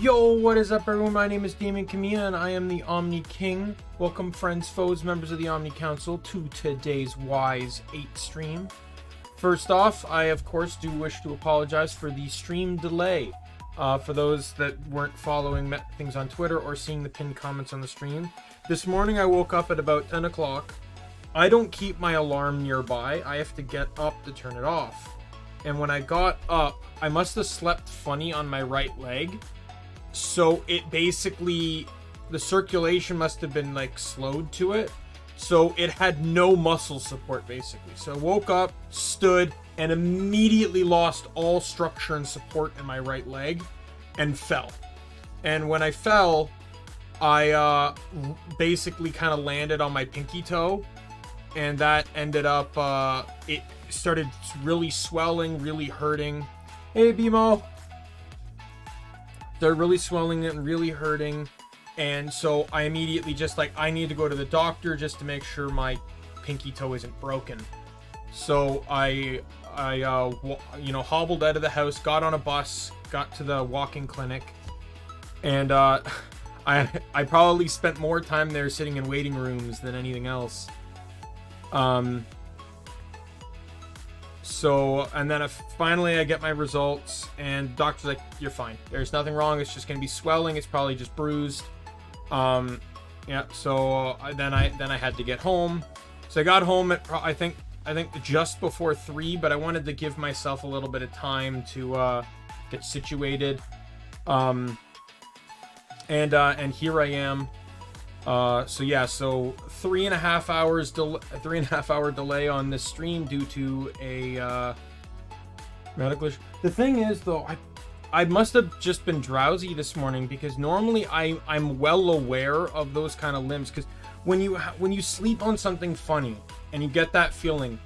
Yo, what is up everyone? My name is Daimien Kamiya and I am the Omni King. Welcome friends, foes, members of the Omni Council to today's VIII stream. First off, I of course do wish to apologize for the stream delay. For those that weren't following things on Twitter or seeing the pinned comments on the stream. This morning I woke up at about 10 o'clock. I don't keep my alarm nearby. I have to get up to turn it off. And when I got up, I must have slept funny on my right leg. So it basically, the circulation must have been like slowed to it. So it had no muscle support basically. So I woke up, stood, and immediately lost all structure and support in my right leg and fell. And when I fell, I basically kind of landed on my pinky toe. And that ended up, it started really swelling, really hurting. Hey, BMO. They're really swelling and really hurting. And so I immediately just like, I need to go to the doctor just to make sure my pinky toe isn't broken. So I hobbled out of the house, got on a bus, got to the walking clinic. And I probably spent more time there sitting in waiting rooms than anything else. So, and then finally I get my results and the doctor's like, you're fine. There's nothing wrong. It's just going to be swelling. It's probably just bruised. Yeah. So then I had to get home. So I got home at, I think just before 3, but I wanted to give myself a little bit of time to, get situated. And here I am. So yeah, so 3.5 hour delay on this stream due to a medical issue. The thing is though, I must have just been drowsy this morning because normally I'm well aware of those kind of limbs, because when you sleep on something funny and you get that feeling,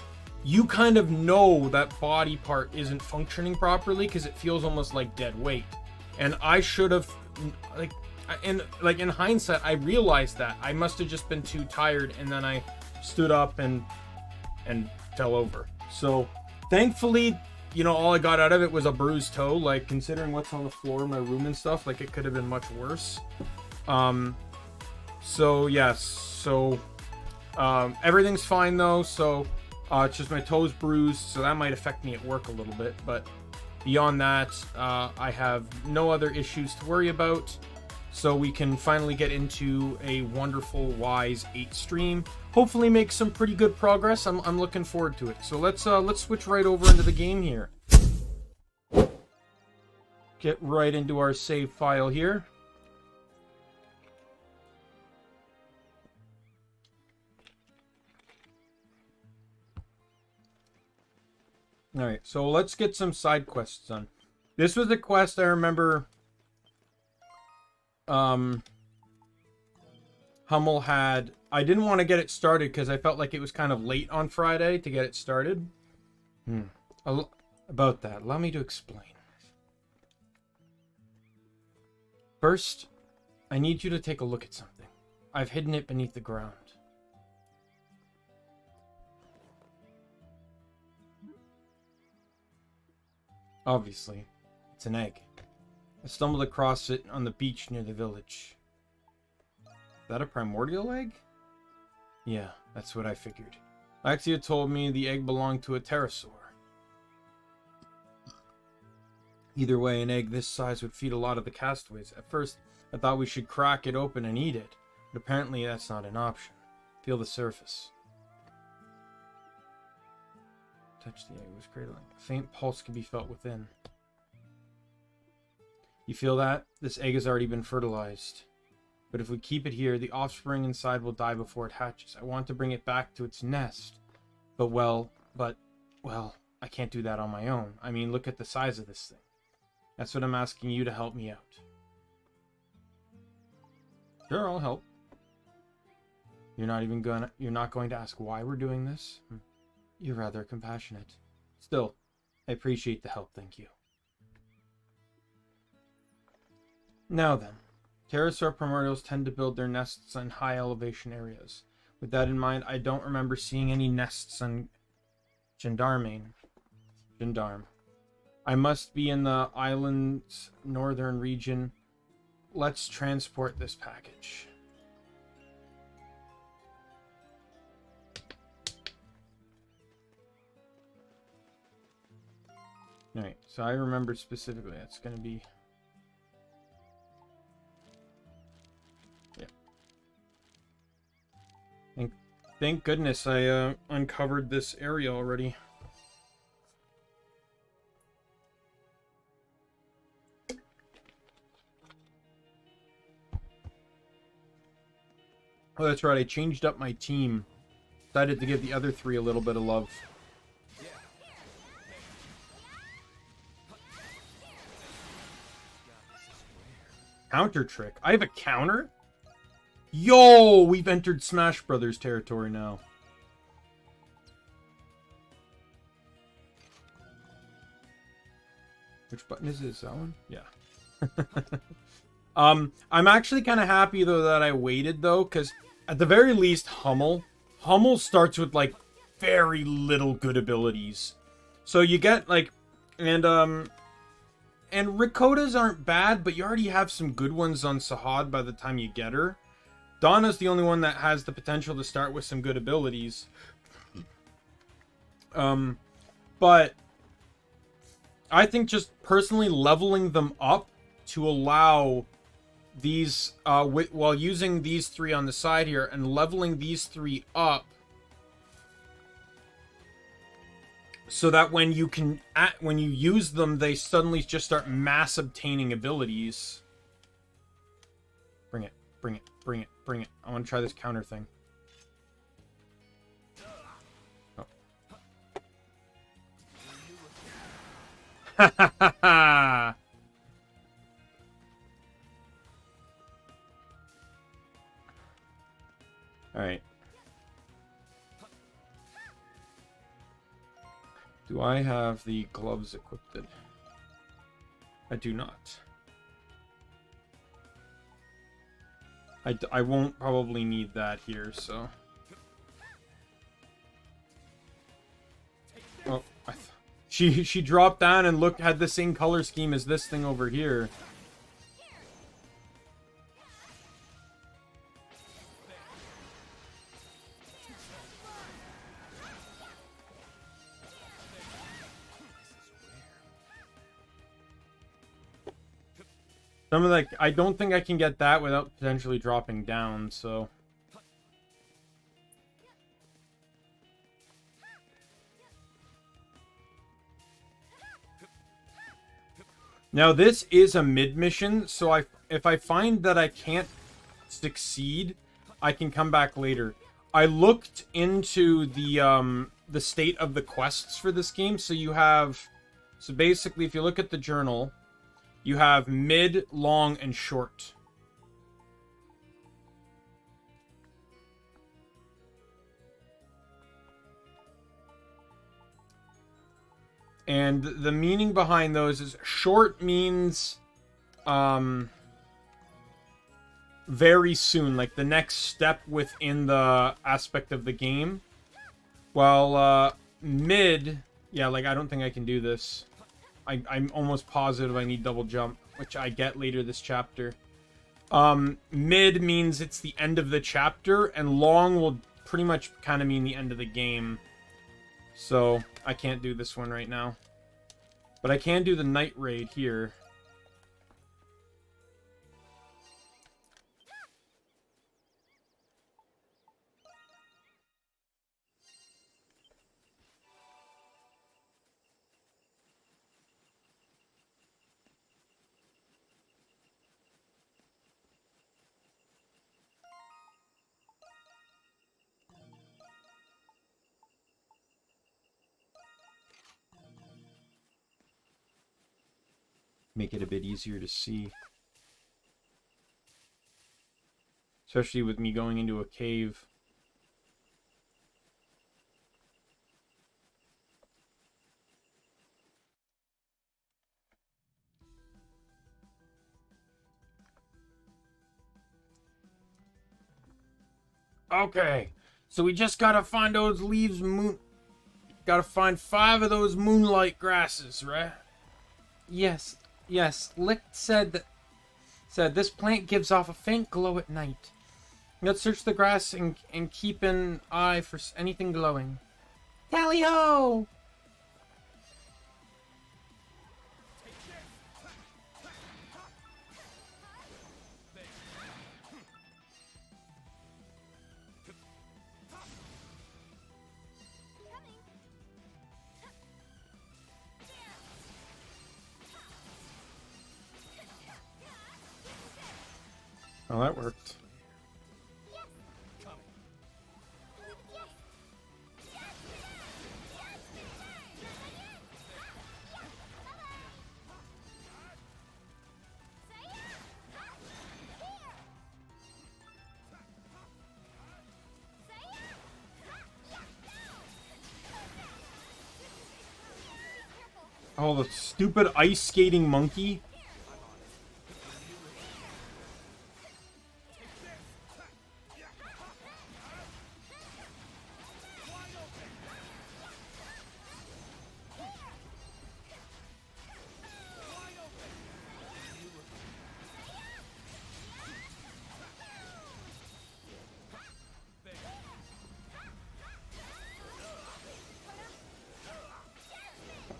you kind of know that body part isn't functioning properly because it feels almost like dead weight. And I should have in hindsight, I realized that I must have just been too tired, and then I stood up and fell over. So thankfully, all I got out of it was a bruised toe. Like, considering what's on the floor in my room and stuff, like, it could have been much worse. So yes, so everything's fine though. So it's just my toe's bruised, so that might affect me at work a little bit, but beyond that, I have no other issues to worry about. So we can finally get into a wonderful VIII stream. Hopefully make some pretty good progress. I'm looking forward to it. So let's switch right over into the game here. Get right into our save file here. Alright, so let's get some side quests done. This was a quest I remember Hummel had. I didn't want to get it started because I felt like it was kind of late on Friday to get it started. About that, allow me to explain. First, I need you to take a look at something. I've hidden it beneath the ground. Obviously, it's an egg. I stumbled across it on the beach near the village. Is that a primordial egg? Yeah, that's what I figured. Laxia told me the egg belonged to a pterosaur. Either way, an egg this size would feed a lot of the castaways. At first, I thought we should crack it open and eat it, but apparently that's not an option. Feel the surface. Touch the egg, was cradling. A faint pulse could be felt within. You feel that? This egg has already been fertilized. But if we keep it here, the offspring inside will die before it hatches. I want to bring it back to its nest. But I can't do that on my own. I mean, look at the size of this thing. That's what I'm asking you to help me out. Sure, I'll help. You're not going to ask why we're doing this? You're rather compassionate. Still, I appreciate the help, thank you. Now then, pterosaur primordials tend to build their nests in high elevation areas. With that in mind, I don't remember seeing any nests on Gendarme. I must be in the island's northern region. let's transport this package. Alright, so I remember specifically that's going to be... Yeah. Thank goodness I uncovered this area already. Oh, that's right, I changed up my team. Decided to give the other three a little bit of love. Counter trick. I have a counter? Yo, we've entered Smash Brothers territory now. Which button is this? That one? Yeah. I'm actually kind of happy though that I waited though, because at the very least, Hummel starts with like very little good abilities. So you get like, and Rikota's aren't bad, but you already have some good ones on Sahad by the time you get her. Donna's the only one that has the potential to start with some good abilities. But I think just personally leveling them up to allow these, while using these three on the side here, and leveling these three up, so that when you use them, they suddenly just start mass obtaining abilities. Bring it, bring it, bring it, bring it. I want to try this counter thing. Oh. Ha ha ha ha! Alright. Do I have the gloves equipped? I do not. I won't probably need that here, so... Oh, she dropped down and had the same color scheme as this thing over here. Some of the, I don't think I can get that without potentially dropping down, so... Now this is a mid mission, so if I find that I can't succeed, I can come back later. I looked into the state of the quests for this game, so you have... So basically, if you look at the journal... You have mid, long, and short. And the meaning behind those is short means very soon, like the next step within the aspect of the game. While mid, yeah, like I don't think I can do this. I'm almost positive I need double jump, which I get later this chapter. Mid means it's the end of the chapter, and long will pretty much kind of mean the end of the game. So, I can't do this one right now. But I can do the night raid here. Make it a bit easier to see. Especially with me going into a cave. Okay, so we just gotta find those leaves, gotta find 5 of those moonlight grasses, right? Yes, yes, Lick said Said, this plant gives off a faint glow at night. Let's search the grass and keep an eye for anything glowing. Tally-ho! Oh, that worked. Oh, the stupid ice skating monkey.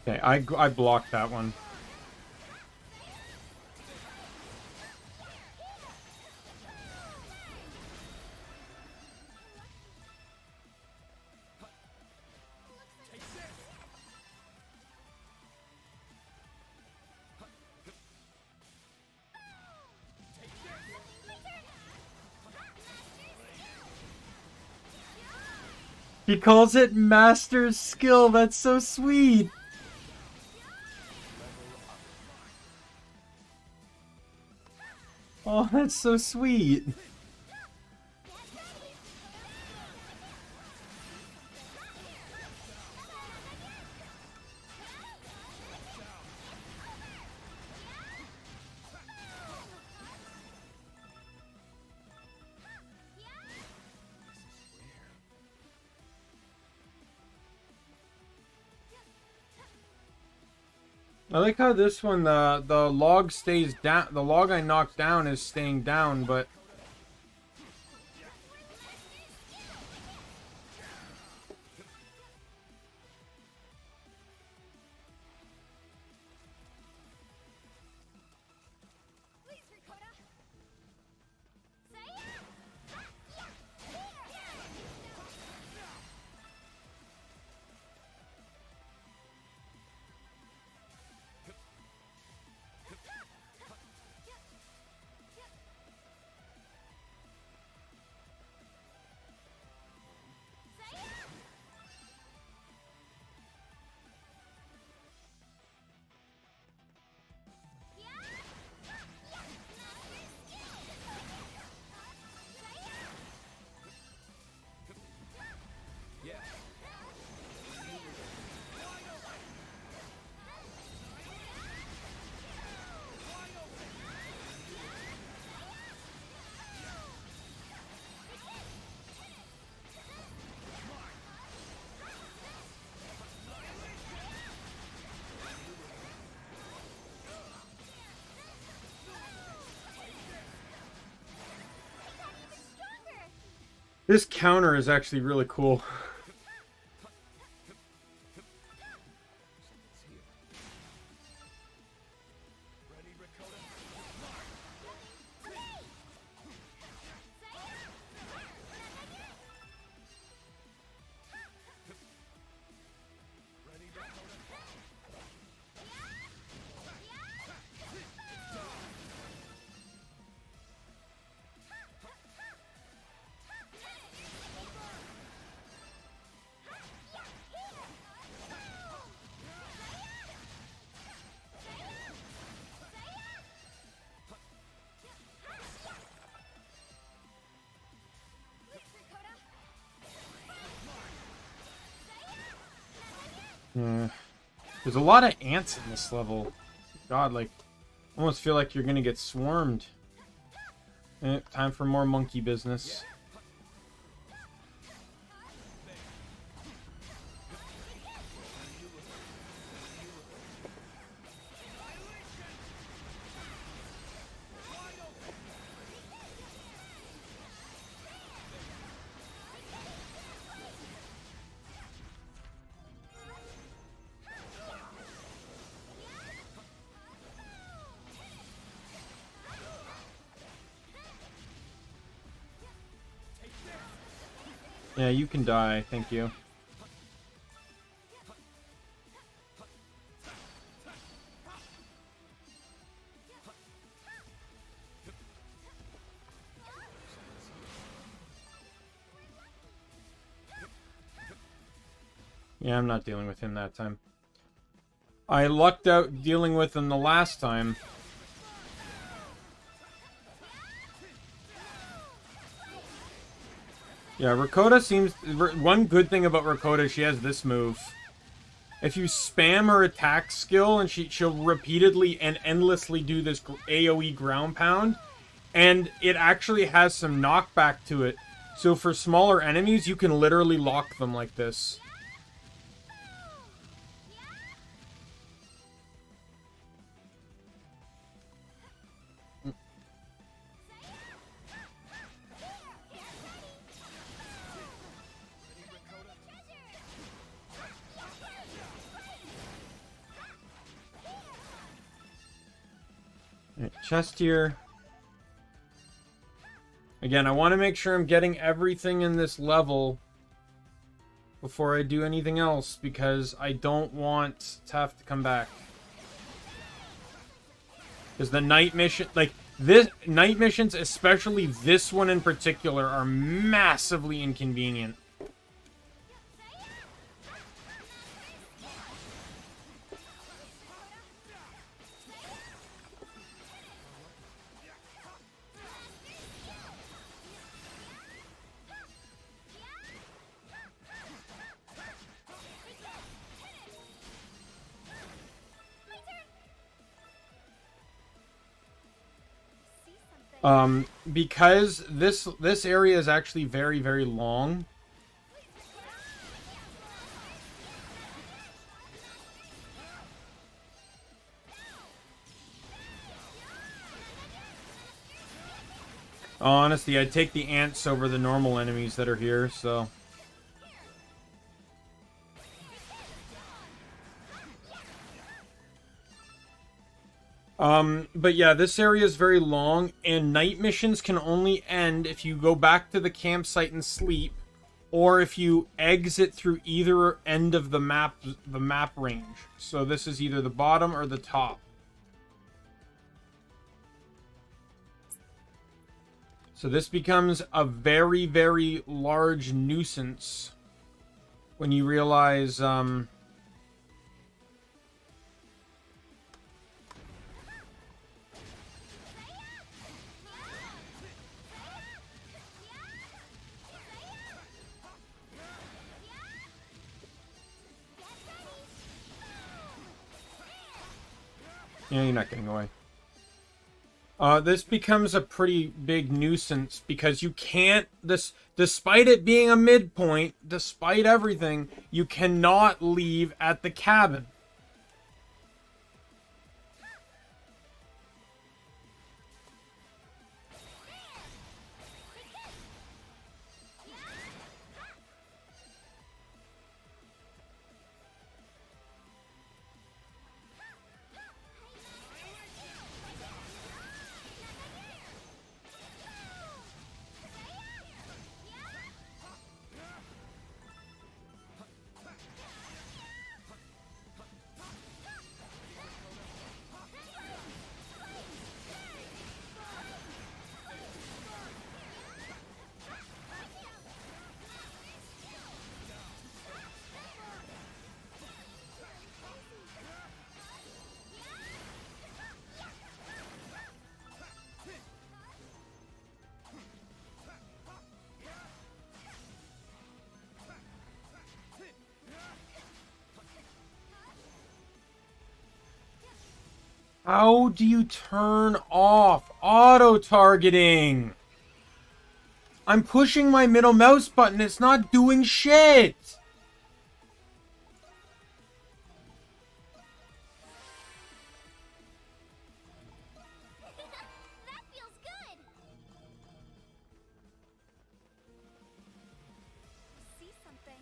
Okay, I blocked that one. He calls it Master's Skill. That's so sweet. Oh, that's so sweet. I like how this one, the log stays down. The log I knocked down is staying down, but... This counter is actually really cool. Yeah. There's a lot of ants in this level. God, like, almost feel like you're gonna get swarmed. Time for more monkey business. Yeah, you can die. Thank you. Yeah, I'm not dealing with him that time. I lucked out dealing with him the last time. Yeah, Rakota seems... One good thing about Rakota, she has this move. If you spam her attack skill, and she'll repeatedly and endlessly do this AoE ground pound, and it actually has some knockback to it. So for smaller enemies, you can literally lock them like this. Right, chest here. Again, I want to make sure I'm getting everything in this level before I do anything else, because I don't want to have to come back. Because the night mission, like, this night missions, especially this one in particular, are massively inconvenient. Because this area is actually very, very long. Honestly, I'd take the ants over the normal enemies that are here, so... But yeah, this area is very long, and night missions can only end if you go back to the campsite and sleep, or if you exit through either end of the map range. So this is either the bottom or the top. So this becomes a very, very large nuisance when you realize, yeah, you're not getting away. This becomes a pretty big nuisance because you can't, despite it being a midpoint, despite everything, you cannot leave at the cabin. How do you turn off auto-targeting? I'm pushing my middle mouse button. It's not doing shit. That feels good. See something.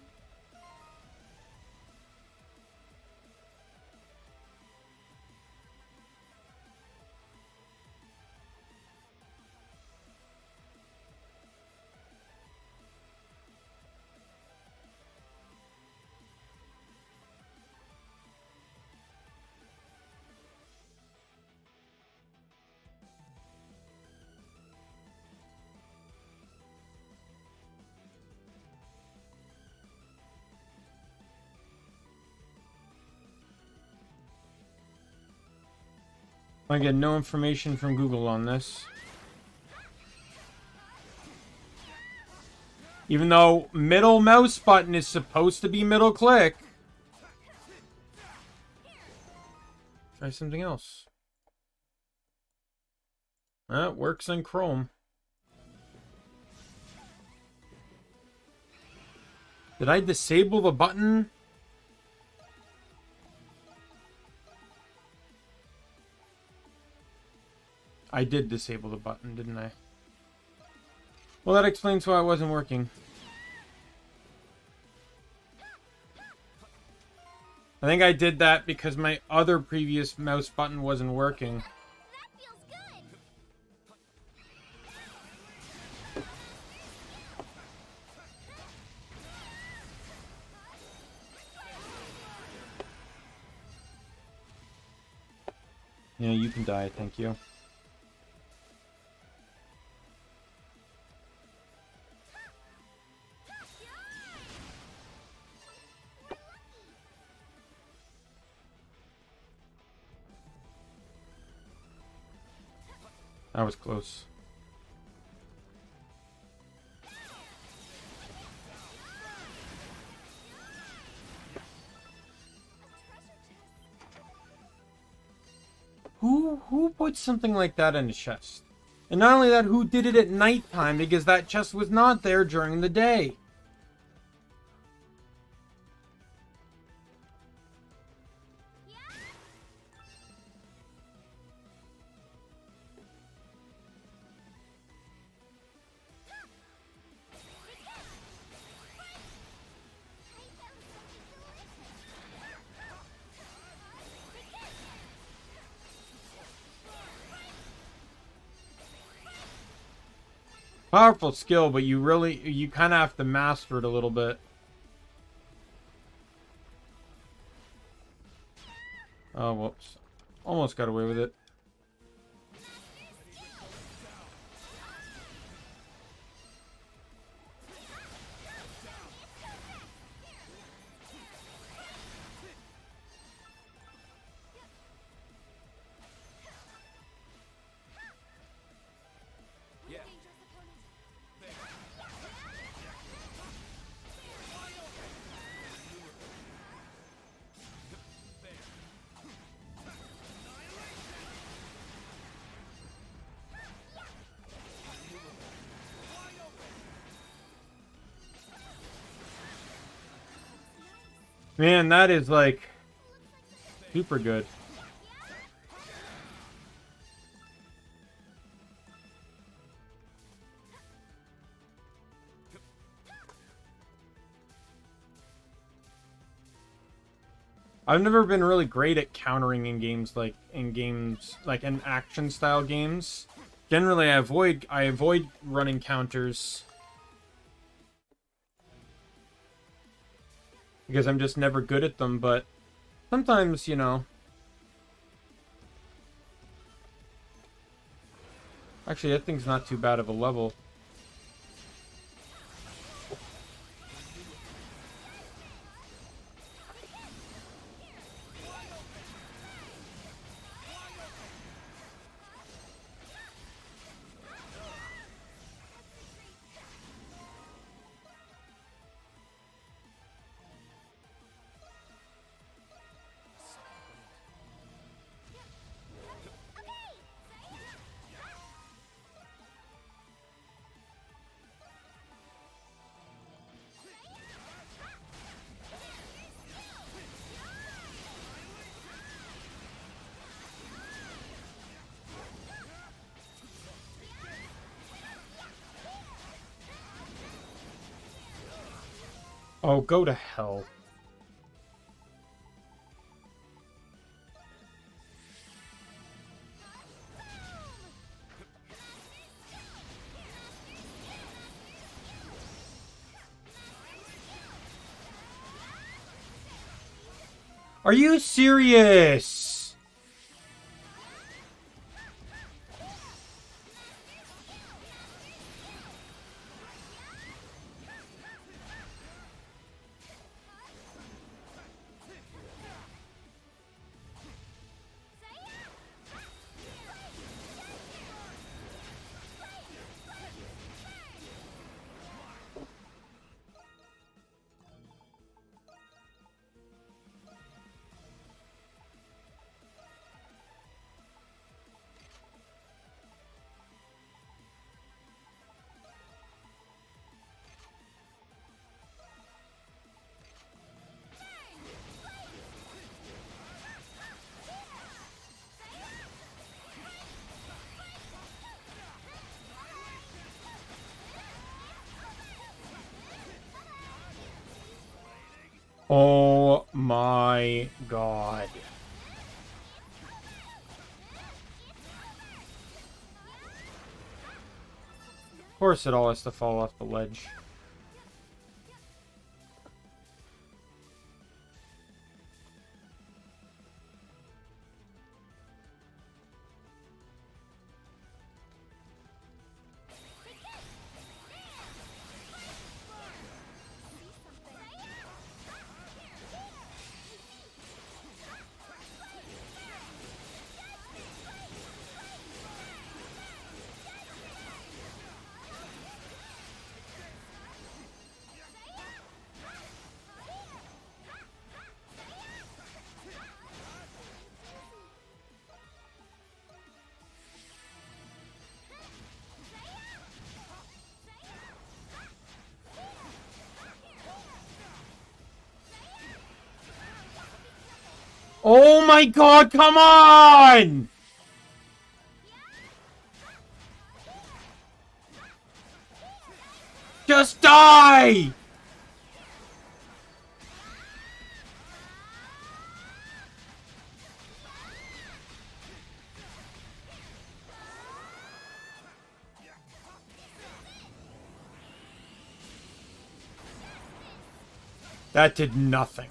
I get no information from Google on this. Even though middle mouse button is supposed to be middle click. Try something else. That works in Chrome. Did I disable the button? I did disable the button, didn't I? Well, that explains why it wasn't working. I think I did that because my other previous mouse button wasn't working. That feels good. Yeah, you can die, thank you. That was close. Who put something like that in a chest? And not only that, who did it at nighttime, because that chest was not there during the day? Powerful skill, but you kind of have to master it a little bit. Oh, whoops. Almost got away with it. Man, that is like super good. I've never been really great at countering in games like in action style games. Generally, I avoid running counters because I'm just never good at them, but sometimes, you know. Actually, that thing's not too bad of a level. Oh, go to hell. Are you serious? Oh my god. Of course it all has to fall off the ledge. Oh my god, come on! Just die! That did nothing.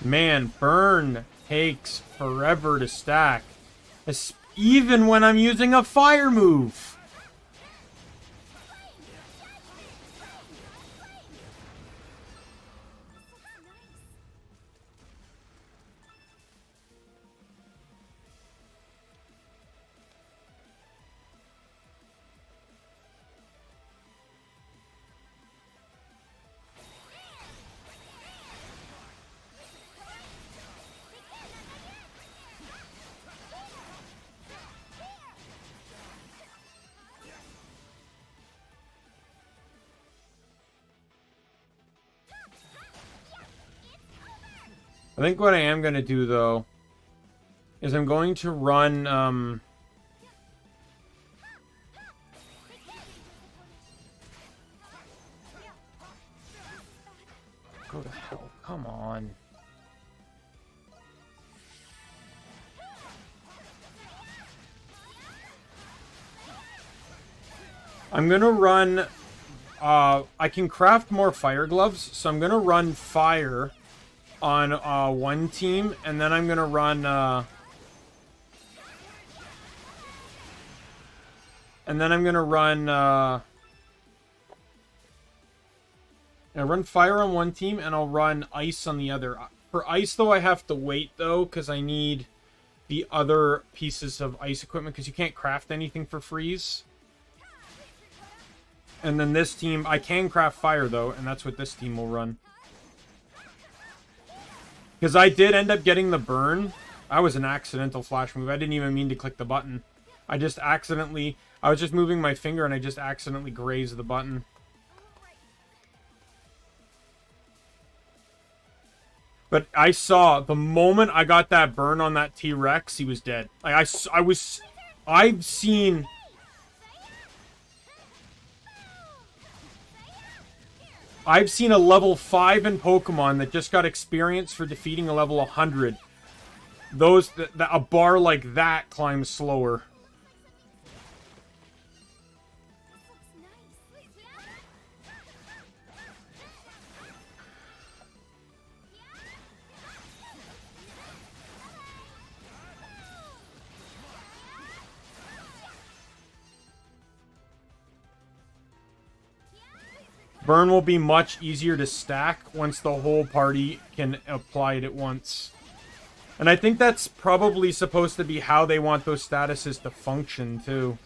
Man, burn takes forever to stack. Even when I'm using a fire move. I think what I am going to do, though, is I'm going to run, Go to hell. Come on. I'm going to run, I can craft more fire gloves, so I'm going to run fire on one team, and then I'm gonna run I run fire on one team and I'll run ice on the other. For ice though, I have to wait though, because I need the other pieces of ice equipment, because you can't craft anything for freeze. And then this team, I can craft fire though, and that's what this team will run. Because I did end up getting the burn. That was an accidental flash move. I didn't even mean to click the button. I was just moving my finger and I just accidentally grazed the button. But I saw, the moment I got that burn on that T-Rex, he was dead. Like, I've seen a level 5 in Pokemon that just got experience for defeating a level 100. A bar like that climbs slower. Burn will be much easier to stack once the whole party can apply it at once. And I think that's probably supposed to be how they want those statuses to function, too.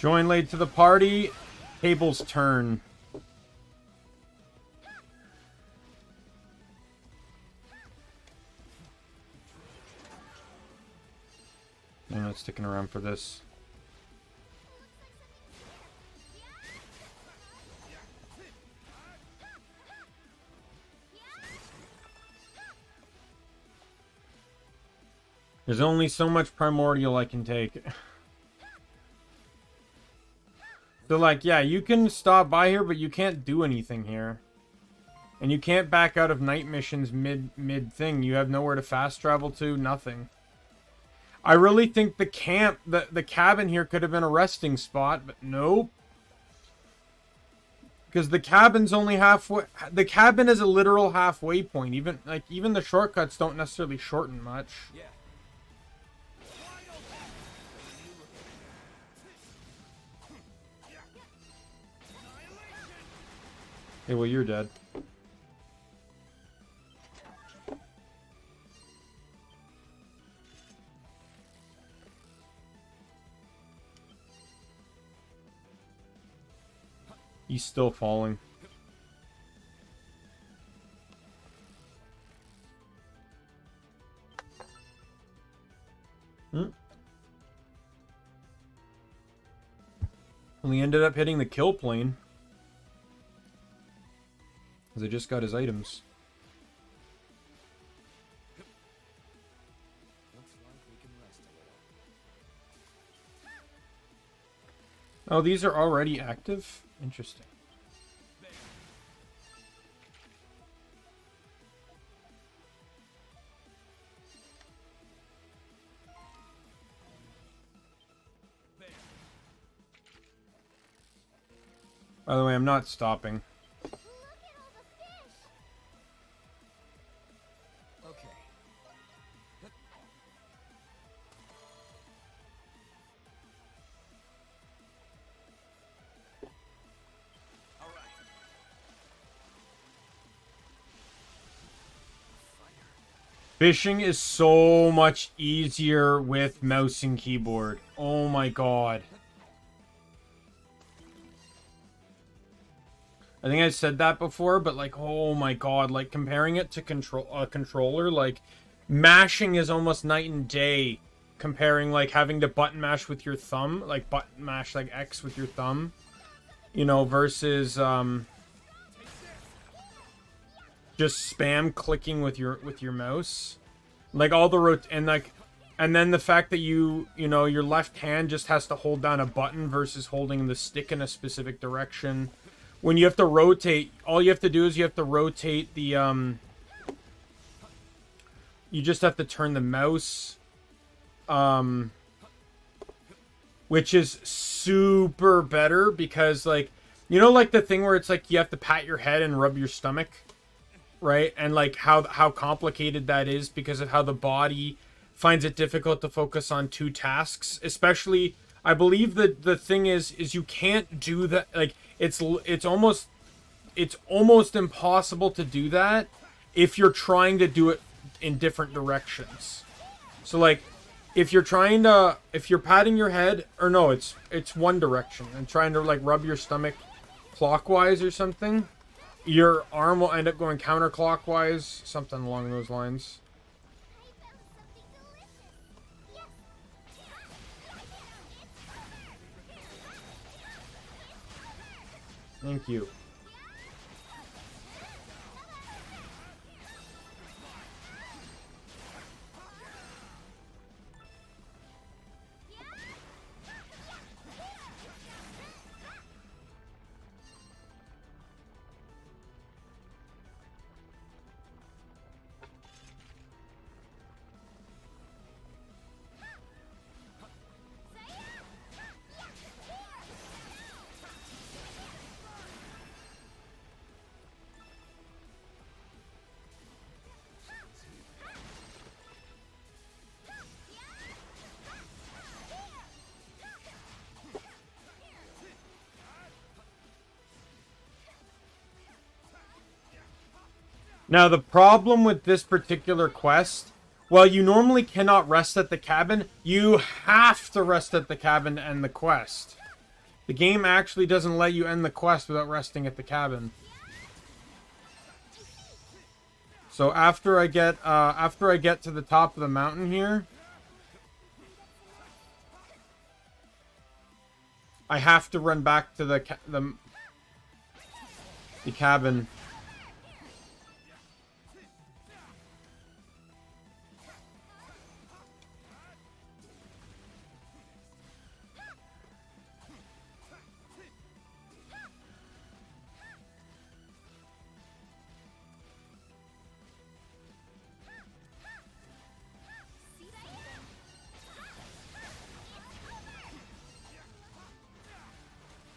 Join late to the party. Table's turn. I'm not sticking around for this. There's only so much primordial I can take. So, like, yeah, you can stop by here, but you can't do anything here. And you can't back out of night missions mid-thing. You have nowhere to fast travel to, nothing. I really think the camp, the cabin here could have been a resting spot, but nope. Because the cabin's only halfway. The cabin is a literal halfway point. Even the shortcuts don't necessarily shorten much. Yeah. Okay, well, you're dead. He's still falling. Well, he ended up hitting the kill plane. Because I just got his items. Looks like we can rest a little. Oh, these are already active? Interesting. By the way, I'm not stopping. Look at all the fish. Okay. All right. Fishing is so much easier with mouse and keyboard. Oh my god. I think I said that before, but like, oh my god, like comparing it to controller, like mashing is almost night and day. Comparing like having to button mash with your thumb, like button mash like X with your thumb, you know, versus just spam clicking with your mouse. Like all the and then the fact that you know, your left hand just has to hold down a button versus holding the stick in a specific direction. When you have to rotate, all you have to do is you have to rotate the, you just have to turn the mouse, which is super better because, like, you know, like the thing where it's like you have to pat your head and rub your stomach, right? And like how complicated that is because of how the body finds it difficult to focus on two tasks, especially, I believe that the thing is you can't do that, like, it's almost impossible to do that if you're trying to do it in different directions. So like if you're patting your head, or no, it's one direction and trying to like rub your stomach clockwise or something, your arm will end up going counterclockwise, something along those lines. Thank you. Now, the problem with this particular quest, well, you normally cannot rest at the cabin. You have to rest at the cabin and the quest. The game actually doesn't let you end the quest without resting at the cabin. So after I get to the top of the mountain here, I have to run back to the cabin.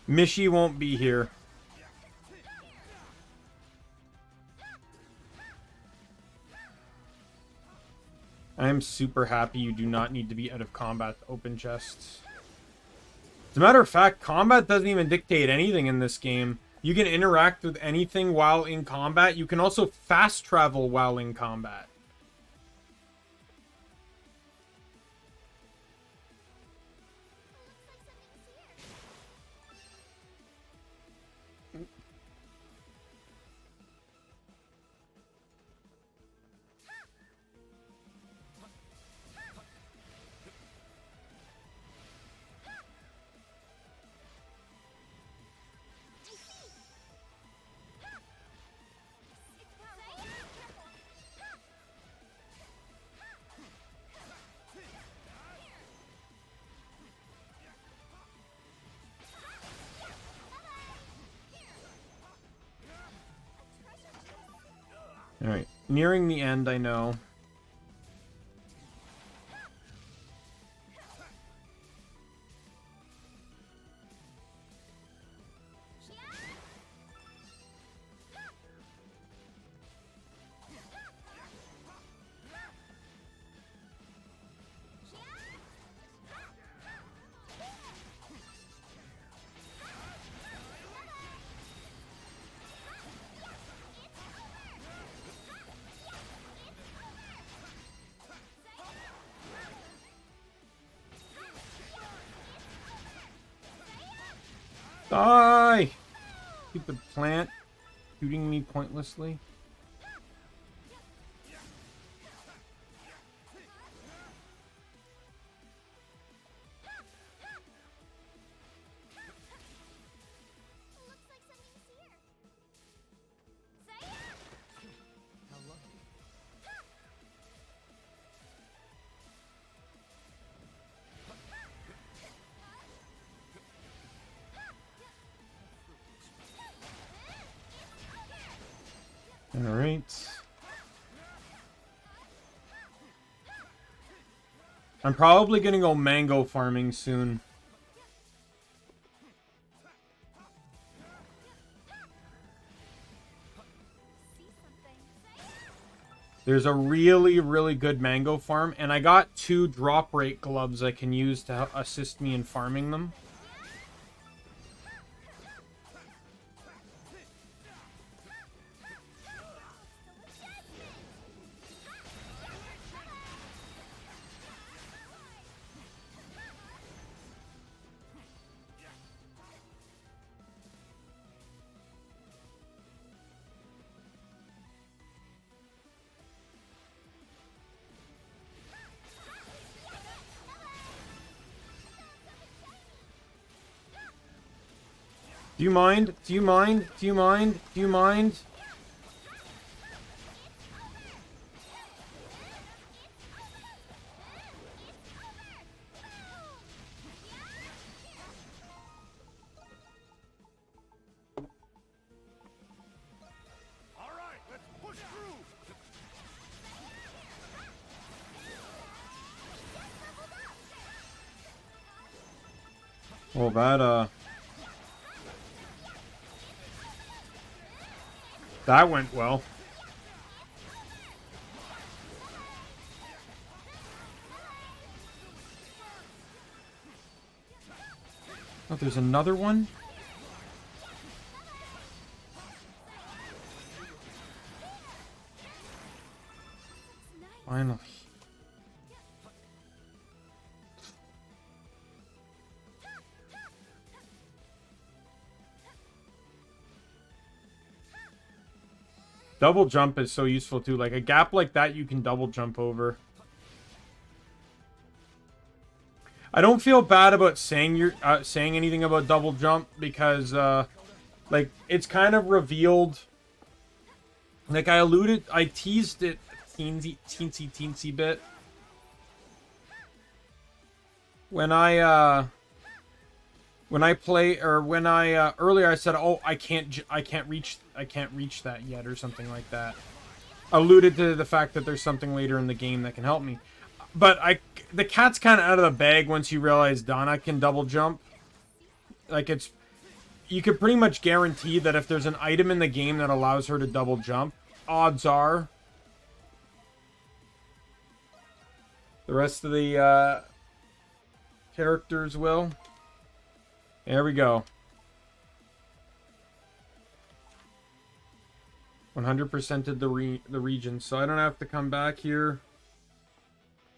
Mishi won't be here. I am super happy you do not need to be out of combat to open chests. As a matter of fact, combat doesn't even dictate anything in this game. You can interact with anything while in combat. You can also fast travel while in combat. Alright, nearing the end, I know. Die! Stupid plant shooting me pointlessly. How lucky. Alright. I'm probably gonna go mango farming soon. There's a really, really good mango farm, and I got 2 drop rate gloves I can use to assist me in farming them. Do you mind? Do you mind? Do you mind? Do you mind? All right, let's push through. Well, that went well. Oh, there's another one? Finally. Double jump is so useful too. Like a gap like that, you can double jump over. I don't feel bad about saying saying anything about double jump because like it's kind of revealed. Like I teased it teensy bit when I play, or when I earlier I said, oh, I can't reach that yet, or something like that. Alluded to the fact that there's something later in the game that can help me. But the cat's kind of out of the bag once you realize Donna can double jump. Like you could pretty much guarantee that if there's an item in the game that allows her to double jump, odds are the rest of the characters will. There we go. 100%ed the region, so I don't have to come back here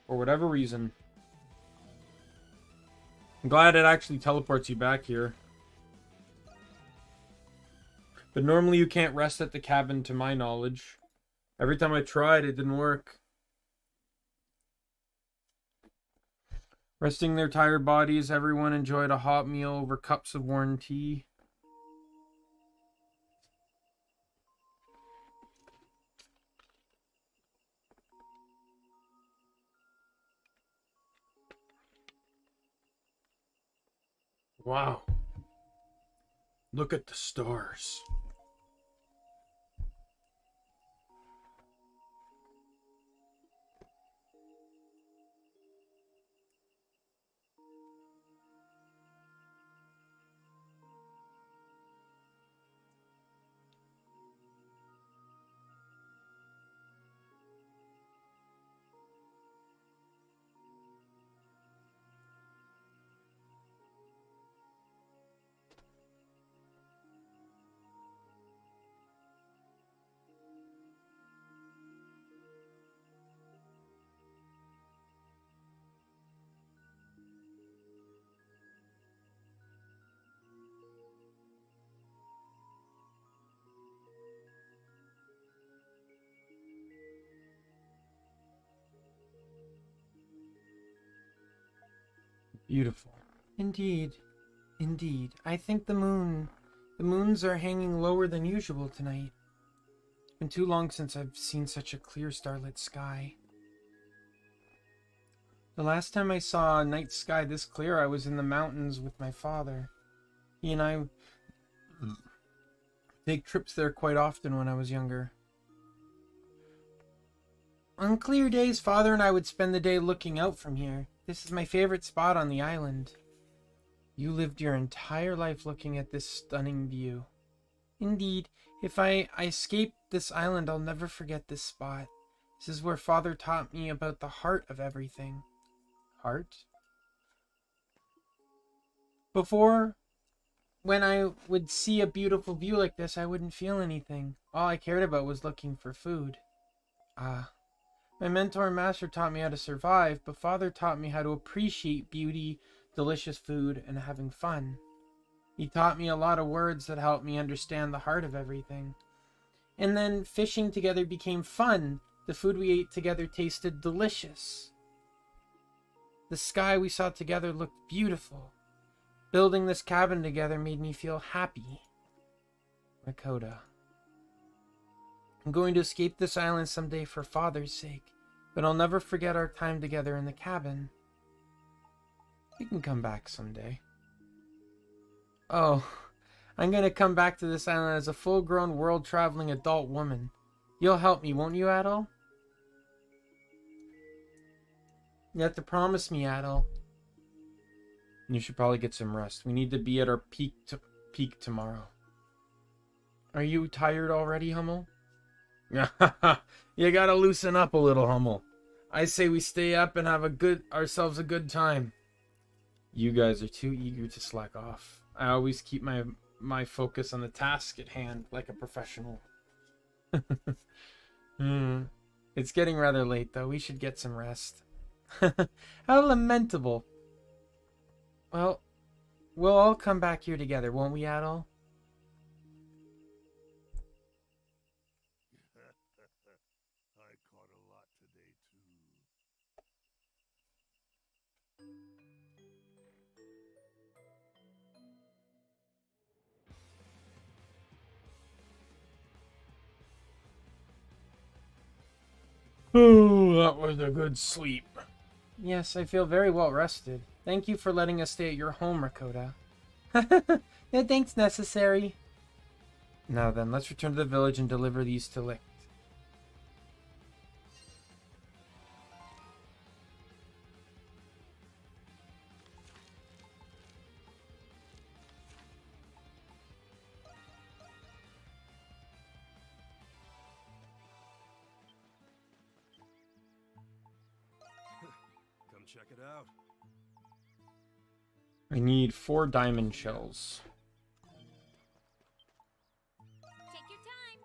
for whatever reason. I'm glad it actually teleports you back here. But normally you can't rest at the cabin, to my knowledge. Every time I tried, it didn't work. Resting their tired bodies, everyone enjoyed a hot meal over cups of warm tea. Wow. Look at the stars. Beautiful. Indeed. Indeed. I think the moons are hanging lower than usual tonight. It's been too long since I've seen such a clear starlit sky. The last time I saw a night sky this clear, I was in the mountains with my father. He and I take trips there quite often when I was younger. On clear days, Father and I would spend the day looking out from here. This is my favorite spot on the island. You lived your entire life looking at this stunning view. Indeed, if I escape this island, I'll never forget this spot. This is where Father taught me about the heart of everything. Heart? Before, when I would see a beautiful view like this, I wouldn't feel anything. All I cared about was looking for food. My mentor and master taught me how to survive, but Father taught me how to appreciate beauty, delicious food, and having fun. He taught me a lot of words that helped me understand the heart of everything. And then fishing together became fun. The food we ate together tasted delicious. The sky we saw together looked beautiful. Building this cabin together made me feel happy. Makoto. I'm going to escape this island someday for Father's sake, but I'll never forget our time together in the cabin. We can come back someday. Oh, I'm going to come back to this island as a full-grown, world-traveling adult woman. You'll help me, won't you, Adol? You have to promise me, Adol. You should probably get some rest. We need to be at our peak tomorrow. Are you tired already, Hummel? You gotta loosen up a little, Hummel. I say we stay up and have ourselves a good time. You guys are too eager to slack off. I always keep my focus on the task at hand, like a professional. It's getting rather late, though. We should get some rest. How lamentable. Well, we'll all come back here together, won't we, Adol? Oh, that was a good sleep. Yes, I feel very well rested. Thank you for letting us stay at your home, Rakota. No thanks necessary. Now then, let's return to the village and deliver these to Licht. Come check it out. I need 4 diamond shells. Take your time.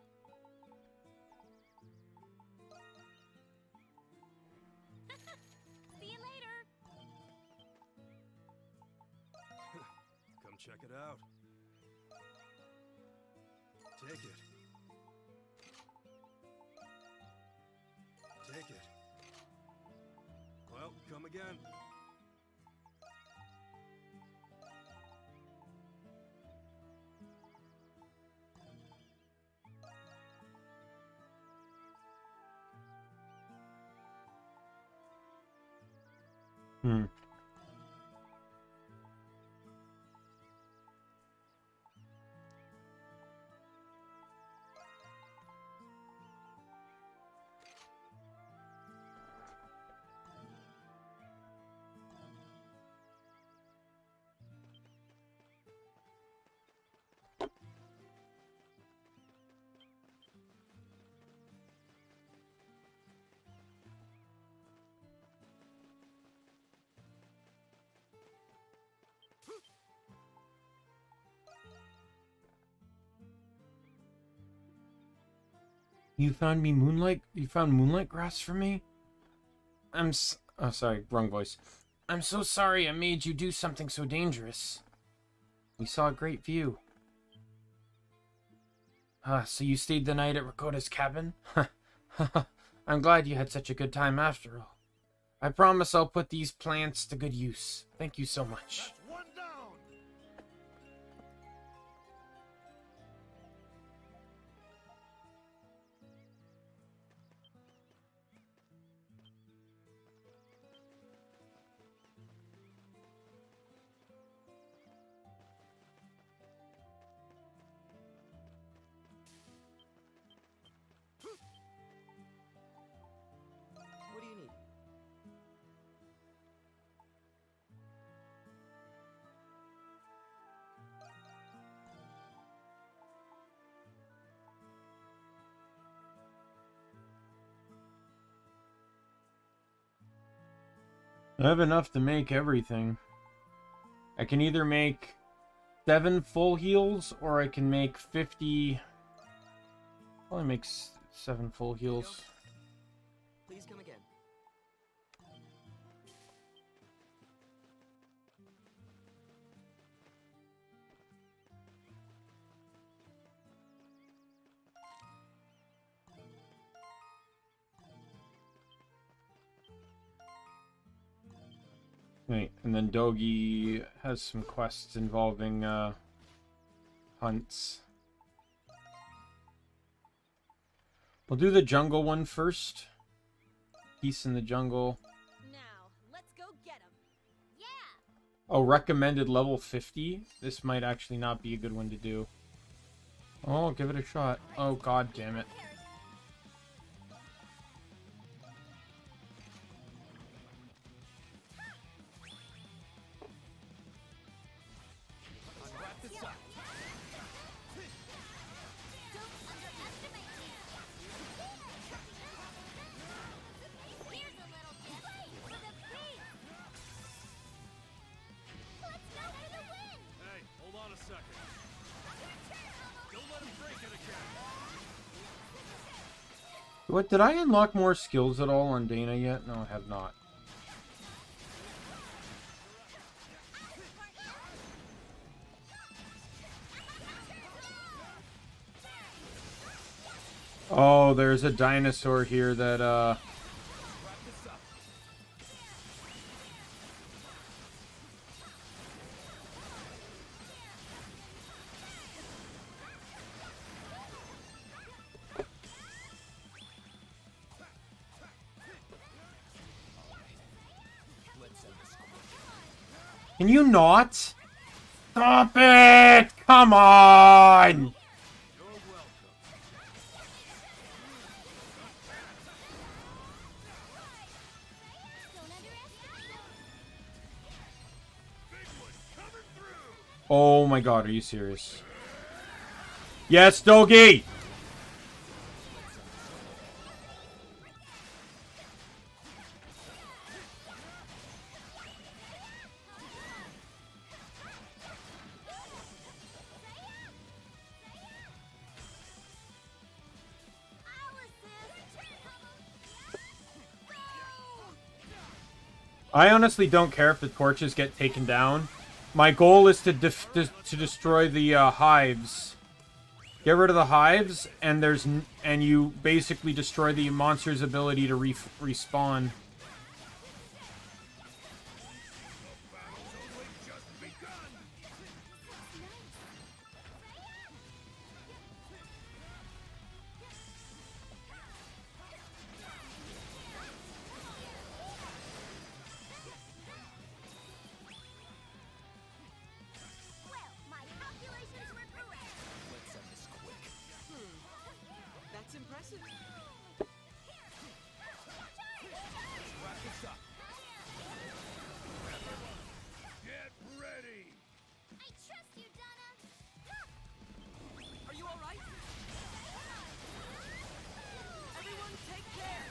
See you later. Come check it out. Take it. Take it. Well, come again. Hmm. You found moonlight grass for me? Oh, sorry, wrong voice. I'm so sorry I made you do something so dangerous. We saw a great view. So you stayed the night at Rakota's cabin? I'm glad you had such a good time after all. I promise I'll put these plants to good use. Thank you so much. That's one down. What do you need? I have enough to make everything. I can either make 7 full heals, or I can make 50... Probably make 7 full heals. Please come again. Right, and then Dogi has some quests involving hunts. We'll do the jungle one first. Peace in the jungle. Now, let's go get him. Yeah. Oh, recommended level 50? This might actually not be a good one to do. Oh, give it a shot. Oh, god damn it. Wrap this up. Don't underestimate me. Here's a little gift for the beat. Let's go for the win. Hey, hold on a second. Don't let him break it again. What, did I unlock more skills at all on Dana yet? No, I have not. Oh, there's a dinosaur here that, Wrap this up. Can you not? Stop it! Come on! You're welcome. Don't underestimate. Big one coming through. Oh my god, are you serious? Yes, Dogi! I'll assist. I honestly don't care if the torches get taken down. My goal is to destroy the hives. Get rid of the hives, and and you basically destroy the monster's ability to respawn. Battle's only just begun. Well, my calculations were correct. Let's end this quick. That's impressive. Let's wrap this up. Get ready. I trust you, Donna. Are you all right? Everyone, take care.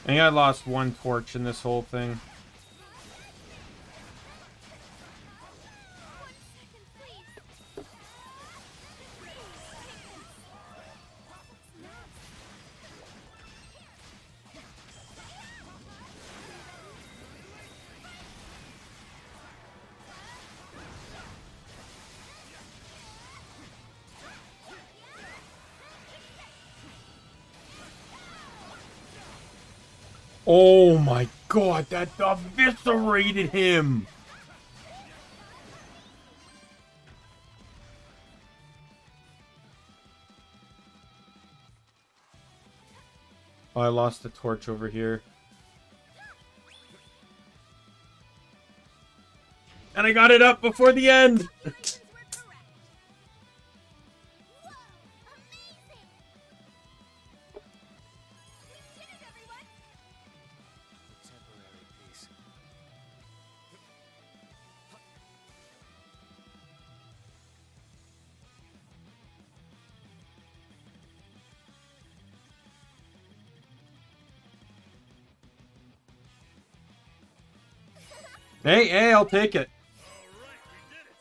I think I lost one torch in this whole thing. 1 second, please. Oh my god, that eviscerated him! Oh, I lost the torch over here. And I got it up before the end! Calculations were correct. Whoa, amazing. We did it, everyone. Temporary peace. Hey, I'll take it. All right, we did it.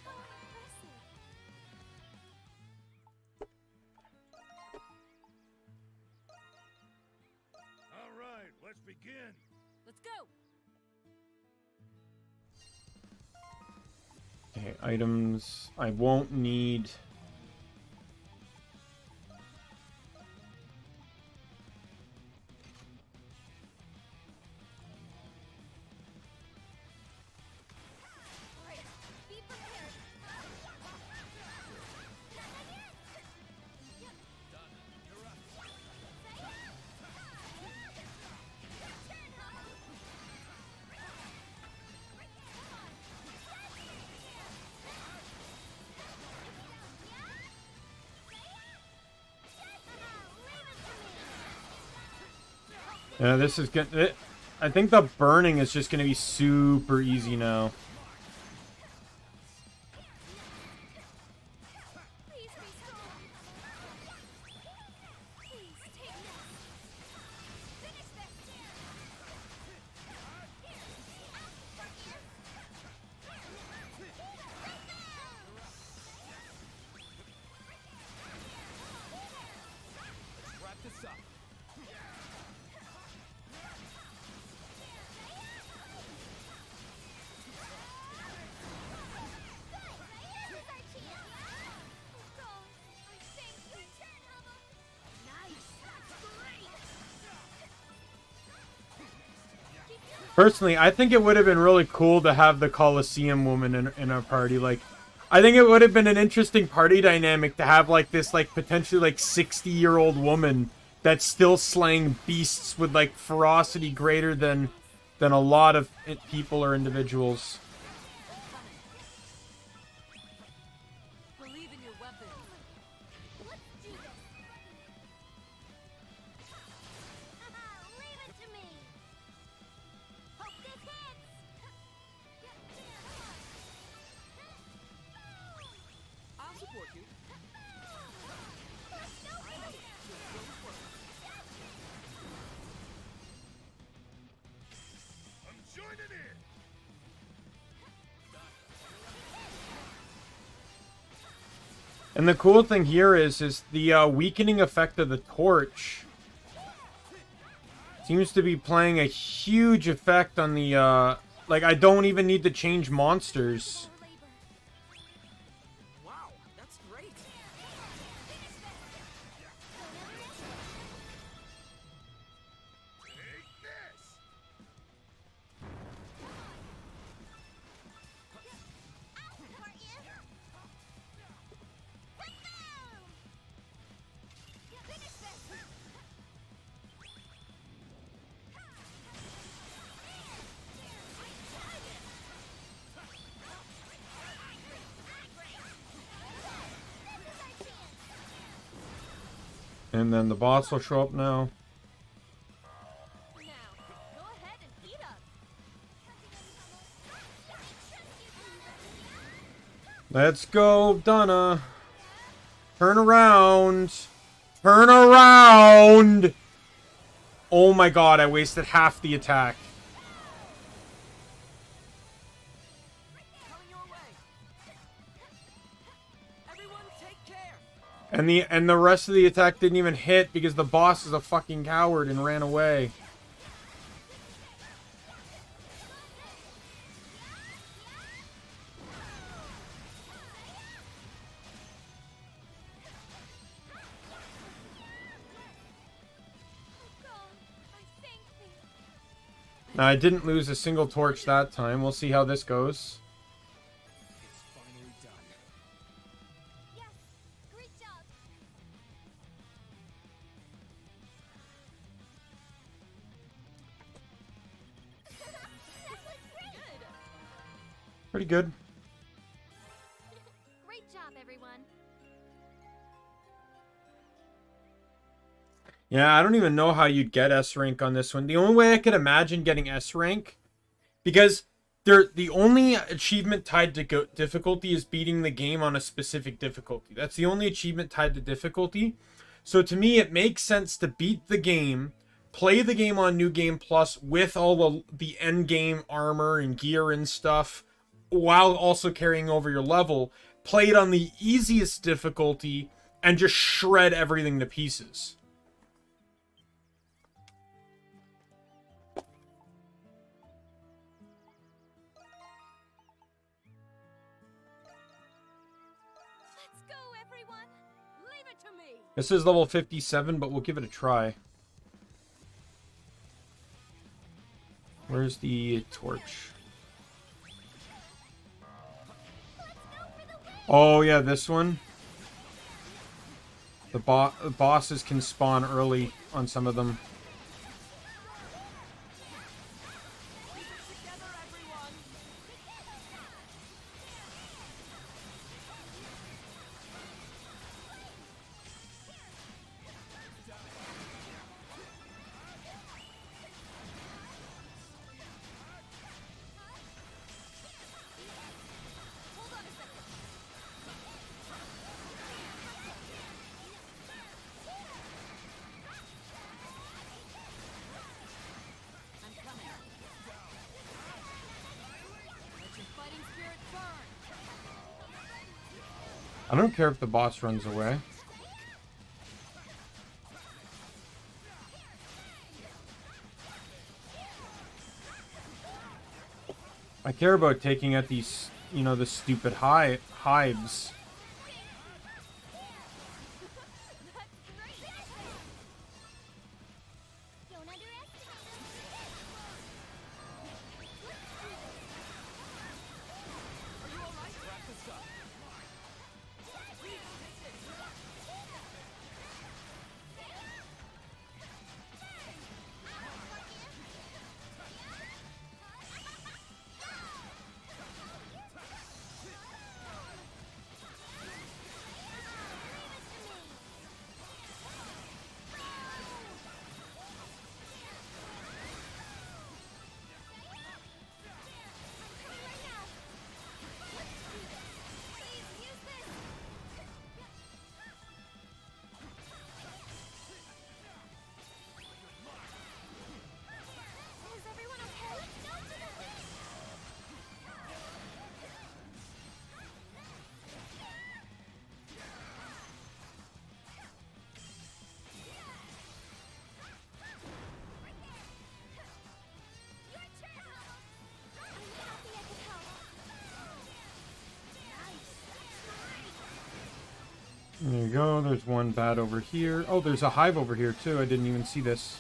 How impressive. All right, let's begin. Let's go. Okay, items. I won't need... All right, be prepared. Yeah, this is good. I think the burning is just going to be super easy now. Please be strong. Please take this. Finish this. Let's wrap this up. Personally, I think it would have been really cool to have the Colosseum woman in our party. Like, I think it would have been an interesting party dynamic to have like this, like potentially like 60-year-old woman that's still slaying beasts with like ferocity greater than a lot of people or individuals. Believe in your weapons. Let's do this. Leave it to me. Hope this hits. I'll support you. I'm joining in. And the cool thing here is the weakening effect of the torch seems to be playing a huge effect on the like I don't even need to change monsters. More labor. Wow, that's great. Take this. I'll support you. Boom! Finish this. And then the boss will show up now. Now, go ahead and eat up. Let's go, Donna. Turn around. Turn around. Oh my god, I wasted half the attack. Coming your way. Everyone, take care. And the rest of the attack didn't even hit because the boss is a fucking coward and ran away. God, I thank thee. Now, I didn't lose a single torch that time. We'll see how this goes. It's finally done. Yes, great job. That was great. Pretty good. Great job, everyone. Yeah, I don't even know how you'd get S rank on this one. The only way I could imagine getting S rank, because the only achievement tied to difficulty is beating the game on a specific difficulty. That's the only achievement tied to difficulty. So to me, it makes sense to beat the game, play the game on New Game Plus with all the end game armor and gear and stuff, while also carrying over your level, play it on the easiest difficulty, and just shred everything to pieces. Let's go, everyone. Leave it to me. This is level 57, but we'll give it a try. Where's the torch? Oh, yeah, this one. The bosses can spawn early on some of them. Together, everyone. Hold on a second. I'm coming. Let your fighting spirit burn. I don't care if the boss runs away. I care about taking out these, you know, the stupid hives. Don't underestimate Are you all right? Wrap this up. There you go. There's one bat over here. Oh, there's a hive over here, too. I didn't even see this.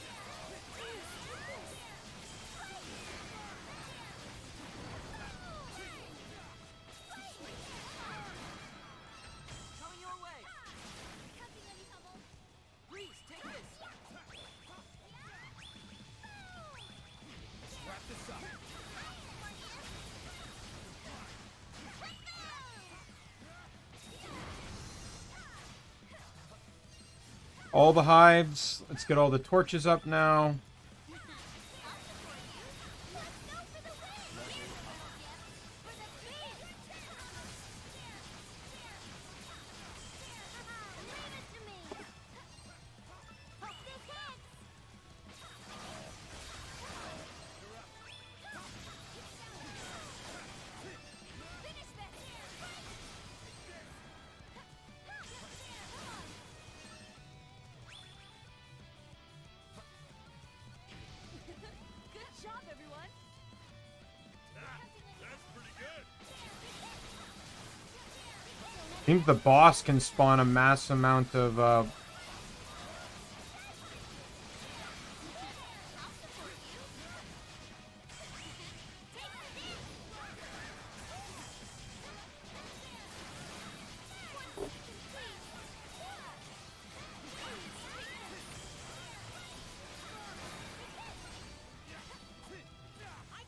Coming your way. Please take this. Wrap this up. All the hives. Let's get all the torches up now. Good job, everyone. That's pretty good. Seems the boss can spawn a mass amount of I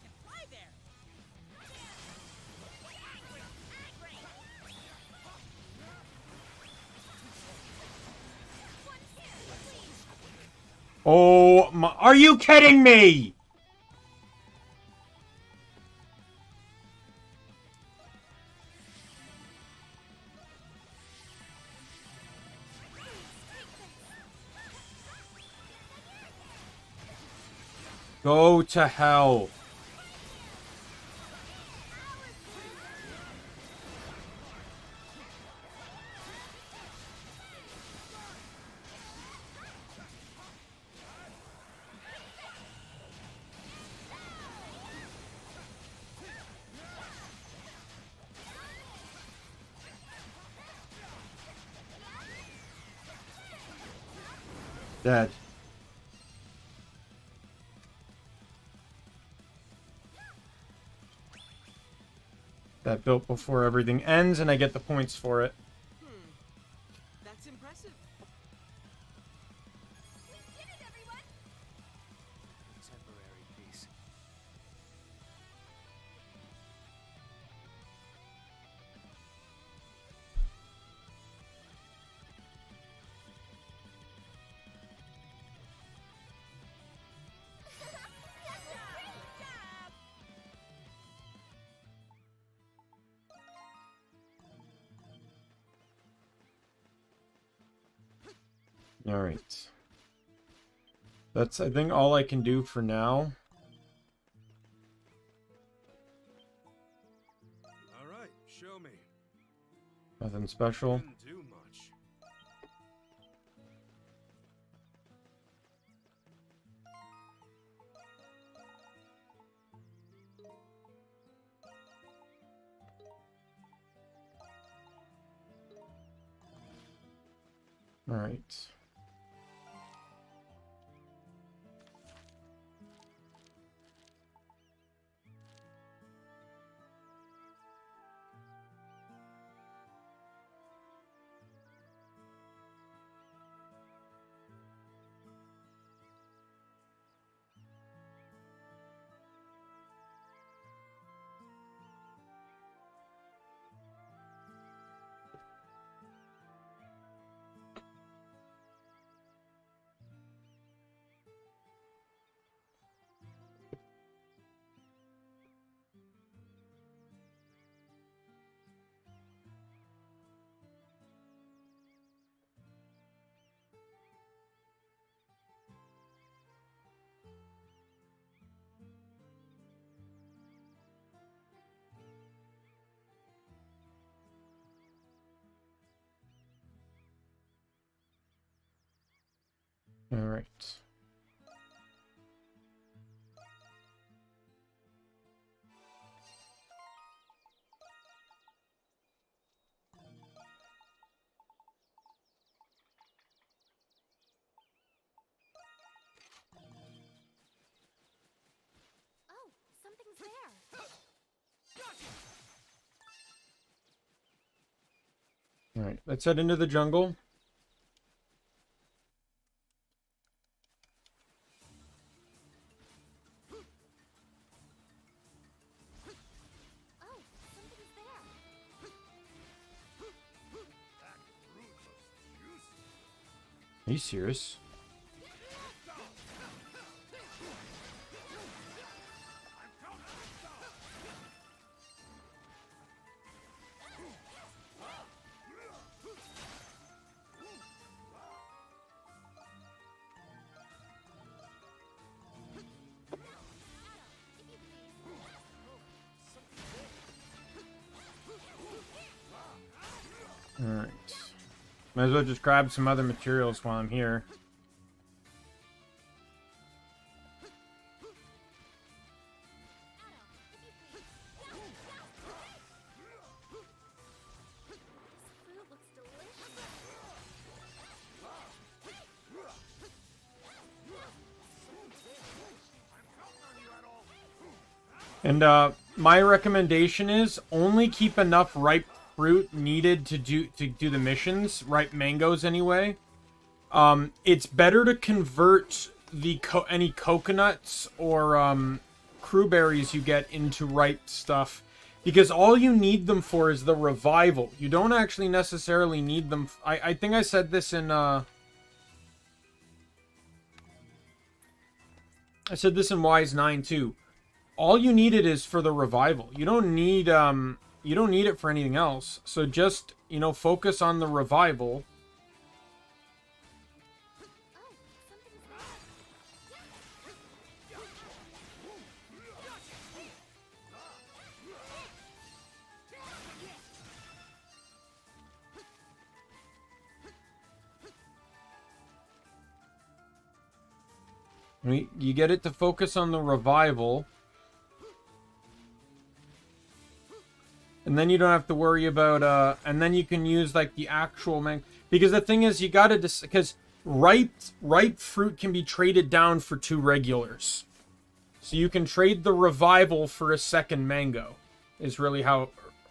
can fly there. Oh my, are you kidding me? Go to hell. Dead. That built before everything ends, and I get the points for it. That's impressive. We did it, everyone. Temporary peace. All right. That's, I think, all I can do for now. All right, show me. Nothing special. Didn't do much. All right. All right. All right, let's head into the jungle. Oh, somebody's there. Are you serious? Alright. Might as well just grab some other materials while I'm here. Fruit looks delicious. And my recommendation is only keep enough ripe fruit needed to do the missions, ripe mangoes anyway. It's better to convert the any coconuts or crewberries you get into ripe stuff, because all you need them for is the revival. You don't actually necessarily need them. I think I said this in Wise 9 too. All you need it is for the revival. You don't need it for anything else. So just, you know, focus on the revival. You get it to focus on the revival. And then you don't have to worry about, and then you can use, like, the actual because the thing is, you gotta, because ripe fruit can be traded down for 2 regulars. So you can trade the revival for a second mango, is really how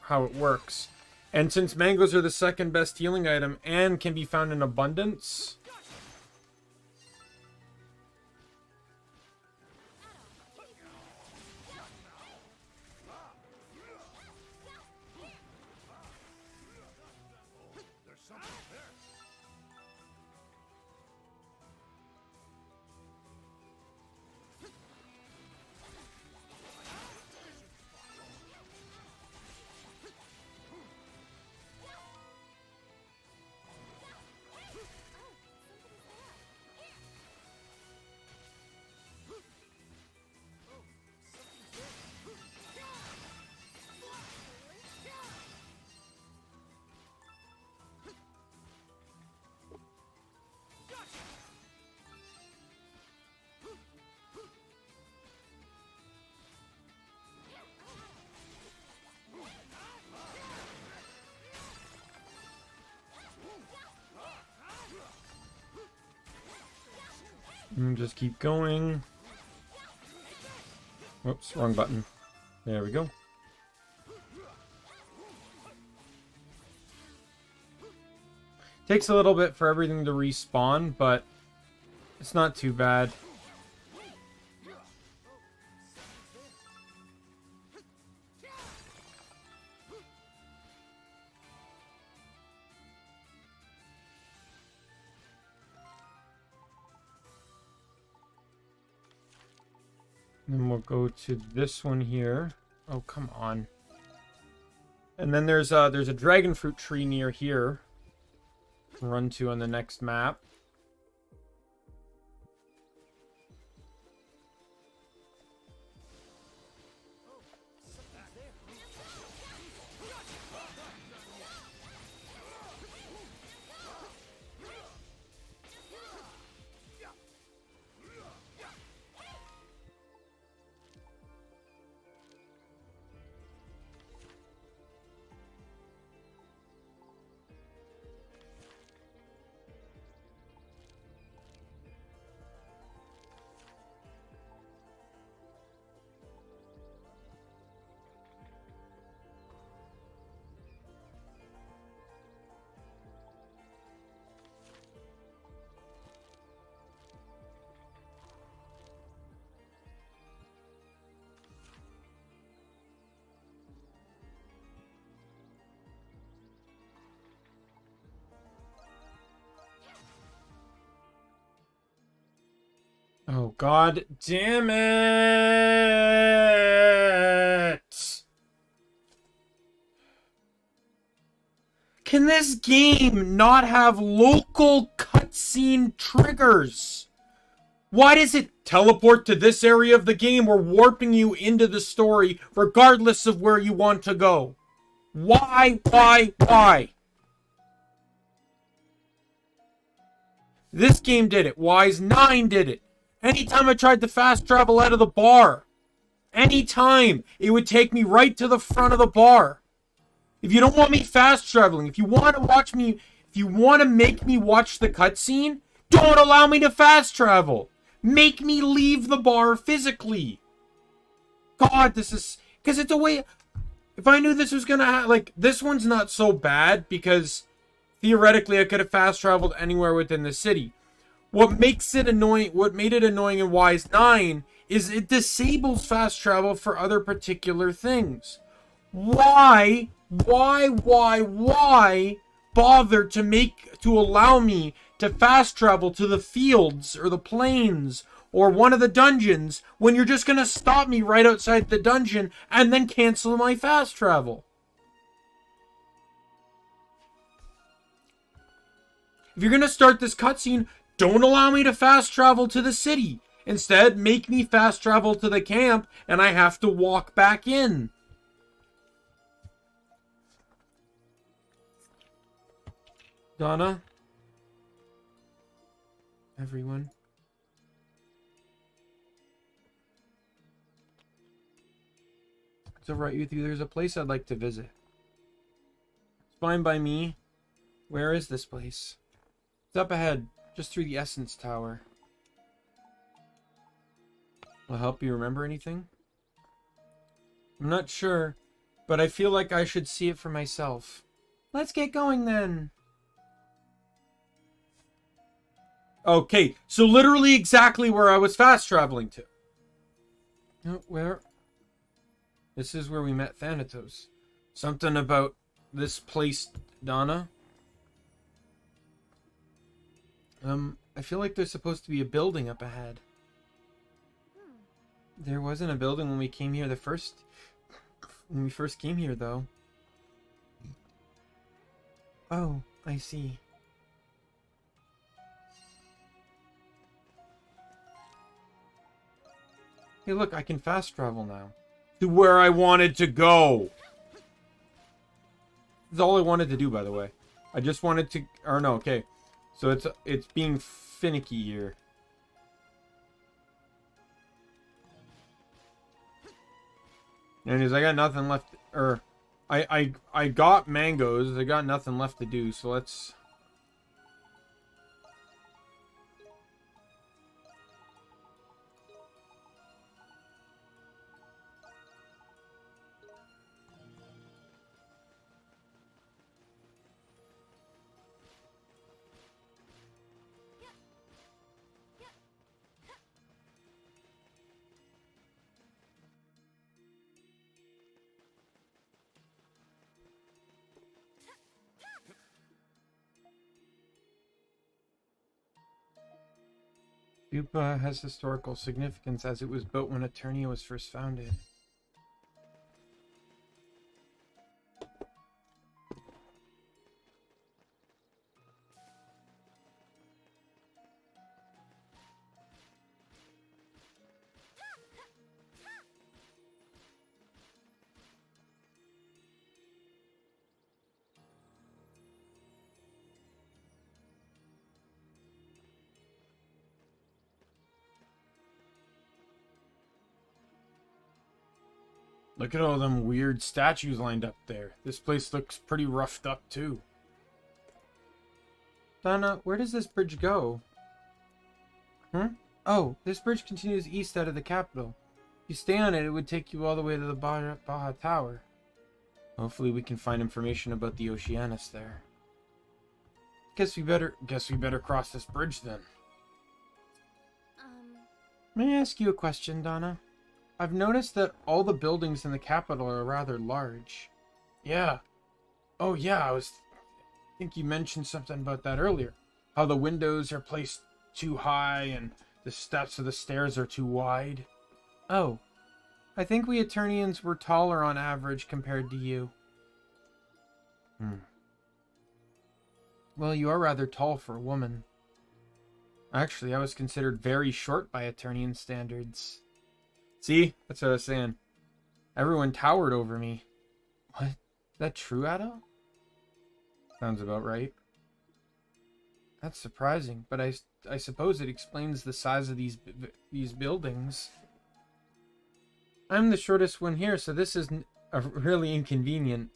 it works. And since mangoes are the second best healing item and can be found in abundance... And just keep going. Whoops, wrong button. There we go. Takes a little bit for everything to respawn, but it's not too bad. Then we'll go to this one here. Oh, come on. And then there's a dragon fruit tree near here. Run to on the next map. Oh, god damn it! Can this game not have local cutscene triggers? Why does it teleport to this area of the game or warping you into the story regardless of where you want to go? Why? This game did it. Wise 9 did it. Anytime I tried to fast travel out of the bar, anytime, it would take me right to the front of the bar. If you don't want me fast traveling, if you want to make me watch the cutscene, don't allow me to fast travel. Make me leave the bar physically. God, this is... Because it's a way... If I knew this was going to happen... Like, this one's not so bad because theoretically I could have fast traveled anywhere within the city. What makes it annoying... What made it annoying in Wise 9 is it disables fast travel for other particular things. Why bother to allow me to fast travel to the fields or the plains or one of the dungeons when you're just going to stop me right outside the dungeon and then cancel my fast travel? If you're going to start this cutscene, don't allow me to fast travel to the city. Instead, make me fast travel to the camp and I have to walk back in. Donna? Everyone? It's alright with you. There's a place I'd like to visit. It's fine by me. Where is this place? It's up ahead, just through the Essence Tower. Will it help you remember anything? I'm not sure, but I feel like I should see it for myself. Let's get going then. Okay, so literally exactly where I was fast traveling to. Oh, where? This is where we met Thanatos. Something about this place, Donna? I feel like there's supposed to be a building up ahead. There wasn't a building when we came here when we first came here, though. Oh, I see. Hey, look, I can fast travel now. To where I wanted to go. That's all I wanted to do, by the way. I just wanted to... Or no, okay. So it's being finicky here. Anyways, I got nothing left... Or... I got mangoes. I got nothing left to do, so let's... Stupa has historical significance as it was built when Eternia was first founded. Look at all them weird statues lined up there. This place looks pretty roughed up, too. Donna, where does this bridge go? Oh, this bridge continues east out of the capital. If you stay on it, it would take you all the way to the Baja Tower. Hopefully we can find information about the Oceanus there. Guess we better cross this bridge then. May I ask you a question, Donna? I've noticed that all the buildings in the capital are rather large. Yeah. Oh yeah, I think you mentioned something about that earlier. How the windows are placed too high and The steps of the stairs are too wide. Oh, I think we Eternians were taller on average compared to you. Well, you are rather tall for a woman. Actually, I was considered very short by Eternian standards. See? That's what I was saying. Everyone towered over me. What? Is that true, Addo? Sounds about right. That's surprising, but I suppose it explains the size of these buildings. I'm the shortest one here, so this is really inconvenient.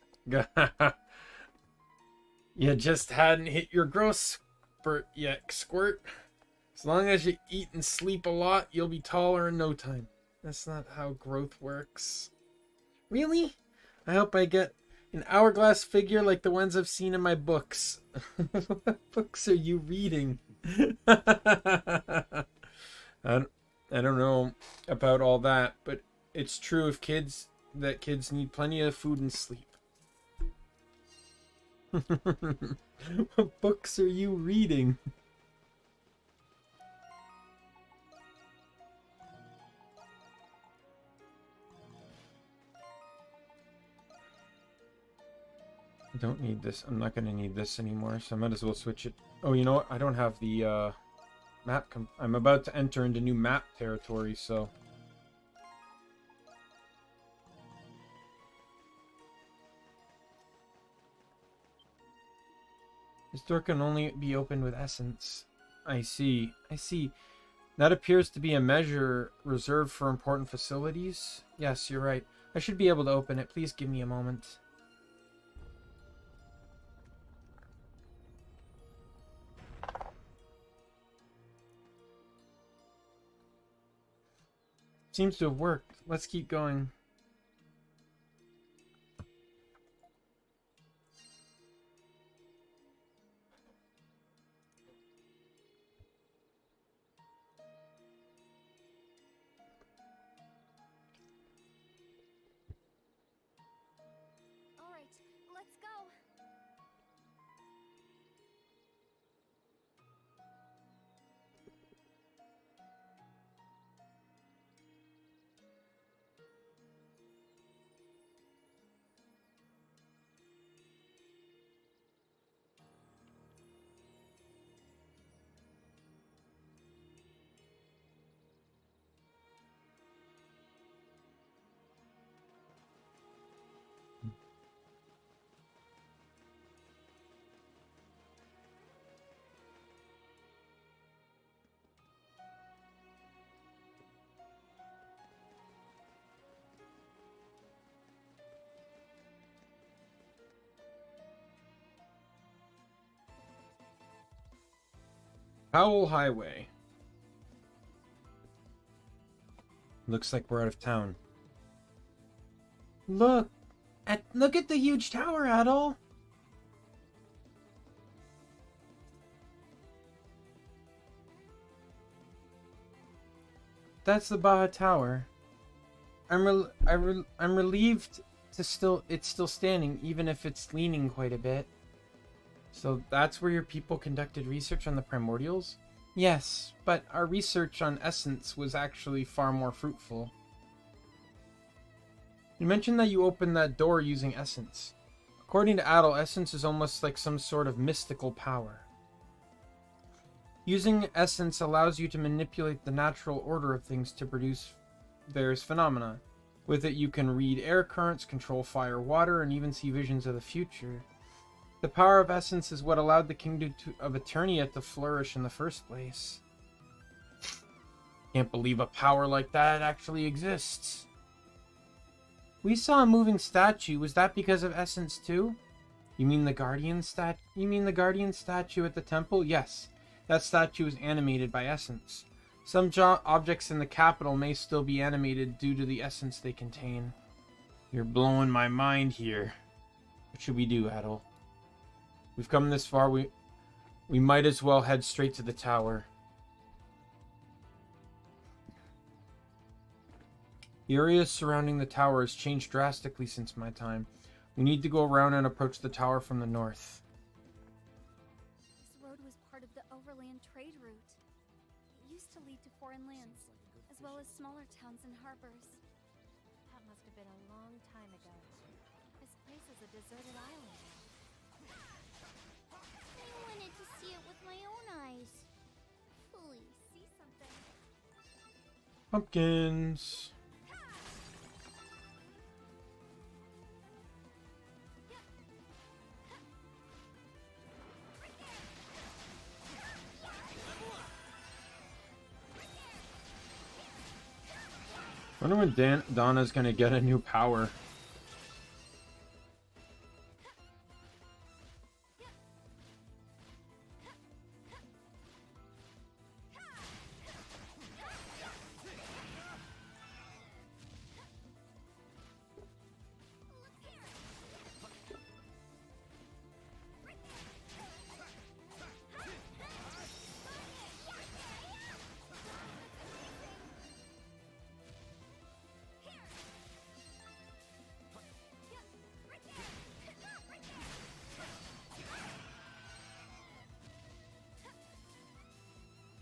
You just hadn't hit your growth spurt yet, Squirt. As long as you eat and sleep a lot, you'll be taller in no time. That's not how growth works. Really? I hope I get an hourglass figure like the ones I've seen in my books. What books are you reading? I don't know about all that, but it's true of kids that kids need plenty of food and sleep. What books are you reading? I don't need this. I'm not going to need this anymore, so I might as well switch it. Oh, you know what? I don't have the map. I'm about to enter into new map territory, so... This door can only be opened with essence. I see. I see. That appears to be a measure reserved for important facilities. Yes, you're right. I should be able to open it. Please give me a moment. Seems to have worked. Let's keep going. All right, let's go. Powell Highway. Looks like we're out of town. Look at the huge tower, Adol. That's the Baja Tower. I'm relieved to it's still standing, even if it's leaning quite a bit. So that's where your people conducted research on the primordials? Yes, but our research on essence was actually far more fruitful. You mentioned that you opened that door using essence. According to Adel, essence is almost like some sort of mystical power. Using essence allows you to manipulate the natural order of things to produce various phenomena. With it you can read air currents, control fire, water, and even see visions of the future. The power of essence is what allowed the kingdom of Eternia to flourish in the first place. Can't believe a power like that actually exists. We saw a moving statue. Was that because of essence too? You mean the guardian statue at the temple? Yes. That statue is animated by essence. Some objects in the capital may still be animated due to the essence they contain. You're blowing my mind here. What should we do, Adel? We've come this far, we might as well head straight to the tower. The area surrounding the tower has changed drastically since my time. We need to go around and approach the tower from the north. This road was part of the overland trade route. used to lead to foreign lands, as well as smaller towns and harbors. That must have been a long time ago. This place is a deserted island now. I wanted to see it with my own eyes. Please see something. Pumpkins. Wonder when Donna's gonna get a new power.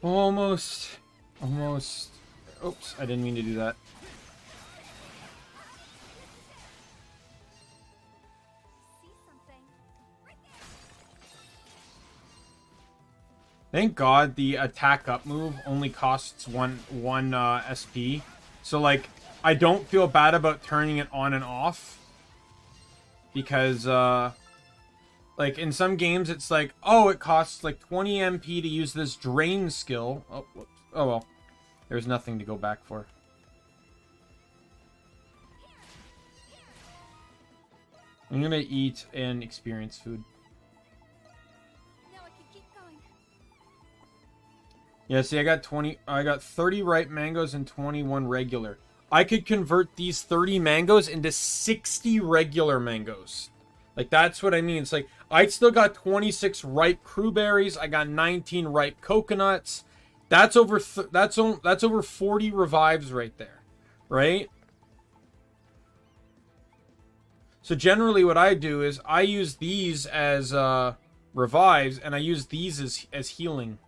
Almost. Almost. Oops, I didn't mean to do that. See something. Thank God the attack up move only costs one SP. So like I don't feel bad about turning it on and off. Because like in some games it's like, oh, it costs like 20 MP to use this drain skill. Oh, whoops. Oh well. There's nothing to go back for. I'm gonna eat and experience food. Now I can keep going. Yeah, see, I got 30 ripe mangoes and 21 regular. I could convert these 30 mangoes into 60 regular mangoes. Like, that's what I mean. It's like, I still got 26 ripe crewberries. I got 19 ripe coconuts. That's over that's over 40 revives right there, right? So generally what I do is I use these as revives, and I use these as healing.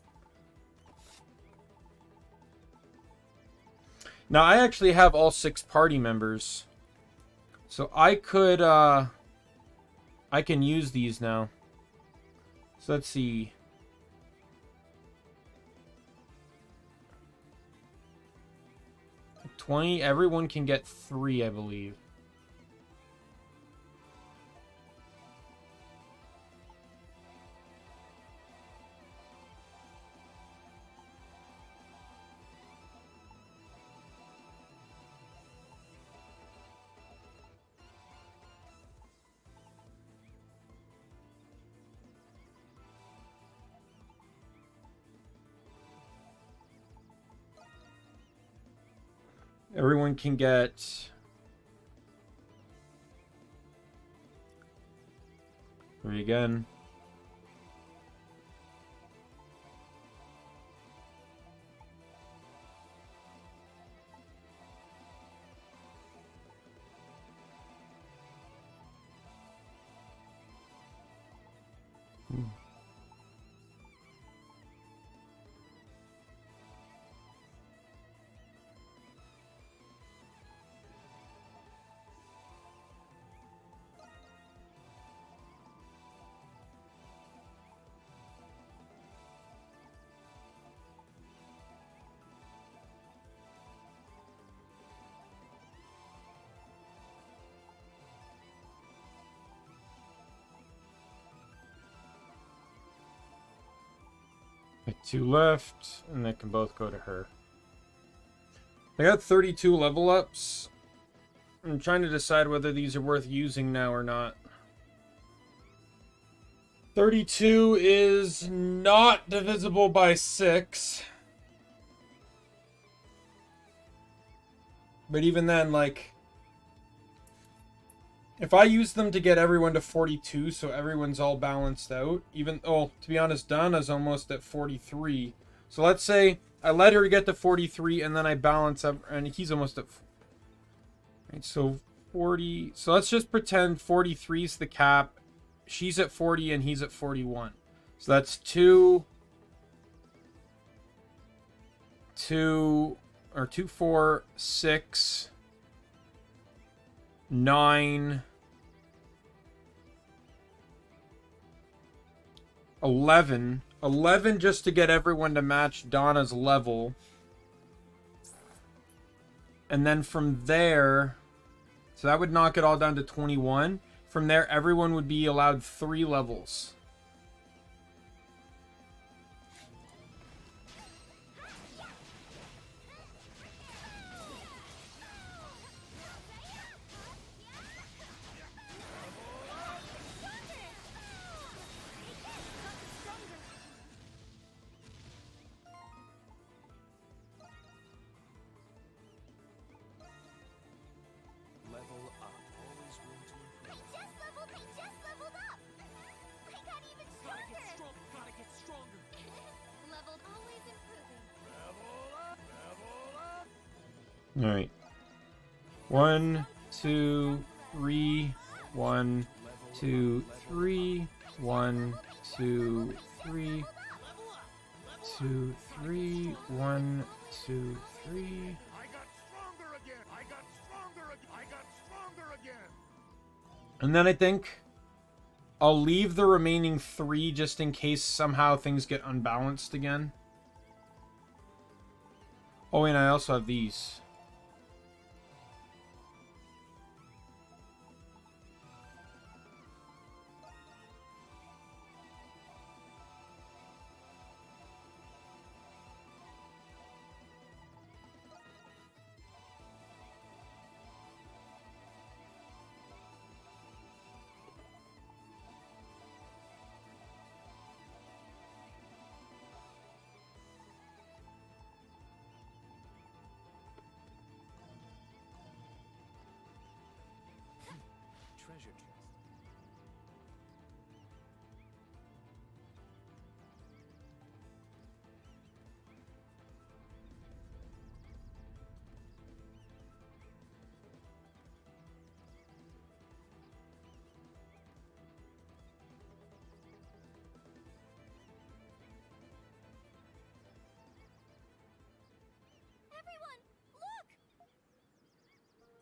Now, I actually have all 6 party members. So I could, I can use these now. So let's see. Everyone can get 3, I believe. Everyone can get 3 again. Got 2 left, and they can both go to her. I got 32 level ups. I'm trying to decide whether these are worth using now or not. 32 is not divisible by 6. But even then, like, if I use them to get everyone to 42, so everyone's all balanced out, even, oh, to be honest, Donna's almost at 43. So let's say I let her get to 43, and then I balance up, and he's almost at, right, so 40, so let's just pretend 43 is the cap. She's at 40, and he's at 41. So that's 2. 2 or 2, 4, 6, 9, 11. 11 just to get everyone to match Donna's level. And then from there, so that would knock it all down to 21. From there, everyone would be allowed 3 levels. Level up. Always room to improve. They just leveled up! I got even Gotta get stronger! strong. Gotta get stronger. Leveled, always improving. Level up. Level up. All right. 1, 2, 3. 1, 2, 3. 1, 2, 3. 2, 3. 1, 2, 3. I got stronger again. I got stronger again. I got stronger again. And then I think I'll leave the remaining 3 just in case somehow things get unbalanced again. Oh, and I also have these. Treasure chest. Everyone, look!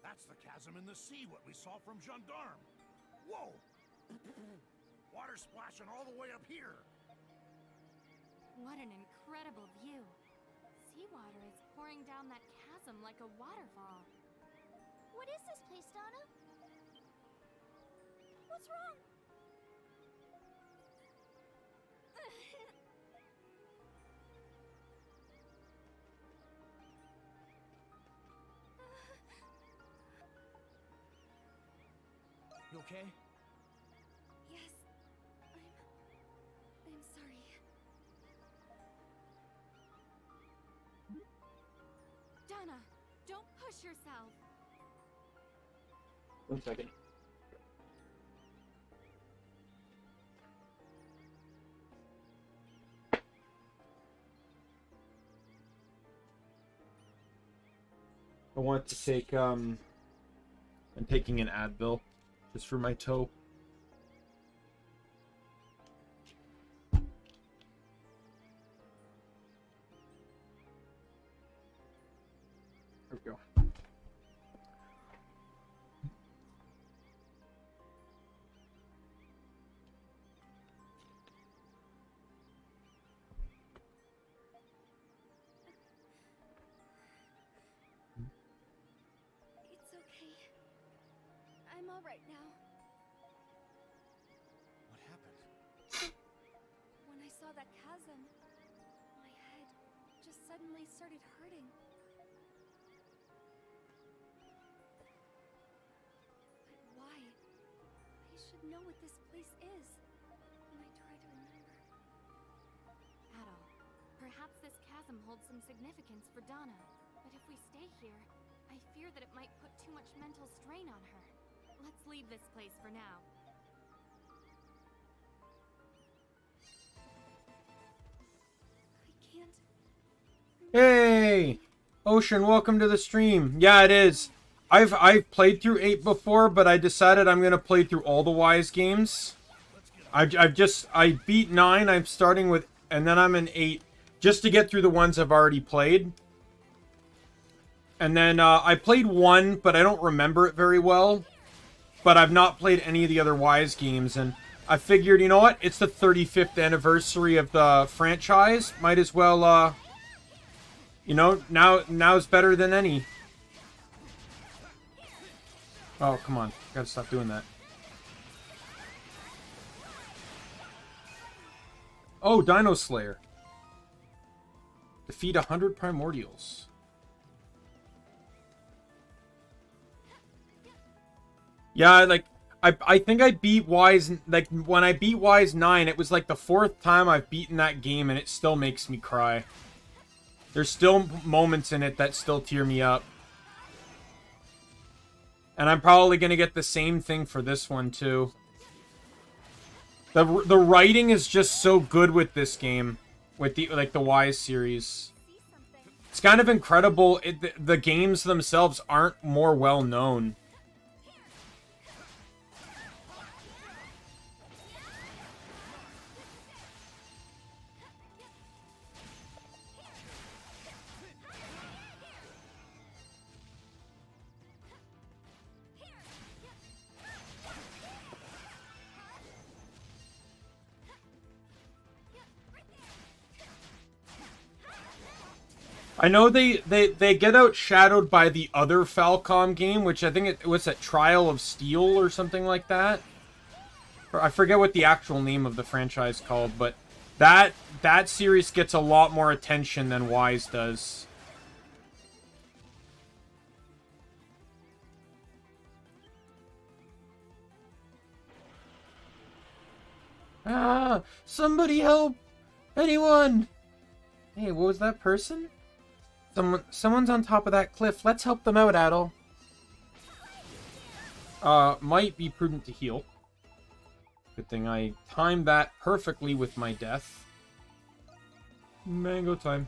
That's the chasm in the sea, what we saw from Gendarme. Whoa! Water splashing all the way up here. What an incredible view. Seawater is pouring down that chasm like a waterfall. What is this place, Donna? What's wrong? You okay? Yes, I'm sorry. Donna, don't push yourself. 1 second. I want to take, I'm taking an Advil just for my toe. There we go. It's okay. I'm all right now. What happened? When I saw that chasm, my head just suddenly started hurting. But why? I should know what this place is. When I try to remember. Adol, perhaps this chasm holds some significance for Donna. But if we stay here, I fear that it might put too much mental strain on her. Let's leave this place for now. I can't. Hey! Ocean, welcome to the stream. Yeah, it is. I've played through 8 before, but I decided I'm gonna play through all the Wise games. I beat 9, I'm starting with, and then I'm in 8, just to get through the ones I've already played. And then I played 1, but I don't remember it very well. But I've not played any of the other Wise games, and I figured, you know what? It's the 35th anniversary of the franchise. Might as well, you know, now's better than any. Oh, come on. Gotta stop doing that. Oh, Dino Slayer. Defeat 100 Primordials. Yeah, like, I think I beat Wise, like, when I beat Wise 9, it was like the 4th time I've beaten that game, and it still makes me cry. There's still moments in it that still tear me up. And I'm probably going to get the same thing for this one, too. The writing is just so good with this game, with the, like, the Wise series. It's kind of incredible. The games themselves aren't more well known. I know they get outshadowed by the other Falcom game, which I think it was at Trial of Steel or something like that. Or I forget what the actual name of the franchise called, but that series gets a lot more attention than Wise does. Ah, somebody help! Anyone! Hey, what was that person? Someone's on top of that cliff. Let's help them out, Adol. Might be prudent to heal. Good thing I timed that perfectly with my death. Mango time.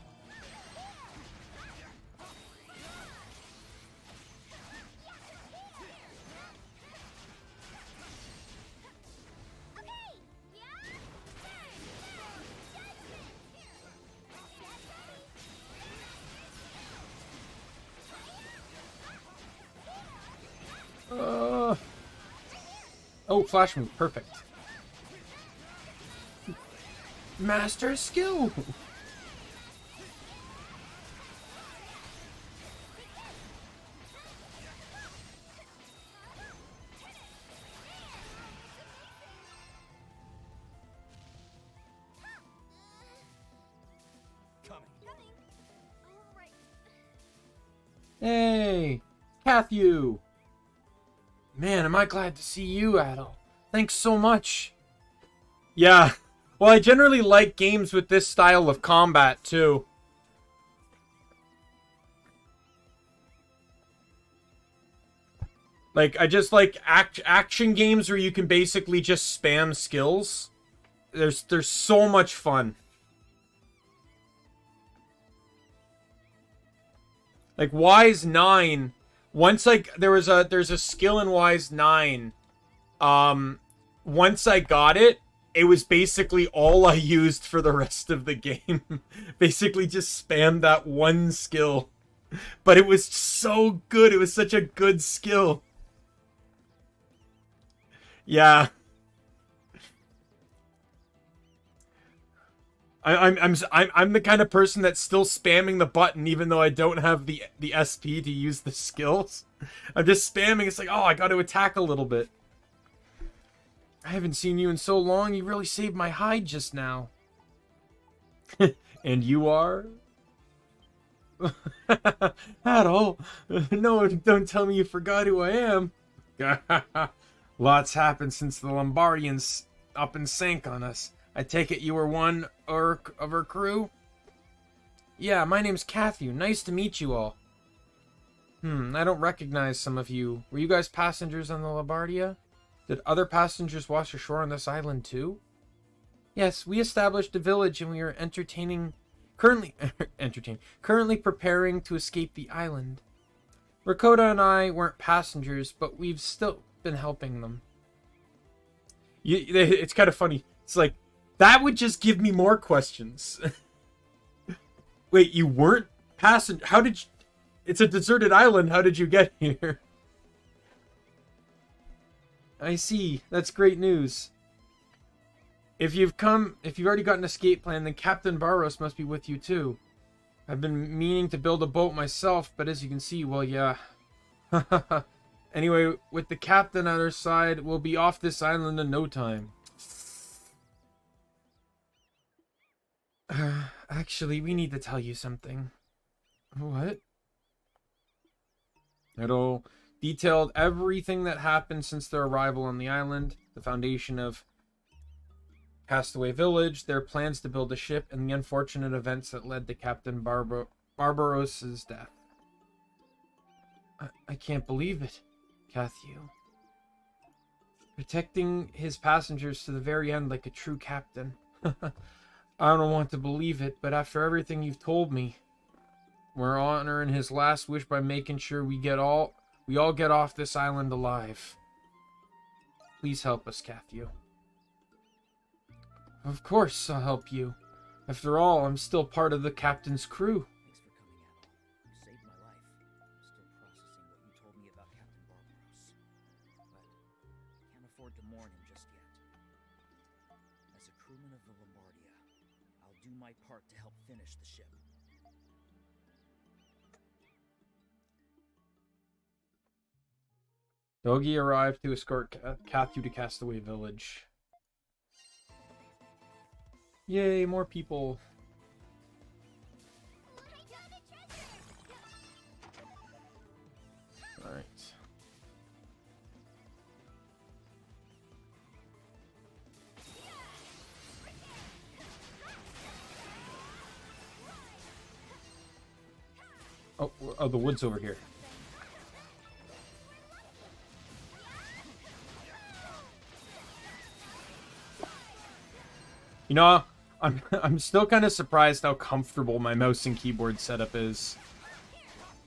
Oh, flash move. Perfect. Master skill. Hey, Cathew. Man, am I glad to see you, Adol. Thanks so much. Yeah. Well, I generally like games with this style of combat, too. Like, I just like action games where you can basically just spam skills. There's so much fun. Like, Wise 9... Once there's a skill in Wise 9. Once I got it, it was basically all I used for the rest of the game. Basically just spammed that one skill. But it was so good. It was such a good skill. Yeah. I'm the kind of person that's still spamming the button even though I don't have the SP to use the skills. I'm just spamming. It's like, oh, I got to attack a little bit. I haven't seen you in so long. You really saved my hide just now. And you are? Adol. No, don't tell me you forgot who I am. Lots happened since the Lombardians up and sank on us. I take it you were one of her crew? Yeah, my name's Cathew. Nice to meet you all. I don't recognize some of you. Were you guys passengers on the Labardia? Did other passengers wash ashore on this island too? Yes, we established a village and we are currently preparing to escape the island. Rakota and I weren't passengers, but we've still been helping them. It's kind of funny. It's like, that would just give me more questions. Wait, you weren't passenger? How did you... It's a deserted island. How did you get here? I see. That's great news. If you've already got an escape plan, then Captain Barros must be with you too. I've been meaning to build a boat myself, but as you can see, well, yeah. Anyway, with the captain at our side, we'll be off this island in no time. Actually, we need to tell you something. What? It'll detailed everything that happened since their arrival on the island, the foundation of Castaway Village, their plans to build a ship, and the unfortunate events that led to Captain Barbaros's death. I can't believe it, Cathu. Protecting his passengers to the very end like a true captain. I don't want to believe it, but after everything you've told me, we're honoring his last wish by making sure we all get off this island alive. Please help us, Cathu. Of course I'll help you. After all, I'm still part of the captain's crew. Thanks for coming, Adol. You saved my life. I'm still processing what you told me about Captain Barbaros. But can't afford to mourn him just yet. As a crewman of the Lombardia, I'll do my part to help finish the ship. Dogi arrived to escort Cathu to Castaway Village. Yay, more people. Alright. Oh, the wood's over here. You know, I'm still kind of surprised how comfortable my mouse and keyboard setup is.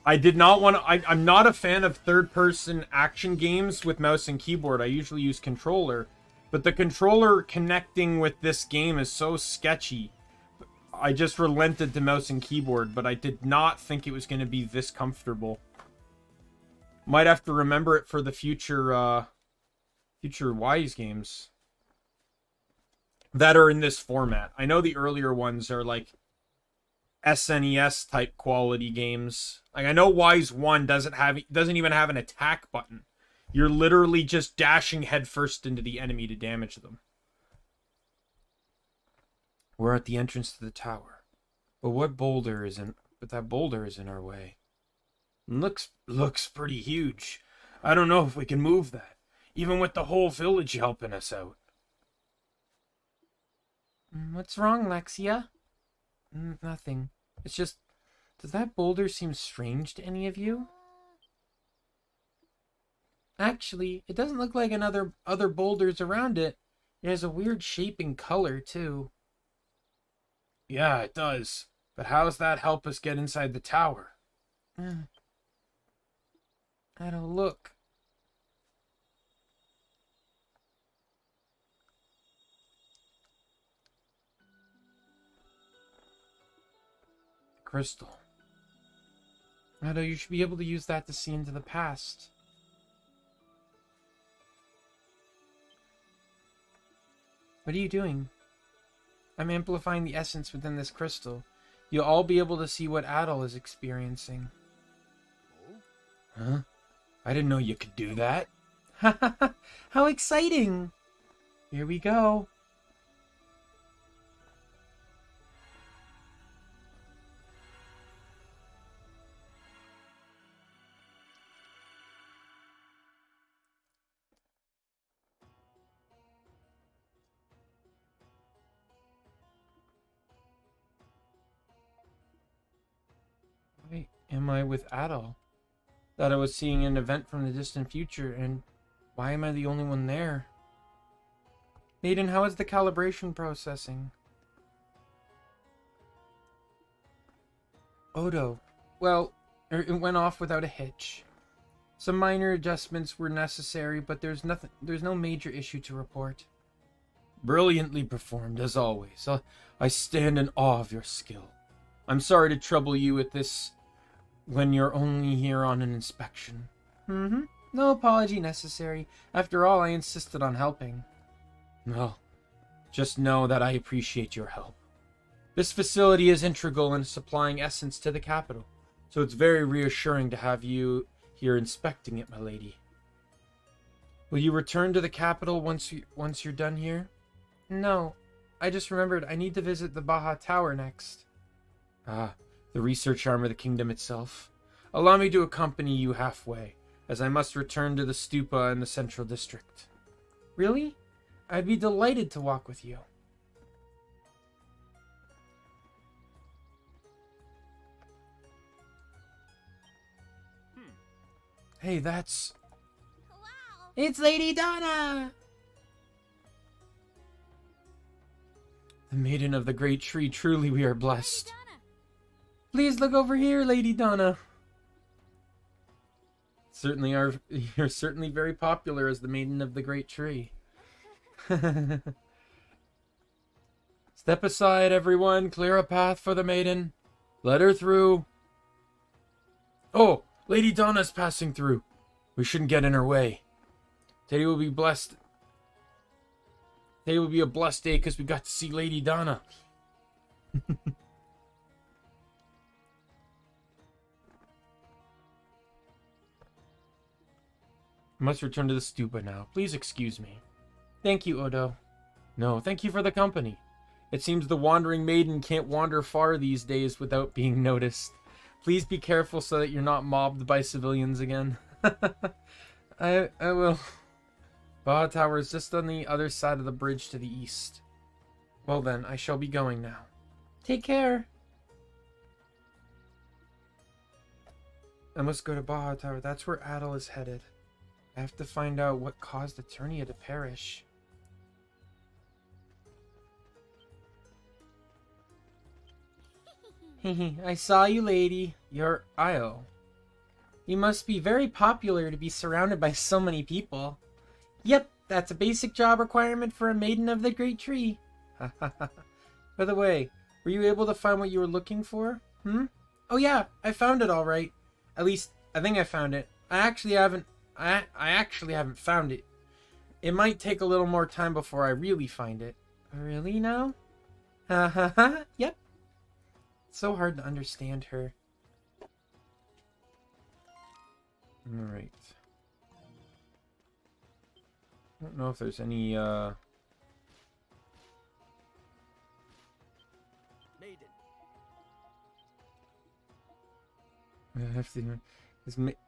I did not want to... I'm not a fan of third-person action games with mouse and keyboard. I usually use controller. But the controller connecting with this game is so sketchy. I just relented to mouse and keyboard, but I did not think it was going to be this comfortable. Might have to remember it for the future Wise games that are in this format. I know the earlier ones are like SNES type quality games. Like I know Wise 1 doesn't even have an attack button. You're literally just dashing headfirst into the enemy to damage them. We're at the entrance to the tower. But that boulder is in our way. Looks pretty huge. I don't know if we can move that, even with the whole village helping us out. What's wrong, Lexia? Nothing. It's just, does that boulder seem strange to any of you? Actually, it doesn't look like other boulders around it. It has a weird shape and color, too. Yeah, it does. But how does that help us get inside the tower? I don't look. Crystal. Ado, you should be able to use that to see into the past. What are you doing? I'm amplifying the essence within this crystal. You'll all be able to see what Adol is experiencing. Huh? I didn't know you could do that. How exciting! Here we go. Wait, am I with Adol? Thought I was seeing an event from the distant future, and why am I the only one there? Maiden, how is the calibration processing? Odo. Well, it went off without a hitch. Some minor adjustments were necessary, but there's no major issue to report. Brilliantly performed, as always. I stand in awe of your skill. I'm sorry to trouble you with this when you're only here on an inspection. No apology necessary. After all, I insisted on helping. Well, just know that I appreciate your help. This facility is integral in supplying essence to the capital, so it's very reassuring to have you here inspecting it, my lady. Will you return to the capital once you're done here? No, I just remembered I need to visit the Baja Tower next. Ah, the research arm of the kingdom itself. Allow me to accompany you halfway, as I must return to the stupa in the central district. Really? I'd be delighted to walk with you. Hey, that's... Wow! It's Lady Donna! The Maiden of the Great Tree. Truly, we are blessed. Donna! Please look over here, Lady Donna. You're certainly very popular as the Maiden of the Great Tree. Step aside, everyone. Clear a path for the maiden. Let her through. Oh, Lady Donna's passing through. We shouldn't get in her way. Today will be blessed. Today will be a blessed day because we got to see Lady Donna. I must return to the stupa now. Please excuse me. Thank you, Odo. No, thank you for the company. It seems the wandering maiden can't wander far these days without being noticed. Please be careful so that you're not mobbed by civilians again. I will. Baja Tower is just on the other side of the bridge to the east. Well then, I shall be going now. Take care. I must go to Baja Tower. That's where Adel is headed. I have to find out what caused Eternia to perish. I saw you, lady. You're Io. You must be very popular to be surrounded by so many people. Yep, that's a basic job requirement for a Maiden of the Great Tree. By the way, were you able to find what you were looking for? Oh yeah, I found it all right. At least, I think I found it. I actually haven't found it. It might take a little more time before I really find it. Really now? Yep. It's so hard to understand her. Alright. I don't know if there's any, Maiden. I have to...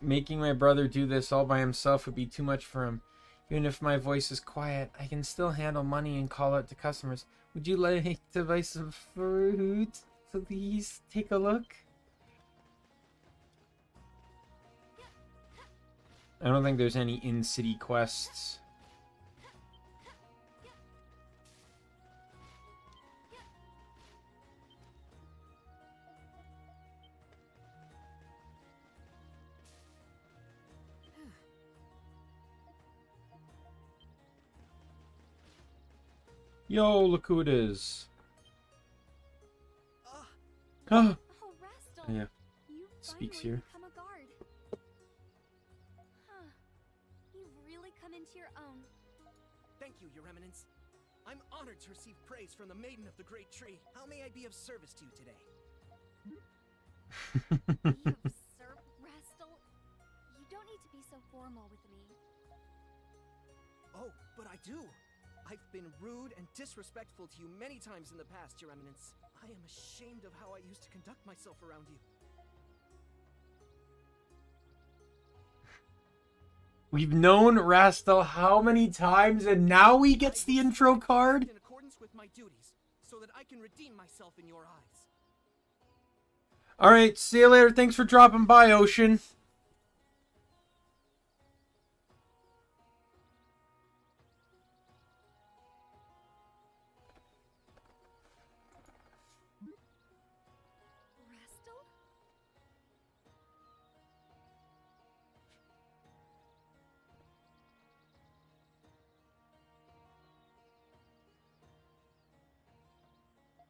Making my brother do this all by himself would be too much for him. Even if my voice is quiet, I can still handle money and call out to customers. Would you like to buy some fruit? Please take a look. I don't think there's any in-city quests. Yo, look who it is. Ah, Oh, Rastal. yeah. You Speaks finally here. become a guard. Huh. You've really come into your own. Thank you, Your Eminence. I'm honored to receive praise from the Maiden of the Great Tree. How may I be of service to you today? You sir, Rastal. You don't need to be so formal with me. Oh, but I do. I've been rude and disrespectful to you many times in the past, Your Eminence. I am ashamed of how I used to conduct myself around you. We've known Rastal how many times, and now he gets the intro card? In accordance with my duties, so that I can redeem myself in your eyes. Alright, see you later. Thanks for dropping by, Ocean. Rastal?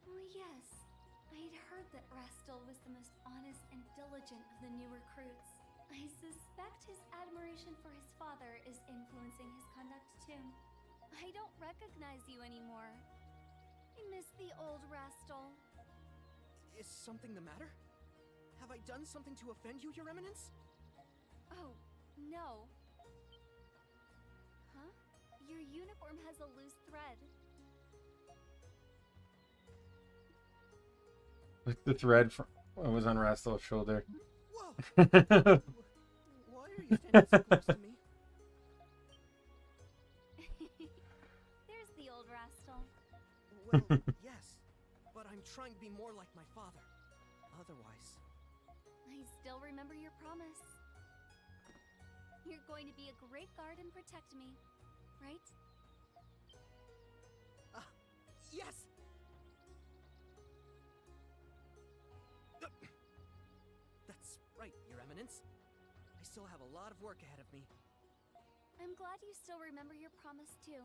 Oh yes, I'd heard that Rastal was the most honest and diligent intelligent of the new recruits. I suspect his admiration for his father is influencing his conduct too. I don't recognize you anymore. I miss the old Rastal. Is something the matter? Have I done something to offend you, Your Eminence? Oh, no. Huh? Your uniform has a loose thread. Like the thread was on Rastal's shoulder. Whoa! Why are you standing so close to me? There's the old Rastal. Well, yes, but I'm trying to be more like my father. Otherwise... I still remember your promise. You're going to be a great guard and protect me, right? Yes! That's right, Your Eminence. I still have a lot of work ahead of me. I'm glad you still remember your promise, too.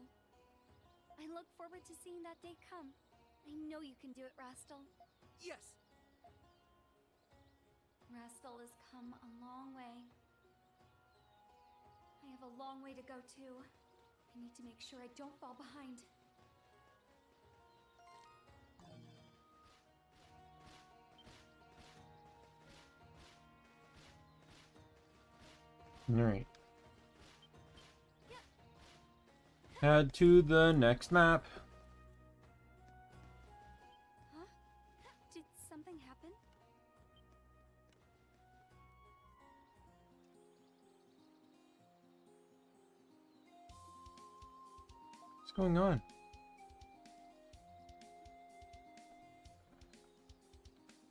I look forward to seeing that day come. I know you can do it, Rastal. Yes! Rastal has come a long way. I have a long way to go too. I need to make sure I don't fall behind. Alright. Head to the next map. Huh? Did something happen? What's going on?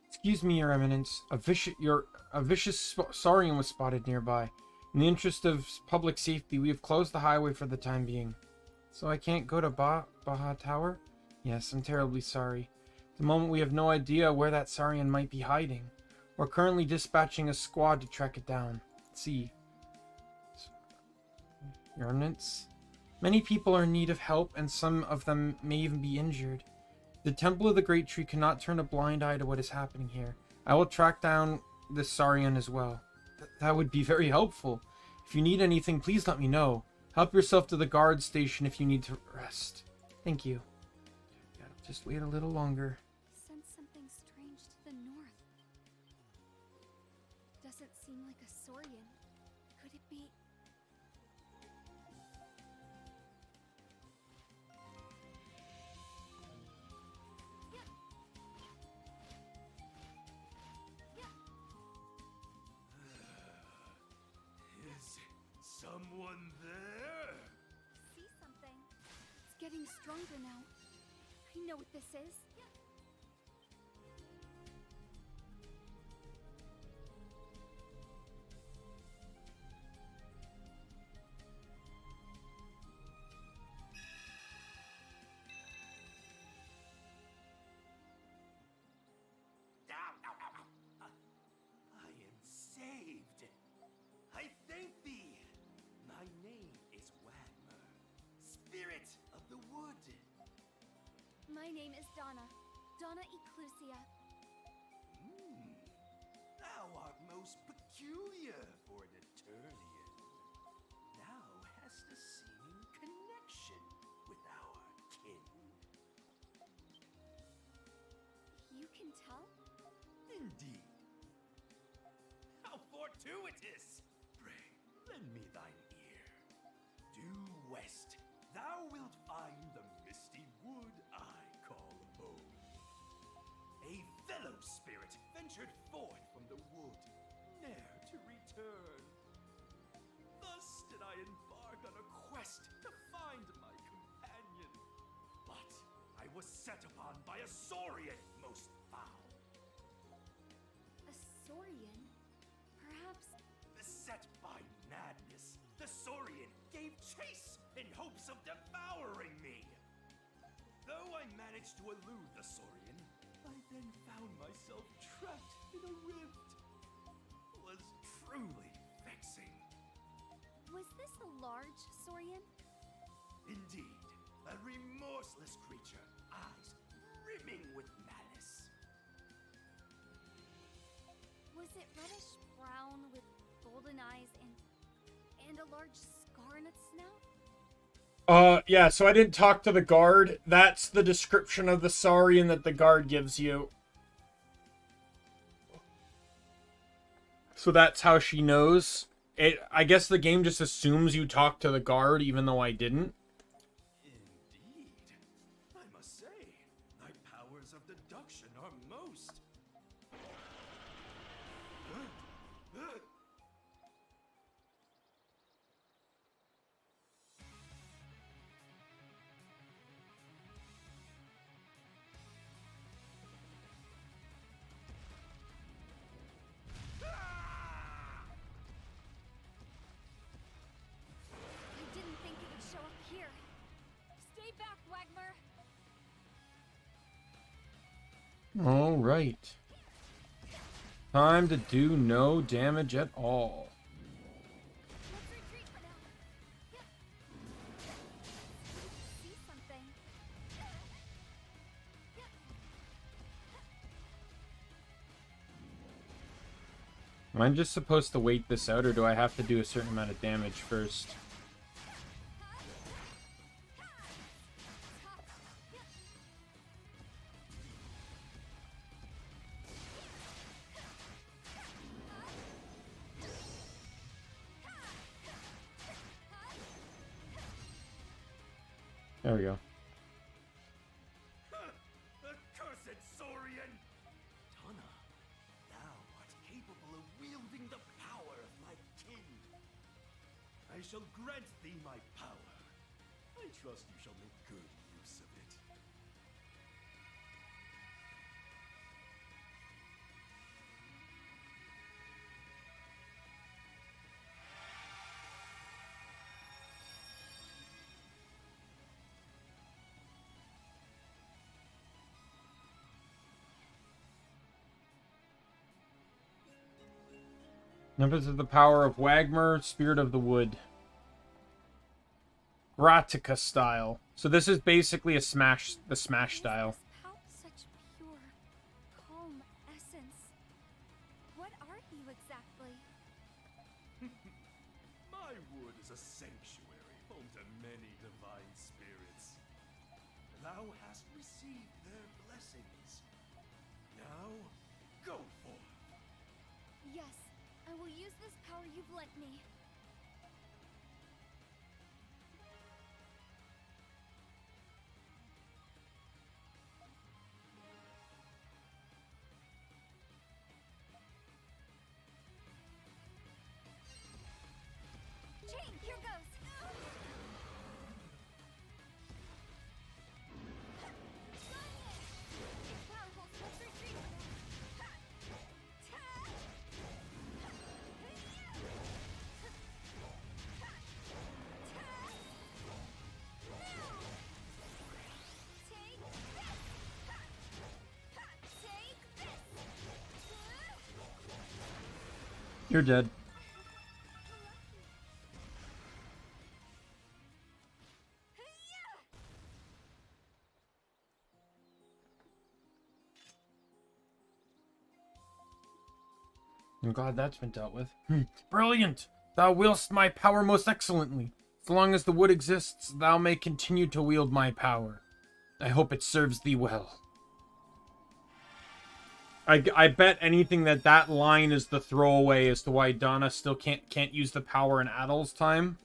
Excuse me, Your Eminence. A vicious saurian was spotted nearby. In the interest of public safety, we have closed the highway for the time being. So I can't go to Baja Tower? Yes, I'm terribly sorry. At the moment, we have no idea where that saurian might be hiding. We're currently dispatching a squad to track it down. Let's see. Your Eminence? Many people are in need of help, and some of them may even be injured. The Temple of the Great Tree cannot turn a blind eye to what is happening here. I will track down this saurian as well. That would be very helpful. If you need anything, please let me know. Help yourself to the guard station if you need to rest. Thank you. Gotta just wait a little longer. Sense something strange to the north. Doesn't seem like a saurian. Could it be? Is someone there? See something? It's getting stronger now. I know what this is. I am saved. I thank thee. My name is Wagner, Spirit of the Wood. My name is Donna. Donna Eclusia. Thou art most peculiar for an Eternian. Thou hast a seeming connection with our kin. You can tell? Indeed. How fortuitous! Pray, lend me thine ear. Due west, thou wilt find the misty wood I call home. A fellow spirit ventured forth from the wood, ne'er to return. Thus did I embark on a quest to find my companion. But I was set upon by a saurian most foul. A saurian? Perhaps. Beset by madness, the saurian gave chase in hopes of devouring me. Though I managed to elude the saurian, I then found myself trapped in a rift. It was truly vexing. Was this a large saurian? Indeed, a remorseless creature, eyes brimming with malice. Was it reddish brown with golden eyes and a large scar in its snout? Yeah, so I didn't talk to the guard. That's the description of the saurian that the guard gives you. So that's how she knows. I guess the game just assumes you talked to the guard, even though I didn't. Indeed. I must say, thy powers of deduction are most. I didn't think it would show up here. Stay back, Wagmer! All right. Time to do no damage at all. Let's retreat for now. See something. Am I just supposed to wait this out, or do I have to do a certain amount of damage first? There we go. Accursed Saurian! Donna, thou art capable of wielding the power of my kin. I shall grant thee my power. I trust you shall make good use of it. Numbers of the power of Wagmer, Spirit of the Wood. Gratica style. So this is basically the Smash style. Such pure, calm essence. What are you exactly? My wood is a sanctuary home to many divine spirits. Thou hast received their blessings. Now, go forth. Yes, I will use this power you've lent me. Chain, here goes! Powerful, let's retreat for now. Take this! You're dead. I'm glad that's been dealt with. Brilliant! Thou wieldst my power most excellently. As long as the wood exists, thou may continue to wield my power. I hope it serves thee well. I bet anything that line is the throwaway as to why Donna still can't use the power in Adol's time.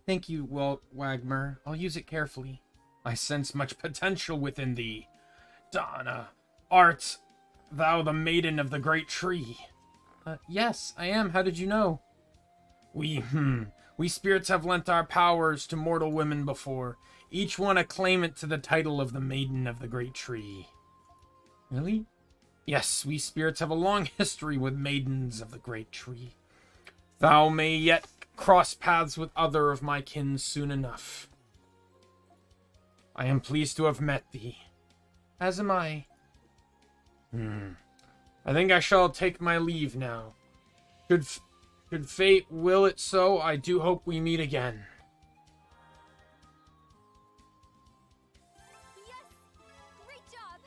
Thank you, Wagmer. I'll use it carefully. I sense much potential within thee. Donna, art thou the maiden of the great tree? Yes, I am. How did you know? We spirits have lent our powers to mortal women before, each one a claimant to the title of the maiden of the great tree. Really? Yes, we spirits have a long history with maidens of the great tree. Thou may yet cross paths with other of my kin soon enough. I am pleased to have met thee. As am I. I think I shall take my leave now. Should fate will it so, I do hope we meet again. Yes! Great job!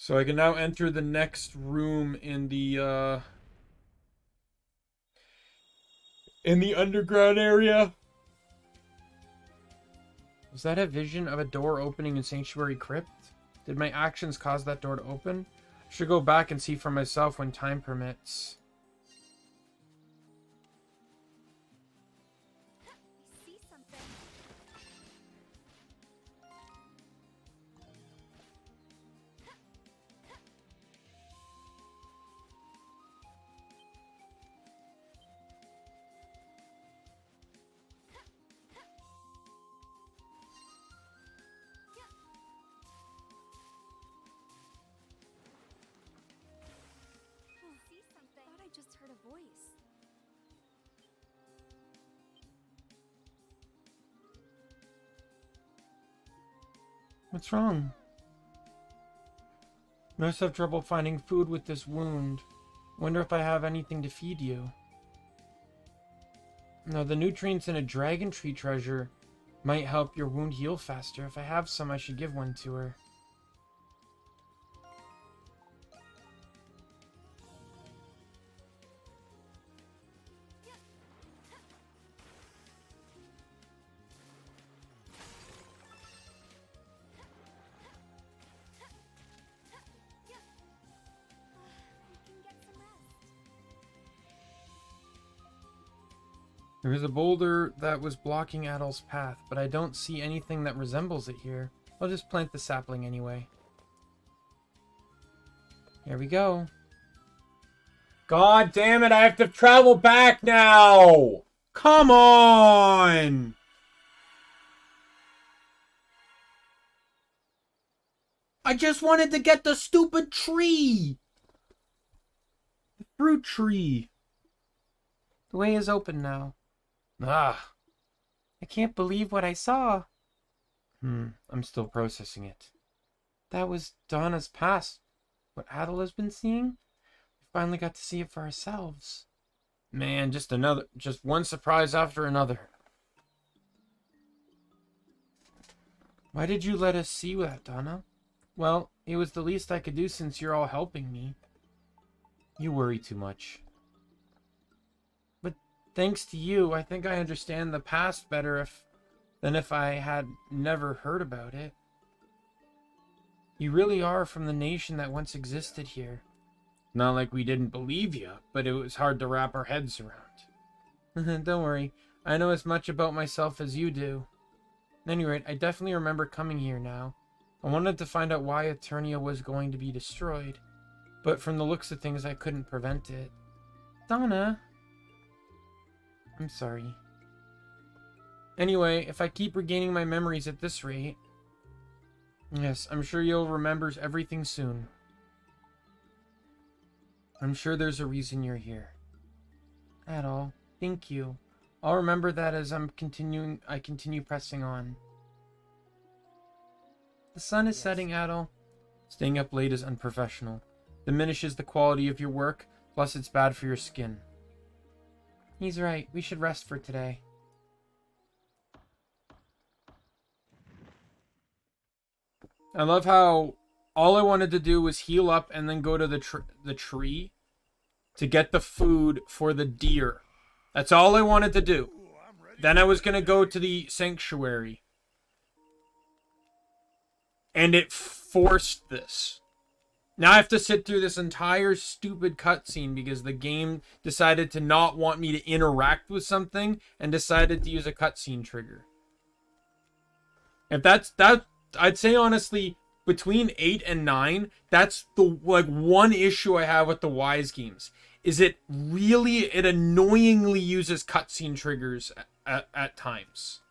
So I can now enter the next room in the underground area. Was that a vision of a door opening in Sanctuary Crypt? Did my actions cause that door to open? I should go back and see for myself when time permits. I see something. Thought I just heard a voice. What's wrong? Most have trouble finding food with this wound. Wonder if I have anything to feed you. No, the nutrients in a dragon tree treasure might help your wound heal faster. If I have some, I should give one to her. There is a boulder that was blocking Adol's path, but I don't see anything that resembles it here. I'll just plant the sapling anyway. Here we go. God damn it, I have to travel back now! Come on! I just wanted to get the stupid tree! The fruit tree. The way is open now. Ah, I can't believe what I saw. I'm still processing it. That was Donna's past. What Adel has been seeing? We finally got to see it for ourselves. Man, just one surprise after another. Why did you let us see that, Donna? Well, it was the least I could do since you're all helping me. You worry too much. Thanks to you, I think I understand the past better than if I had never heard about it. You really are from the nation that once existed here. Not like we didn't believe you, but it was hard to wrap our heads around. Don't worry, I know as much about myself as you do. At any rate, I definitely remember coming here now. I wanted to find out why Eternia was going to be destroyed, but from the looks of things, I couldn't prevent it. Donna... I'm sorry. Anyway, if I keep regaining my memories at this rate... Yes, I'm sure you'll remember everything soon. I'm sure there's a reason you're here. Adol, thank you. I'll remember that as I continue pressing on. The sun is setting, Adol. Staying up late is unprofessional. Diminishes the quality of your work, plus it's bad for your skin. He's right. We should rest for today. I love how all I wanted to do was heal up and then go to the tree to get the food for the deer. That's all I wanted to do. Then I was going to go to the sanctuary. And it forced this. Now I have to sit through this entire stupid cutscene because the game decided to not want me to interact with something and decided to use a cutscene trigger. If that, I'd say honestly, between 8 and 9, that's the one issue I have with the Wise games. Is it annoyingly uses cutscene triggers at times.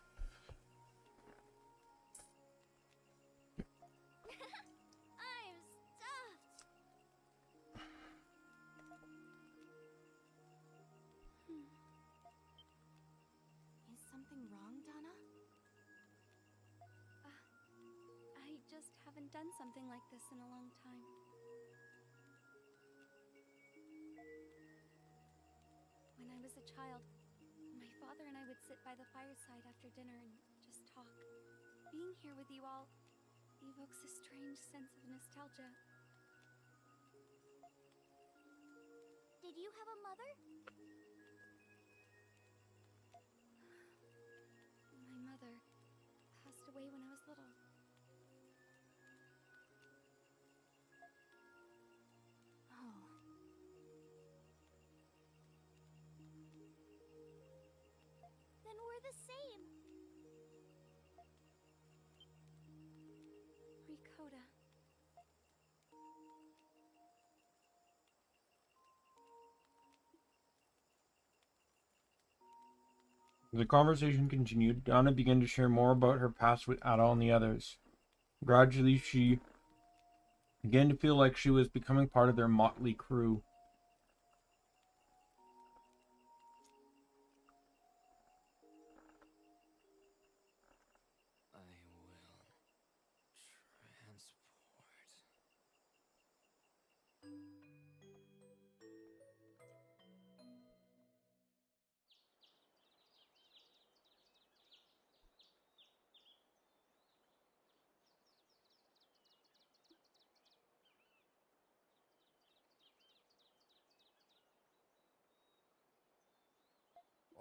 Done something like this in a long time. When I was a child, my father and I would sit by the fireside after dinner and just talk. Being here with you all evokes a strange sense of nostalgia. Did you have a mother? My mother passed away when I was little. Oh. Then we're the same. Ricotta. The conversation continued. Donna began to share more about her past with Adol and the others. Gradually, she began to feel like she was becoming part of their motley crew. I will transport.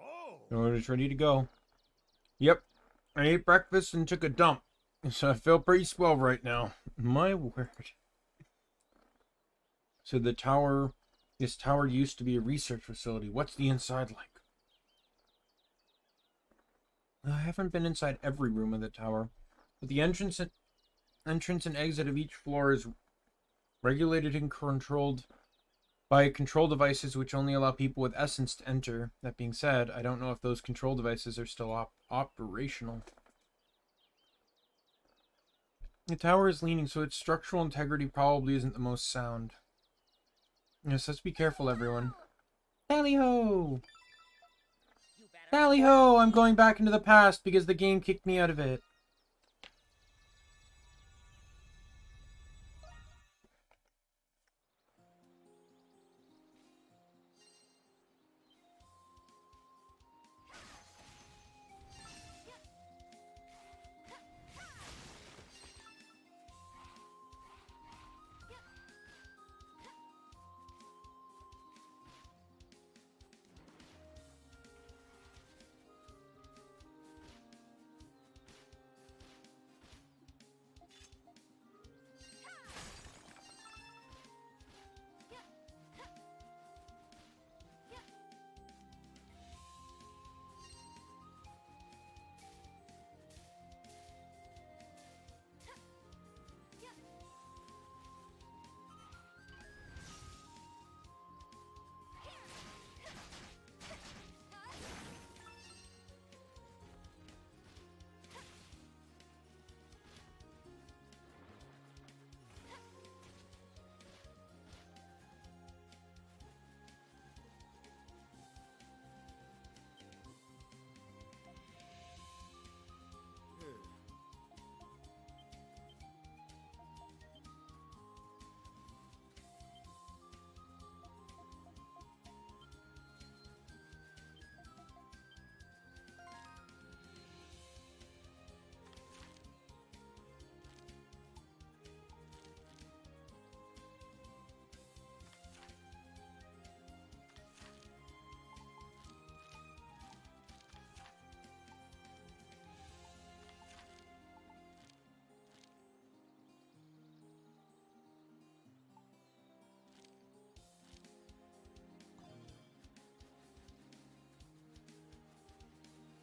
Oh! So it's ready to go. Yep, I ate breakfast and took a dump, so I feel pretty swell right now. My word. So this tower used to be a research facility. What's the inside like? I haven't been inside every room of the tower, but the entrance and exit of each floor is regulated and controlled by control devices which only allow people with essence to enter. That being said, I don't know if those control devices are still operational. The tower is leaning, so its structural integrity probably isn't the most sound. Yes, let's be careful, everyone. Tally-ho! Tally-ho! I'm going back into the past because the game kicked me out of it.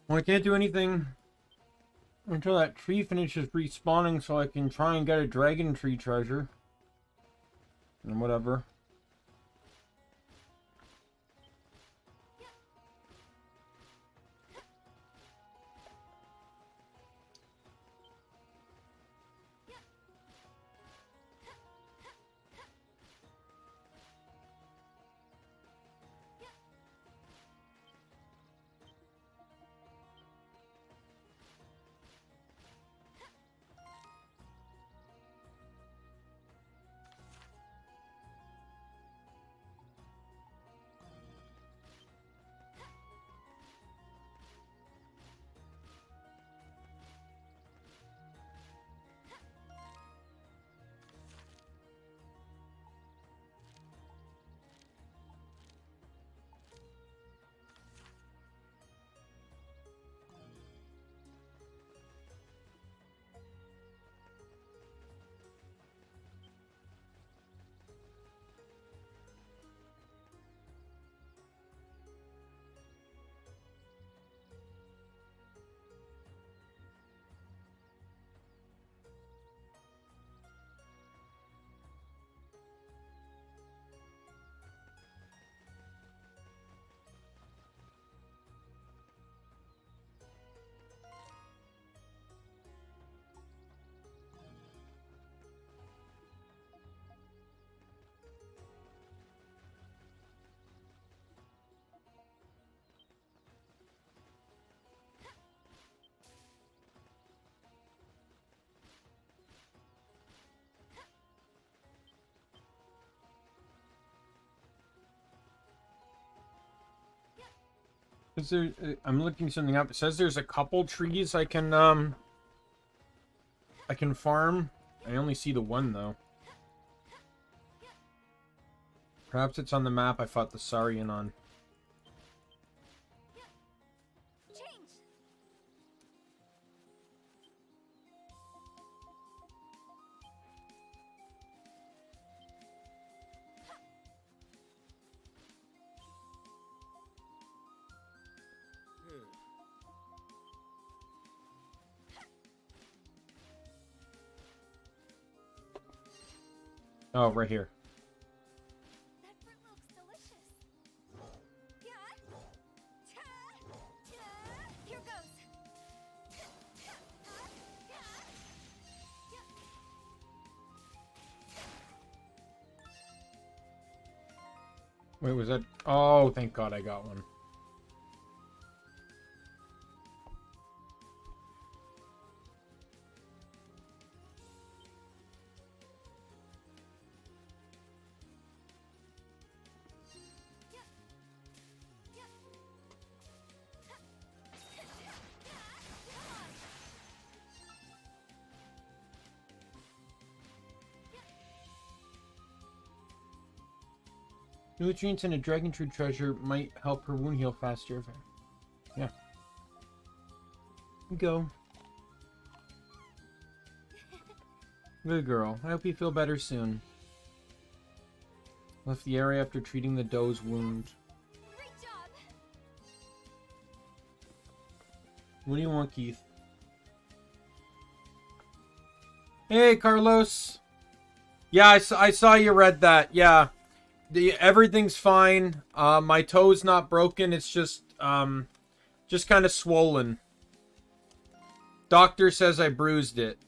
Well, I can't do anything until that tree finishes respawning so I can try and get a dragon tree treasure. And whatever. Is there? I'm looking something up. It says there's a couple trees I can farm. I only see the one though. Perhaps it's on the map I fought the Saurian on. Change. Oh, right here. That fruit looks delicious. Yeah. Here goes. Wait, was that? Oh, thank God I got one. Nutrients and a dragon true treasure might help her wound heal faster. Yeah. Go. Good girl. I hope you feel better soon. Left the area after treating the doe's wound. Great job. What do you want, Keith? Hey, Carlos. Yeah, I saw you read that. Yeah. Everything's fine. My toe's not broken. It's just kind of swollen. Doctor says I bruised it.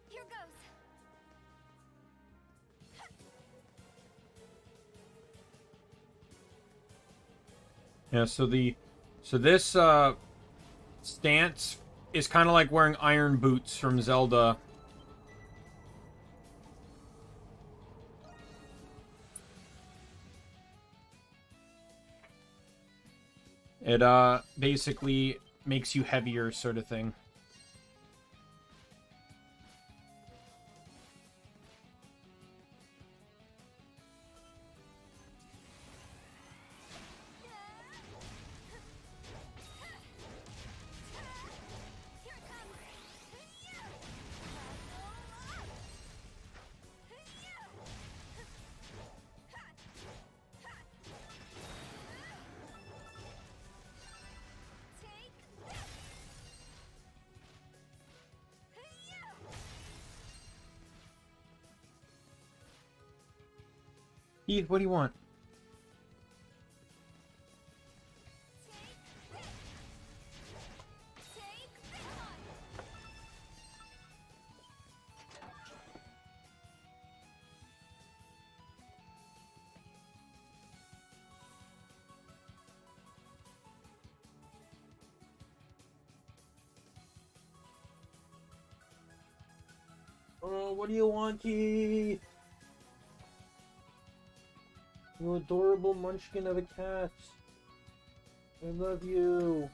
Here goes. Yeah, so this stance is kind of like wearing iron boots from Zelda. It basically makes you heavier, sort of thing. Here it comes. Take this. Keith, what do you want? Take this one. Oh, what do you want, Keith? You adorable munchkin of a cat. I love you.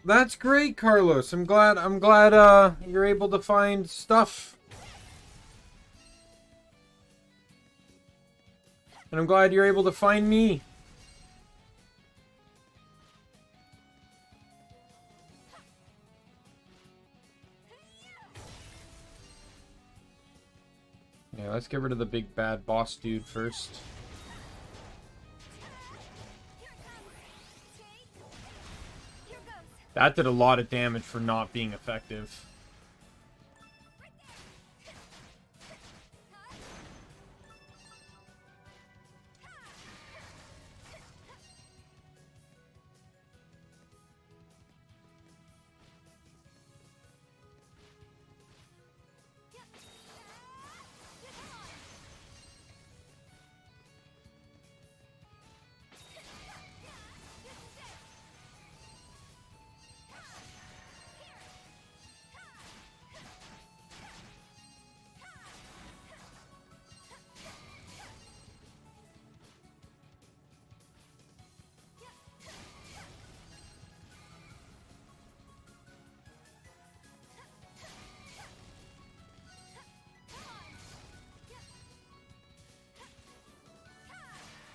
That's great, Carlos. I'm glad you're able to find stuff. And I'm glad you're able to find me. Yeah, let's get rid of the big bad boss dude first. That did a lot of damage for not being effective.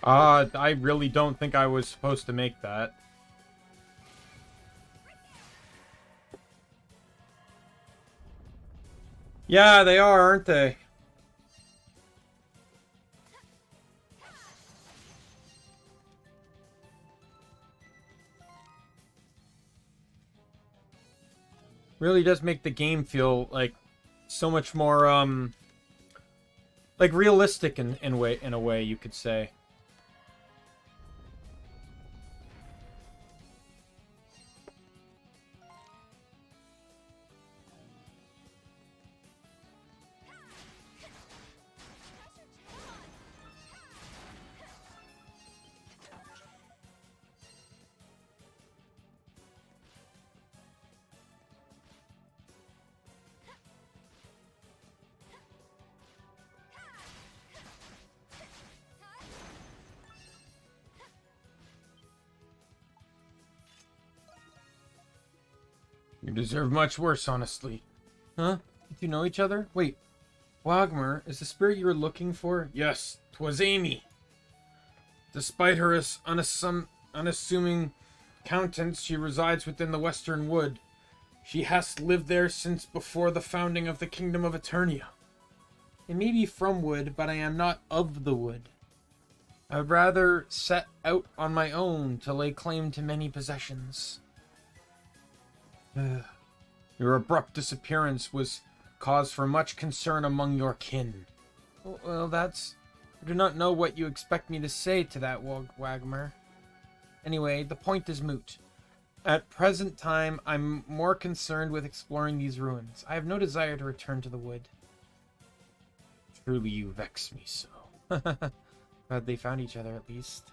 I really don't think I was supposed to make that. Yeah, they are, aren't they? Really does make the game feel like so much more like realistic in a way you could say. You deserve much worse, honestly. Huh? Did you know each other? Wait, Wagmer is the spirit you were looking for? Yes, 'twas Amy. Despite her unassuming countenance, she resides within the Western Wood. She has lived there since before the founding of the Kingdom of Eternia. I may be from Wood, but I am not of the Wood. I would rather set out on my own to lay claim to many possessions. Your abrupt disappearance was cause for much concern among your kin. Well, that's... I do not know what you expect me to say to that, Wagmer. Anyway, the point is moot. At present time, I'm more concerned with exploring these ruins. I have no desire to return to the wood. Truly you vex me so. Glad they found each other at least.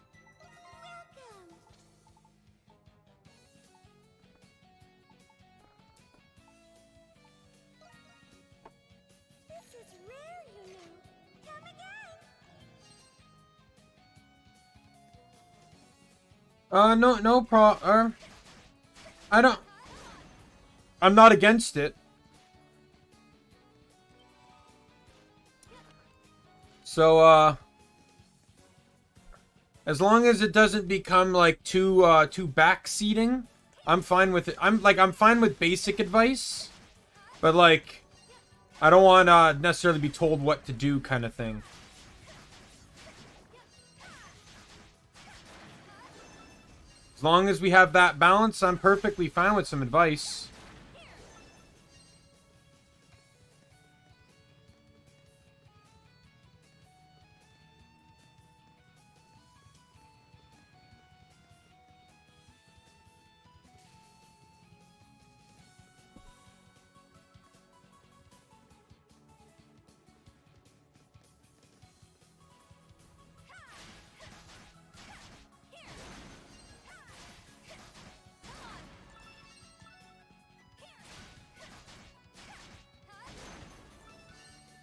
No problem. I'm not against it. So, as long as it doesn't become, like, too backseating, I'm fine with it. I'm fine with basic advice, but, like, I don't want to necessarily be told what to do kind of thing. As long as we have that balance, I'm perfectly fine with some advice.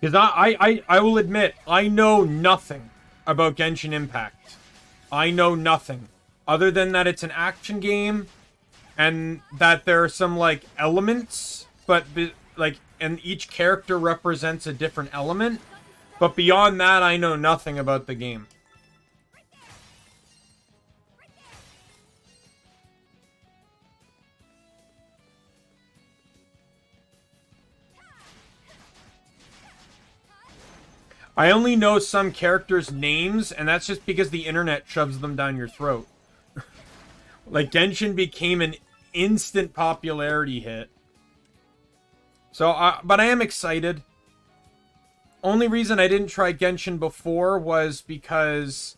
Because I will admit, I know nothing about Genshin Impact. I know nothing. Other than that it's an action game, and that there are some like elements, and each character represents a different element. But beyond that, I know nothing about the game. I only know some characters' names, and that's just because the internet shoves them down your throat. Like, Genshin became an instant popularity hit. So, but I am excited. Only reason I didn't try Genshin before was because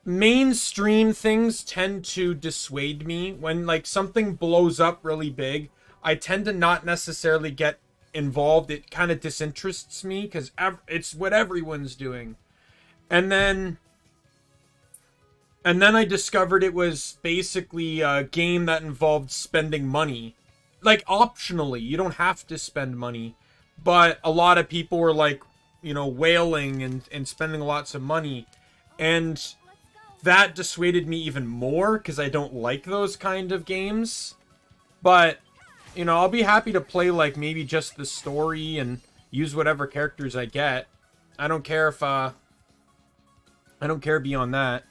mainstream things tend to dissuade me. When, like, something blows up really big, I tend to not necessarily get involved. It kind of disinterests me because it's what everyone's doing. And then I discovered it was basically a game that involved spending money. Like, optionally, you don't have to spend money. But a lot of people were like, you know, wailing and spending lots of money. And that dissuaded me even more because I don't like those kind of games. But you know, I'll be happy to play, like, maybe just the story and use whatever characters I get. I don't care if, I don't care beyond that.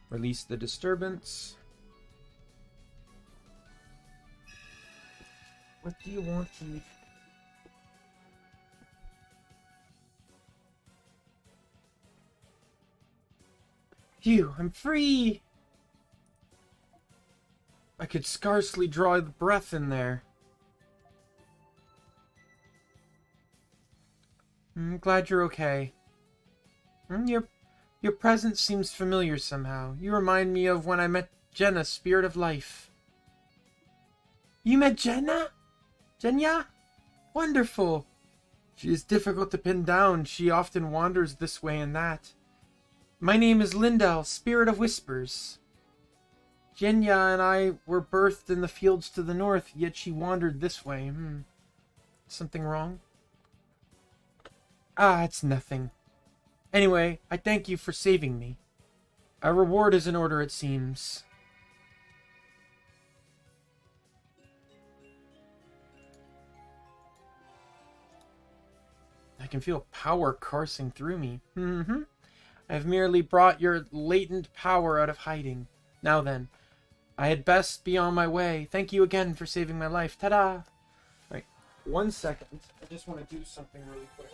Release the disturbance. What do you want to... Phew, I'm free! I could scarcely draw the breath in there. I'm glad you're okay. Your presence seems familiar somehow. You remind me of when I met Jenna, Spirit of Life. You met Jenna? Jenya? Wonderful. She is difficult to pin down. She often wanders this way and that. My name is Lindell, Spirit of Whispers. Jenya and I were birthed in the fields to the north, yet she wandered this way. Something wrong? Ah, it's nothing. Anyway, I thank you for saving me. Our reward is in order, it seems. I can feel power coursing through me. I've merely brought your latent power out of hiding. Now then, I had best be on my way. Thank you again for saving my life. Ta-da! Right, 1 second. I just want to do something really quick.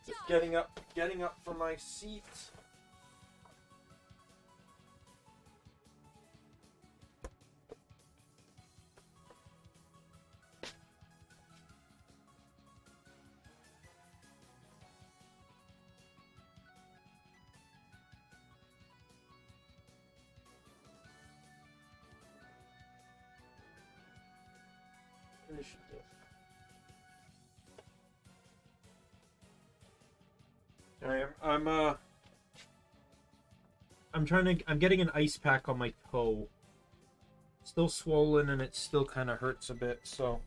Just getting up from my seat. I'm getting an ice pack on my toe. Still swollen and it still kind of hurts a bit, so.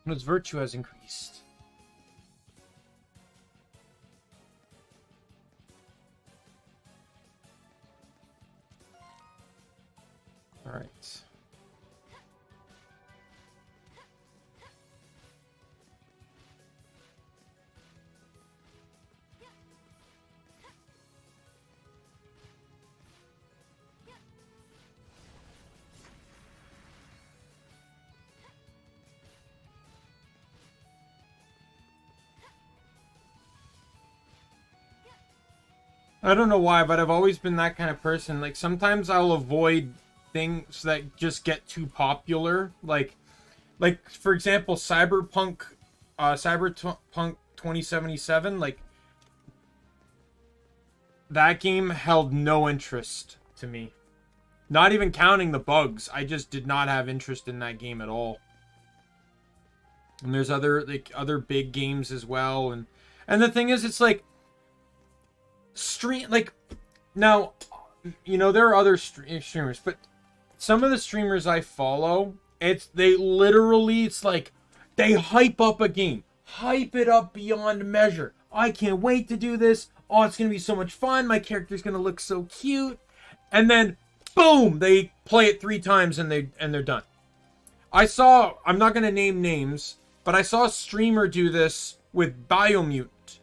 His virtue has increased. All right. I don't know why, but I've always been that kind of person. Like, sometimes I'll avoid things that just get too popular. Like for example, Cyberpunk 2077, like, that game held no interest to me. Not even counting the bugs. I just did not have interest in that game at all. And there's other big games as well. And the thing is, it's like now, you know, there are other streamers, but some of the streamers I follow, it's like they hype up a game, hype it up beyond measure. I can't wait to do this. Oh, it's gonna be so much fun. My character's gonna look so cute. And then, boom, they play it 3 times and they're done. I'm not gonna name names, but I saw a streamer do this with Biomutant.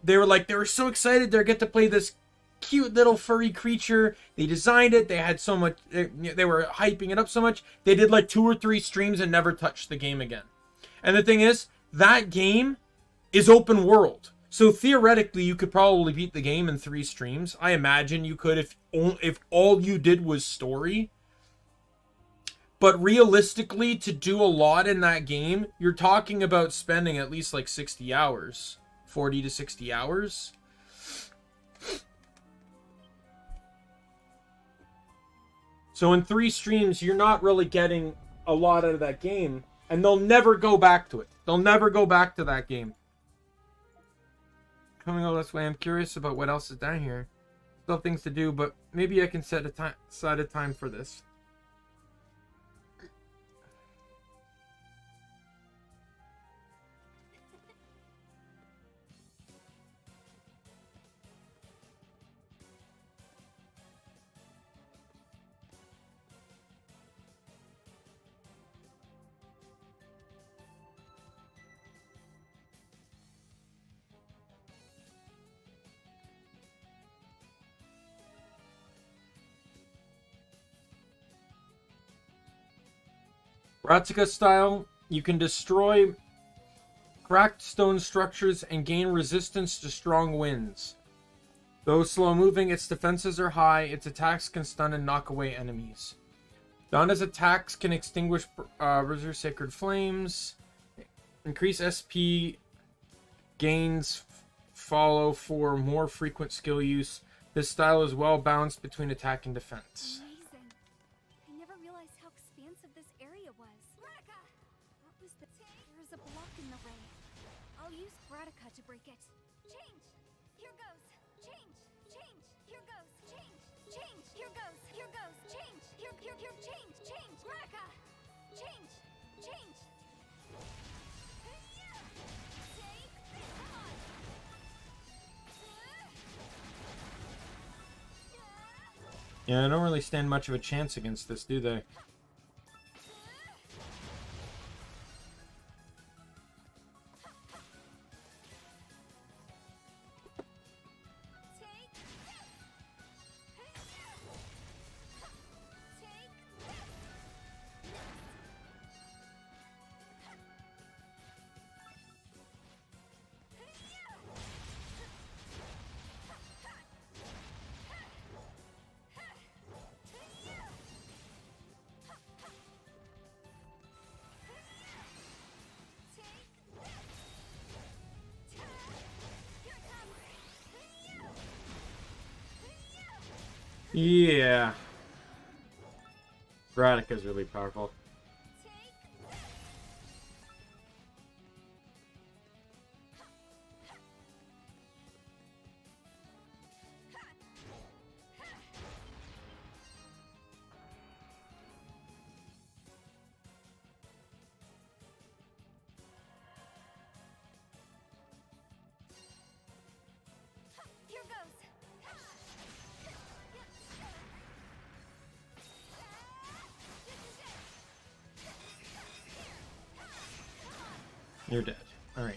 They were so excited they get to play this cute little furry creature. They designed it. They had so much. They were hyping it up so much. They did like 2 or 3 streams and never touched the game again. And the thing is, that game is open world. So theoretically, you could probably beat the game in 3 streams. I imagine you could if all you did was story. But realistically, to do a lot in that game, you're talking about spending at least like 60 hours. 40 to 60 hours. So in 3 streams, you're not really getting a lot out of that game. And they'll never go back to it. They'll never go back to that game. Coming over this way, I'm curious about what else is down here. Still things to do, but maybe I can set aside a time for this. Ratsuka style, you can destroy cracked stone structures and gain resistance to strong winds. Though slow moving, its defenses are high, its attacks can stun and knock away enemies. Donna's attacks can extinguish Berserk Sacred Flames. Increase SP gains follow for more frequent skill use. This style is well balanced between attack and defense. Amazing. I never realized how expansive this area was. Gratica! What was the... There's a block in the way. I'll use Gratica to break it. Change! Here goes! Change! Change! Here goes! Change! Change! Here goes! Here goes! Change! Here, change! Change! Gratica! Change! Change! Take this on! Yeah, they don't really stand much of a chance against this, do they? Yeah. Gratica's really powerful. Here goes! You're dead. Alright.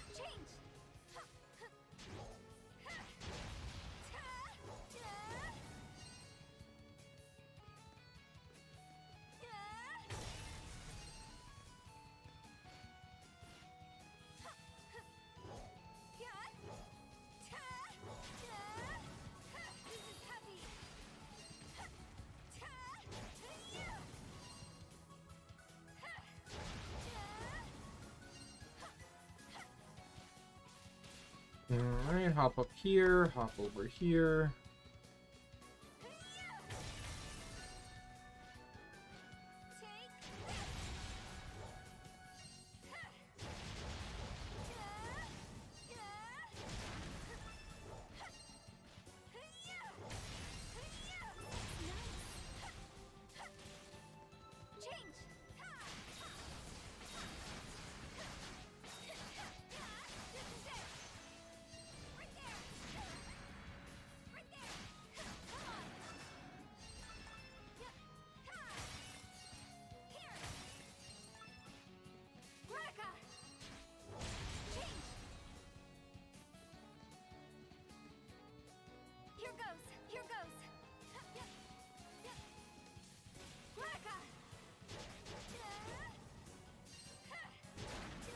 Alright, hop up here, hop over here.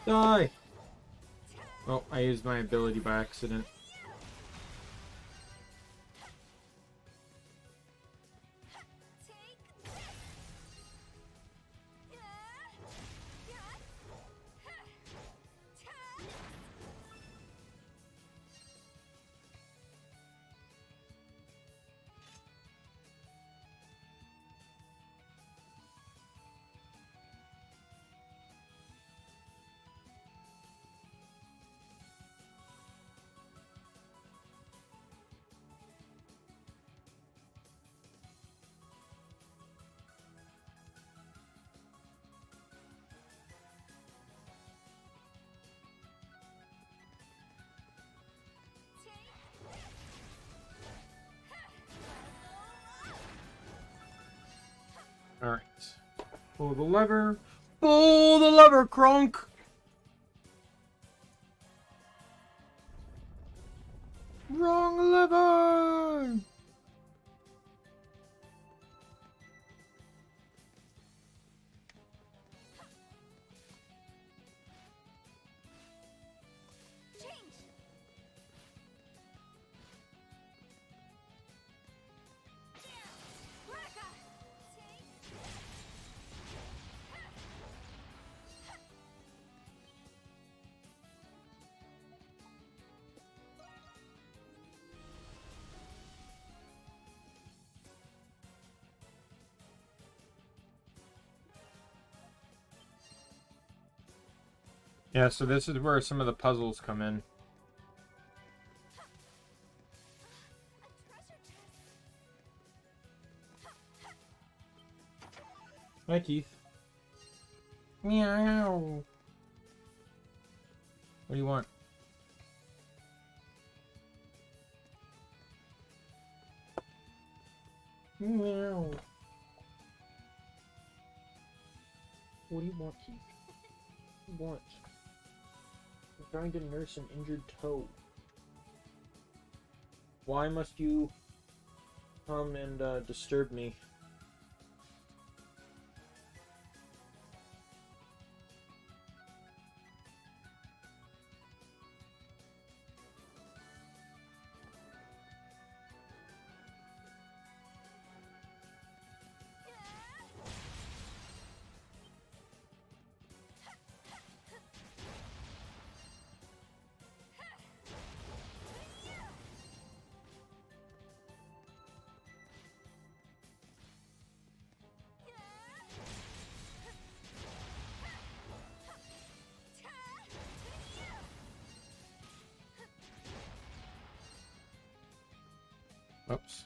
Die! Oh, I used my ability by accident. Alright. Pull the lever. Pull the lever, Kronk! Wrong lever! Yeah, so this is where some of the puzzles come in. Hi, Keith. Meow. What do you want? Meow. What do you want, Keith? What do you want? I'm trying to nurse an injured toe. Why must you come and disturb me? Oops.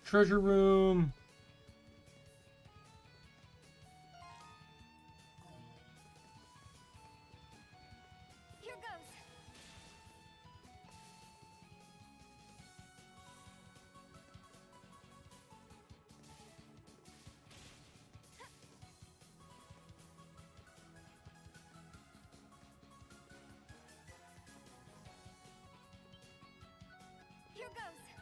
Treasure room. Here goes. Here goes.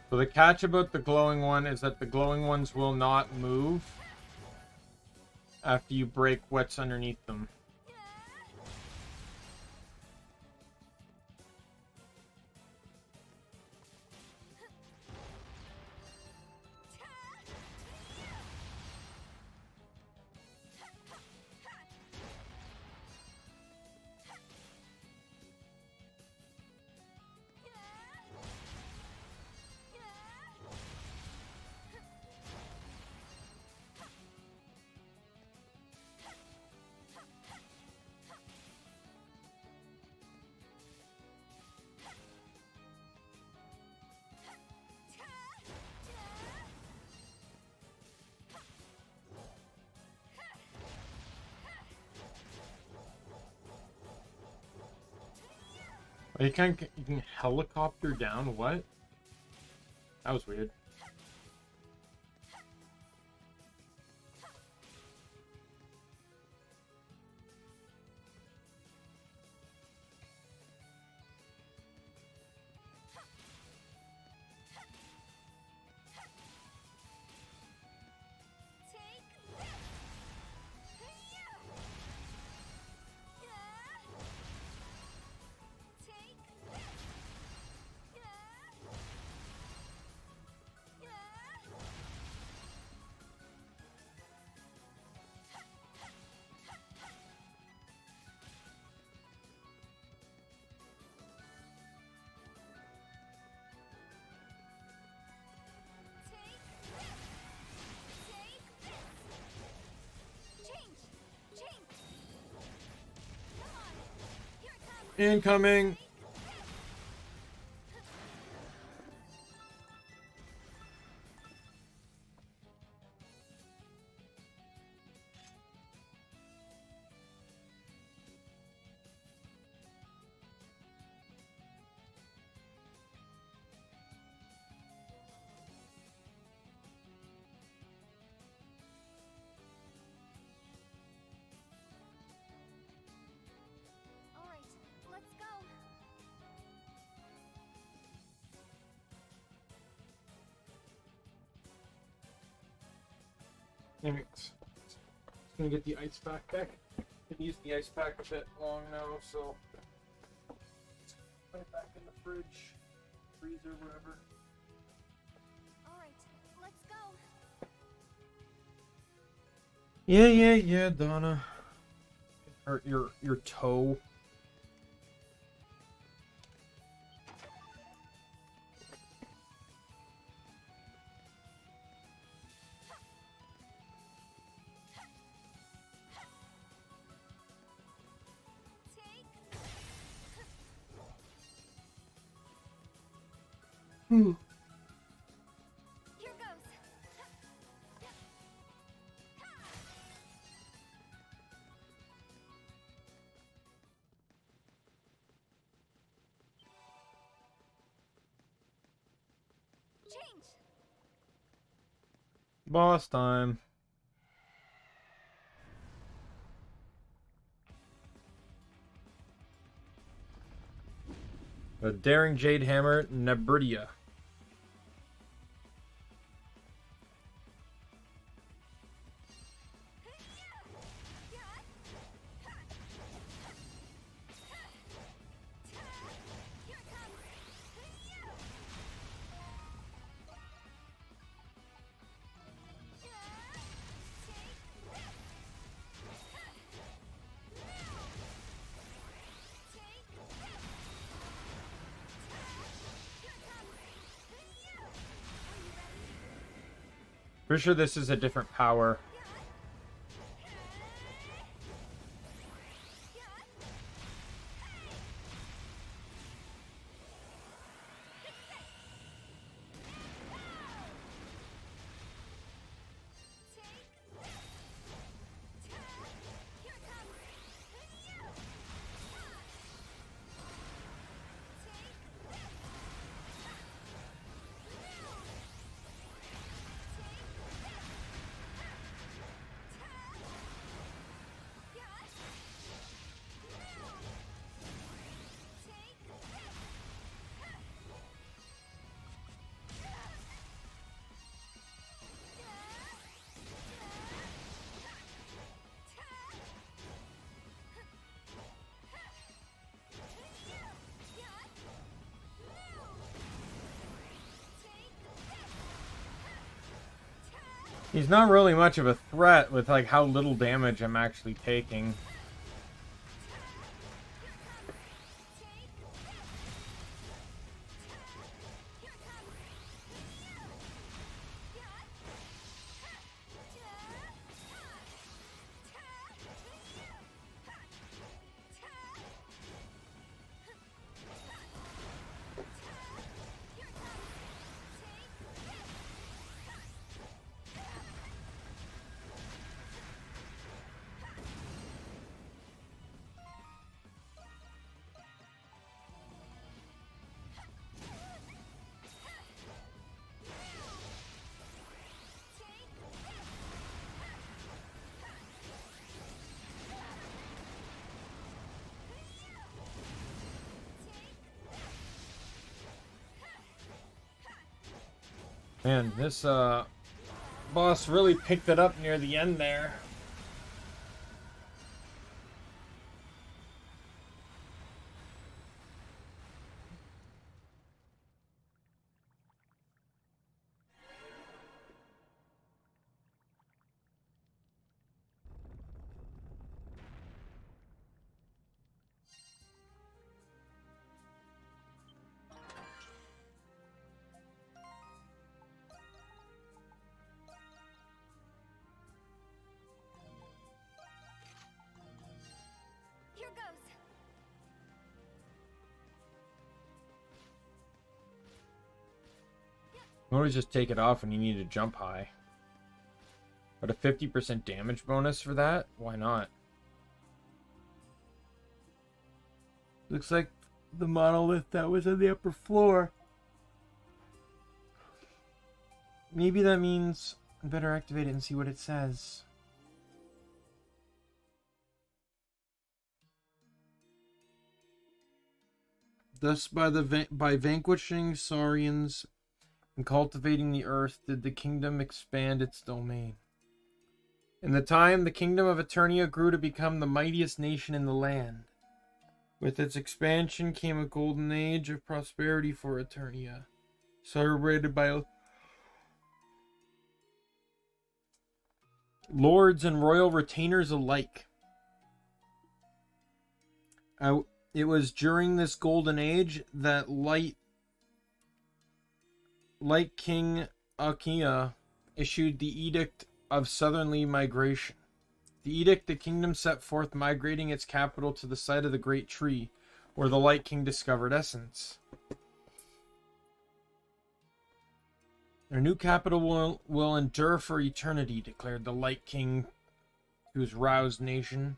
So the catch about the glowing one is that the glowing ones will not move after you break what's underneath them. Oh, you can helicopter down? What? That was weird. Incoming! Alright, let's go. Thanks. Just gonna get the ice pack back. Been using the ice pack a bit long now, so put it back in the fridge, freezer, whatever. Alright, let's go. Yeah, Donna. Hurt your toe. Here goes. Change. Boss time. The Daring Jade Hammer, Nebridia. Pretty sure this is a different power. He's not really much of a threat with like how little damage I'm actually taking. Man, this boss really picked it up near the end there. Here goes. You always just take it off when you need to jump high. But a 50% damage bonus for that? Why not? Looks like the monolith that was on the upper floor. Maybe that means I better activate it and see what it says. Thus, by vanquishing Saurians and cultivating the earth, did the kingdom expand its domain. In the time, the kingdom of Eternia grew to become the mightiest nation in the land. With its expansion came a golden age of prosperity for Eternia, celebrated by lords and royal retainers alike. It was during this golden age that Light King Kamiya issued the Edict of Southerly Migration. The edict, the kingdom set forth migrating its capital to the site of the Great Tree, where the Light King discovered essence. Their new capital will endure for eternity, declared the Light King to his roused nation.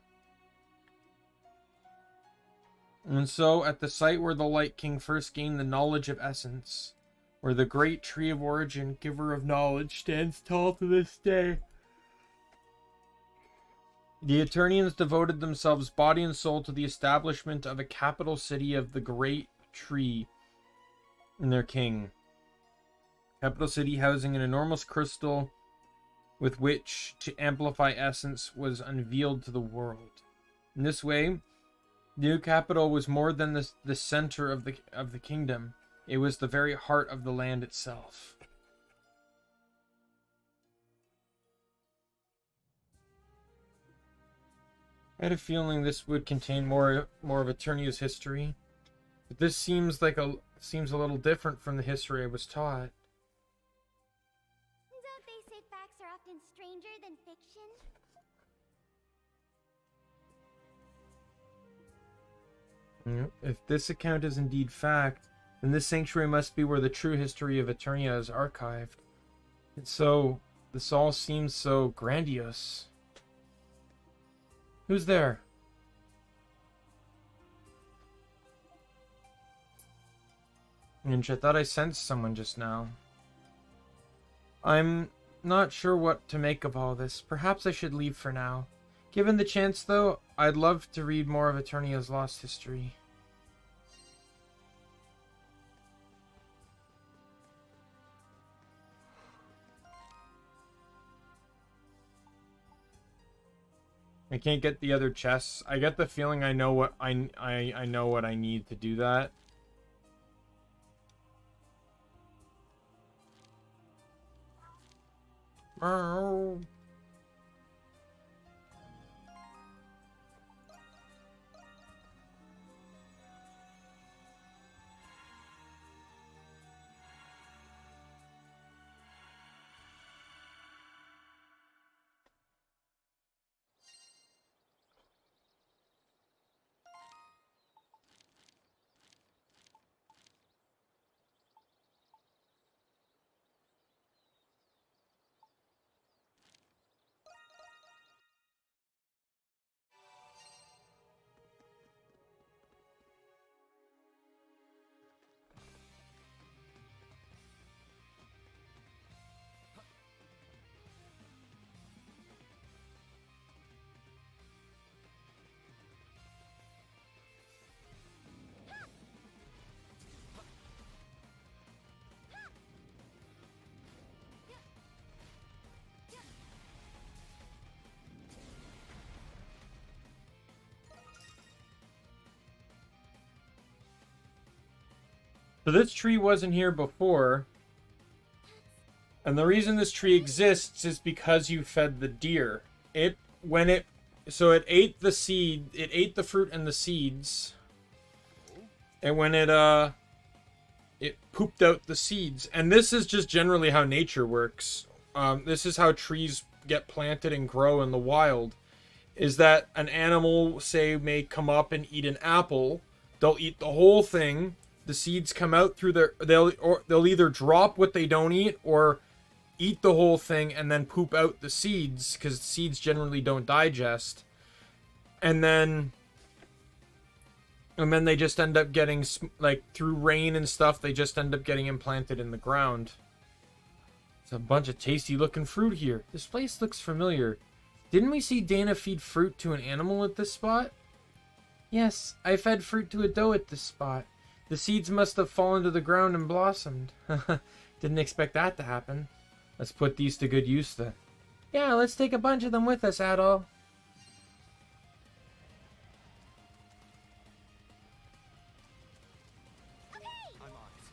And so, at the site where the Light King first gained the knowledge of essence, where the great tree of origin, giver of knowledge, stands tall to this day, the Eternians devoted themselves body and soul to the establishment of a capital city of the Great Tree in their king. Capital city housing an enormous crystal with which to amplify essence was unveiled to the world. In this way, the new capital was more than the center of the kingdom. It was the very heart of the land itself. I had a feeling this would contain more of Eternia's history, but this seems a little different from the history I was taught. Don't they say facts are often stranger than fiction? If this account is indeed fact, then this sanctuary must be where the true history of Eternia is archived. And so, this all seems so grandiose. Who's there? Ninja, I thought I sensed someone just now. I'm not sure what to make of all this. Perhaps I should leave for now. Given the chance, though, I'd love to read more of Eternia's lost history. I can't get the other chests. I get the feeling I know what I know what I need to do that. Oh. So this tree wasn't here before. And the reason this tree exists is because you fed the deer. It ate the seed, it ate the fruit and the seeds. And when it pooped out the seeds. And this is just generally how nature works. This is how trees get planted and grow in the wild. Is that an animal, say, may come up and eat an apple. They'll eat the whole thing. The seeds come out through their... They'll either drop what they don't eat or eat the whole thing and then poop out the seeds, because seeds generally don't digest. And then they just end up getting, like, through rain and stuff, they just end up getting implanted in the ground. There's a bunch of tasty looking fruit here. This place looks familiar. Didn't we see Dana feed fruit to an animal at this spot? Yes, I fed fruit to a doe at this spot. The seeds must have fallen to the ground and blossomed. Didn't expect that to happen. Let's put these to good use then. Yeah, let's take a bunch of them with us, Adol. I'm on it.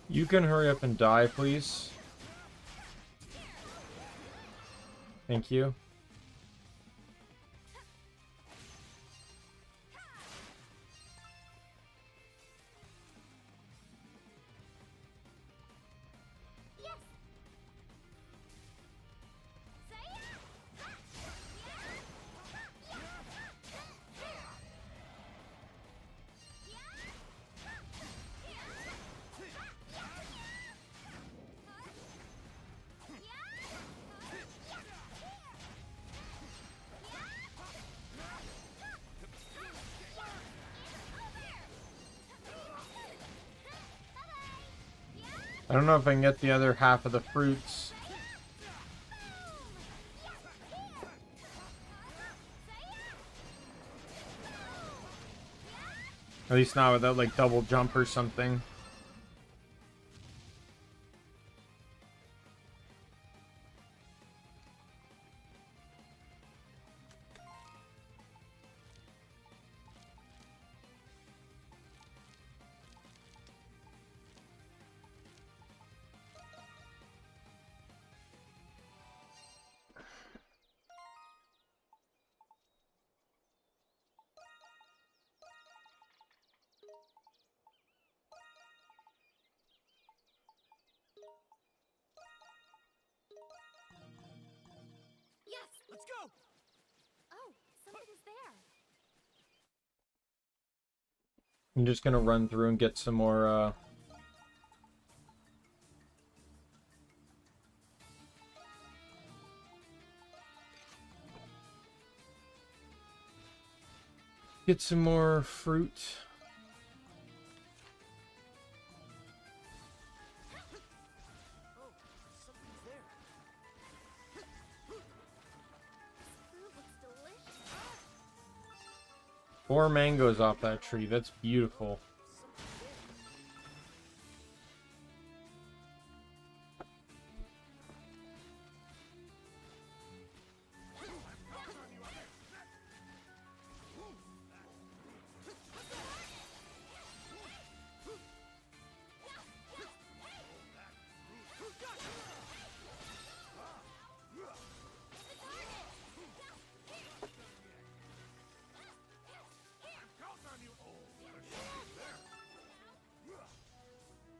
You can hurry up and die, please. Thank you. I don't know if I can get the other half of the fruits. At least not without, like, double jump or something. Let's go! Oh, somebody's there. I'm just gonna run through and get some more, get some more fruit. Oh, something's there. Fruit looks delicious. 4 mangoes off that tree. That's beautiful.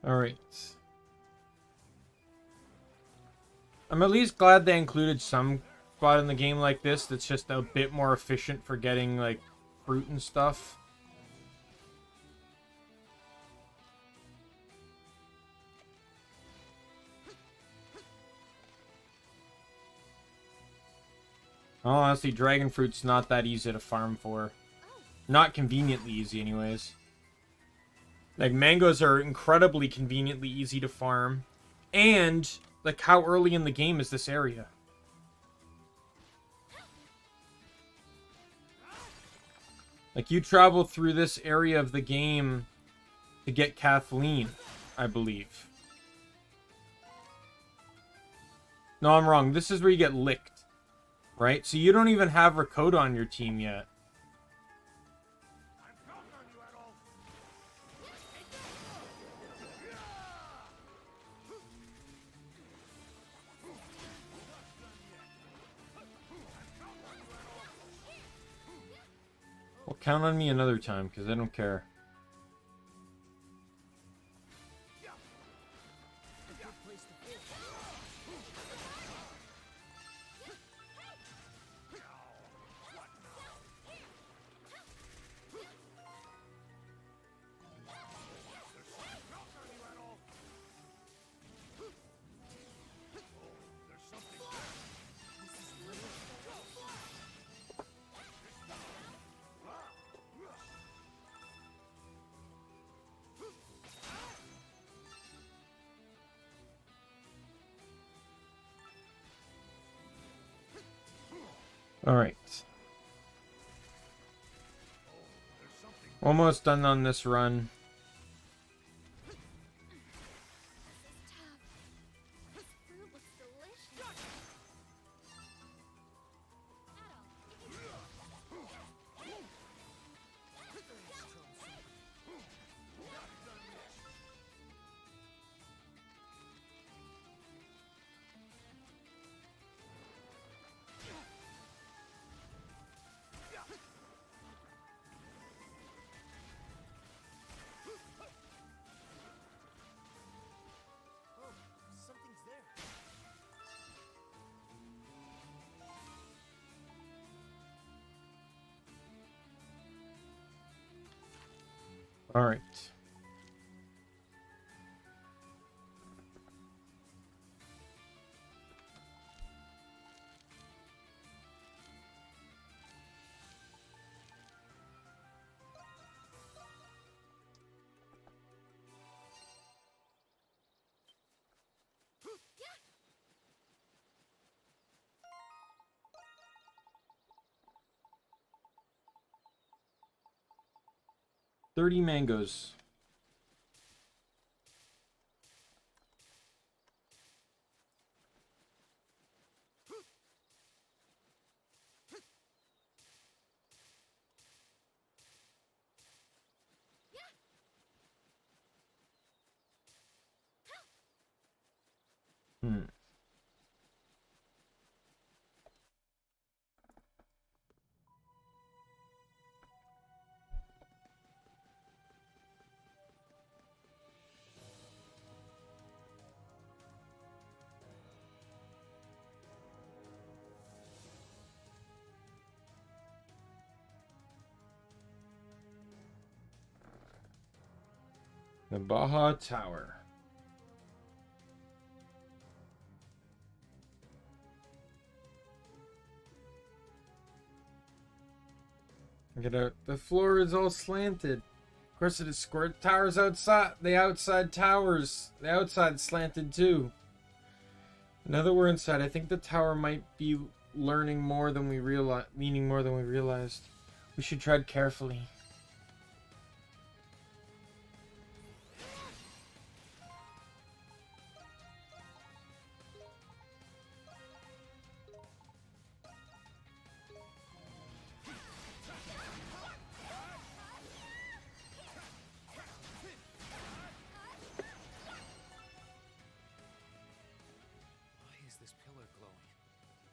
Alright. I'm at least glad they included some spot in the game like this that's just a bit more efficient for getting, like, fruit and stuff. Oh, honestly, dragon fruit's not that easy to farm for. Not conveniently easy, anyways. Like, mangoes are incredibly conveniently easy to farm. And, like, how early in the game is this area? Like, you travel through this area of the game to get Kathleen, I believe. No, I'm wrong. This is where you get licked. Right? So you don't even have Rakota on your team yet. Well, count on me another time, because I don't care. Alright. Almost done on this run. This fruit looks delicious. Something's there. Alright. $30 mangoes. Hmm. The Baja Tower. Get out. The floor is all slanted. Of course it is square. Towers outside. The outside towers. The outside slanted too. Now that we're inside, I think the tower might be learning more than we realized. Meaning more than we realized. We should tread carefully.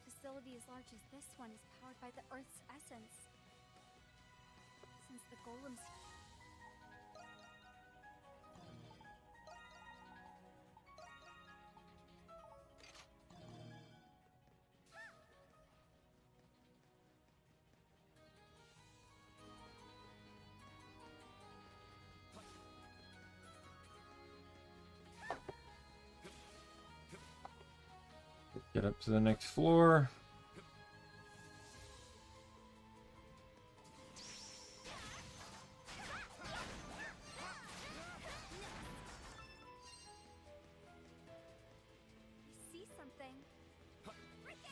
Facility as large as this one is powered by the Earth's essence. Since the golems... Get up to the next floor. See something? Right there.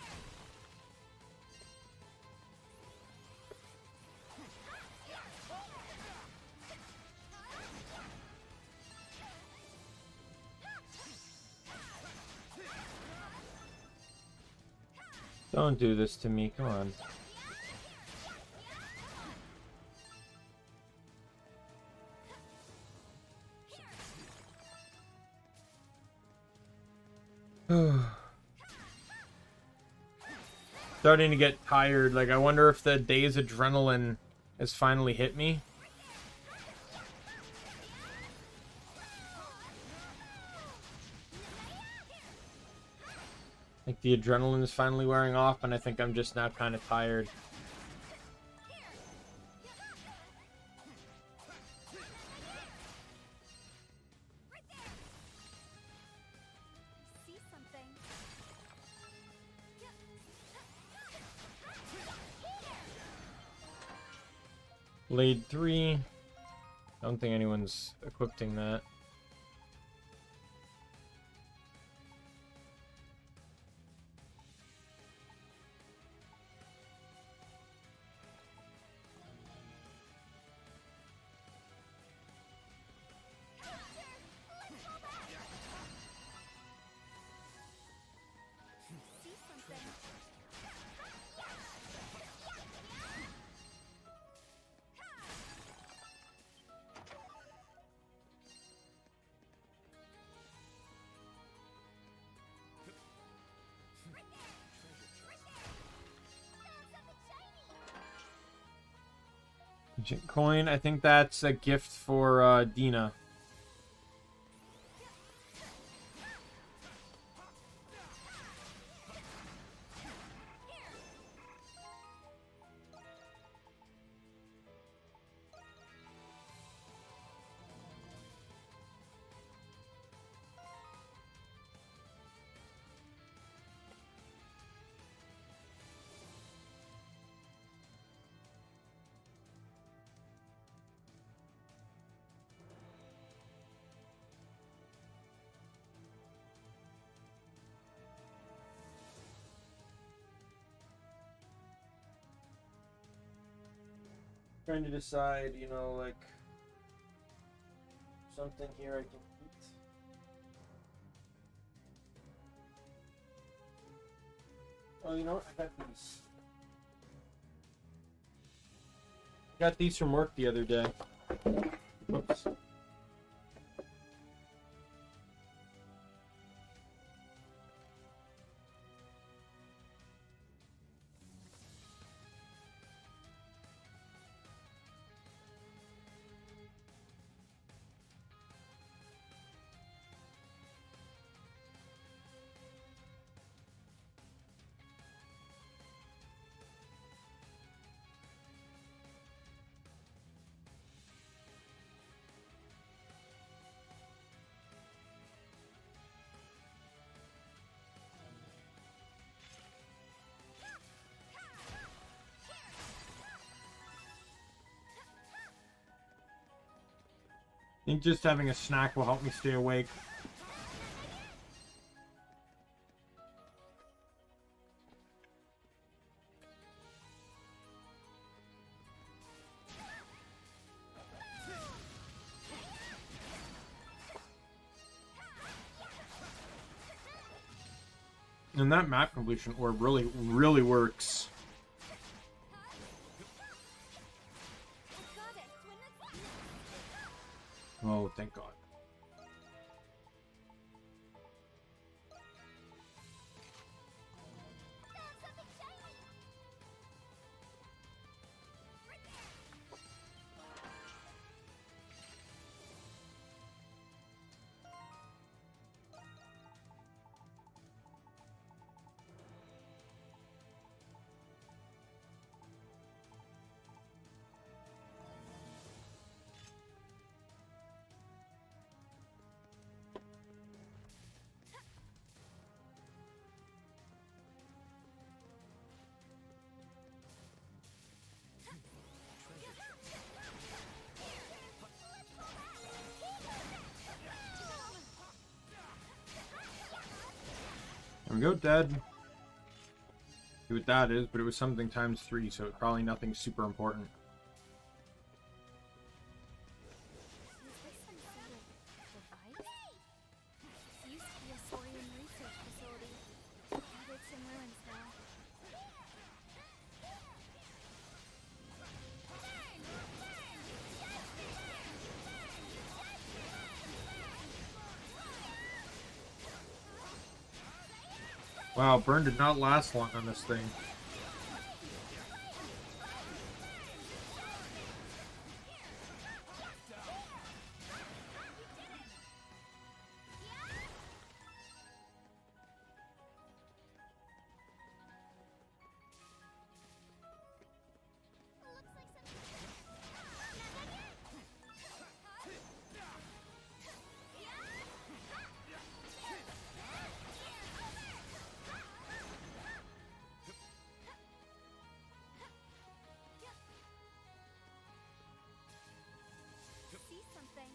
Don't do this to me, come on. Starting to get tired. Like, I wonder if the day's adrenaline has finally hit me. Like, the adrenaline is finally wearing off, and I think I'm just now kind of tired. See something? Blade 3. Don't think anyone's equipping that. See something? Ancient coin. I think that's a gift for Dina. Trying to decide, you know, like something here I can eat. Oh, you know what? I got these. Got these from work the other day. Whoops. I think just having a snack will help me stay awake. And that map completion orb really works. Got it. Oh, thank God. There we go, dead. See what that is, but it was something times 3, so it's probably nothing super important. Was this some sort of device? This used to be a Saurian research facility. But it's in ruins now. Wow, burn did not last long on this thing. See something.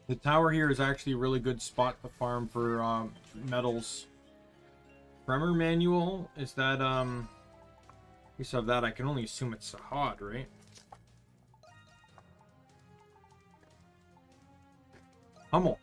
The tower here is actually a really good spot to farm for metals. Tremor manual, is that we still have that. I can only assume it's Sahad, right? Hummel.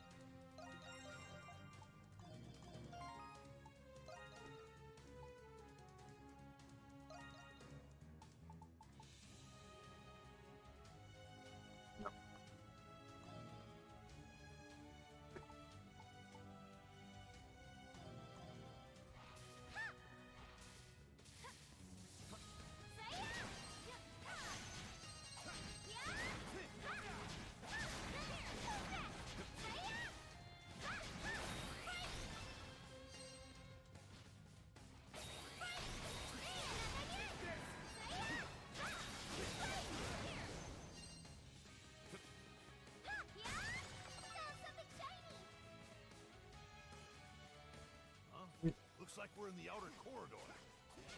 Looks like we're in the outer corridor.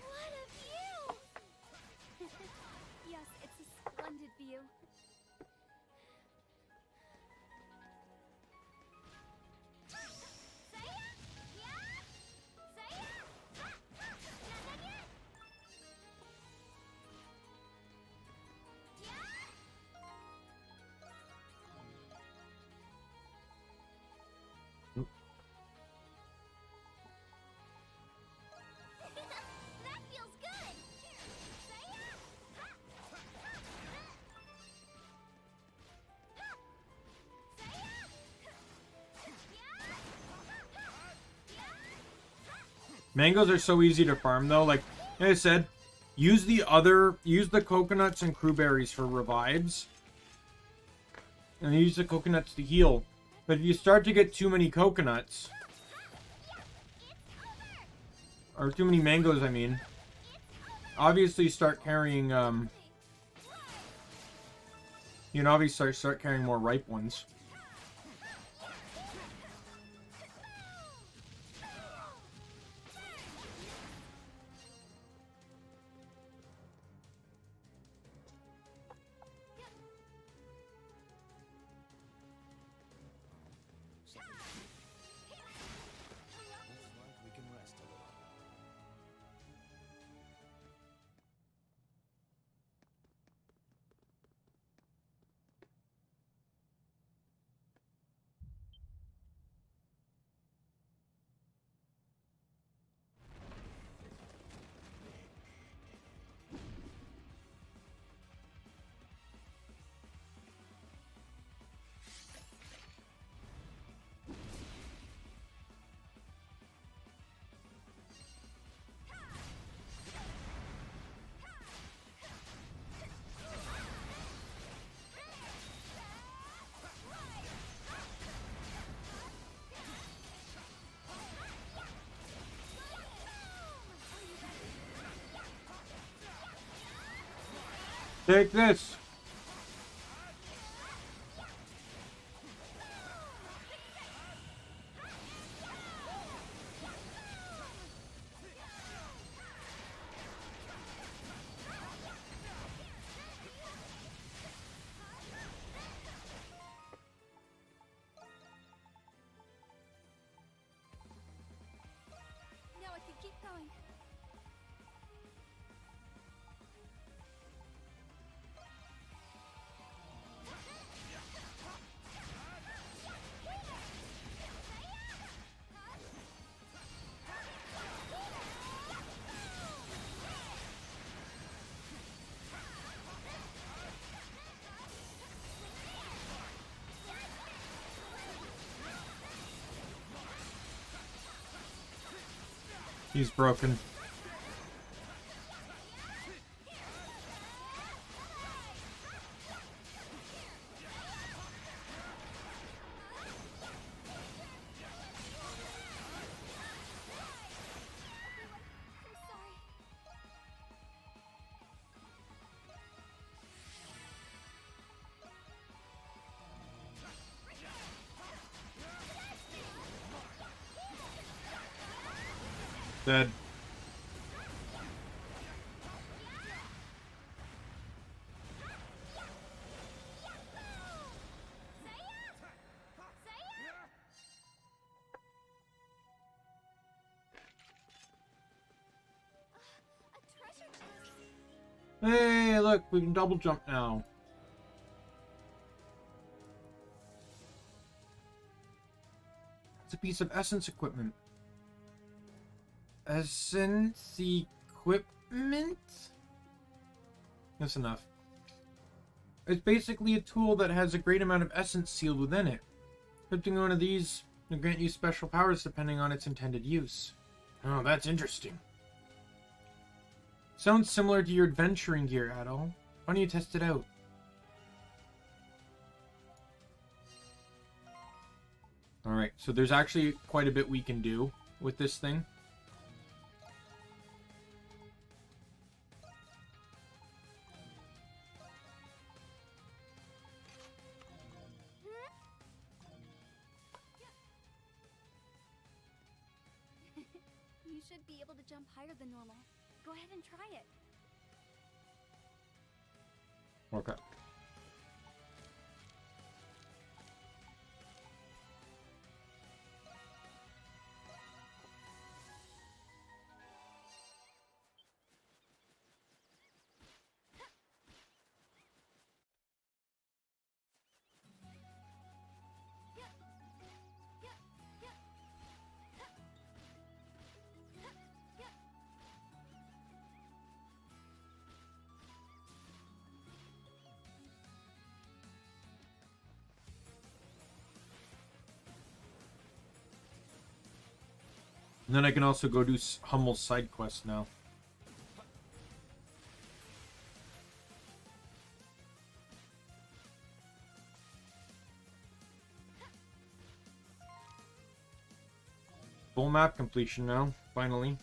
What a view! Yes, it's a splendid view. That feels good! Mangoes are so easy to farm though. Like I said, use the coconuts and crewberries for revives. And use the coconuts to heal. But if you start to get too many coconuts, or too many mangoes, I mean, obviously start carrying, you know, obviously start carrying more ripe ones. We can rest a little. Take this. Now I can keep going. He's broken. I'm sorry. Dead. A treasure chest. Hey, look, we can double jump now. It's a piece of essence equipment. Essence equipment? That's enough. It's basically a tool that has a great amount of essence sealed within it. Equipping one of these will grant you special powers depending on its intended use. Oh, that's interesting. Sounds similar to your adventuring gear, Adol. Why don't you test it out? Alright, so there's actually quite a bit we can do with this thing. You should be able to jump higher than normal. Go ahead and try it. Okay. And then I can also go do Hummel's side quest now. Full map completion now, finally.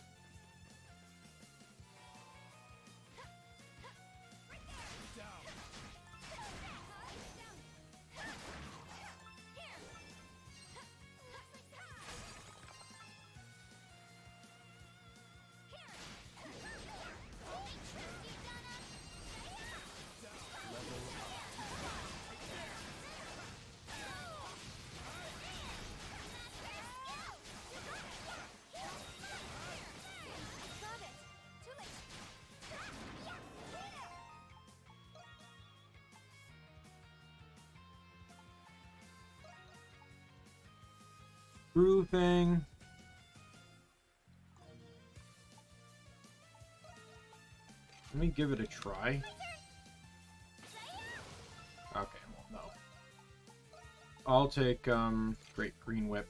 Got it. Too late. Screw thing. Let me give it a try. Okay, well, no. I'll take, Great Green Whip.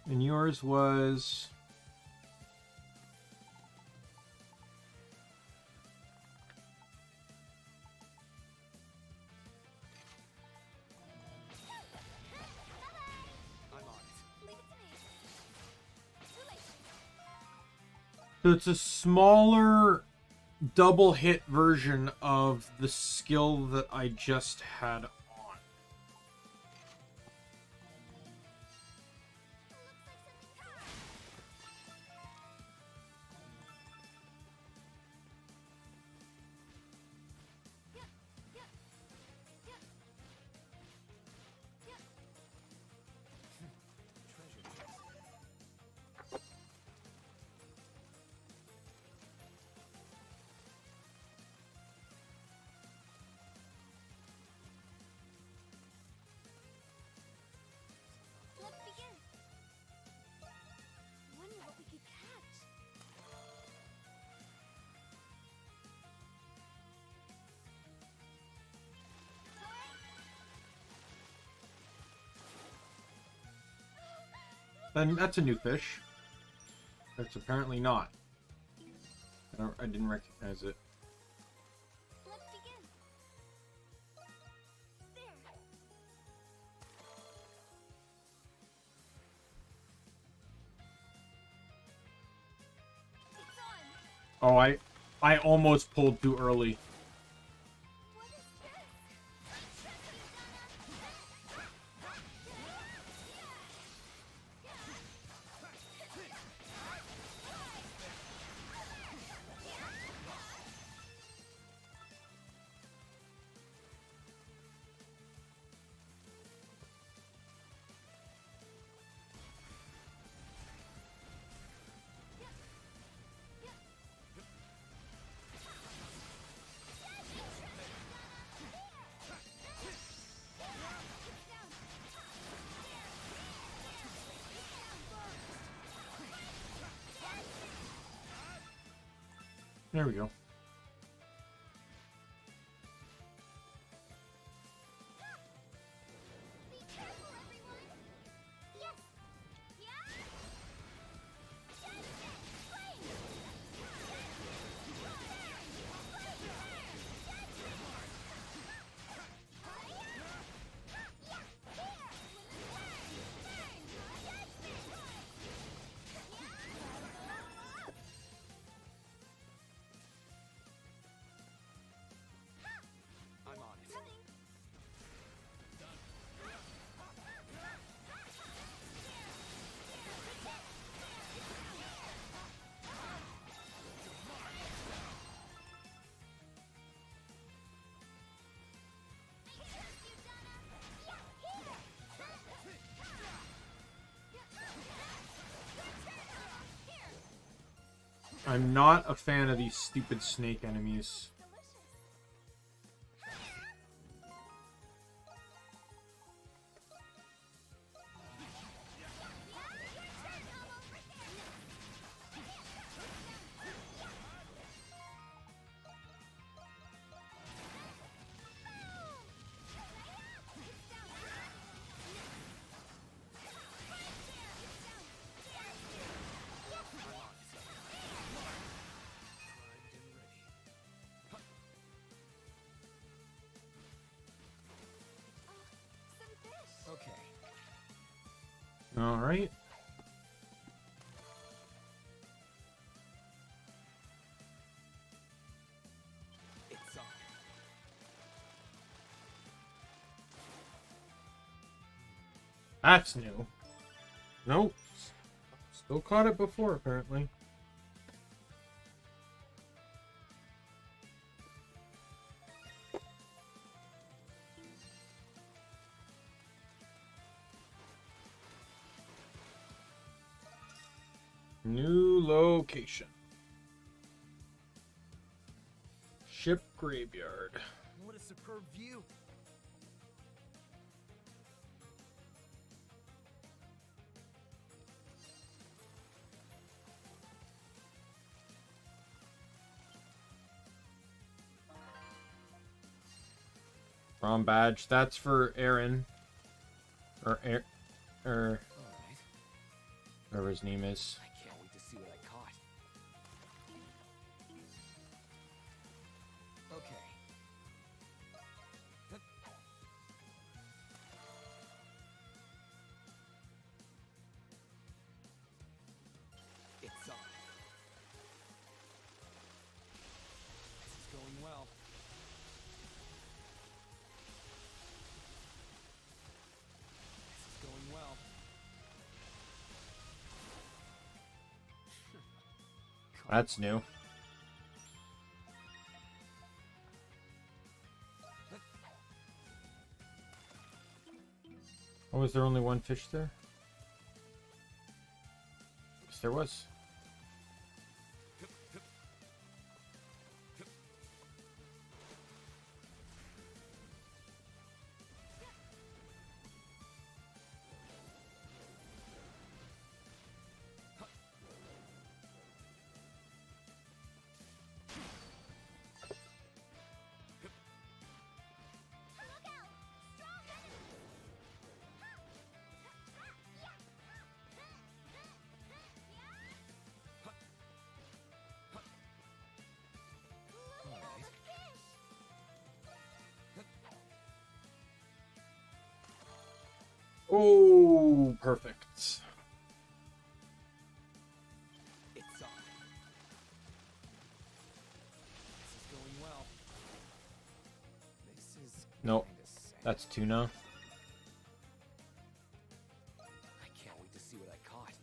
And yours was... I'm on it. Leave it to me. Too late. So it's a smaller double hit version of the skill that I just had on. Let's begin. Wonder what we could catch. Then that's a new fish. That's apparently not. I didn't recognize it. Let's begin. There. It's on. Oh, I almost pulled too early. What is this? There we go. Be careful, everyone. Yes. Yeah. I'm on it. I'm not a fan of these stupid snake enemies. Okay. All right. It's on. That's new. Nope. Still caught it before, apparently. New location. Ship graveyard. What a superb view. Wrong badge. That's for Aaron. Or All right. whatever his name is. I can't wait to see what I caught. Okay. It's on. That's new. Oh, was there only one fish there? Yes, there was. Oh, perfect. It's on. This is going well. This is Nope. kinda sad. That's tuna. I can't wait to see what I caught.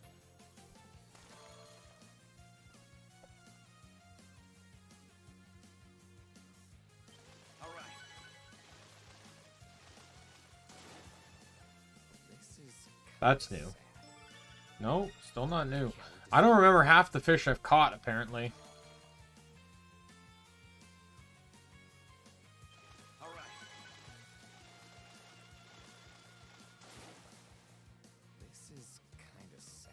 All right. This is That's kinda new. sad. No, still not new. I don't remember half the fish I've caught, apparently. All right. This is kind of sad.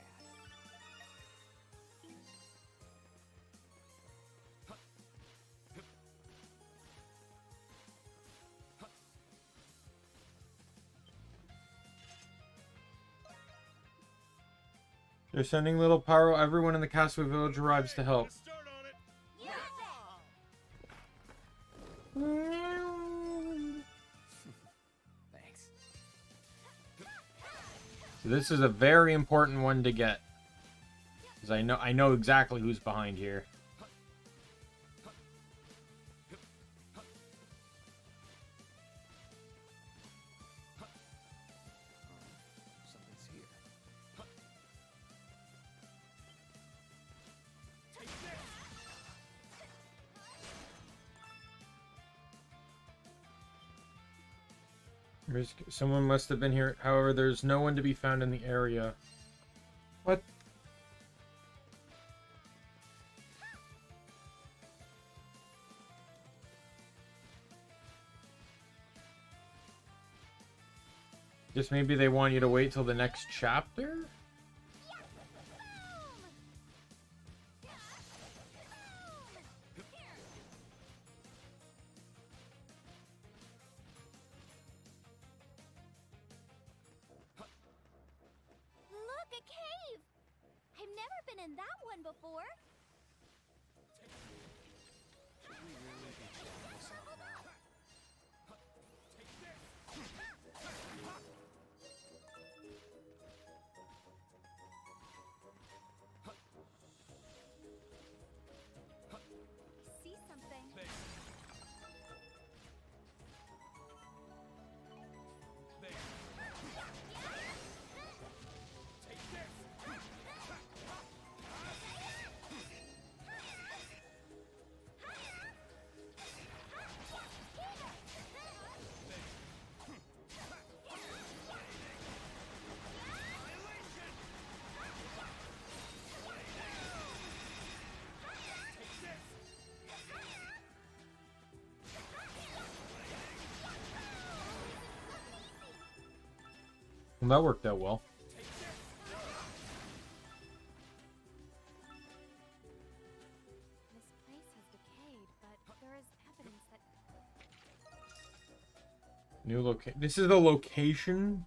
They're sending little pyro. Everyone in the Castaway Village arrives to help. Start on it. Thanks. So this is a very important one to get. Because I know exactly who's behind here. Something's here. Someone must have been here. However, there's no one to be found in the area. What? Just maybe they want you to wait till the next chapter? Look, a cave! I've never been in that one before. See something? Well, that worked out well. This place has decayed, but there is evidence that New location. This is the location?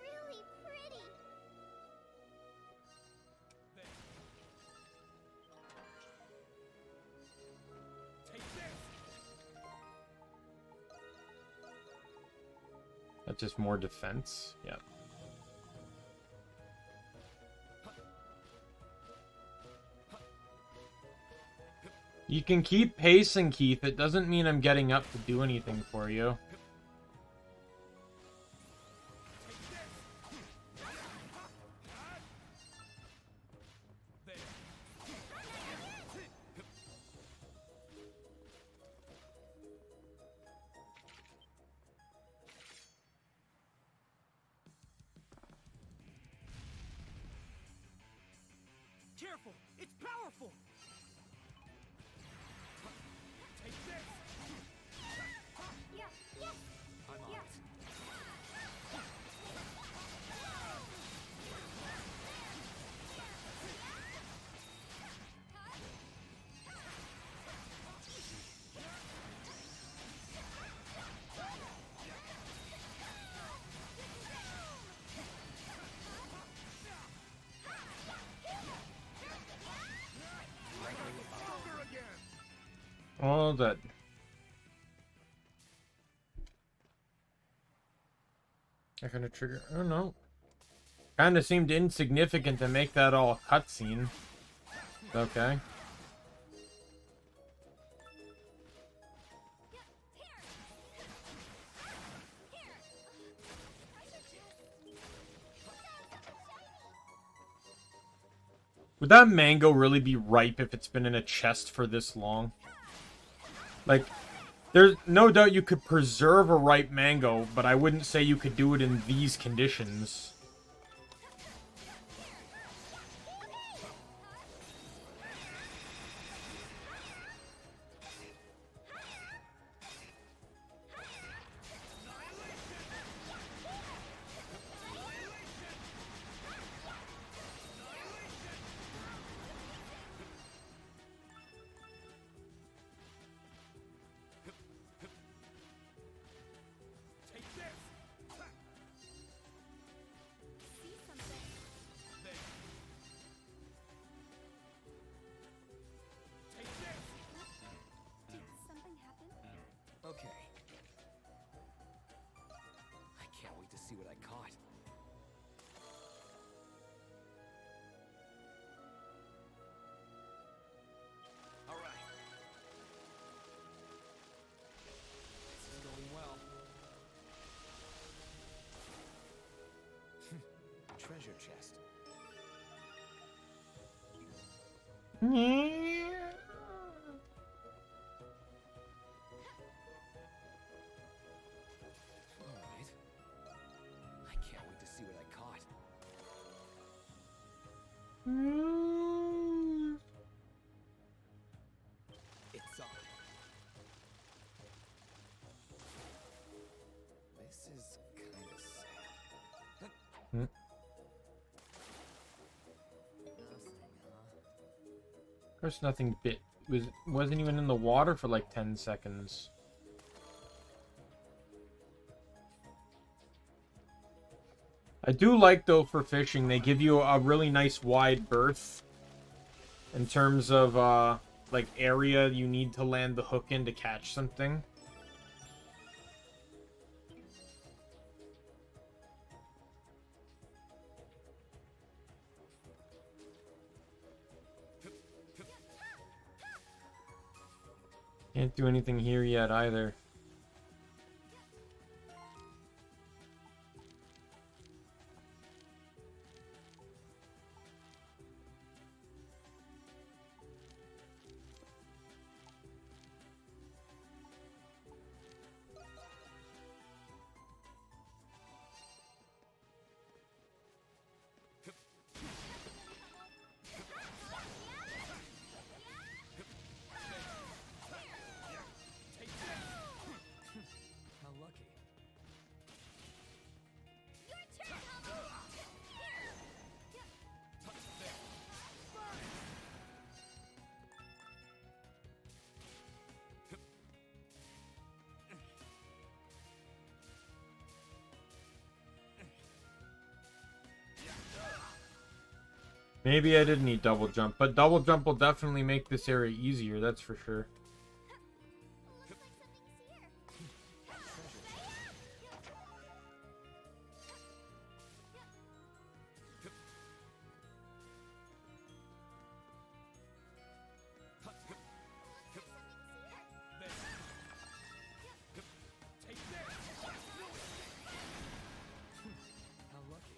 Really pretty. That's just more defense. Yeah. You can keep pacing, Keith. It doesn't mean I'm getting up to do anything for you. careful! It's powerful! Take this! Yeah, yes! I'm on Yeah. it. All that. I gonna trigger. I don't know. Kind of seemed insignificant to make that all cutscene. Okay. Would that mango really be ripe if it's been in a chest for this long? Like, there's no doubt you could preserve a ripe mango, but I wouldn't say you could do it in these conditions. See something. Did something happen? Okay. I can't wait to see what I caught. All right. This is going well. Treasure chest. All right. I can't wait to see what I caught. It's on. This is kind of sad. Hmm. Nothing, huh? Of course, nothing bit. Wasn't even in the water for like 10 seconds. I do like, though, for fishing, they give you a really nice wide berth in terms of, like, area you need to land the hook in to catch something. Can't do anything here yet, either. How lucky. Your turn, Omni! Here! Maybe I didn't need double jump, but double jump will definitely make this area easier, that's for sure. Looks like something's here. Take this. How lucky.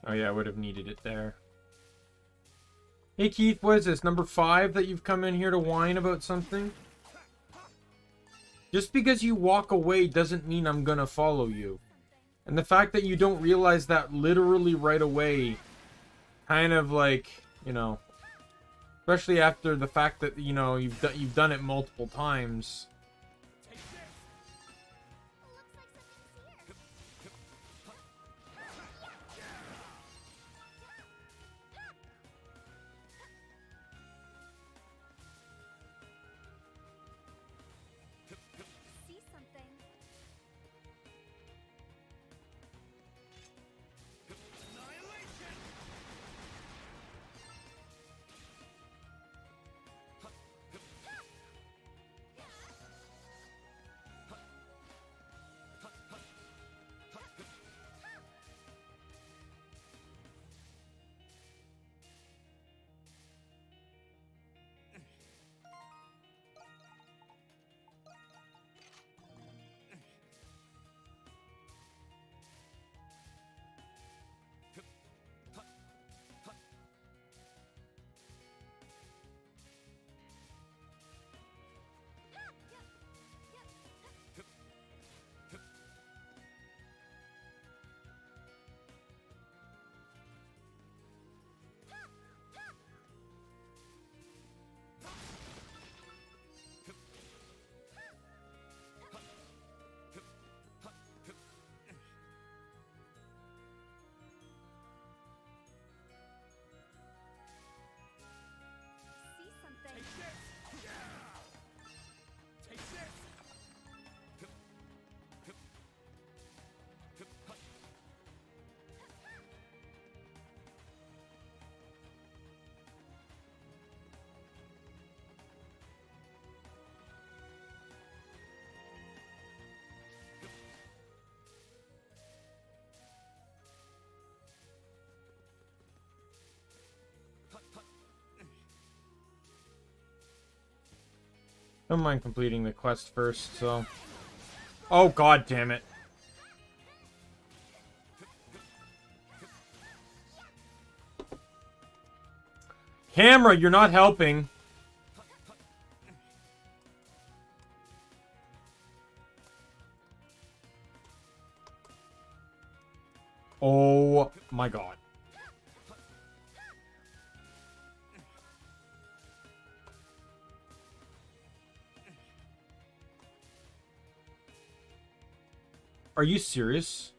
Oh yeah, I would have needed it there. Hey Keith, what is this? Number 5 that you've come in here to whine about something? Just because you walk away doesn't mean I'm gonna follow you. And the fact that you don't realize that literally right away, kind of like, you know, especially after the fact that, you know, you've done it multiple times. See something. See something. Don't mind completing the quest first, so... Oh, god damn it. Camera, you're not helping. Oh my god. Are you serious?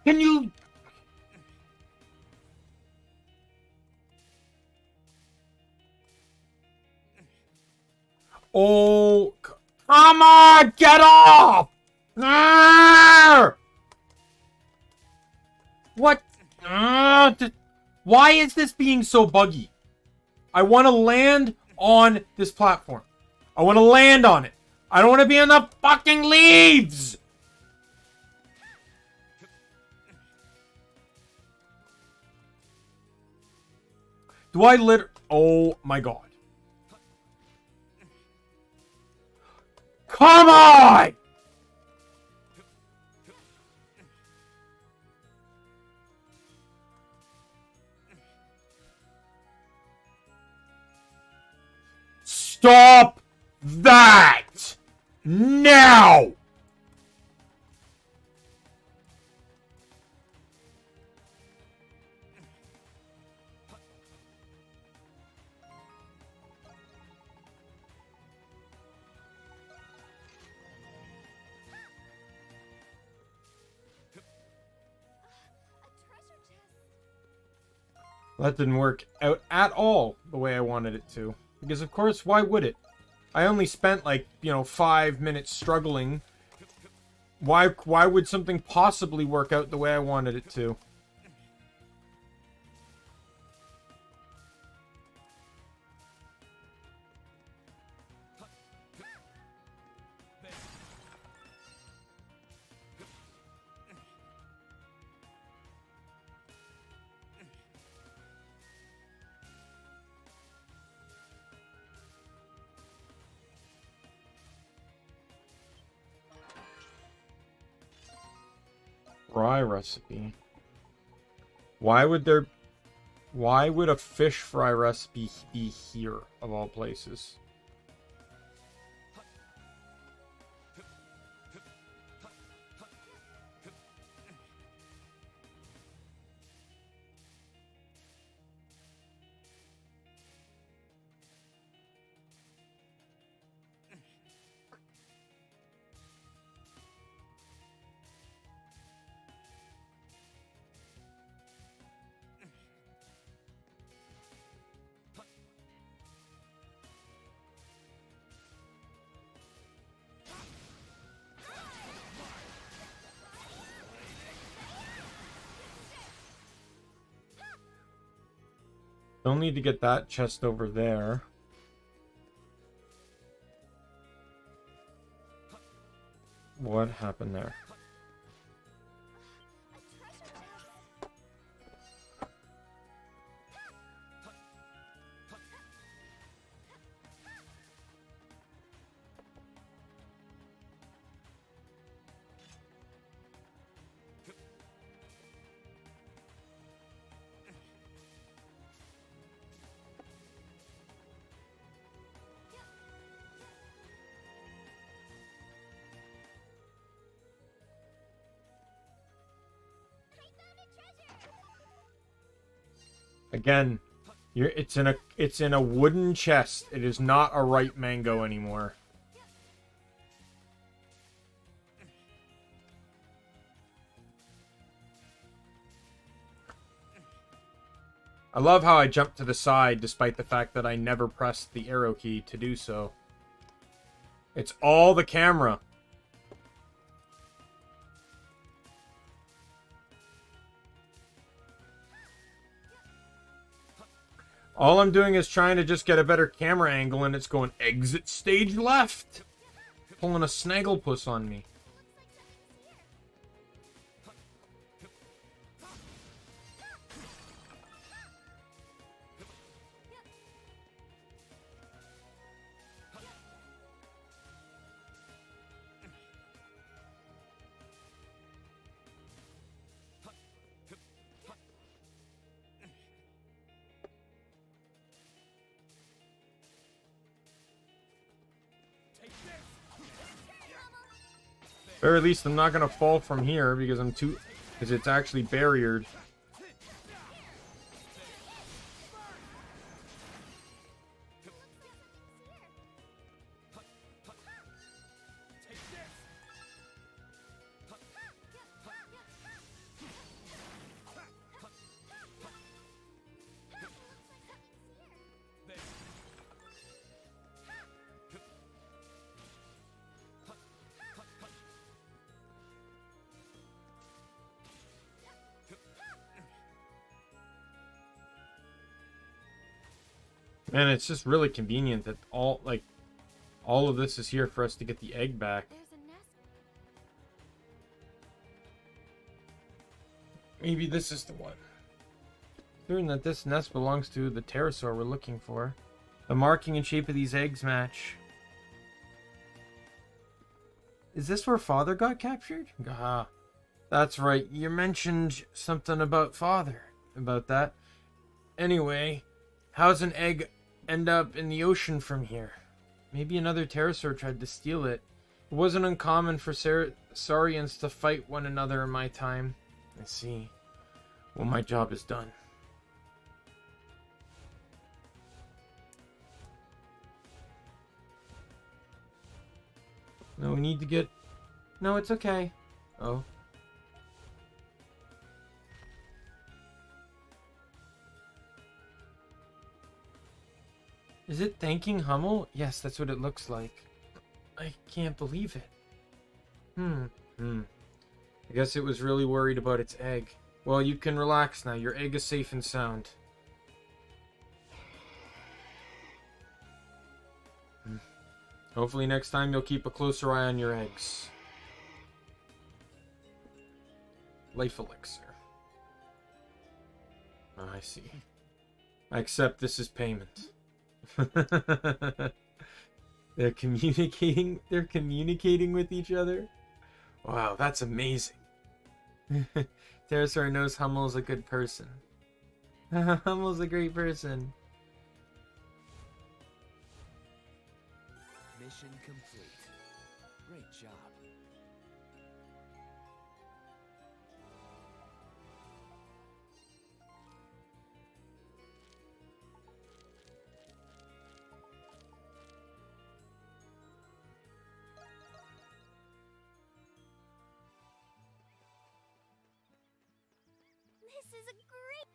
Can you... Oh, come on, get off! Arrgh! What? Why is this being so buggy? I want to land on this platform. I want to land on it. I don't want to be on the fucking leaves! Do I Oh my god. Come on! Stop that! Now! That didn't work out at all the way I wanted it to. Because, of course, why would it? I only spent, like, 5 minutes struggling. Why would something possibly work out the way I wanted it to? Fry recipe. Why would a fish fry recipe be here, of all places? Don't need to get that chest over there. What happened there? Again, it's in a wooden chest. It is not a ripe mango anymore. I love how I jumped to the side despite the fact that I never pressed the arrow key to do so. It's all the camera. All I'm doing is trying to just get a better camera angle, and it's going exit stage left. Pulling a snagglepuss on me. Or at least I'm not gonna fall from here because because it's actually barriered. And it's just really convenient that all of this is here for us to get the egg back. Maybe this is the one. Considering that this nest belongs to the pterosaur we're looking for. The marking and shape of these eggs match. Is this where Father got captured? Ah, that's right. You mentioned something about Father. About that. Anyway, how's an egg end up in the ocean from here? Maybe another pterosaur tried to steal it. It wasn't uncommon for saurians to fight one another in my time. I see. Well, my job is done. No, we need to get... No, it's okay. Oh. Is it thanking Hummel? Yes, that's what it looks like. I can't believe it. I guess it was really worried about its egg. Well, you can relax now. Your egg is safe and sound. Hopefully next time you'll keep a closer eye on your eggs. Life elixir. Oh, I see. I accept this is payment. They're communicating with each other. Wow, that's amazing. Pterosaur knows Hummel's a good person. Hummel's a great person. Mission complete. Great job. This is a great.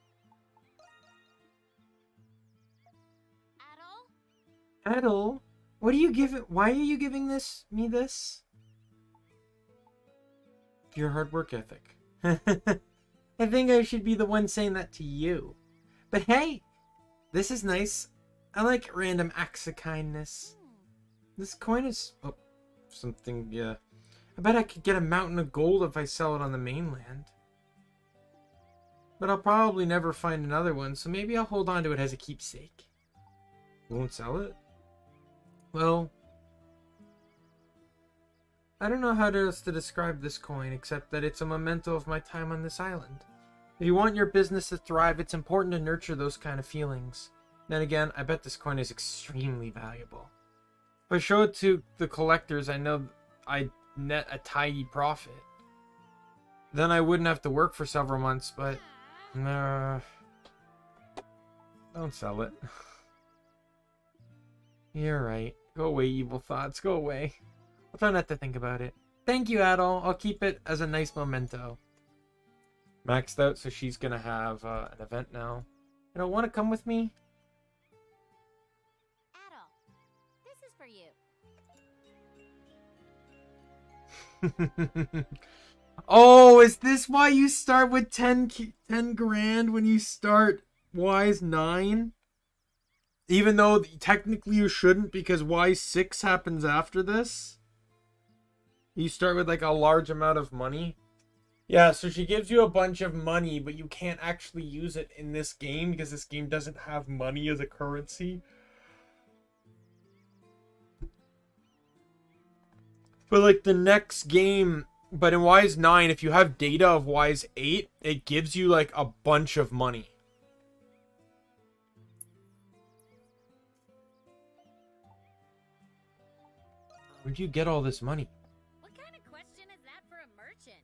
Adol? Adel, what are you giving? Why are you giving me this? Your hard work ethic. I think I should be the one saying that to you. But hey, this is nice. I like random acts of kindness. This coin is something, yeah. I bet I could get a mountain of gold if I sell it on the mainland. But I'll probably never find another one, so maybe I'll hold on to it as a keepsake. You won't sell it? Well, I don't know how else to describe this coin, except that it's a memento of my time on this island. If you want your business to thrive, it's important to nurture those kind of feelings. Then again, I bet this coin is extremely valuable. If I show it to the collectors, I know I net a tidy profit. Then I wouldn't have to work for several months, but... don't sell it. You're right. Go away, evil thoughts. Go away. I'll try not to think about it. Thank you, Adol. I'll keep it as a nice memento. Maxed out, so she's gonna have an event now. You don't want to come with me? Adol, this is for you. Oh, is this why you start with 10 grand when you start Wise 9? Even though technically you shouldn't, because Wise 6 happens after this? You start with like a large amount of money? Yeah, so she gives you a bunch of money, but you can't actually use it in this game because this game doesn't have money as a currency. But like the next game, but in Wise 9, if you have data of Wise 8, it gives you like a bunch of money. Where'd you get all this money? What kind of question is that for a merchant?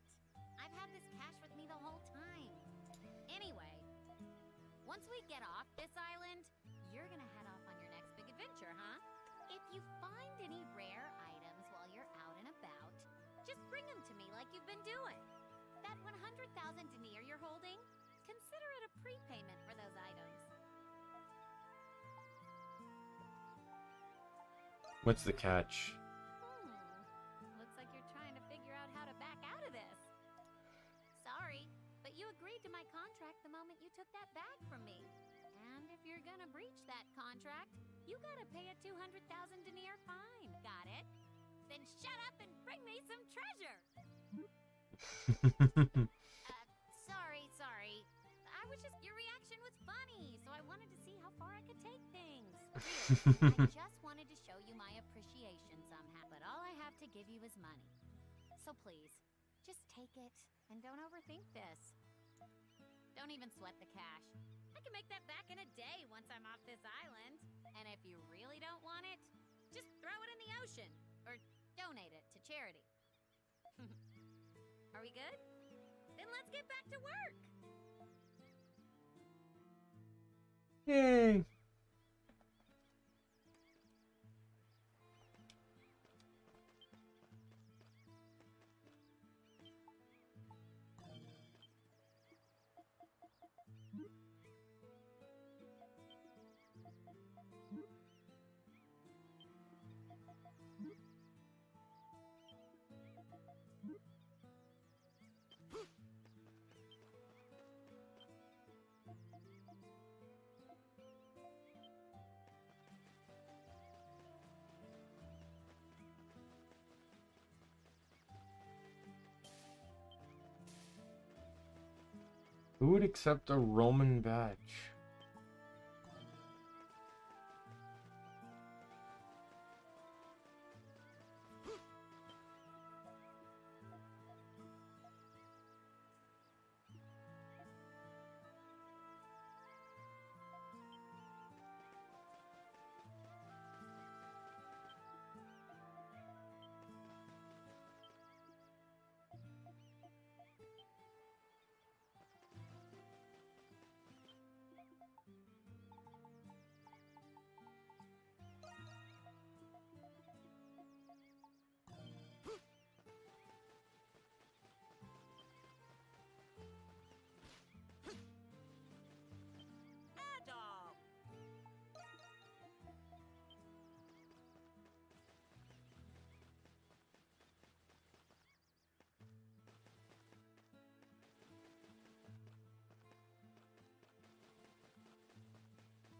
I've had this cash with me the whole time. Anyway, once we get off this island, you're gonna head off on your next big adventure, huh? If you find any rare items while you're out and about, just bring them to me like you've been doing. That 100,000 denier you're holding, consider it a prepayment for those items. What's the catch? Looks like you're trying to figure out how to back out of this. Sorry, but you agreed to my contract the moment you took that bag from me. And if you're gonna breach that contract, you gotta pay a 200,000 denier fine. Got it? Then shut up and bring me some treasure! Sorry. I was just... Your reaction was funny, so I wanted to see how far I could take things. Really, I just wanted to show you my appreciation somehow, but all I have to give you is money. So please, just take it, and don't overthink this. Don't even sweat the cash. I can make that back in a day once I'm off this island. And if you really don't want it, just throw it in the ocean, or donate it to charity. Are we good? Then let's get back to work! Yay! Who would accept a Roman badge?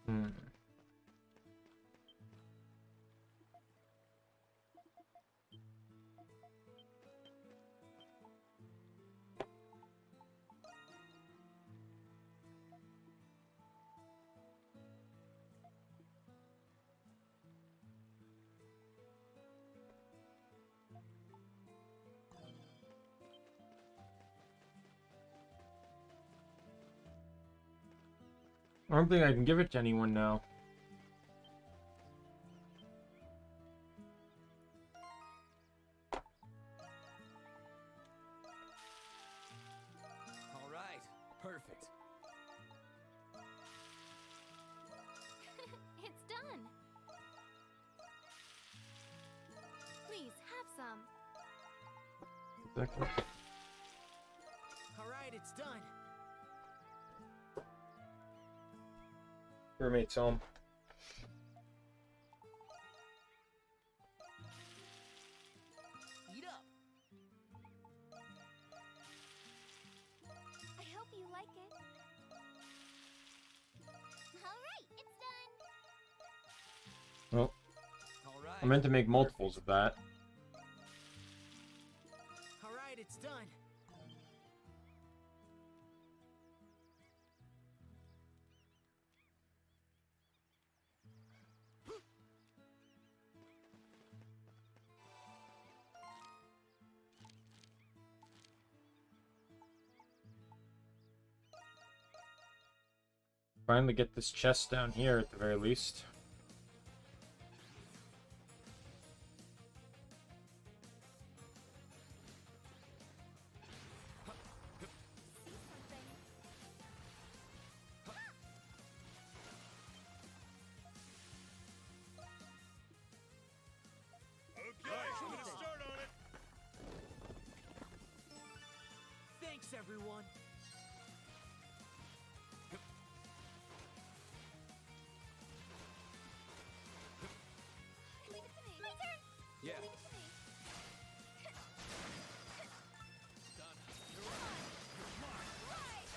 Hmm. I don't think I can give it to anyone now. All right, perfect. It's done. Please have some. Exactly. All right, it's done. Roommate's home. Eat up. I hope you like it. Alright, it's done. Well, All right. I meant to make multiples of that. All right, it's done. Finally get this chest down here at the very least. See something. Okay, I'm gonna start on it. Thanks, everyone. Leave it to me. My turn. Yeah. Leave it to me. Right.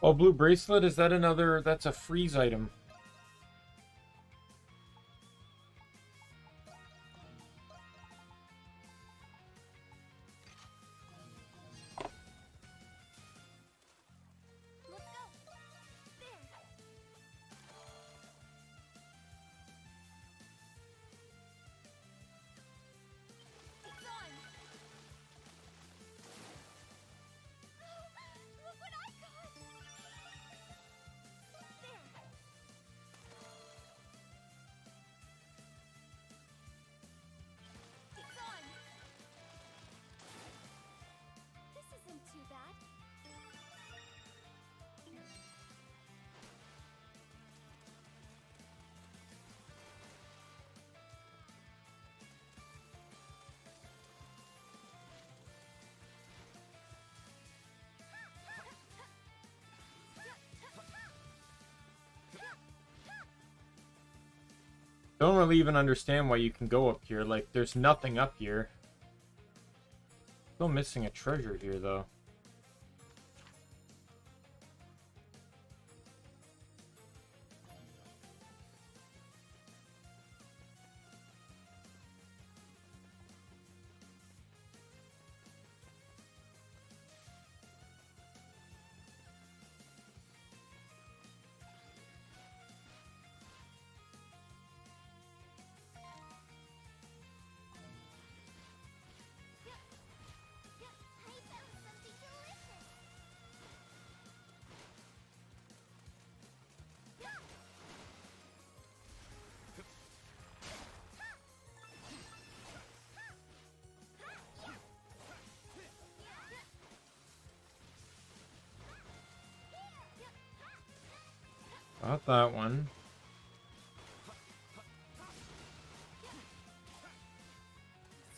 Oh, blue bracelet, is that another? That's a freeze item. Let's go. There. It's on. Look what I got. There. It's on. This isn't too bad. Don't really even understand why you can go up here. Like, there's nothing up here. Still missing a treasure here, though. I found something delicious. Got that one.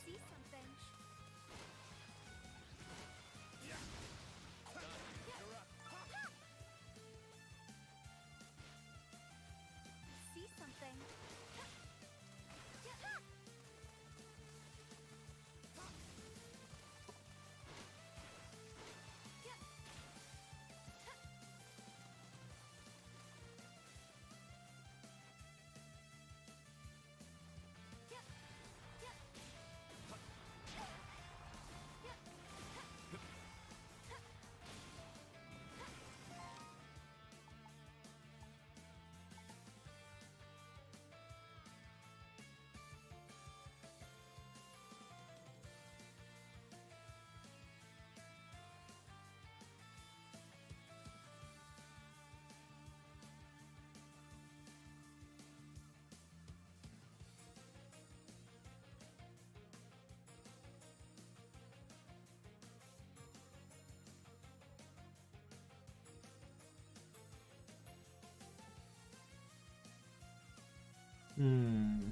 See something. See something. Hmm.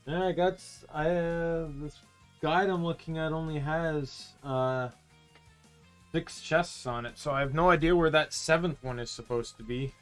Yeah, this guide I'm looking at only has 6 chests on it, so I have no idea where that 7th one is supposed to be.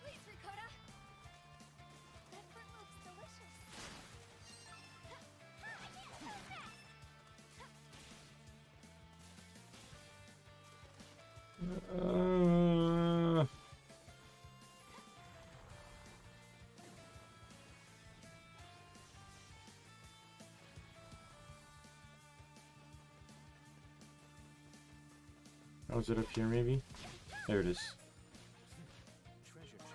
Please, Ricotta! That fruit looks delicious. I can't so fast! Oh, is it up here maybe? There it is. Treasure chest.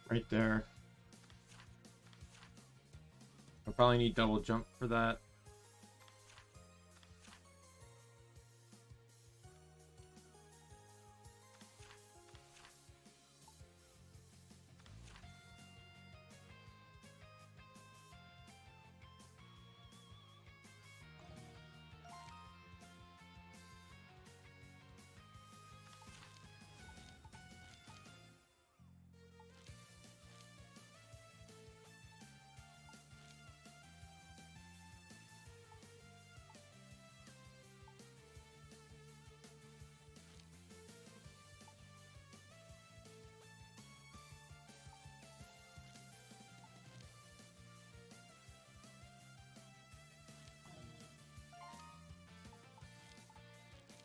Right there. I'll probably need double jump for that.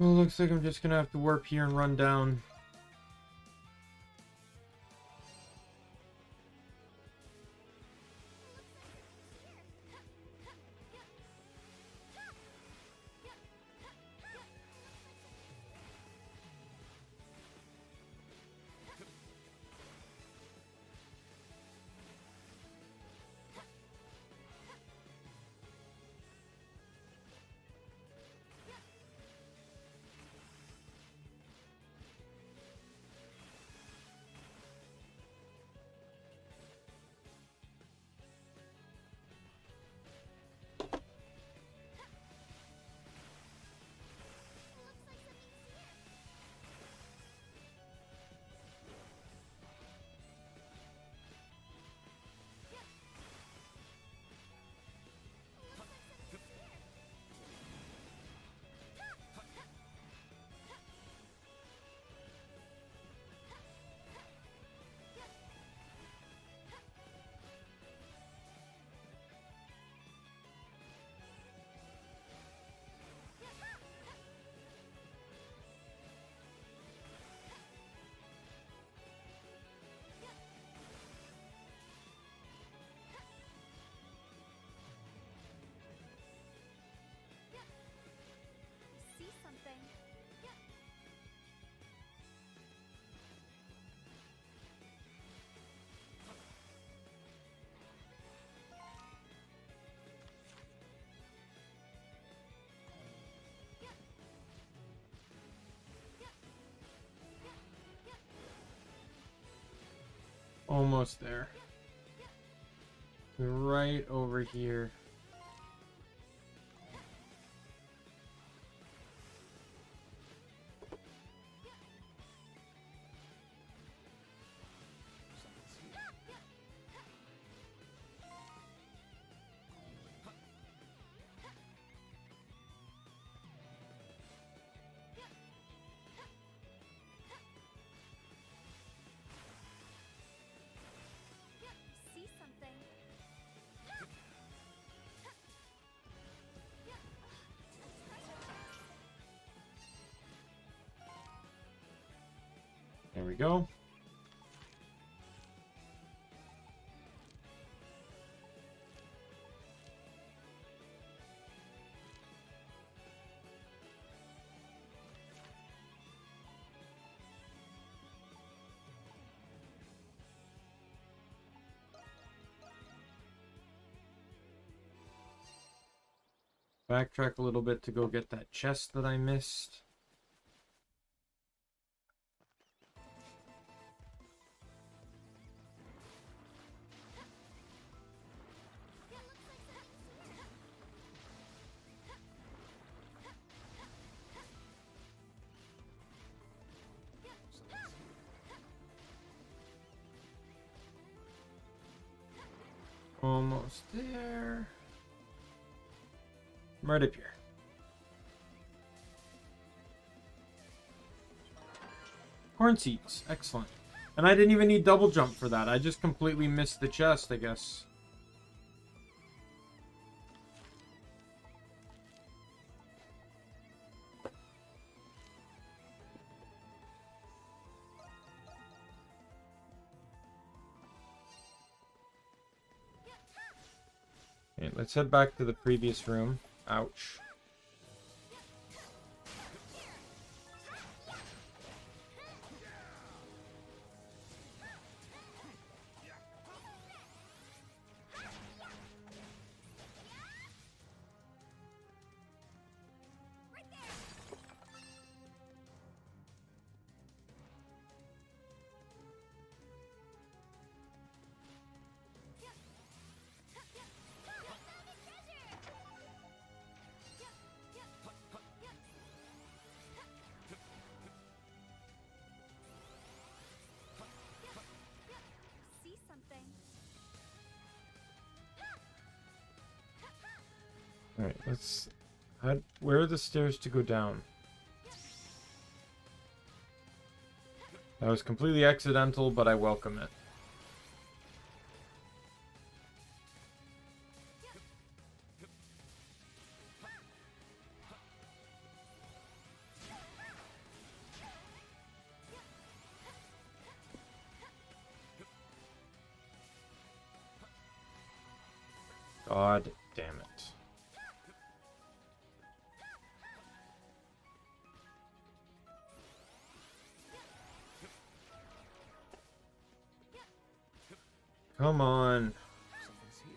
Well, looks like I'm just gonna have to warp here and run down. Almost there. We're right over here. See something? There we go. Backtrack a little bit to go get that chest that I missed. Almost there. I'm right up here. Corn seeds. Excellent. And I didn't even need double jump for that. I just completely missed the chest, I guess. Okay, let's head back to the previous room. Ouch. See something? Alright, let's... Where are the stairs to go down? That was completely accidental, but I welcome it. God damn it. Come on. Something's here.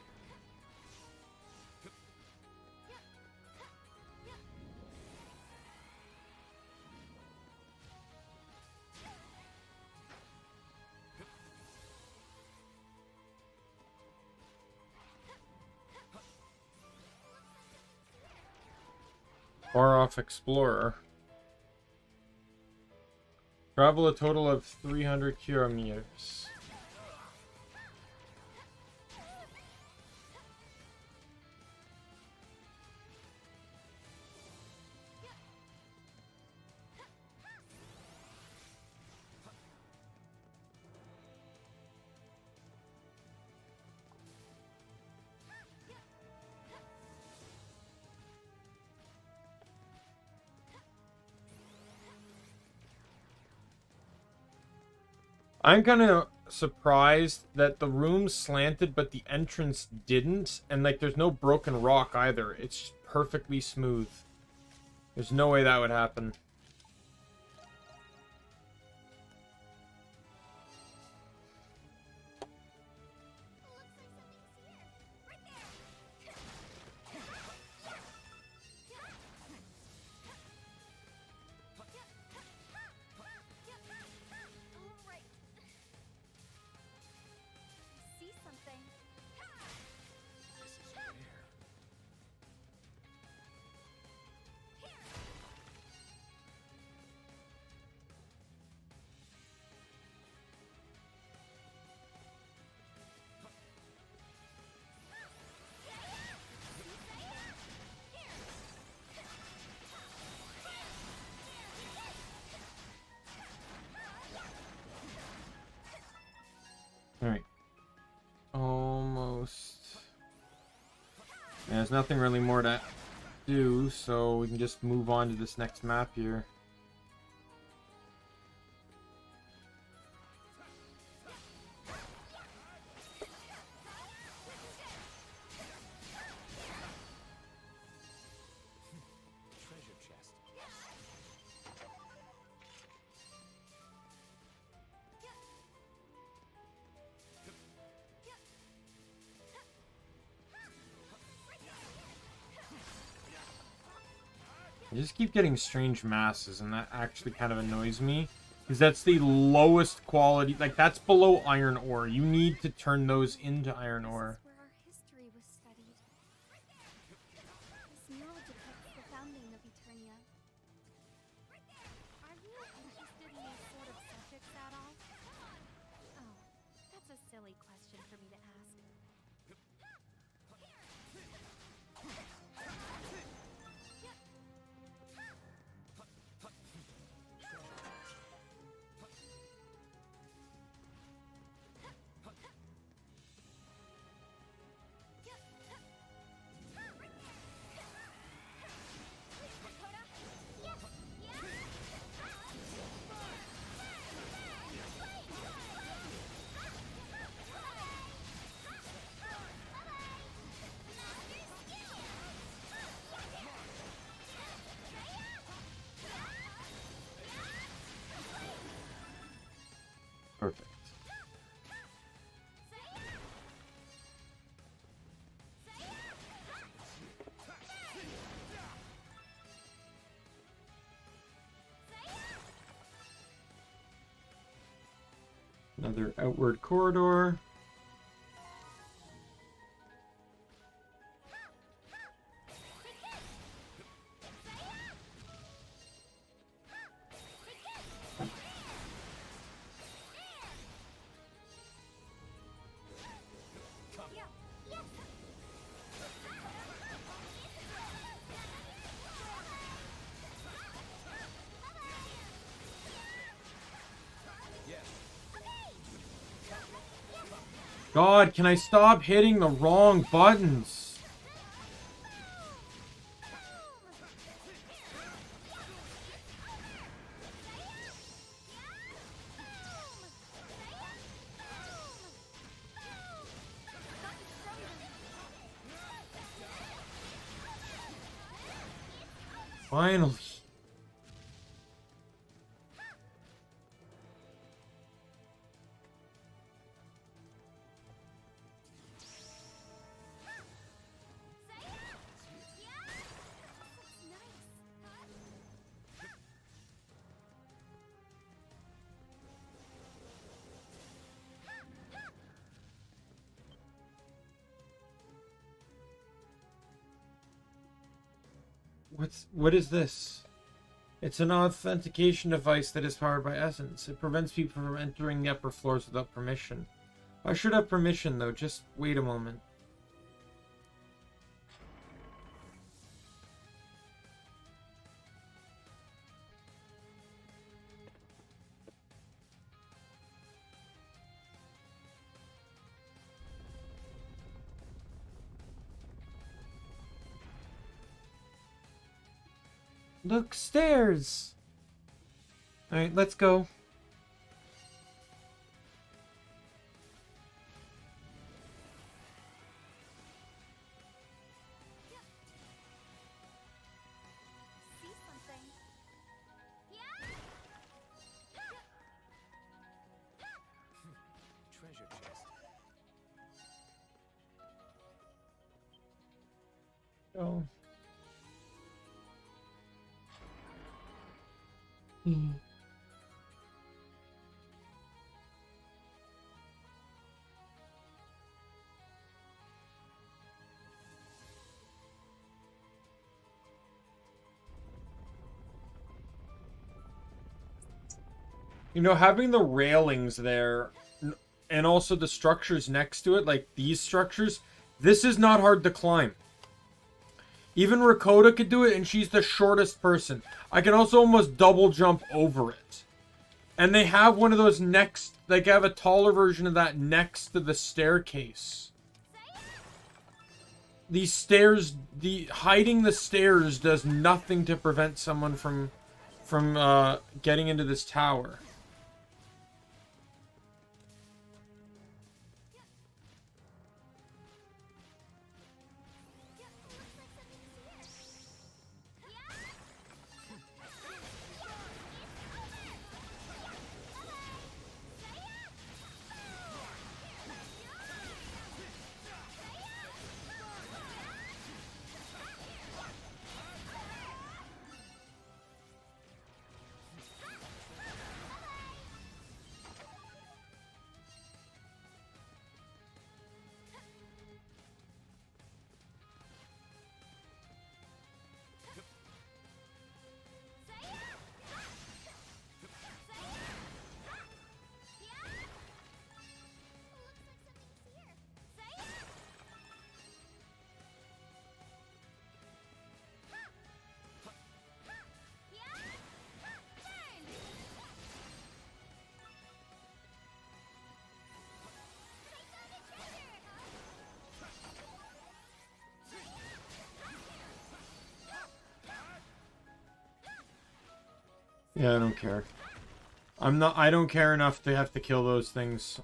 Far off explorer. Travel a total of 300 kilometers. I'm kind of surprised that the room slanted, but the entrance didn't. And, like, there's no broken rock either. It's just perfectly smooth. There's no way that would happen. there's nothing really more to do, so we can just move on to this next map here. Treasure chest. I just keep getting strange masses, and that actually kind of annoys me. Because that's the lowest quality. Like, that's below iron ore. You need to turn those into iron ore. This is where our history was studied. This mural depicts the founding of Eternia. Are you interested in these sort of subjects at all? Oh, that's a silly question for me to ask. Perfect. Another outward corridor. God, can I stop hitting the wrong buttons? Finally. What is this? It's an authentication device that is powered by essence. It prevents people from entering the upper floors without permission. I should have permission though, just wait a moment. Look, stairs! Alright, let's go. See something? Treasure chest. Oh. You know, having the railings there and also the structures next to it, like these structures, this is not hard to climb. Even Rakota could do it, and she's the shortest person. I can also almost double jump over it. And they have one of those next, like, I have a taller version of that next to the staircase. these stairs, the hiding the stairs does nothing to prevent someone from getting into this tower. Yeah, I don't care. I don't care enough to have to kill those things.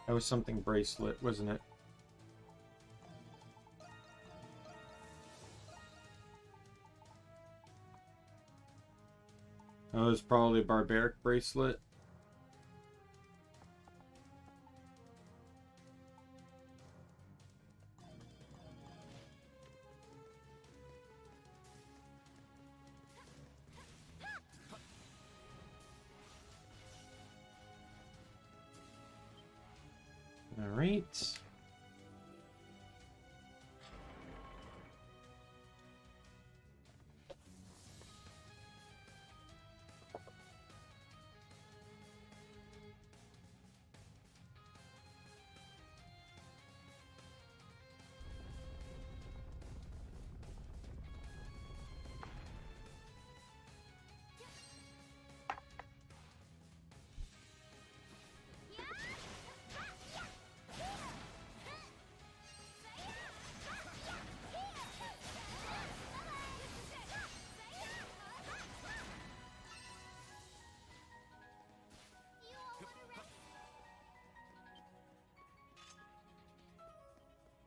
That was something bracelet, wasn't it? That was probably a barbaric bracelet. All right.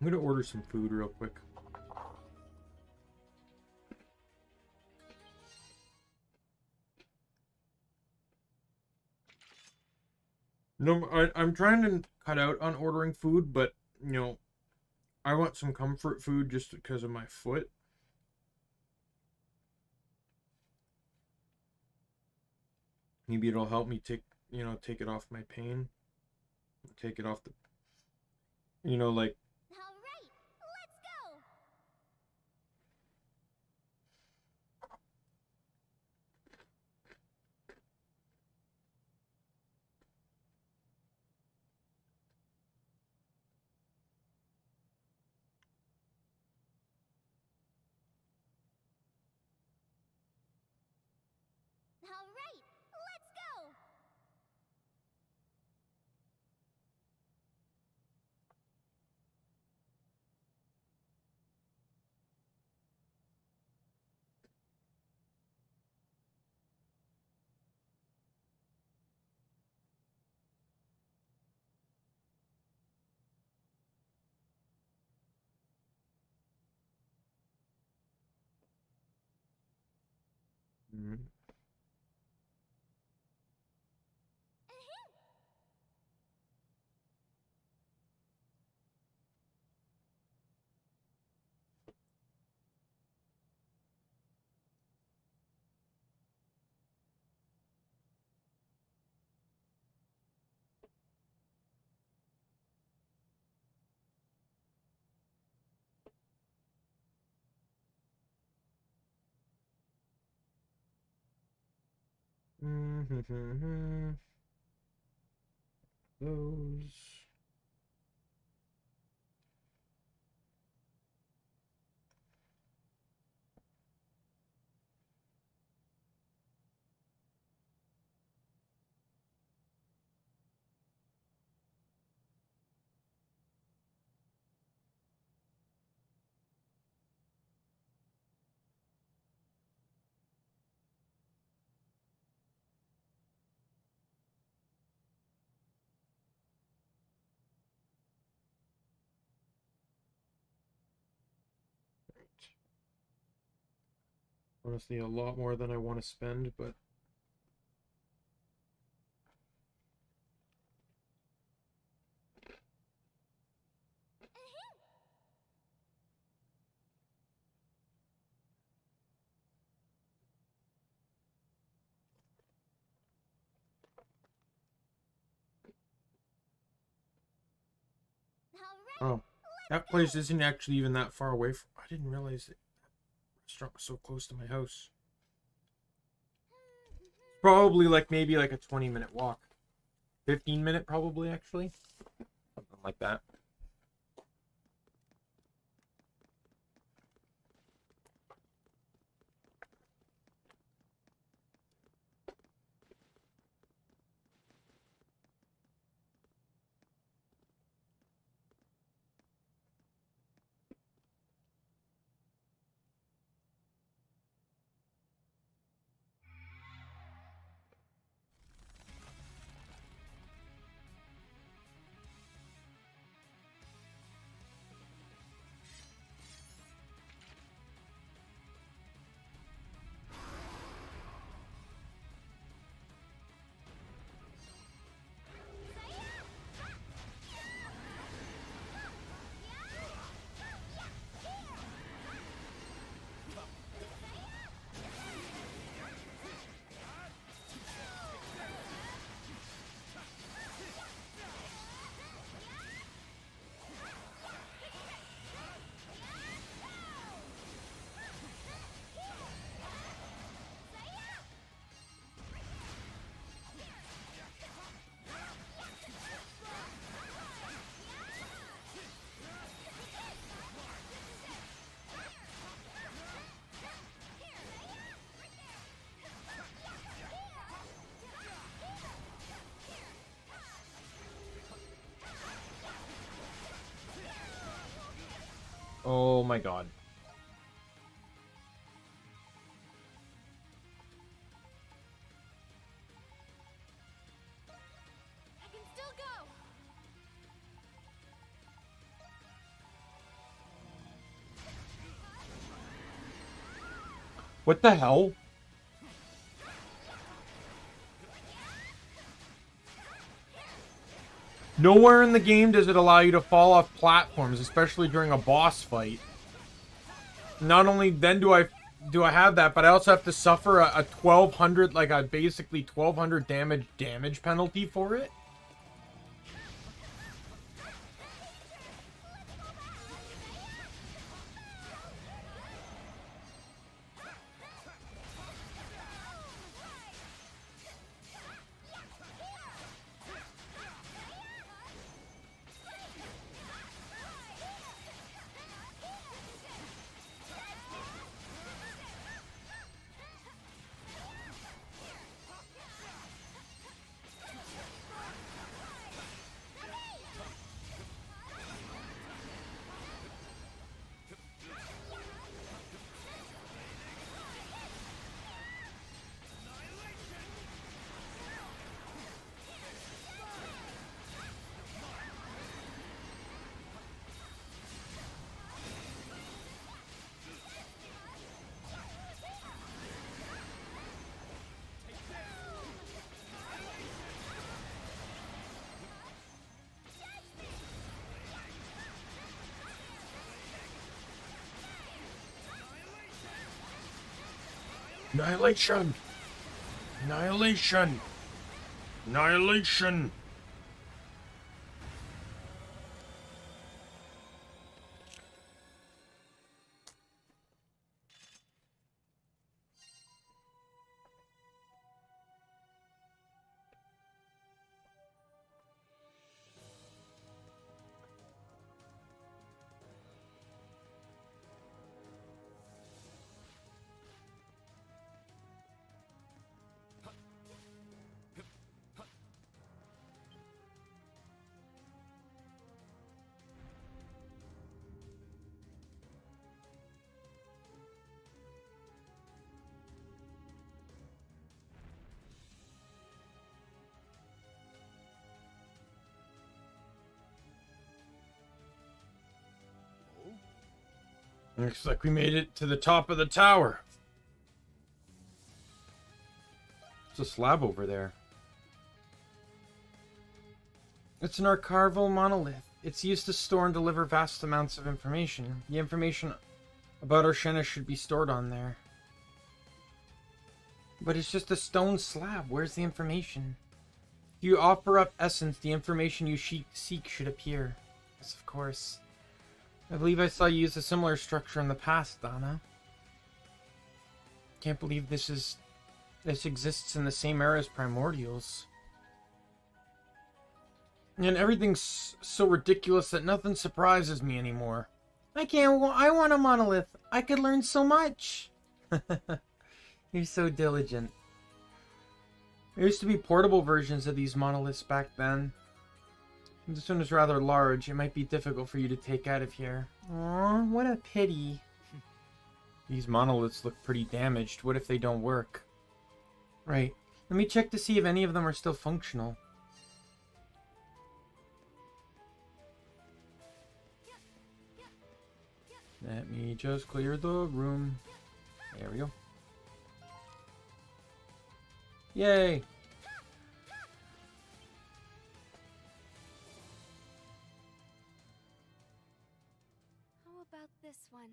I'm gonna order some food real quick. No, I'm trying to cut out on ordering food, but, you know, I want some comfort food just because of my foot. Maybe it'll help me take it off my pain. Take it off the, like, All right, let's go. All right, let's go. mm. Mm-hmm. Those. Honestly, a lot more than I want to spend, but oh, that place isn't actually even that far away from. I didn't realize that restaurant was so close to my house. Probably like maybe like a 20-minute walk. 15-minute probably actually. Something like that. Oh my god. I can still go. What the hell? Nowhere in the game does it allow you to fall off platforms, especially during a boss fight. Not only then do I have that, but I also have to suffer a 1200, like a basically 1200 damage penalty for it. Annihilation! Annihilation! Annihilation! Looks like we made it to the top of the tower. There's a slab over there. It's an archival monolith. It's used to store and deliver vast amounts of information. The information about Oceana should be stored on there. But it's just a stone slab. Where's the information? If you offer up essence, the information you seek should appear. Yes, of course. I believe I saw you use a similar structure in the past, Donna. Can't believe this exists in the same era as Primordials. And everything's so ridiculous that nothing surprises me anymore. I want a monolith. I could learn so much. You're so diligent. There used to be portable versions of these monoliths back then. This one is rather large. It might be difficult for you to take out of here. Aw, what a pity. These monoliths look pretty damaged. What if they don't work? Right. Let me check to see if any of them are still functional. Let me just clear the room. There we go. Yay! How about this one?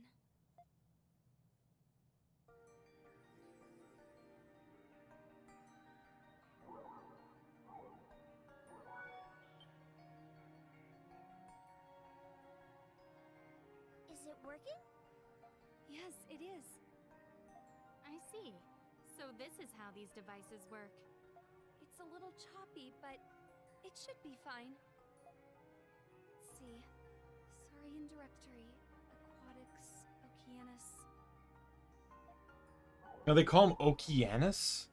Is it working? Yes, it is. I see. So this is how these devices work. It's a little choppy, but it should be fine. Let's see. Saurian Directory, Aquatics, Okeanos. Now they call him Okeanos?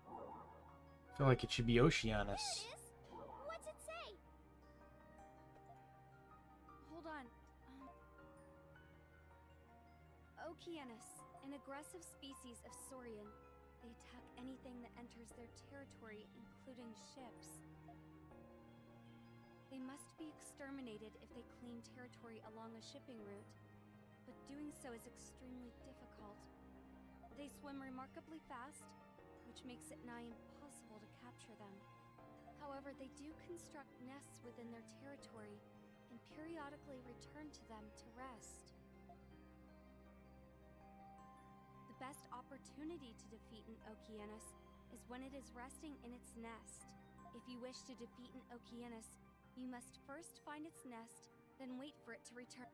I feel like it should be Oceanus. There it is! What's it say? Hold on. Okeanos, an aggressive species of saurian. They attack anything that enters their territory, including ships. They must be exterminated if they claim territory along a shipping route, but doing so is extremely difficult. They swim remarkably fast, which makes it nigh impossible to capture them. However, they do construct nests within their territory and periodically return to them to rest. The best opportunity to defeat an Okeanos is when it is resting in its nest. If you wish to defeat an Okeanos, you must first find its nest, then wait for it to return.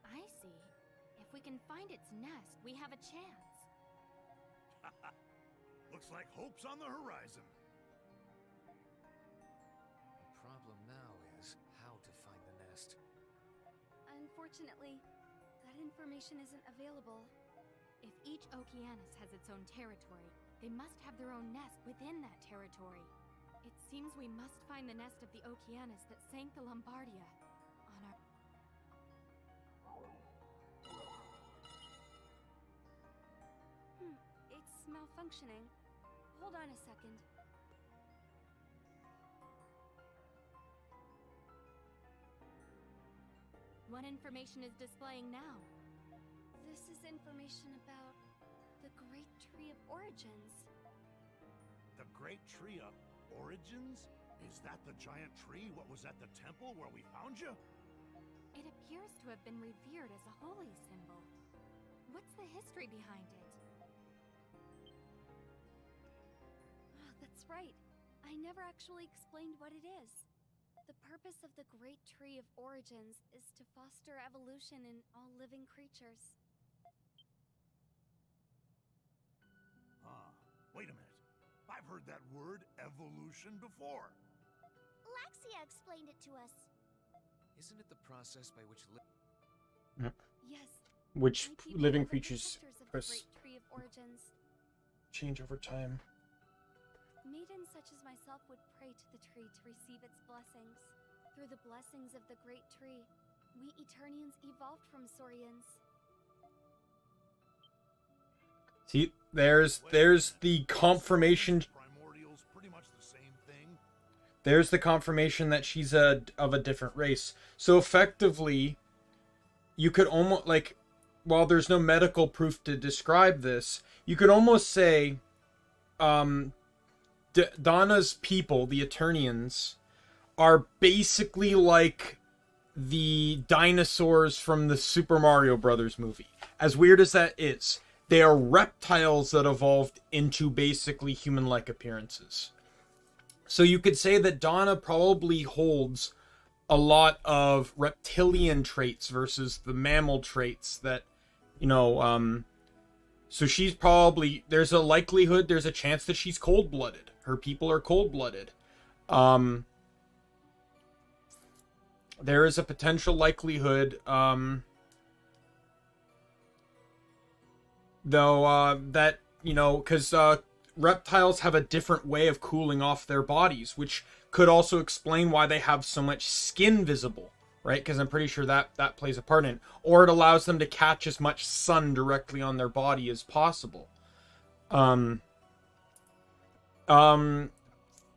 I see. If we can find its nest, we have a chance. Looks like hope's on the horizon. The problem now is how to find the nest. Unfortunately, that information isn't available. If each Okeanos has its own territory, they must have their own nest within that territory. It seems we must find the nest of the Okeanos that sank the Lombardia on our... It's malfunctioning. Hold on a second. What information is displaying now? This is information about the Great Tree of Origins. The Great Tree of Origins? Is that the giant tree what was at the temple where we found you? It appears to have been revered as a holy symbol. What's the history behind it? Oh, that's right. I never actually explained what it is. The purpose of the Great Tree of Origins is to foster evolution in all living creatures. Huh. Wait a minute. I've heard that word evolution before. Laxia explained it to us. Isn't it the process by which Yes. Which my people living are the creatures protectors of the press Great Tree of Origins. change over time. Maidens such as myself would pray to the tree to receive its blessings. Through the blessings of the Great Tree, we Eternians evolved from Saurians. See, there's the confirmation. Primordials, pretty much the same thing. There's the confirmation that she's of a different race. So effectively, you could almost, like, while there's no medical proof to describe this, you could almost say Donna's people, the Eternians, are basically like the dinosaurs from the Super Mario Brothers movie. As weird as that is, they are reptiles that evolved into basically human-like appearances. So you could say that Donna probably holds a lot of reptilian traits versus the mammal traits that, you know, so she's probably, there's a likelihood, there's a chance that she's cold-blooded. Her people are cold-blooded. There is a potential likelihood, though, that, you know, because reptiles have a different way of cooling off their bodies, which could also explain why they have so much skin visible, right? Because I'm pretty sure that plays a part in it. Or it allows them to catch as much sun directly on their body as possible.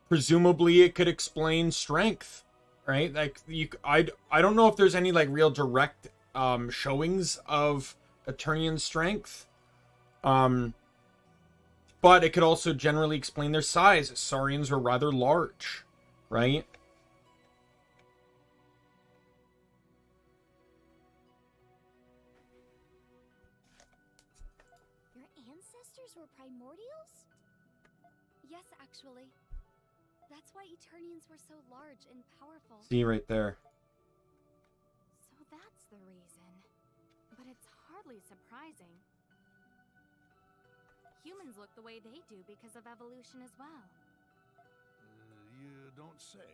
Presumably it could explain strength, right? Like, I don't know if there's any, like, real direct showings of Eternian strength. But it could also generally explain their size. Saurians are rather large, right? Your ancestors were primordials? Yes, actually. That's why Eternians were so large and powerful. See right there. So that's the reason. But it's hardly surprising. Humans look the way they do because of evolution as well. You don't say.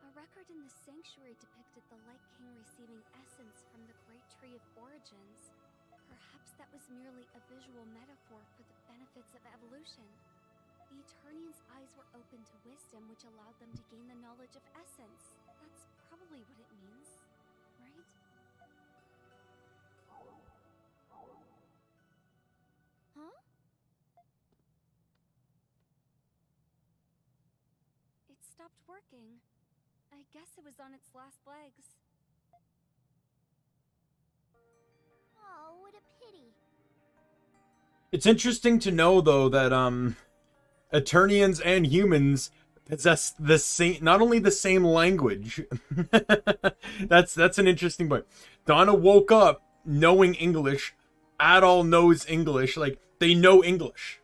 A record in the sanctuary depicted the Light King receiving essence from the Great Tree of Origins. Perhaps that was merely a visual metaphor for the benefits of evolution. The Eternians' eyes were open to wisdom, which allowed them to gain the knowledge of essence. That's probably what it means, right? Huh? It stopped working. I guess it was on its last legs. Oh, what a pity. It's interesting to know, though, that Eternians and humans possess the same, not only the same language. that's an interesting point. Donna woke up knowing English. Adol knows English. Like, they know English.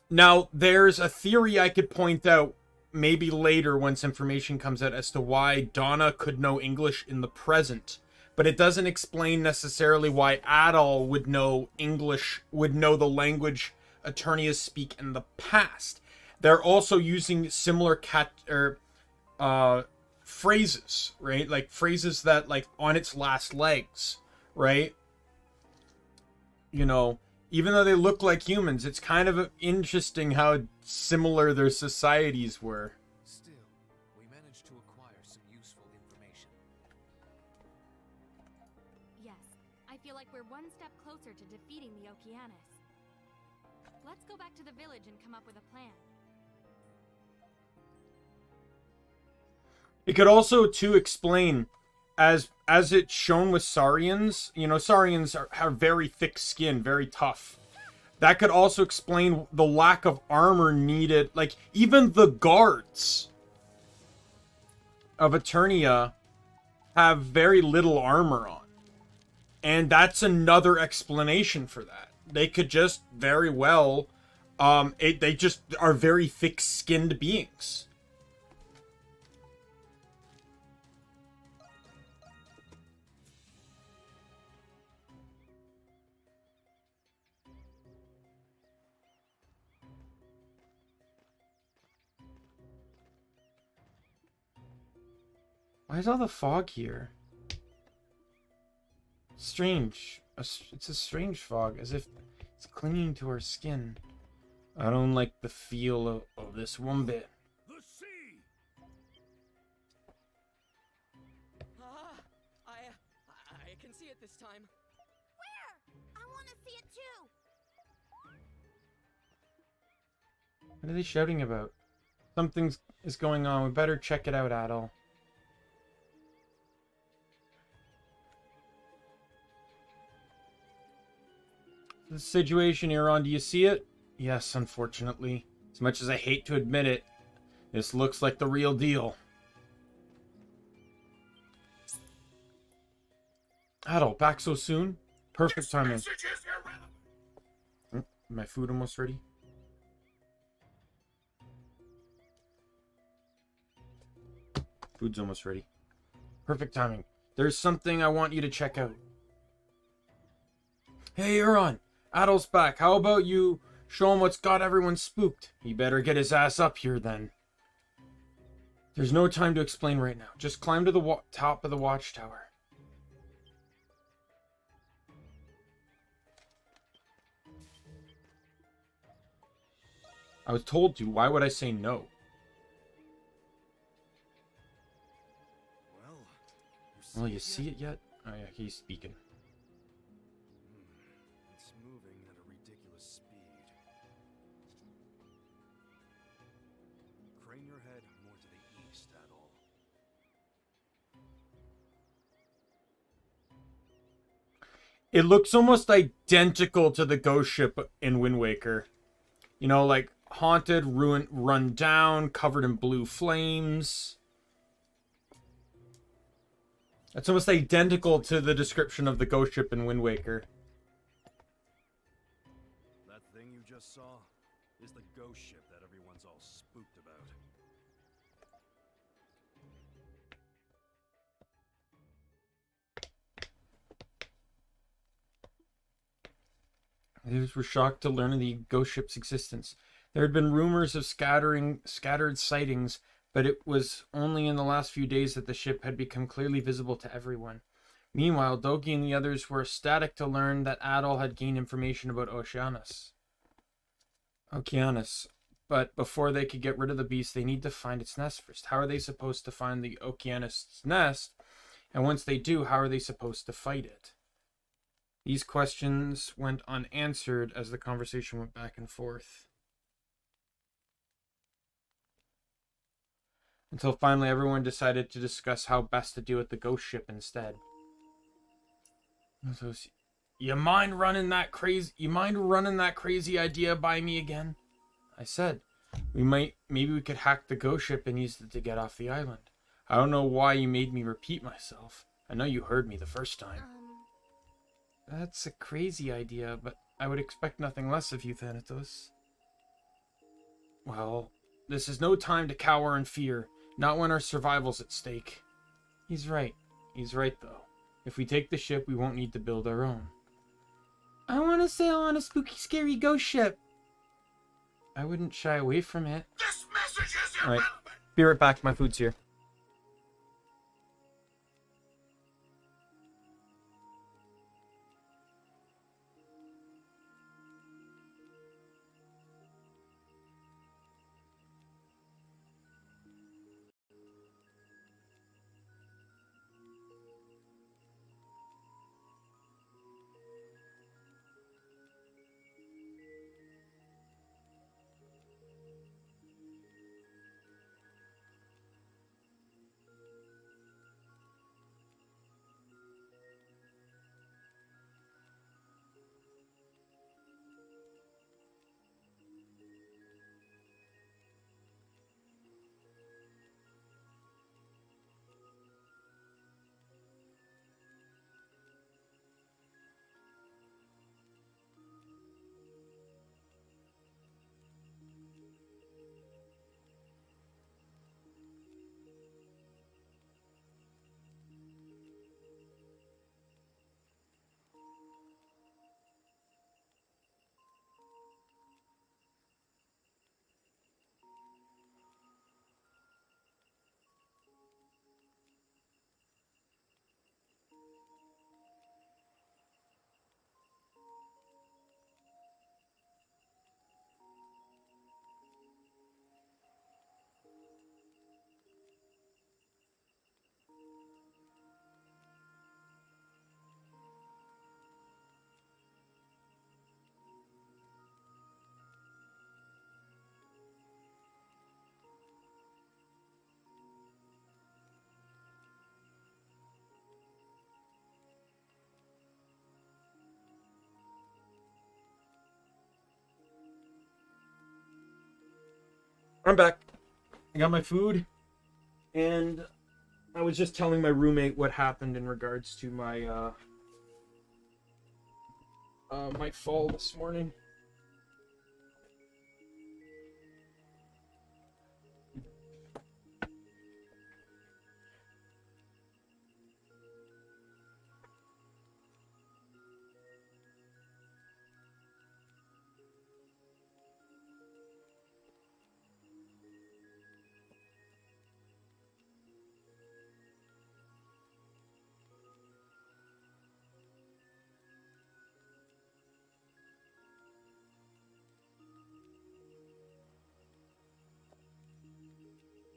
Now, there's a theory I could point out maybe later once information comes out as to why Donna could know English in the present. But it doesn't explain necessarily why Adol would know English, would know the language Eternians speak in the past. They're also using similar phrases, right? Like phrases that, like, on its last legs, right? You know, even though they look like humans, it's kind of interesting how similar their societies were. Still, we managed to acquire some useful information. Yes, I feel like we're one step closer to defeating the Okeanis. Let's go back to the village and come up with a plan. It could also, too, explain, as it's shown with Saurians, you know, Saurians have very thick skin, very tough. That could also explain the lack of armor needed. Like, even the guards of Eternia have very little armor on. And that's another explanation for that. They could just very well, they just are very thick-skinned beings. Why is all the fog here? Strange. It's a strange fog, as if it's clinging to our skin. I don't like the feel of this one bit. The sea! I can see it this time. Where? I want to see it too. What are they shouting about? Something is going on. We better check it out, Adol. The situation you're on, do you see it? Yes, unfortunately. As much as I hate to admit it, this looks like the real deal. Adol, back so soon? Perfect timing. My food almost ready? Food's almost ready. Perfect timing. There's something I want you to check out. Hey, Euron! Adol's back. How about you show him what's got everyone spooked? He better get his ass up here then. There's no time to explain right now. Just climb to the top of the watchtower. I was told to. Why would I say no? Well, you see it yet? Oh yeah, he's speaking. It's moving at a ridiculous speed. Crane your head more to the east, Adol. It looks almost identical to the ghost ship in Wind Waker. You know, like haunted, ruined, run down, covered in blue flames. It's almost identical to the description of the ghost ship in Wind Waker. That thing you just saw is the ghost ship that everyone's all spooked about. Others were shocked to learn of the ghost ship's existence. There had been rumors of scattered sightings, but it was only in the last few days that the ship had become clearly visible to everyone. Meanwhile, Doki and the others were ecstatic to learn that Adol had gained information about Oceanus. But before they could get rid of the beast, they need to find its nest first. How are they supposed to find the Oceanus' nest? And once they do, how are they supposed to fight it? These questions went unanswered as the conversation went back and forth. Until finally everyone decided to discuss how best to deal with the ghost ship instead. You mind running that crazy idea by me again? I said, maybe we could hack the ghost ship and use it to get off the island. I don't know why you made me repeat myself. I know you heard me the first time. That's a crazy idea, but I would expect nothing less of you, Thanatos. Well, this is no time to cower in fear. Not when our survival's at stake. He's right. He's right, though. If we take the ship, we won't need to build our own. I want to sail on a spooky, scary ghost ship. I wouldn't shy away from it. This message is Alright, be right back. My food's here. I'm back. I got my food, and I was just telling my roommate what happened in regards to my my fall this morning.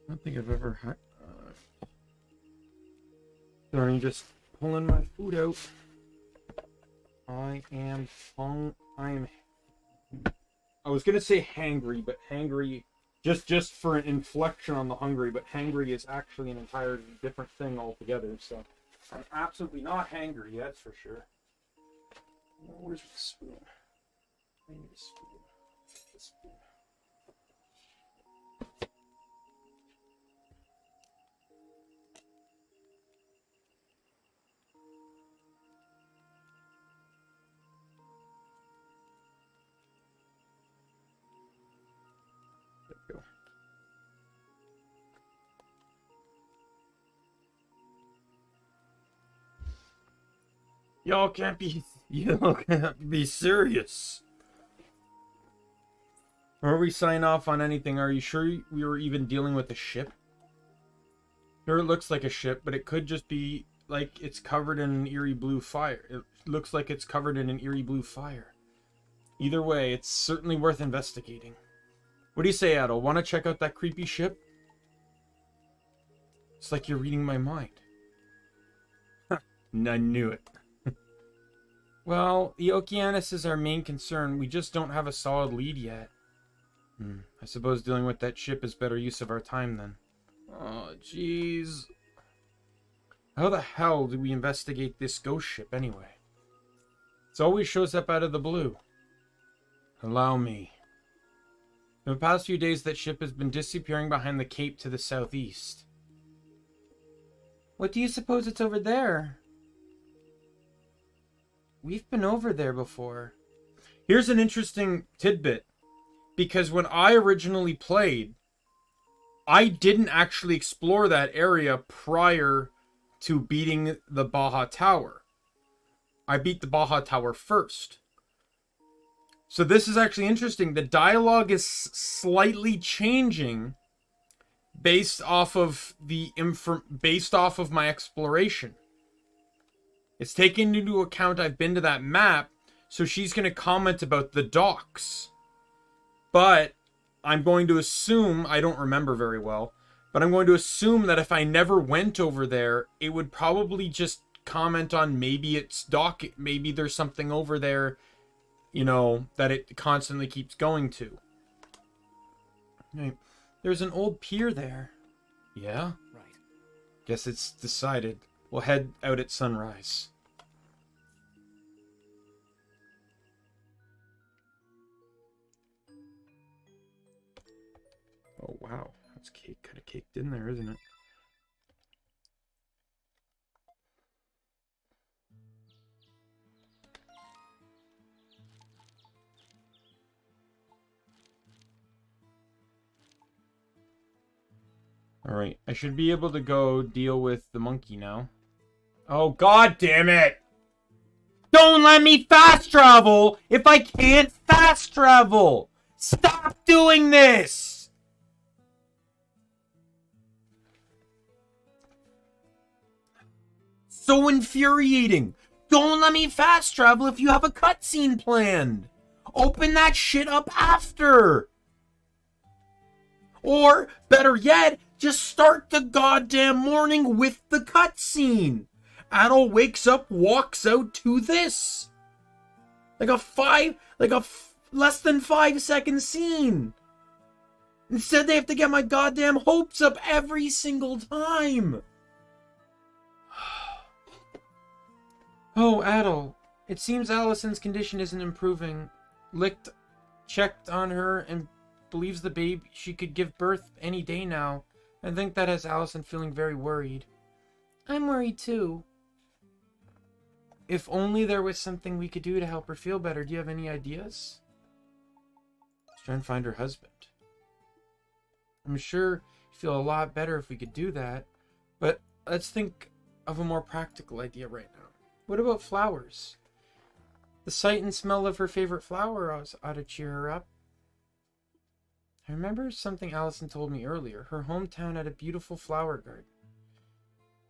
I don't think I've ever had. Sorry, just pulling my food out. I am I was gonna say hangry, but hangry just for an inflection on the hungry, but hangry is actually an entirely different thing altogether. So I'm absolutely not hangry, that's for sure. Where's the spoon? I need a spoon. The spoon. Y'all can't be serious. Before we sign off on anything, are you sure we were even dealing with a ship? Sure, it looks like a ship, but it could just be like it's covered in an eerie blue fire. It looks like it's covered in an eerie blue fire. Either way, it's certainly worth investigating. What do you say, Adel? Want to check out that creepy ship? It's like you're reading my mind. I knew it. Well, the Okeanos is our main concern. We just don't have a solid lead yet. I suppose dealing with that ship is better use of our time then. Oh, jeez. How the hell do we investigate this ghost ship anyway? It always shows up out of the blue. Allow me. For the past few days, that ship has been disappearing behind the cape to the southeast. What do you suppose it's over there? We've been over there before. Here's an interesting tidbit. Because when I originally played, I didn't actually explore that area prior to beating the Baja Tower. I beat the Baja Tower first. So this is actually interesting. The dialogue is slightly changing based off of my exploration. It's taken into account I've been to that map, so she's going to comment about the docks. But I'm going to assume, I don't remember very well, but I'm going to assume that if I never went over there, it would probably just comment on maybe it's dock, maybe there's something over there, you know, that it constantly keeps going to. Right. There's an old pier there. Yeah? Right. Guess it's decided. We'll head out at sunrise. Oh, wow. That's cake kind of caked in there, isn't it? Alright, I should be able to go deal with the monkey now. Oh, god damn it! Don't let me fast travel if I can't fast travel! Stop doing this! So infuriating! Don't let me fast travel if you have a cutscene planned! Open that shit up after! Or, better yet, just start the goddamn morning with the cutscene. Adol wakes up, walks out to this. Like a less than 5 second scene. Instead, they have to get my goddamn hopes up every single time. Oh, Adol. It seems Allison's condition isn't improving. Checked on her and believes the babe she could give birth any day now. I think that has Allison feeling very worried. I'm worried too. If only there was something we could do to help her feel better. Do you have any ideas? Let's try and find her husband. I'm sure she'd feel a lot better if we could do that. But let's think of a more practical idea right now. What about flowers? The sight and smell of her favorite flower ought to cheer her up. I remember something Allison told me earlier. Her hometown had a beautiful flower garden.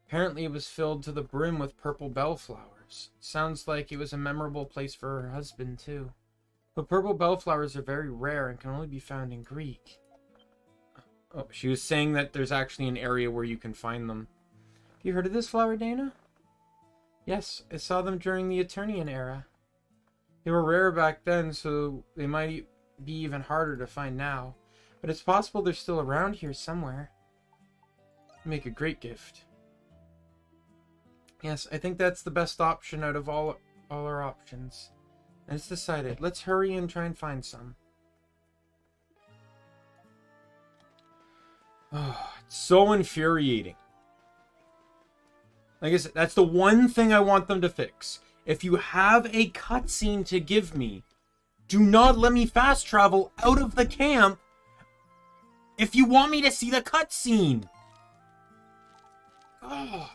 Apparently it was filled to the brim with purple bellflowers. Sounds like it was a memorable place for her husband, too. But purple bellflowers are very rare and can only be found in Greek. Oh, she was saying that there's actually an area where you can find them. Have you heard of this flower, Dana? Yes, I saw them during the Eternian era. They were rare back then, so they might be even harder to find now. But it's possible they're still around here somewhere. Make a great gift. Yes, I think that's the best option out of all our options. And it's decided. Let's hurry and try and find some. Oh, it's so infuriating. Like I said, that's the one thing I want them to fix. If you have a cutscene to give me, do not let me fast travel out of the camp if you want me to see the cutscene. Oh.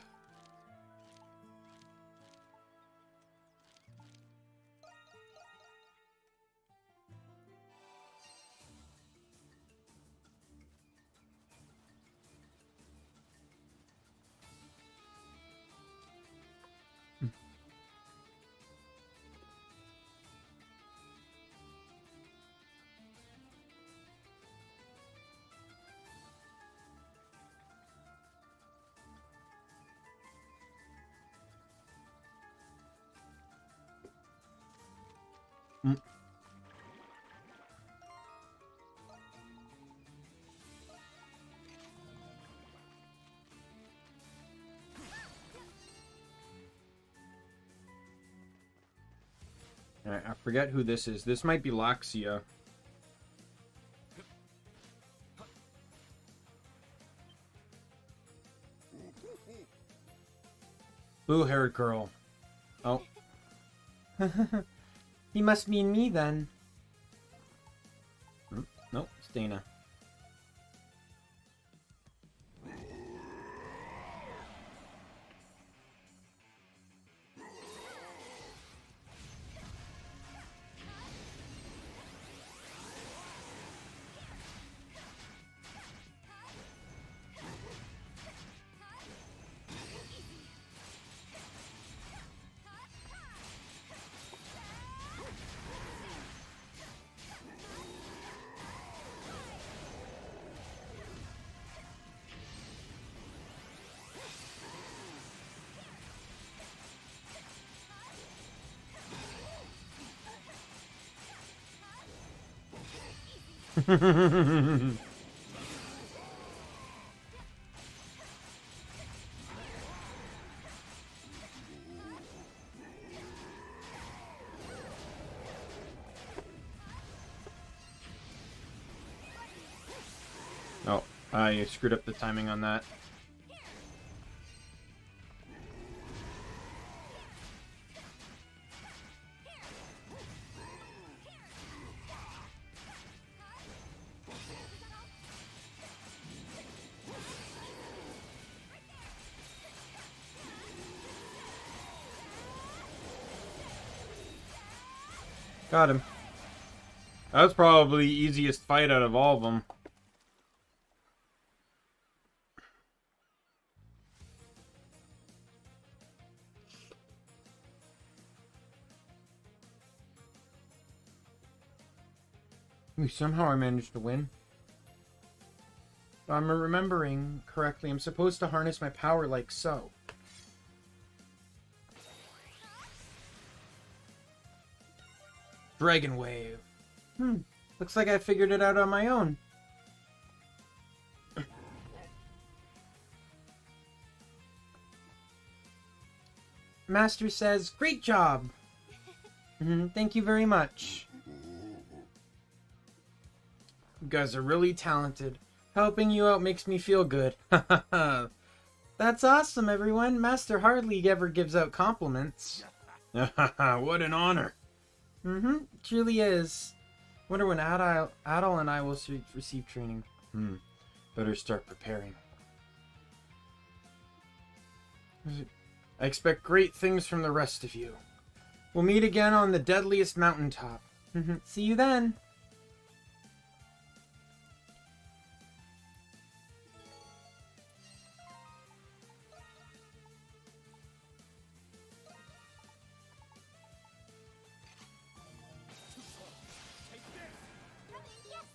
Alright, I forget who this is. This might be Laxia. Blue-haired girl. Oh. He must mean me then. Nope, it's Dana. Oh, I screwed up the timing on that. Got him. That was probably the easiest fight out of all of them. Somehow I managed to win. If I'm remembering correctly, I'm supposed to harness my power like so. Dragon Wave. Looks like I figured it out on my own. Master says, great job. Thank you very much. You guys are really talented. Helping you out makes me feel good. That's awesome, everyone. Master hardly ever gives out compliments. What an honor. Truly is. Wonder when Adol and I will receive training. Better start preparing. I expect great things from the rest of you. We'll meet again on the deadliest mountaintop. See you then.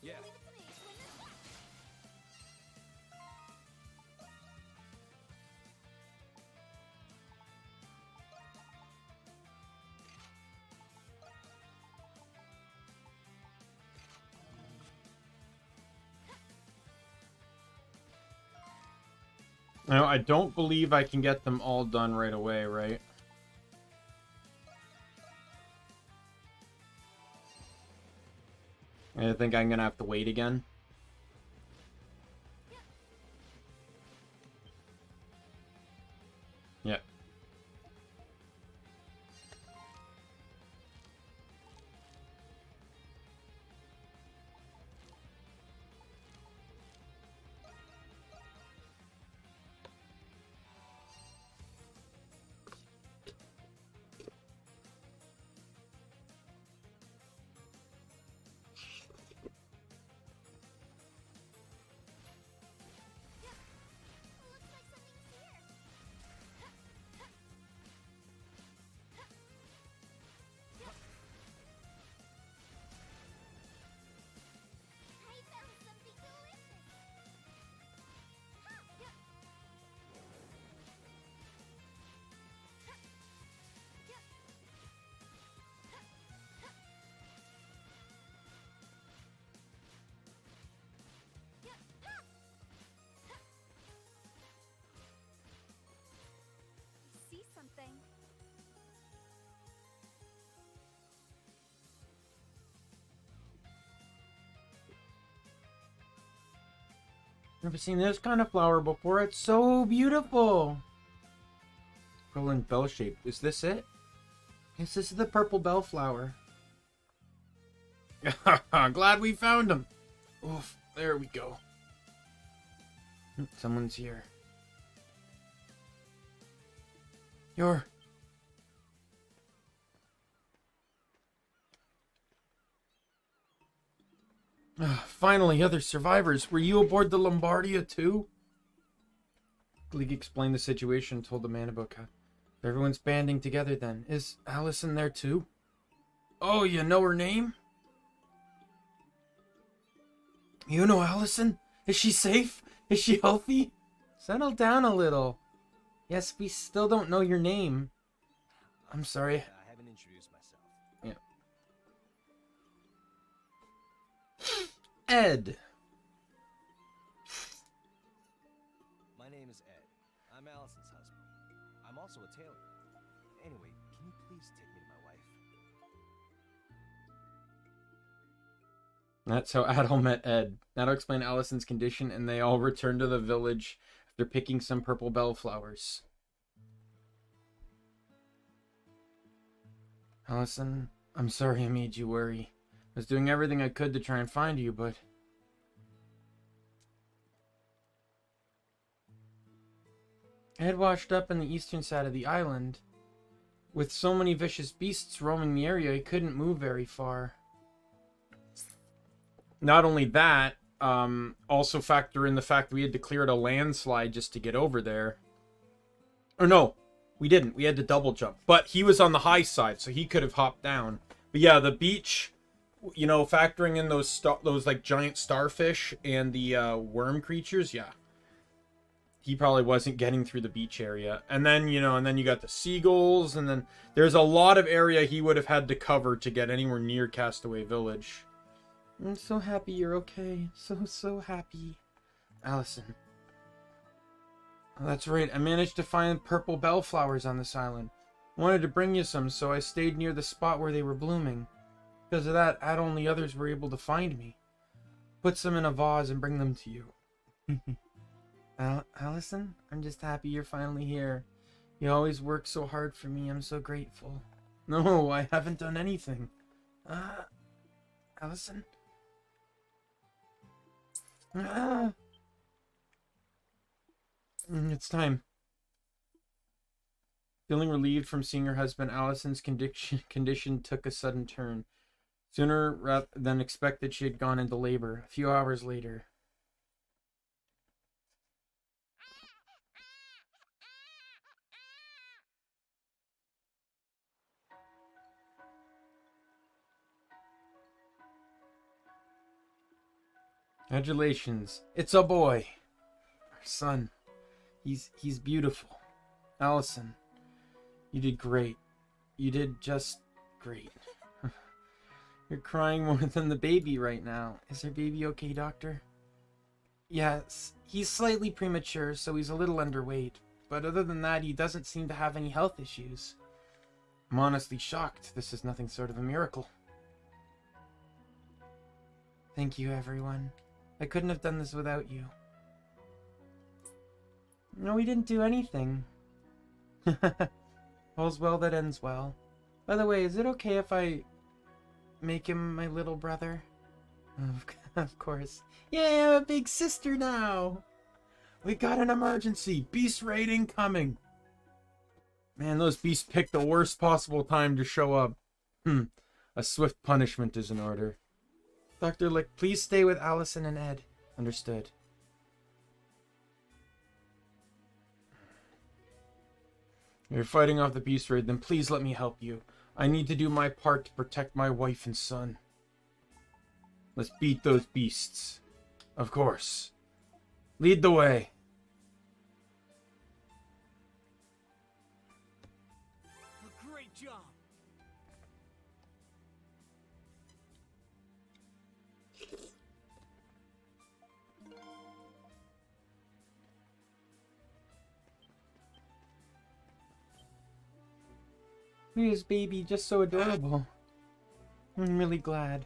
Yeah. Now, I don't believe I can get them all done right away, right? I think I'm gonna have to wait again. Yeah. See something. Never seen this kind of flower before. It's so beautiful. Rolling bell shape. Is this it? Yes, this is the purple bellflower. Glad we found him. Oof, there we go. Someone's here. You're... Finally, other survivors. Were you aboard the Lombardia too? Gleek explained the situation and told the man about how everyone's banding together then. Is Allison there too? Oh, you know her name? You know Allison? Is she safe? Is she healthy? Settle down a little. Yes, we still don't know your name. I'm sorry. I haven't introduced myself. Yeah. Ed. My name is Ed. I'm Allison's husband. I'm also a tailor. Anyway, can you please take me to my wife? That's how Adol met Ed. That'll explain Allison's condition, and they all return to the village after picking some purple bellflowers. Allison, I'm sorry I made you worry. I was doing everything I could to try and find you, but... Ed washed up on the eastern side of the island. With so many vicious beasts roaming the area, he couldn't move very far. Not only that, also factor in the fact that we had to clear a landslide just to get over there. Or no, we didn't. We had to double jump. But he was on the high side, so he could have hopped down. But yeah, the beach, you know, factoring in those like giant starfish and the worm creatures, yeah. He probably wasn't getting through the beach area. And then, you know, and then you got the seagulls, and then there's a lot of area he would have had to cover to get anywhere near Castaway Village. I'm so happy you're okay. So happy. Allison. Oh, that's right. I managed to find purple bellflowers on this island. Wanted to bring you some, so I stayed near the spot where they were blooming. Because of that, Adol and the others were able to find me. puts them in a vase and bring them to you. Allison, I'm just happy you're finally here. You always work so hard for me. I'm so grateful. No, I haven't done anything. Allison? It's time. Feeling relieved from seeing her husband, Allison's condition took a sudden turn. Sooner than expected, she had gone into labor. A few hours later. Congratulations. It's a boy. Our son. He's beautiful. Allison, you did great. You did just great. You're crying more than the baby right now. Is our baby okay, doctor? Yes, he's slightly premature, so he's a little underweight. But other than that, he doesn't seem to have any health issues. I'm honestly shocked. This is nothing short of a miracle. Thank you, everyone. I couldn't have done this without you. No, we didn't do anything. All's well that ends well. By the way, is it okay if I make him my little brother? Of course. Yeah, I'm a big sister now. We got an emergency. Beast raid incoming. Man, those beasts picked the worst possible time to show up. A swift punishment is in order. Dr. Lick, please stay with Allison and Ed. Understood. You're fighting off the beast raid, then please let me help you. I need to do my part to protect my wife and son. Let's beat those beasts. Of course. Lead the way. A great job. Look at his baby, just so adorable. I'm really glad.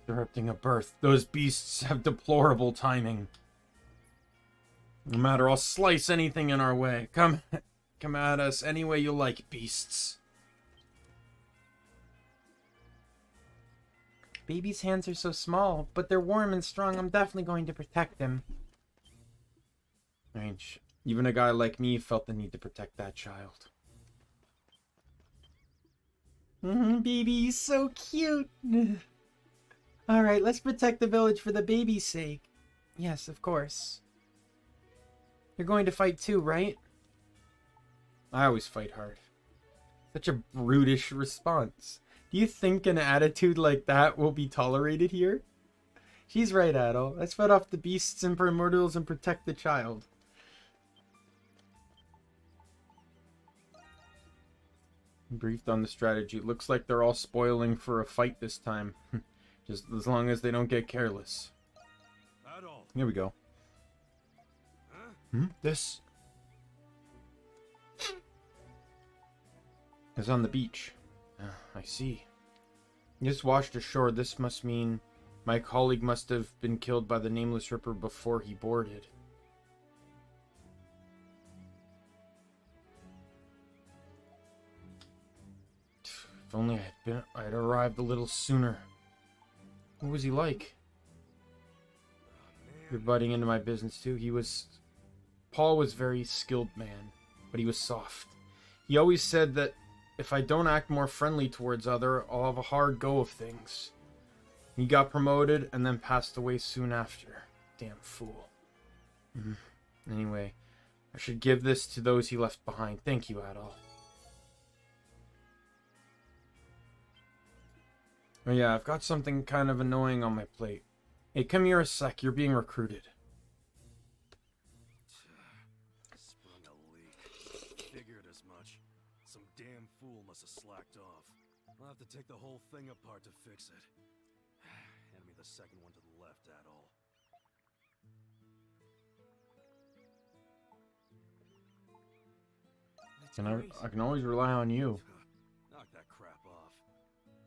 Interrupting a birth. Those beasts have deplorable timing. No matter, I'll slice anything in our way. Come at us any way you like, beasts. Baby's hands are so small, but they're warm and strong. I'm definitely going to protect them. Strange. Even a guy like me felt the need to protect that child. Baby's so cute. Alright, let's protect the village for the baby's sake. Yes, of course. You're going to fight too, right? I always fight hard. Such a brutish response. Do you think an attitude like that will be tolerated here? She's right, Adol. Let's fight off the beasts and primordials and protect the child. Briefed on the strategy. Looks like they're all spoiling for a fight this time. Just as long as they don't get careless. Here we go. This is on the beach. I see. Just washed ashore. This must mean my colleague must have been killed by the Nameless Ripper before he boarded. If only I'd arrived a little sooner. What was he like? You're butting into my business too. Paul was a very skilled man, but he was soft. He always said that if I don't act more friendly towards I'll have a hard go of things. He got promoted and then passed away soon after. Damn fool. Anyway, I should give this to those he left behind. Thank you, Adol. Oh yeah, I've got something kind of annoying on my plate. Hey, come here a sec. You're being recruited. Sprung a leak. Figured as much. Some damn fool must have slacked off. I'll have to take the whole thing apart to fix it. Hand me the second one to the left, Adol. I can always rely on you. Knock that crap off.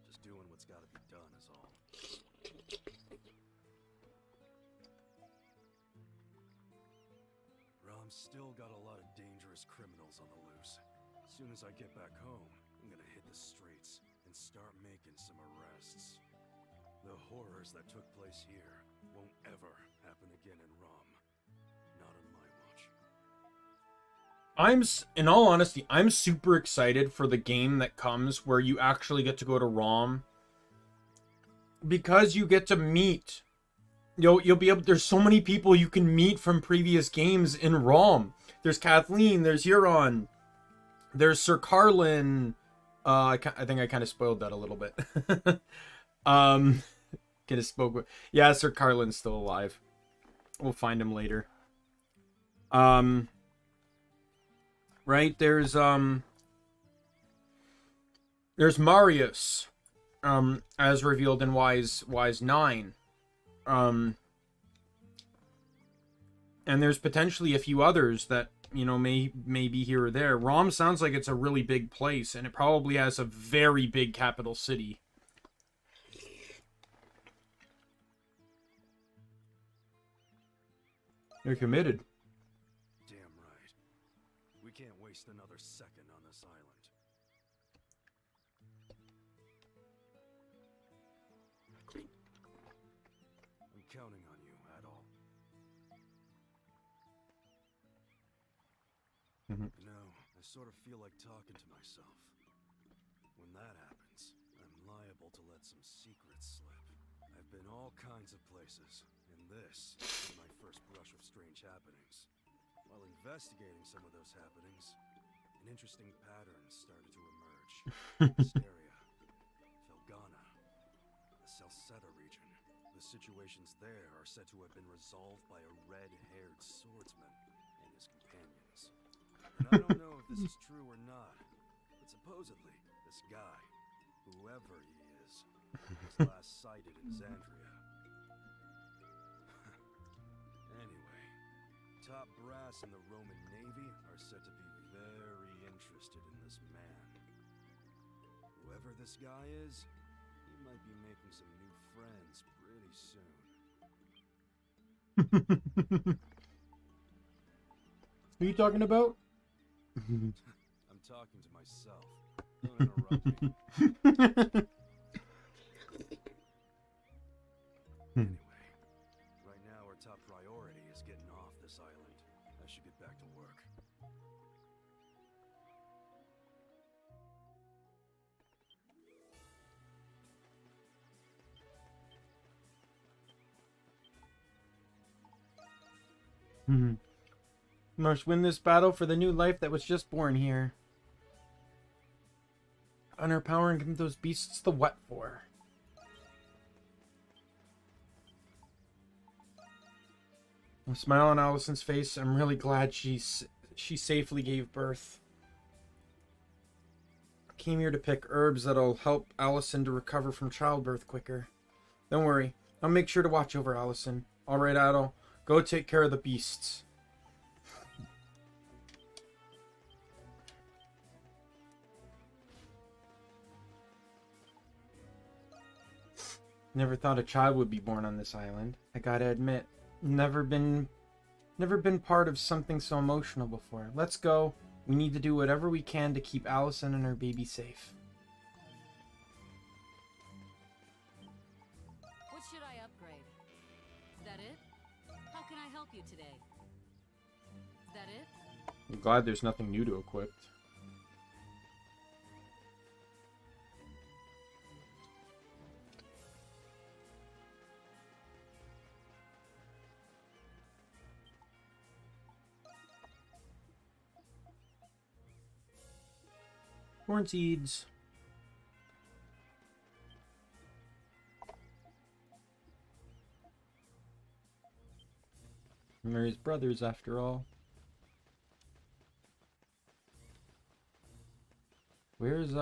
Just doing what's gotta be done is all. Rom's still got a lot of dangerous criminals on the loose. As soon as I get back home, I'm gonna hit the streets and start making some arrests. The horrors that took place here won't ever happen again in Rom. Not on my watch. In all honesty, I'm super excited for the game that comes where you actually get to go to ROM, because you get to meet, you'll be able, there's so many people you can meet from previous games in ROM. There's Kathleen, there's Huron, there's Sir Carlin. I think I kind of spoiled that a little bit. Yeah, Sir Carlin's still alive. We'll find him later. Right, there's Marius, as revealed in Wise 9. And there's potentially a few others that, you know, may be here or there. ROM sounds like it's a really big place, and it probably has a very big capital city. You're committed. Damn right. We can't waste another second on this island. I'm counting on you, Adol. You know, I sort of feel like talking to myself. When that happens, I'm liable to let some secrets slip. I've been all kinds of places, and this is my first brush with strange happenings. While investigating some of those happenings, an interesting pattern started to emerge. Hysteria, Felgana, the Salsetta region. The situations there are said to have been resolved by a red-haired swordsman and his companions. And I don't know if this is true or not, but supposedly, this guy, whoever he is, was last sighted in Xandria. Anyway, top brass in the Roman Navy are said to be very interested in this man. Whoever this guy is, he might be making some new friends pretty soon. Who are you talking about? I'm talking to myself. Don't interrupt me. Anyway, right now our top priority is getting off this island. I should get back to work. Must win this battle for the new life that was just born here. Honor, power, and give those beasts the what for? A smile on Allison's face. I'm really glad she safely gave birth. I came here to pick herbs that'll help Allison to recover from childbirth quicker. Don't worry, I'll make sure to watch over Allison. All right, Adol, go take care of the beasts. Never thought a child would be born on this island. I gotta admit, never been part of something so emotional before. Let's go. We need to do whatever we can to keep Allison and her baby safe. What should I upgrade? Is that it? How can I help you today? Is that it? I'm glad there's nothing new to equip. Corn seeds. They're his brothers after all. Where's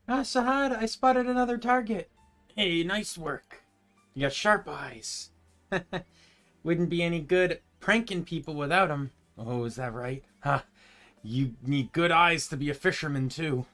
Ah, Sahad, I spotted another target. Hey, nice work. You got sharp eyes. Wouldn't be any good pranking people without them. Oh, is that right? Huh. You need good eyes to be a fisherman, too.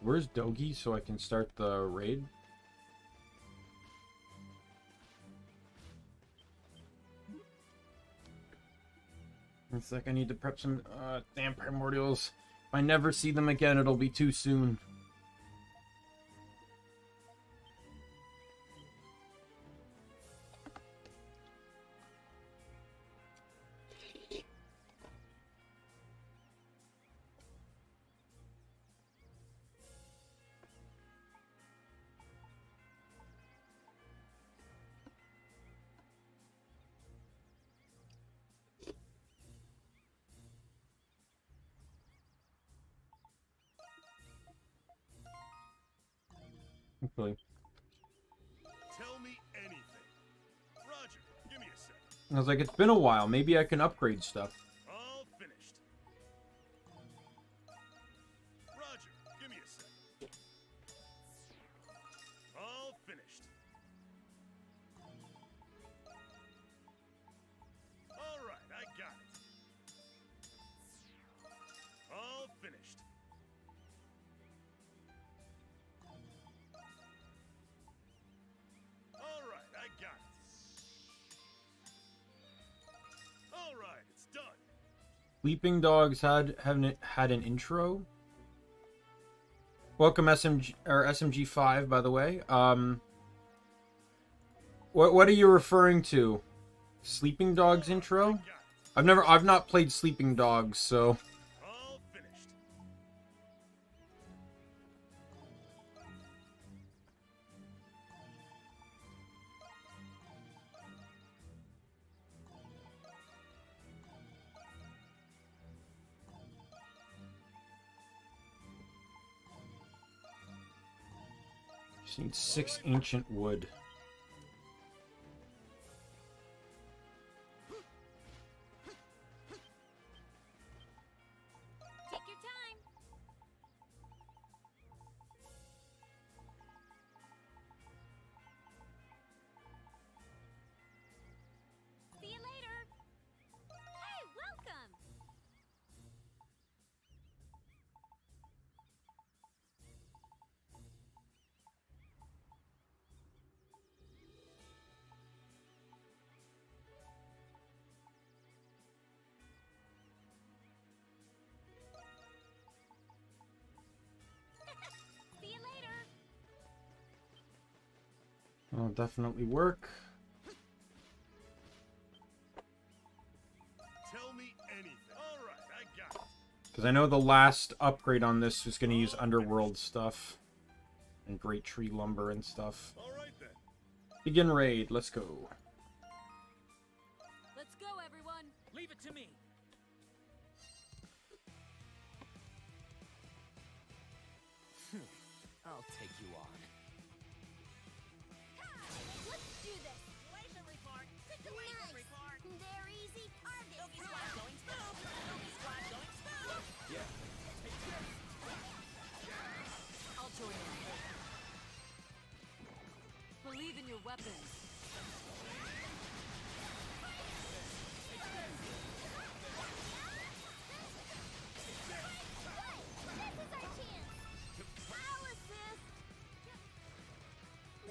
Where's Dogi so I can start the raid? It's like I need to prep some damn primordials. If I never see them again, it'll be too soon. Hopefully. Tell me anything. Roger, give me a second. I was like, it's been a while. Maybe I can upgrade stuff. All finished. Roger, give me a second. All finished. All right, I got it. All finished. All right, I got it. All right, it's done. Sleeping Dogs had an intro. Welcome SMG or SMG5, by the way. What are you referring to? Sleeping Dogs intro? I've not played Sleeping Dogs, so All finished. just need 6 ancient wood. Take your time. See you later. Hey, welcome. See you later. That'll definitely work. Tell me anything. All right, I got it. Because I know the last upgrade on this was going to use underworld stuff. And great tree lumber and stuff. All right then. Begin raid. Let's go. Let's go, everyone. Leave it to me. I'll take you on. Let's do this. Situation report. Situation Nice. report. They're easy targets. Doogie squad going spook. Doogie squad going spook. I'll join you. Believe in your weapons. This is our chance. I'll assist.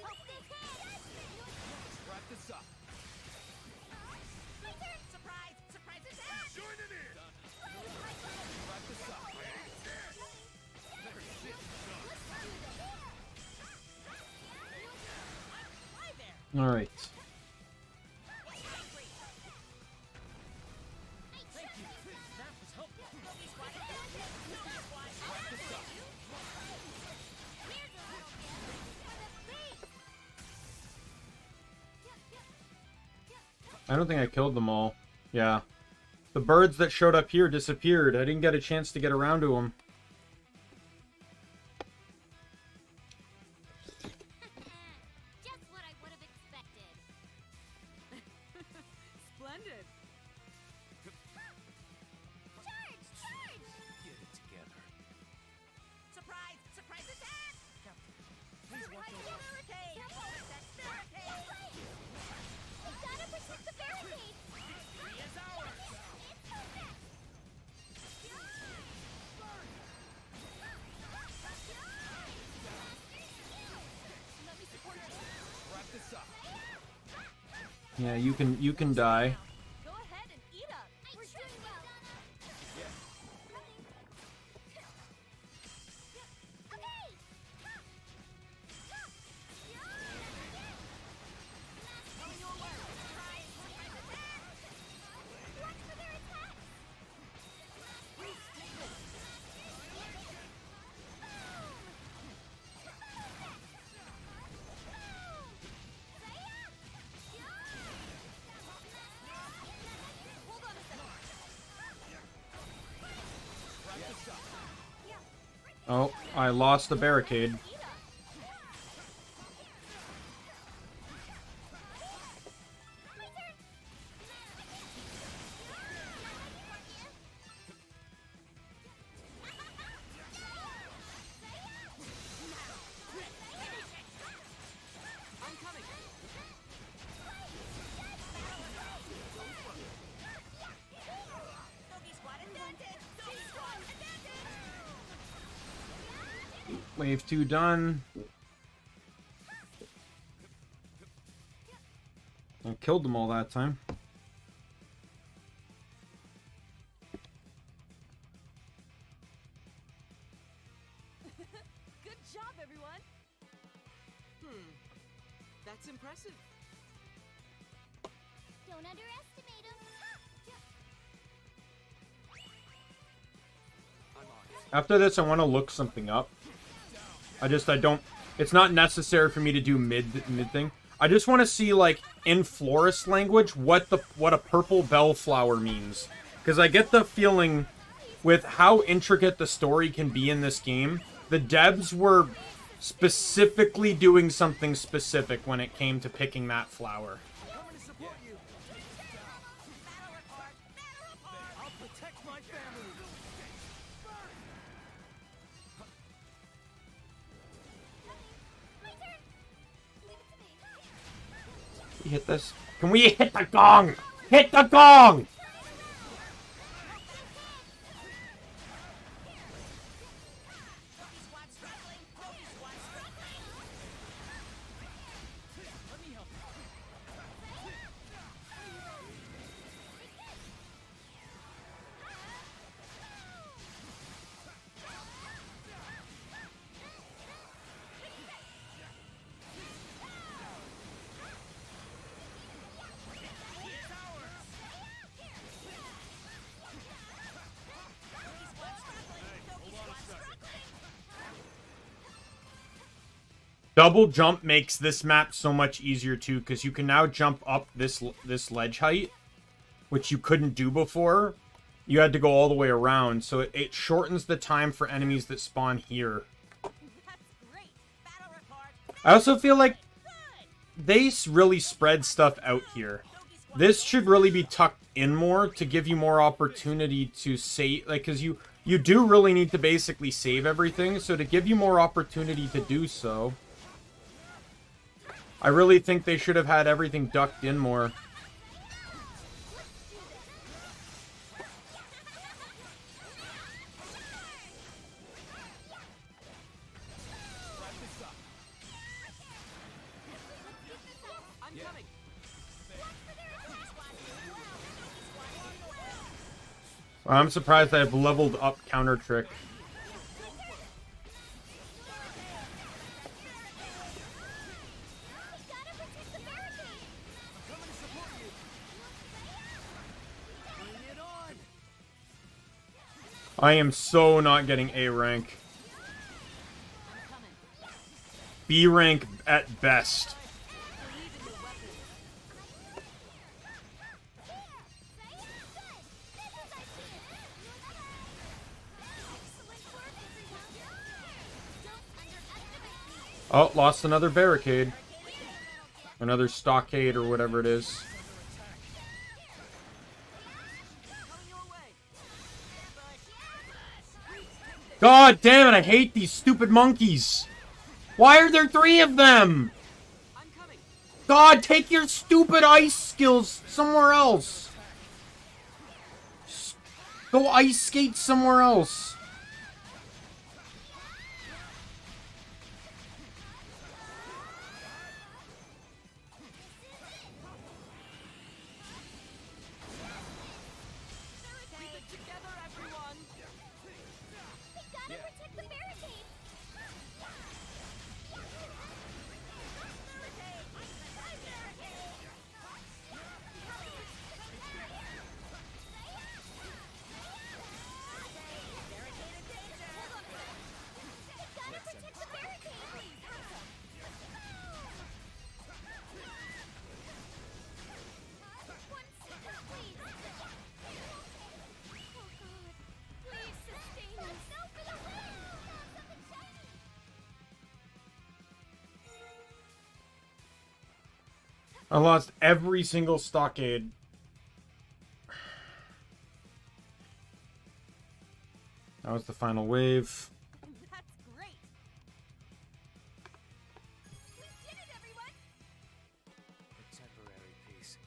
Hope this hits. Wrap this up. My turn. Surprise! Surprise attack! All right. I don't think I killed them all. Yeah. The birds that showed up here disappeared. I didn't get a chance to get around to them. Just what I would have expected. Splendid. Charge! Charge! Get it together. Surprise! Surprise attack! Please watch over. Barricade! That's barricade! We gotta protect the barricade! Victory is ours! It's so fast! Let me support you. Wrap this up. Yeah, you can die. Go ahead and eat up. We're doing well. Okay. Coming your way. Watch for their attacks. Hold on a second. Oh, I lost the barricade. Eat up. My turn. I'm coming. Doggy squad advantage. Doggy squad advantage. Wave 2 done. I killed them all that time. Good job, everyone. That's impressive. Don't underestimate him. After this, I want to look something up. I don't... It's not necessary for me to do mid thing. I just want to see, like, in florist language, what a purple bellflower means. Because I get the feeling, with how intricate the story can be in this game, the devs were specifically doing something specific when it came to picking that flower. Coming to support you. I'll protect my family. My turn. Leave it to me. You hit this? Can we hit the gong? Hit the gong! Doggy squad struggling. Doggy squad struggling. Let me help you. Double jump makes this map so much easier too, because you can now jump up this ledge height, which you couldn't do before. You had to go all the way around, so it shortens the time for enemies that spawn here. That's great. Battle report. I also feel like they really spread stuff out here. This should really be tucked in more to give you more opportunity to save, like, because you do really need to basically save everything, so to give you more opportunity to do so, I really think they should have had everything ducked in more. I'm coming. I'm surprised I have leveled up counter trick. Gotta protect the barricade. I am so not getting A rank. B rank at best. Oh, lost another barricade. Another stockade or whatever it is. God damn it, I hate these stupid monkeys. Why are there 3 of them? God, take your stupid ice skills somewhere else. Go ice skate somewhere else. I lost every single stockade. That was the final wave. That's great. We did it, everyone. A temporary peace.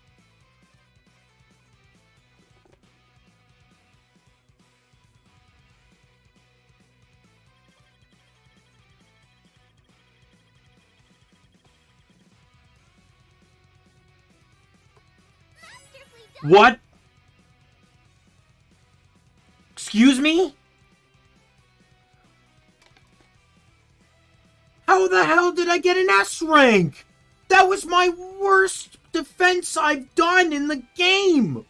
What? Excuse me? How the hell did I get an S rank? That was my worst defense I've done in the game.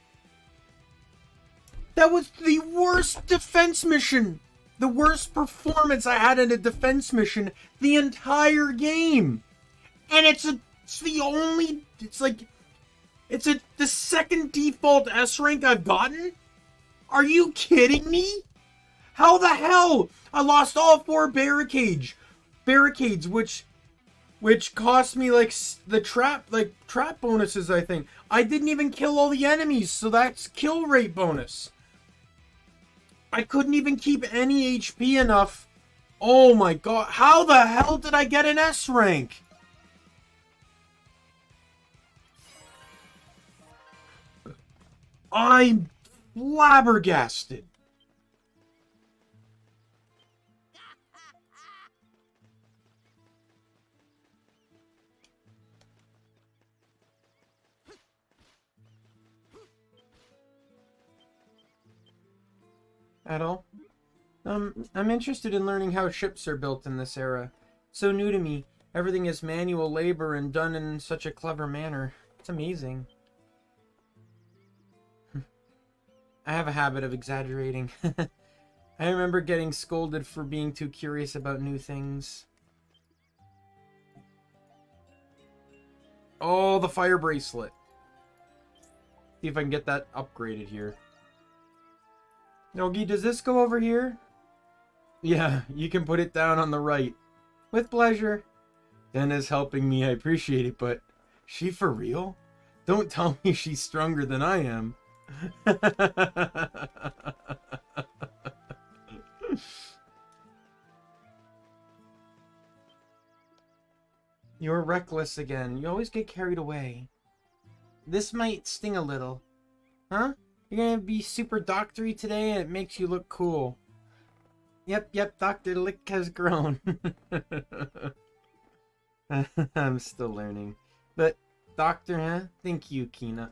That was the worst defense mission. The worst performance I had in a defense mission the entire game. And it's the second default S rank I've gotten? Are you kidding me? How the hell? I lost all 4 barricades, which cost me like the trap bonuses, I think. I didn't even kill all the enemies, so that's kill rate bonus. I couldn't even keep any HP enough. Oh my god, how the hell did I get an S rank? I'm flabbergasted. At all? I'm interested in learning how ships are built in this era. It's so new to me. Everything is manual labor and done in such a clever manner. It's amazing. I have a habit of exaggerating. I remember getting scolded for being too curious about new things. Oh, the fire bracelet. See if I can get that upgraded here. Nogi, does this go over here? Yeah, you can put it down on the right. With pleasure. Denna's helping me, I appreciate it, but she for real? Don't tell me she's stronger than I am. You're reckless again. You always get carried away. This might sting a little. Huh? You're gonna be super doctory today and it makes you look cool. Yep, Dr. Lick has grown. I'm still learning. But, Doctor, huh? Thank you, Quina.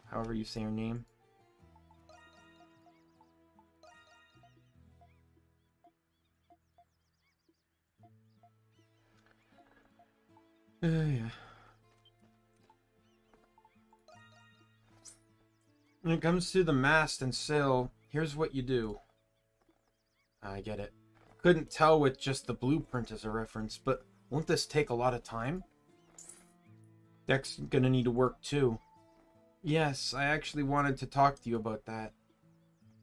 However you say her name. Yeah. When it comes to the mast and sail, here's what you do. I get it. Couldn't tell with just the blueprint as a reference, but won't this take a lot of time? Deck's gonna need to work too. Yes, I actually wanted to talk to you about that.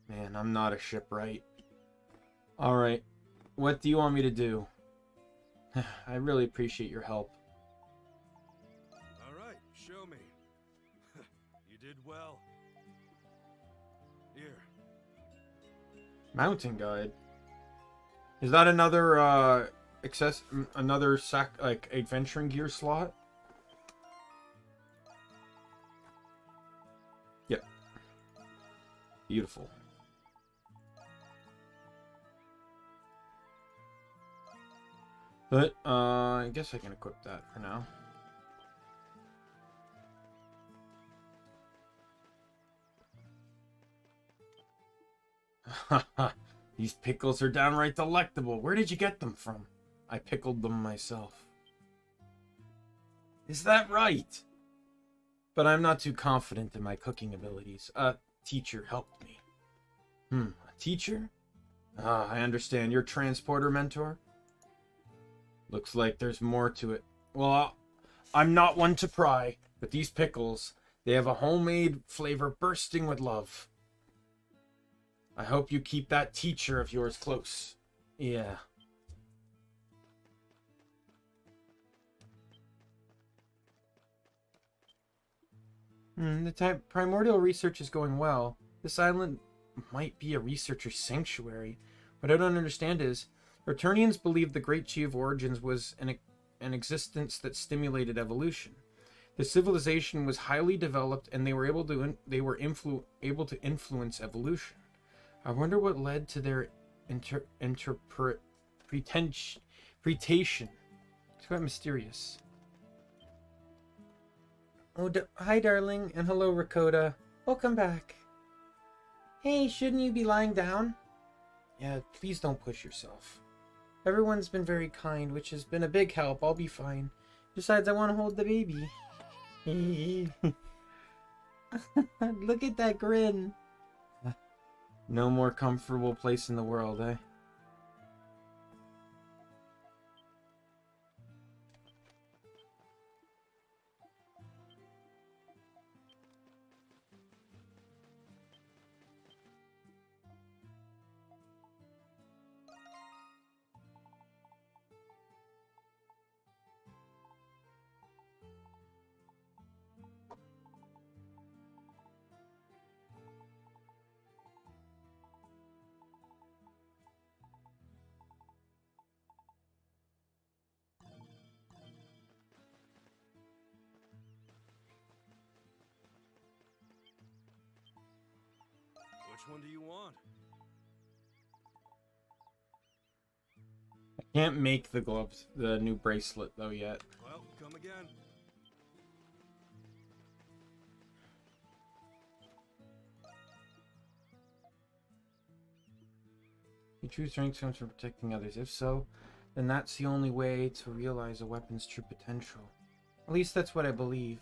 Man, I'm not a shipwright. Alright, what do you want me to do? I really appreciate your help. Alright, show me. You did well. Here. Mountain guide. Is that another adventuring gear slot? Yep. Beautiful. But I guess I can equip that for now. Haha. These pickles are downright delectable. Where did you get them from? I pickled them myself. Is that right? But I'm not too confident in my cooking abilities. A teacher helped me. A teacher? Ah, I understand. Your transporter mentor? Looks like there's more to it. Well, I'm not one to pry, but these pickles, they have a homemade flavor bursting with love. I hope you keep that teacher of yours close. Yeah. The primordial research is going well. This island might be a researcher's sanctuary. What I don't understand is, Eternians believed the Great Chi of Origins was an existence that stimulated evolution. The civilization was highly developed, and they were able to influence evolution. I wonder what led to their interpretation. It's quite mysterious. Oh, hi, darling, and hello, Rakota. Welcome back. Hey, shouldn't you be lying down? Yeah, please don't push yourself. Everyone's been very kind, which has been a big help. I'll be fine. Besides, I want to hold the baby. Look at that grin. No more comfortable place in the world, eh? Which one do you want? I can't make the gloves, the new bracelet, though, yet. Well, come again. Your true strength comes from protecting others. If so, then that's the only way to realize a weapon's true potential. At least that's what I believe.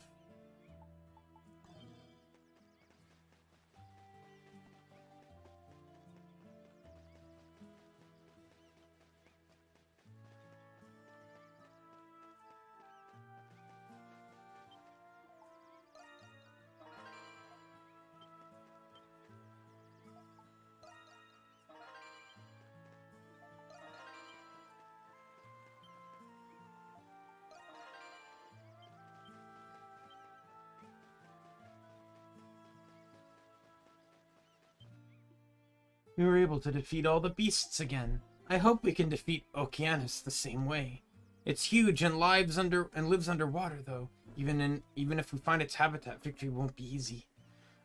We were able to defeat all the beasts again. I hope we can defeat Okeanos the same way. It's huge and lives underwater, though. Even if we find its habitat, victory won't be easy.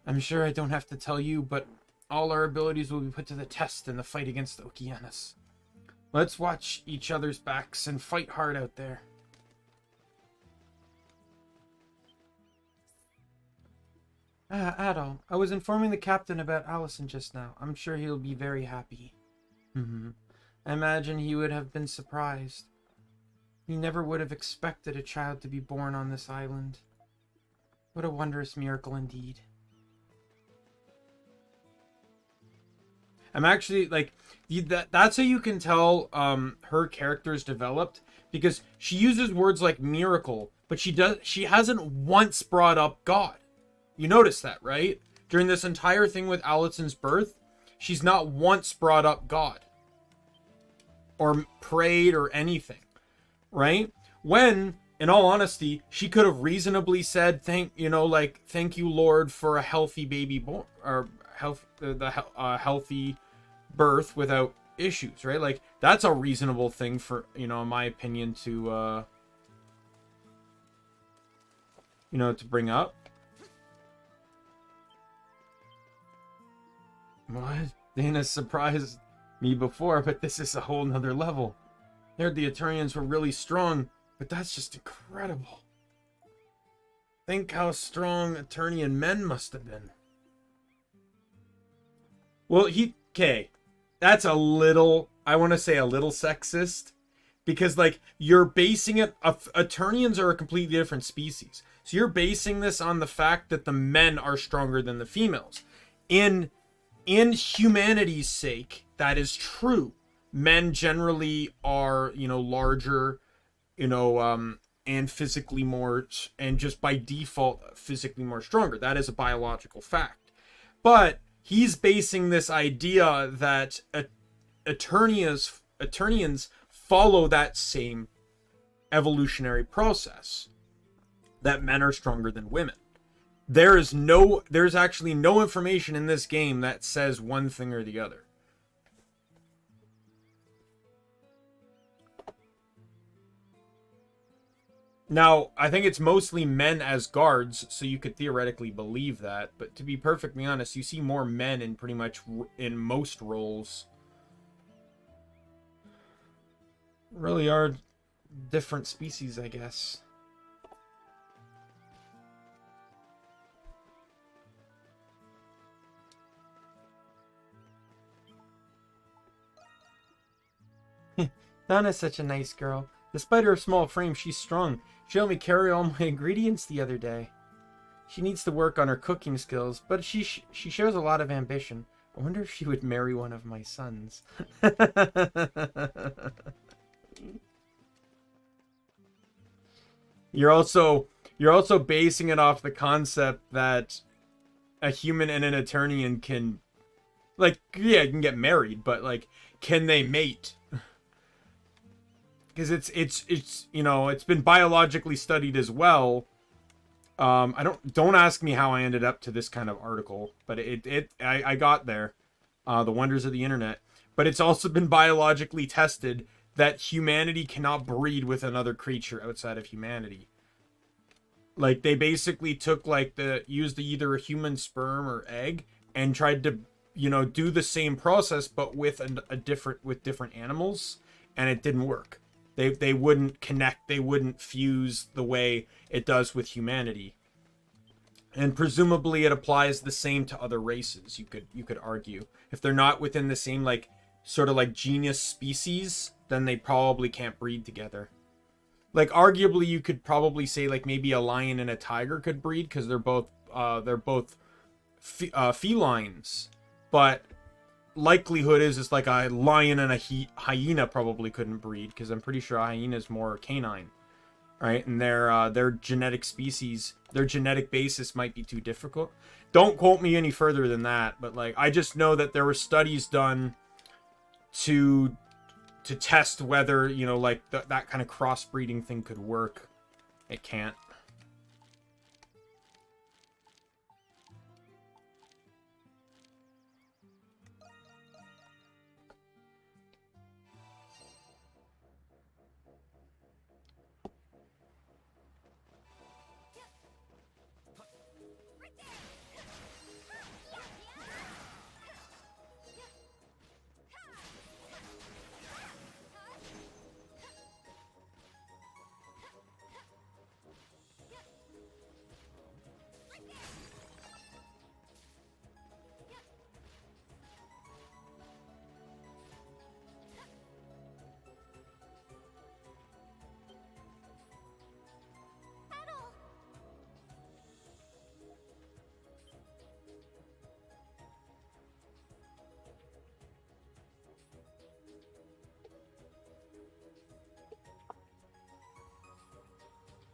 I'm sure I don't have to tell you, but all our abilities will be put to the test in the fight against Okeanos. Let's watch each other's backs and fight hard out there. Adol, I was informing the captain about Allison just now. I'm sure he'll be very happy. I imagine he would have been surprised. He never would have expected a child to be born on this island. What a wondrous miracle indeed. I'm actually like that's how you can tell her character is developed, because she uses words like miracle, but she hasn't once brought up God. You notice that, right? During this entire thing with Allison's birth, she's not once brought up God or prayed or anything, right? When, in all honesty, she could have reasonably said, thank you, Lord, for a healthy baby born, or healthy birth without issues, right? Like, that's a reasonable thing for, in my opinion, to to bring up. What? Dana surprised me before, but this is a whole nother level. I heard the Eternians were really strong, but that's just incredible. Think how strong Eternian men must have been. Well, that's a little, I want to say a little sexist, because like you're basing it, Eternians are a completely different species. So you're basing this on the fact that the men are stronger than the females. In humanity's sake, that is true. Men generally are, larger, and physically more, and just by default, physically more stronger. That is a biological fact. But he's basing this idea that Eternians follow that same evolutionary process, that men are stronger than women. There's actually no information in this game that says one thing or the other. Now, I think it's mostly men as guards, so you could theoretically believe that. But to be perfectly honest, you see more men in pretty much in most roles. Really are different species, I guess. Donna's such a nice girl. Despite her small frame, she's strong. She helped me carry all my ingredients the other day. She needs to work on her cooking skills, but she shows a lot of ambition. I wonder if she would marry one of my sons. You're also basing it off the concept that a human and an Eternian can, like, yeah, can get married, but like, can they mate? Because it's been biologically studied as well. Don't ask me how I ended up to this kind of article, but I got there. The wonders of the internet. But it's also been biologically tested that humanity cannot breed with another creature outside of humanity. Like, they basically took used either a human sperm or egg and tried to do the same process but with different animals, and it didn't work. They wouldn't connect, they wouldn't fuse the way it does with humanity. And presumably it applies the same to other races, you could argue. If they're not within the same sort of genus species, then they probably can't breed together. Like, arguably you could probably say maybe a lion and a tiger could breed because they're both felines, but likelihood is it's like a lion and a hyena probably couldn't breed, because I'm pretty sure a hyena is more canine, right? And their genetic species, their genetic basis might be too difficult. Don't quote me any further than that, but I just know that there were studies done to test whether that kind of crossbreeding thing could work. It can't.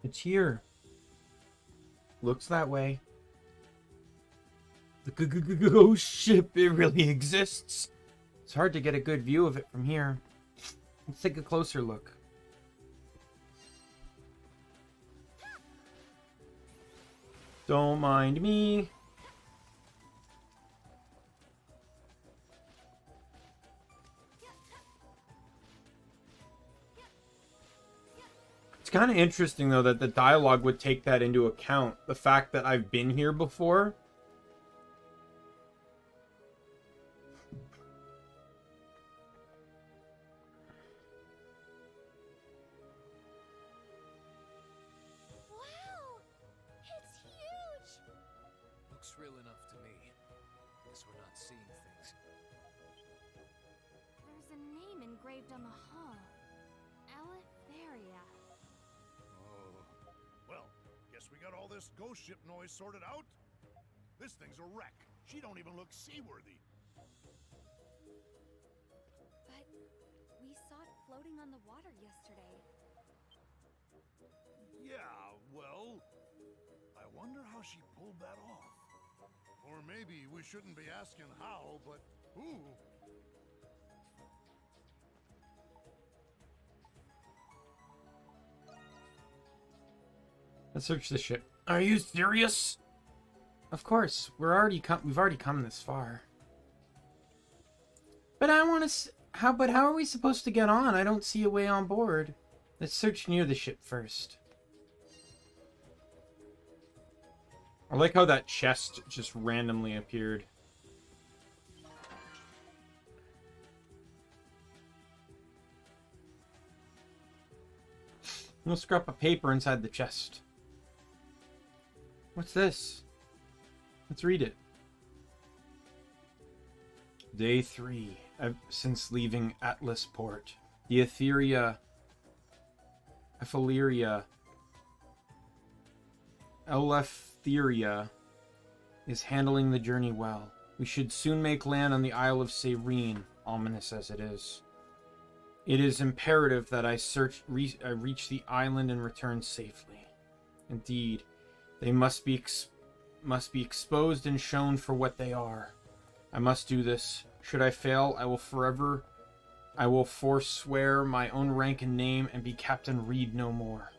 It's here. Looks that way. The ghost ship, it really exists. It's hard to get a good view of it from here. Let's take a closer look. Don't mind me. It's kind of interesting, though, that the dialogue would take that into account. The fact that I've been here before. Wow! It's huge! Looks real enough to me. Guess we're not seeing things. There's a name engraved on the hull. Aletheria. Oh. Well, guess we got all this ghost ship noise sorted out. This thing's a wreck. She don't even look seaworthy. But we saw it floating on the water yesterday. Yeah, well, I wonder how she pulled that off. Or maybe we shouldn't be asking how, but who? Let's search the ship. Are you serious? Of course. We've already come this far. But I want to. But how are we supposed to get on? I don't see a way on board. Let's search near the ship first. I like how that chest just randomly appeared. No scrap of paper inside the chest. What's this? Let's read it. Day 3 since leaving Atlas Port. The Etheria, Eleftheria is handling the journey well. We should soon make land on the Isle of Serene, ominous as it is. It is imperative that I reach the island and return safely. Indeed, they must be exposed and shown for what they are. I must do this. Should I fail, I will forswear my own rank and name and be Captain Reed no more.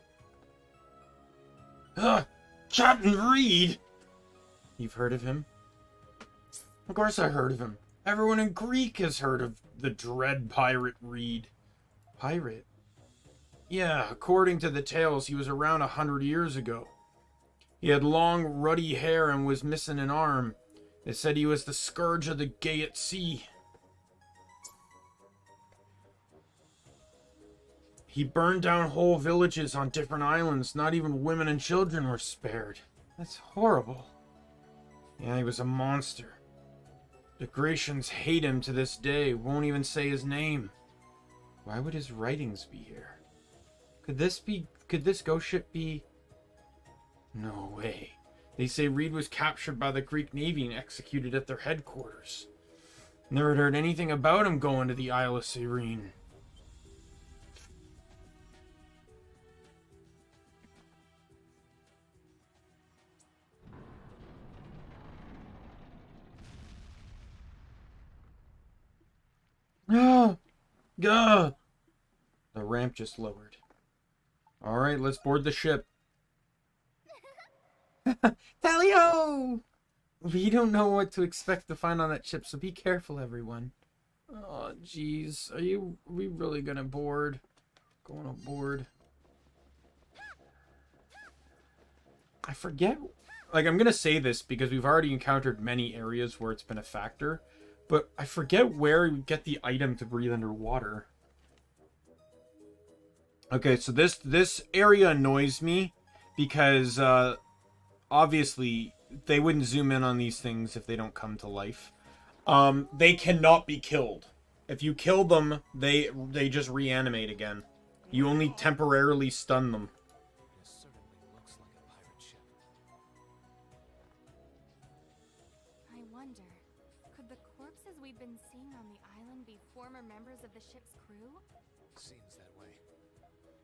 Ugh! Captain Reed! You've heard of him? Of course I heard of him. Everyone in Greek has heard of the dread pirate Reed. Pirate? Yeah, according to the tales, he was around 100 years ago. He had long, ruddy hair and was missing an arm. They said he was the scourge of the gay at sea. He burned down whole villages on different islands. Not even women and children were spared. That's horrible. Yeah, he was a monster. The Grecians hate him to this day. Won't even say his name. Why would his writings be here? Could this ghost ship be... No way. They say Reed was captured by the Greek Navy and executed at their headquarters. Never heard anything about him going to the Isle of Serene. Ah! Gah! The ramp just lowered. Alright, let's board the ship. Tally-ho! We don't know what to expect to find on that ship, so be careful, everyone. Oh, jeez. Are we really gonna board? Going aboard. I forget. Like, I'm gonna say this because we've already encountered many areas where it's been a factor, but I forget where you get the item to breathe underwater. Okay, so this area annoys me because, obviously, they wouldn't zoom in on these things if they don't come to life. They cannot be killed. If you kill them, they just reanimate again. You only temporarily stun them. It certainly looks like a pirate ship. I wonder, could the corpses we've been seeing on the island be former members of the ship's crew? Seems that way.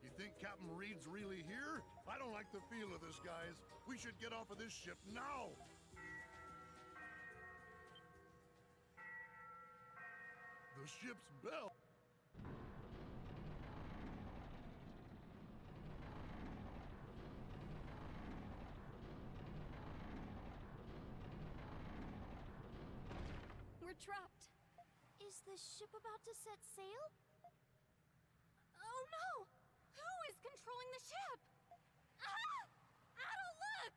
You think Captain Reed's really here? I don't like the feel of this, guys. We should get off of this ship now. The ship's bell. We're trapped. Is the ship about to set sail? Oh no! Who is controlling the ship? Ah! Adol, look!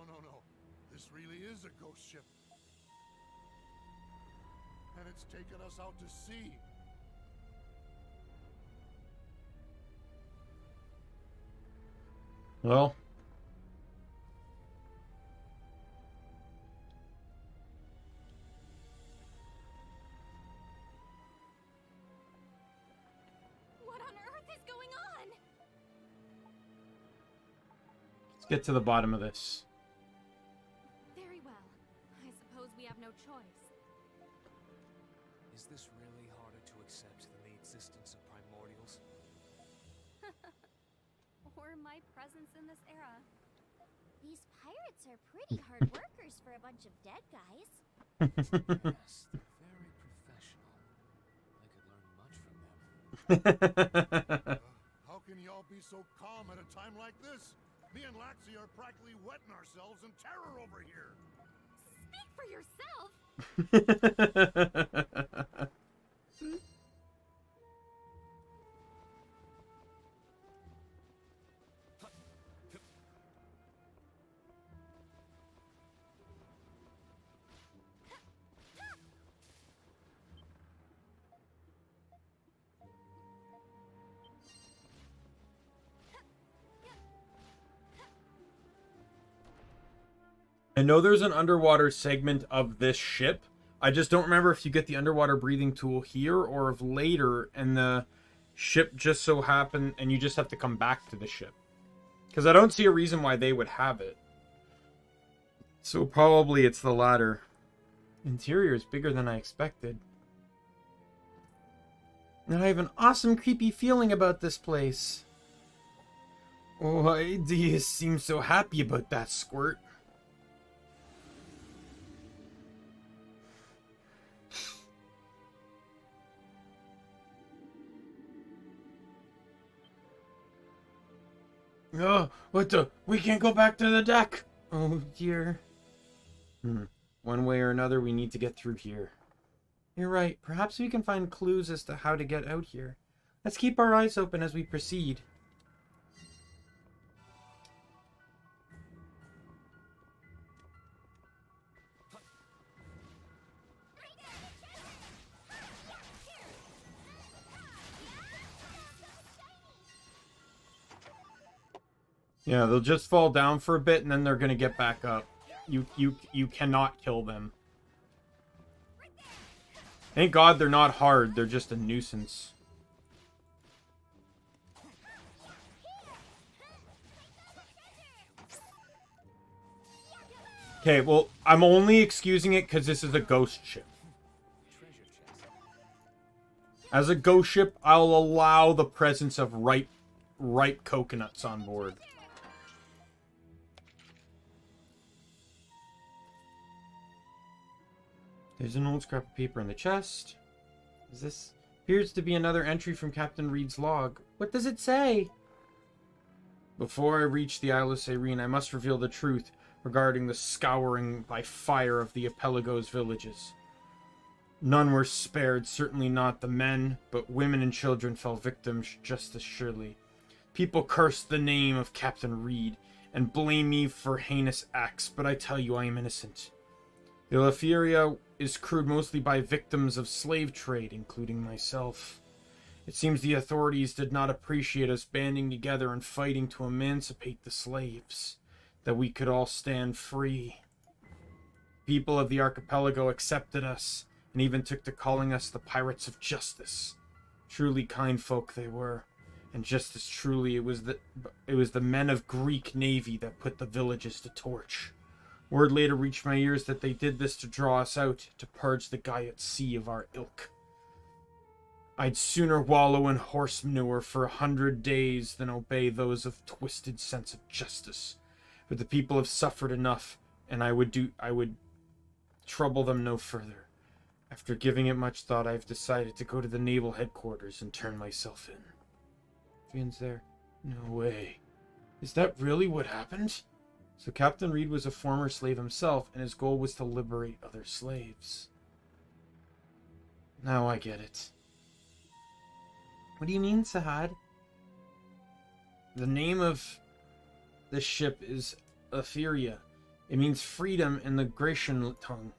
No. This really is a ghost ship. And it's taken us out to sea. Well. What on earth is going on? Let's get to the bottom of this. Very well. I suppose we have no choice. Is this really harder to accept than the existence of primordials? Or my presence in this era. These pirates are pretty hard workers for a bunch of dead guys. Yes, they're very professional. I could learn much from them. How can y'all be so calm at a time like this? Me and Laxi are practically wetting ourselves in terror over here. Speak for yourself! I know there's an underwater segment of this ship. I just don't remember if you get the underwater breathing tool here or if later and the ship just so happened and you just have to come back to the ship. Because I don't see a reason why they would have it. So probably it's the latter. Interior is bigger than I expected. And I have an awesome creepy feeling about this place. Why do you seem so happy about that, Squirt? Oh, what the? We can't go back to the deck! Oh, dear. One way or another, we need to get through here. You're right. Perhaps we can find clues as to how to get out here. Let's keep our eyes open as we proceed. Yeah, they'll just fall down for a bit and then they're gonna get back up. You cannot kill them. Thank God they're not hard, they're just a nuisance. Okay, well, I'm only excusing it because this is a ghost ship. As a ghost ship, I'll allow the presence of ripe coconuts on board. There's an old scrap of paper in the chest. Is this? Appears to be another entry from Captain Reed's log. What does it say? Before I reach the Isle of Cyrene, I must reveal the truth regarding the scouring by fire of the Apelago's villages. None were spared, certainly not the men, but women and children fell victims just as surely. People cursed the name of Captain Reed and blame me for heinous acts, but I tell you I am innocent. The Lafiria is crewed mostly by victims of slave trade, including myself. It seems the authorities did not appreciate us banding together and fighting to emancipate the slaves, that we could all stand free. People of the archipelago accepted us, and even took to calling us the Pirates of Justice. Truly kind folk they were, and just as truly it was the men of Greek Navy that put the villages to torch. Word later reached my ears that they did this to draw us out, to purge the Gaiat Sea of our ilk. I'd sooner wallow in horse manure for 100 days than obey those of twisted sense of justice. But the people have suffered enough, and I would trouble them no further. After giving it much thought, I've decided to go to the naval headquarters and turn myself in. Fionn's there. No way. Is that really what happened? So Captain Reed was a former slave himself, and his goal was to liberate other slaves. Now I get it. What do you mean, Sahad? The name of this ship is Etheria. It means freedom in the Grecian tongue.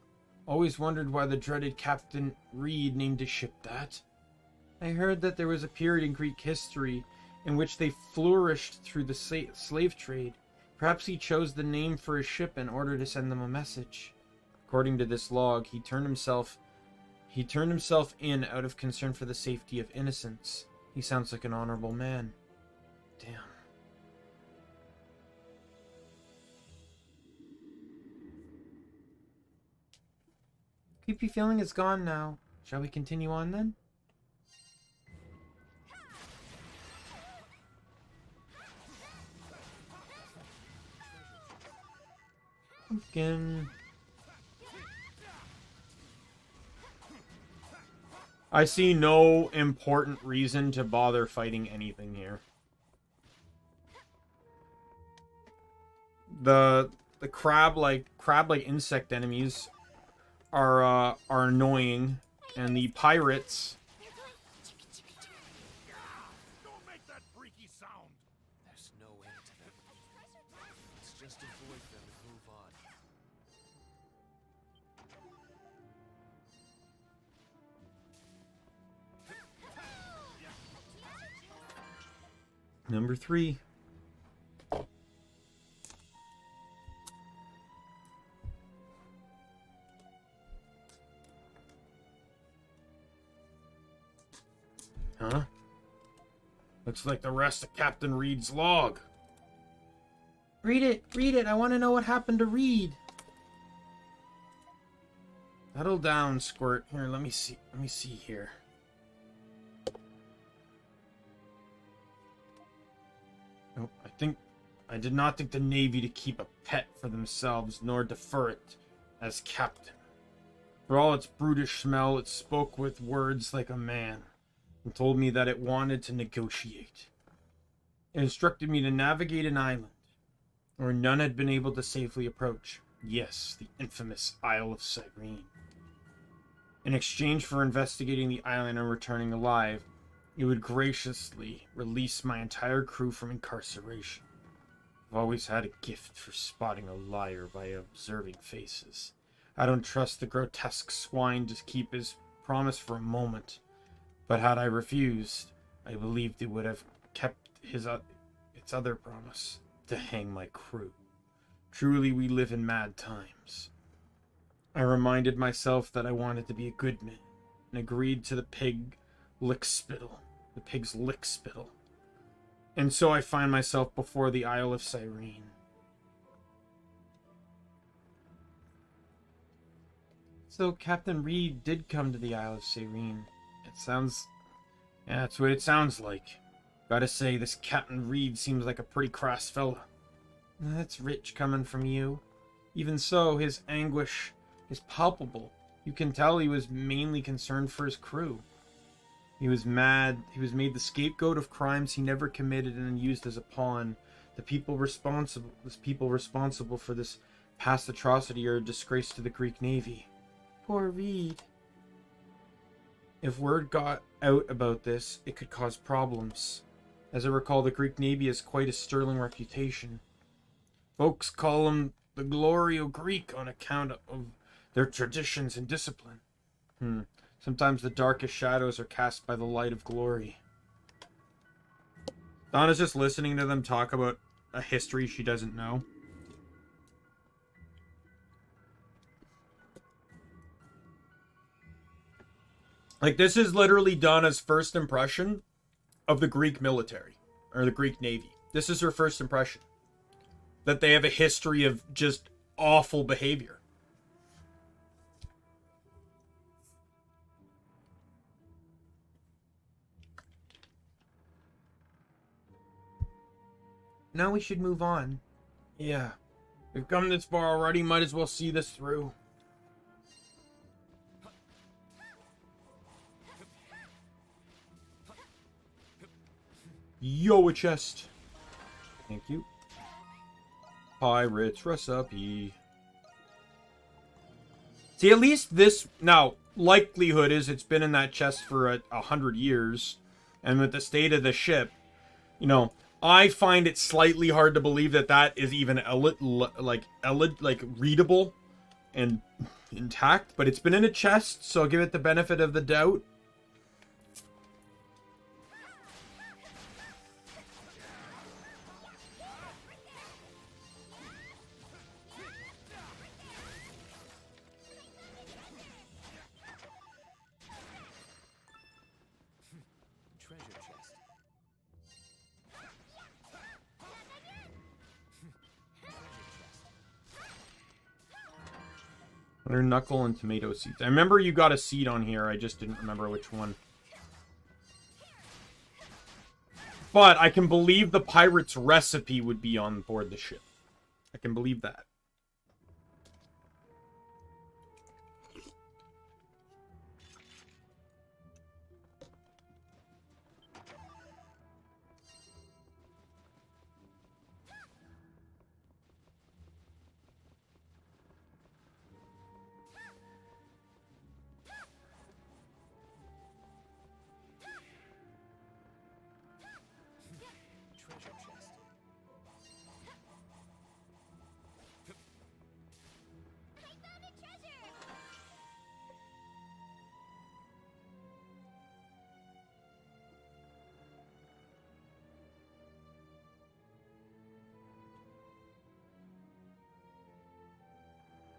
Always wondered why the dreaded Captain Reed named his ship that. I heard that there was a period in Greek history in which they flourished through the slave trade. Perhaps he chose the name for his ship in order to send them a message. According to this log, he turned himself in out of concern for the safety of innocents. He sounds like an honorable man. Damn. Creepy feeling is gone now. Shall we continue on then? Pumpkin. I see no important reason to bother fighting anything here. The crab-like insect enemies are annoying, and the pirates. Don't make that freaky sound. There's no end to them. Let's just avoid them and move on. Number 3. Huh? Looks like the rest of Captain Reed's log. Read it. I want to know what happened to Reed. Settle down, Squirt. Here, let me see here. Nope, I did not think the Navy to keep a pet for themselves, nor defer it as captain. For all its brutish smell, it spoke with words like a man, and told me that it wanted to negotiate. It instructed me to navigate an island, where none had been able to safely approach. Yes, the infamous Isle of Cyrene. In exchange for investigating the island and returning alive, it would graciously release my entire crew from incarceration. I've always had a gift for spotting a liar by observing faces. I don't trust the grotesque swine to keep his promise for a moment. But had I refused, I believed it would have kept its other promise, to hang my crew. Truly, we live in mad times. I reminded myself that I wanted to be a good man, and agreed to the pig's lickspittle. And so I find myself before the Isle of Cyrene. So Captain Reed did come to the Isle of Cyrene. Yeah, that's what it sounds like. Gotta say, this Captain Reed seems like a pretty crass fella. That's rich coming from you. Even so, his anguish is palpable. You can tell he was mainly concerned for his crew. He was mad. He was made the scapegoat of crimes he never committed and used as a pawn. The people responsible for this past atrocity are a disgrace to the Greek Navy. Poor Reed. If word got out about this, it could cause problems. As I recall, the Greek Navy has quite a sterling reputation. Folks call them the Glorio Greek on account of their traditions and discipline. Sometimes the darkest shadows are cast by the light of glory. Donna's just listening to them talk about a history she doesn't know. Like, this is literally Donna's first impression of the Greek military, or the Greek Navy. This is her first impression. That they have a history of just awful behavior. Now we should move on. Yeah. We've come this far already, might as well see this through. Yo, a chest. Thank you. Pirates, recipe. See, at least this... Now, likelihood is it's been in that chest for 100 years. And with the state of the ship, you know, I find it slightly hard to believe that that is even readable and intact. But it's been in a chest, so I'll give it the benefit of the doubt. Their knuckle and tomato seeds. I remember you got a seed on here. I just didn't remember which one. But I can believe the pirate's recipe would be on board the ship. I can believe that.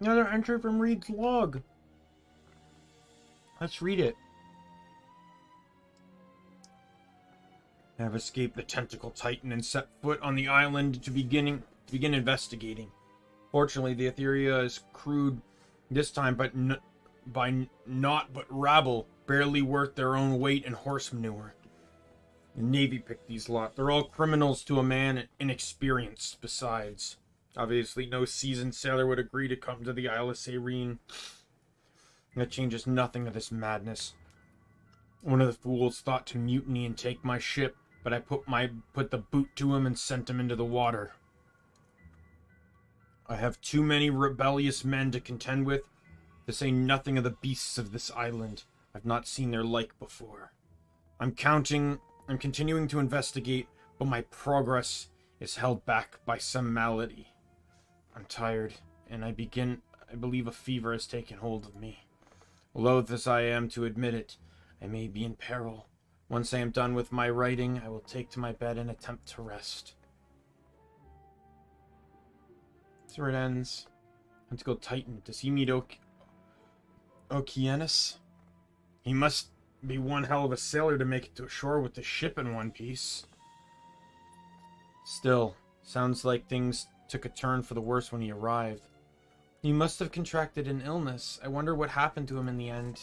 Another entry from Reed's log. Let's read it. I have escaped the tentacle titan and set foot on the island to begin investigating. Fortunately, the Etheria is crude this time, but by naught but rabble, barely worth their own weight in horse manure. The Navy picked these lot. They're all criminals to a man, inexperienced besides. Obviously, no seasoned sailor would agree to come to the Isle of Serene. That changes nothing of this madness. One of the fools thought to mutiny and take my ship, but I put the boot to him and sent him into the water. I have too many rebellious men to contend with, to say nothing of the beasts of this island. I've not seen their like before. I'm continuing to investigate, but my progress is held back by some malady. I'm tired, and I believe a fever has taken hold of me. Loath as I am to admit it, I may be in peril. Once I am done with my writing, I will take to my bed and attempt to rest. That's where it ends. Tentacle Titan. Does he meet Okeanos? He must be one hell of a sailor to make it to shore with the ship in one piece. Still, sounds like things took a turn for the worse when he arrived. He must have contracted an illness. I wonder what happened to him in the end.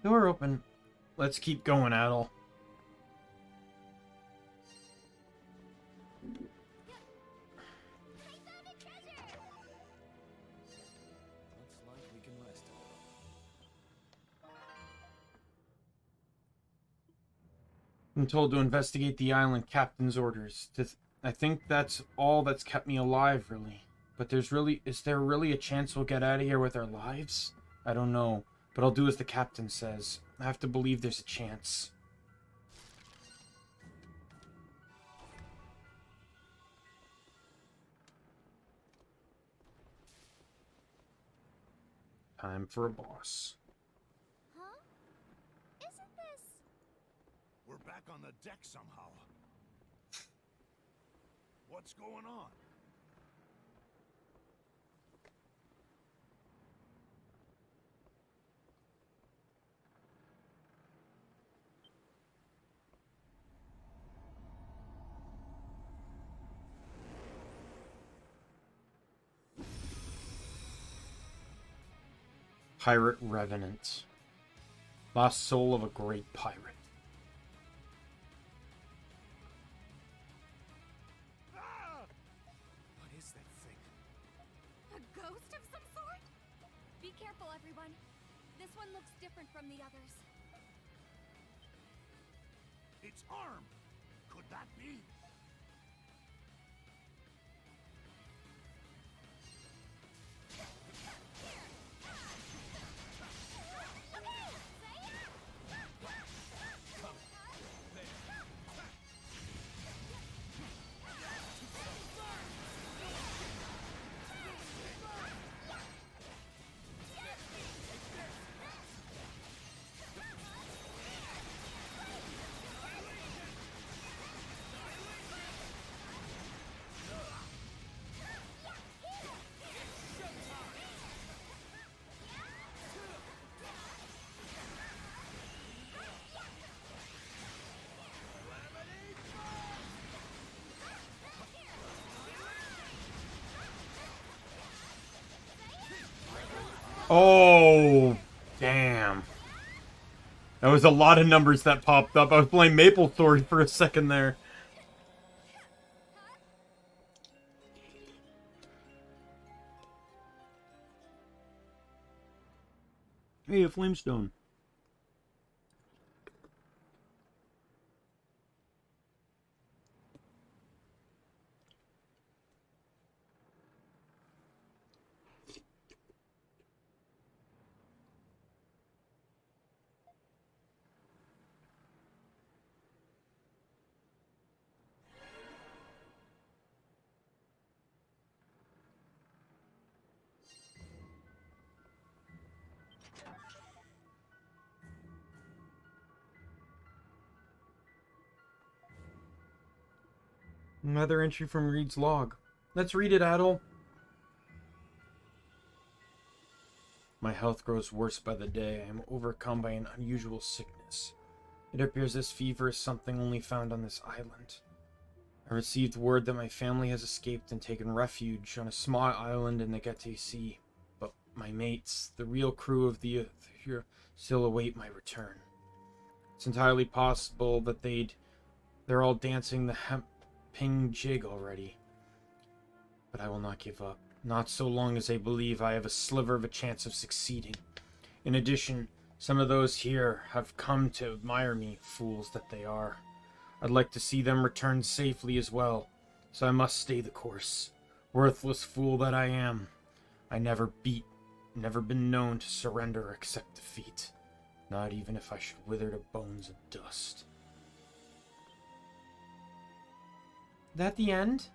Door open. Let's keep going, Adel. I'm told to investigate the island captain's orders. I think that's all that's kept me alive, really. But is there really a chance we'll get out of here with our lives? I don't know, but I'll do as the captain says. I have to believe there's a chance. Time for a boss. Huh? Isn't this... We're back on the deck somehow. What's going on? Pirate Revenant. Lost soul of a great pirate. What is that thing? a ghost of some sort? Be careful, everyone. This one looks different from the others. It's armed. Could that be? Oh, damn. That was a lot of numbers that popped up. I was playing Maple Sword for a second there. Hey, a Flamestone. Another entry from Reed's log. Let's read it, Adol. My health grows worse by the day. I am overcome by an unusual sickness. It appears this fever is something only found on this island. I received word that my family has escaped and taken refuge on a small island in the Gete Sea. But my mates, the real crew of the here, still await my return. It's entirely possible that they're all dancing the hemp-ping jig already. But I will not give up. Not so long as I believe I have a sliver of a chance of succeeding. In addition, some of those here have come to admire me, fools that they are. I'd like to see them return safely as well, so I must stay the course. Worthless fool that I am. I never been known to surrender or accept defeat. Not even if I should wither to bones and dust. That the end?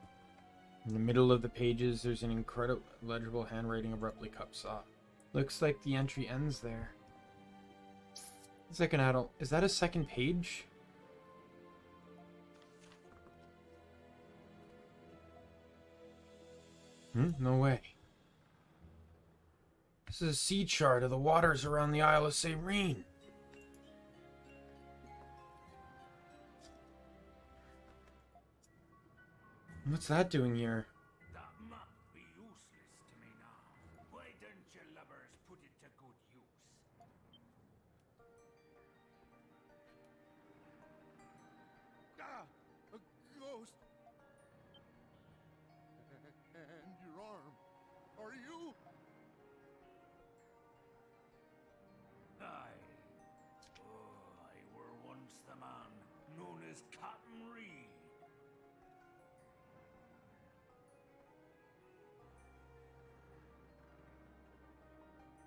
In the middle of the pages, there's an incredible legible handwriting abruptly cuts off. Looks like the entry ends there. Second adult. Is that a second page? No way. This is a sea chart of the waters around the Isle of Serene. What's that doing here? That map be useless to me now. Why don't your lovers put it to good use? Ah! A ghost! And your arm. Are you? Aye. Oh, I were once the man, none as Cotton Reed.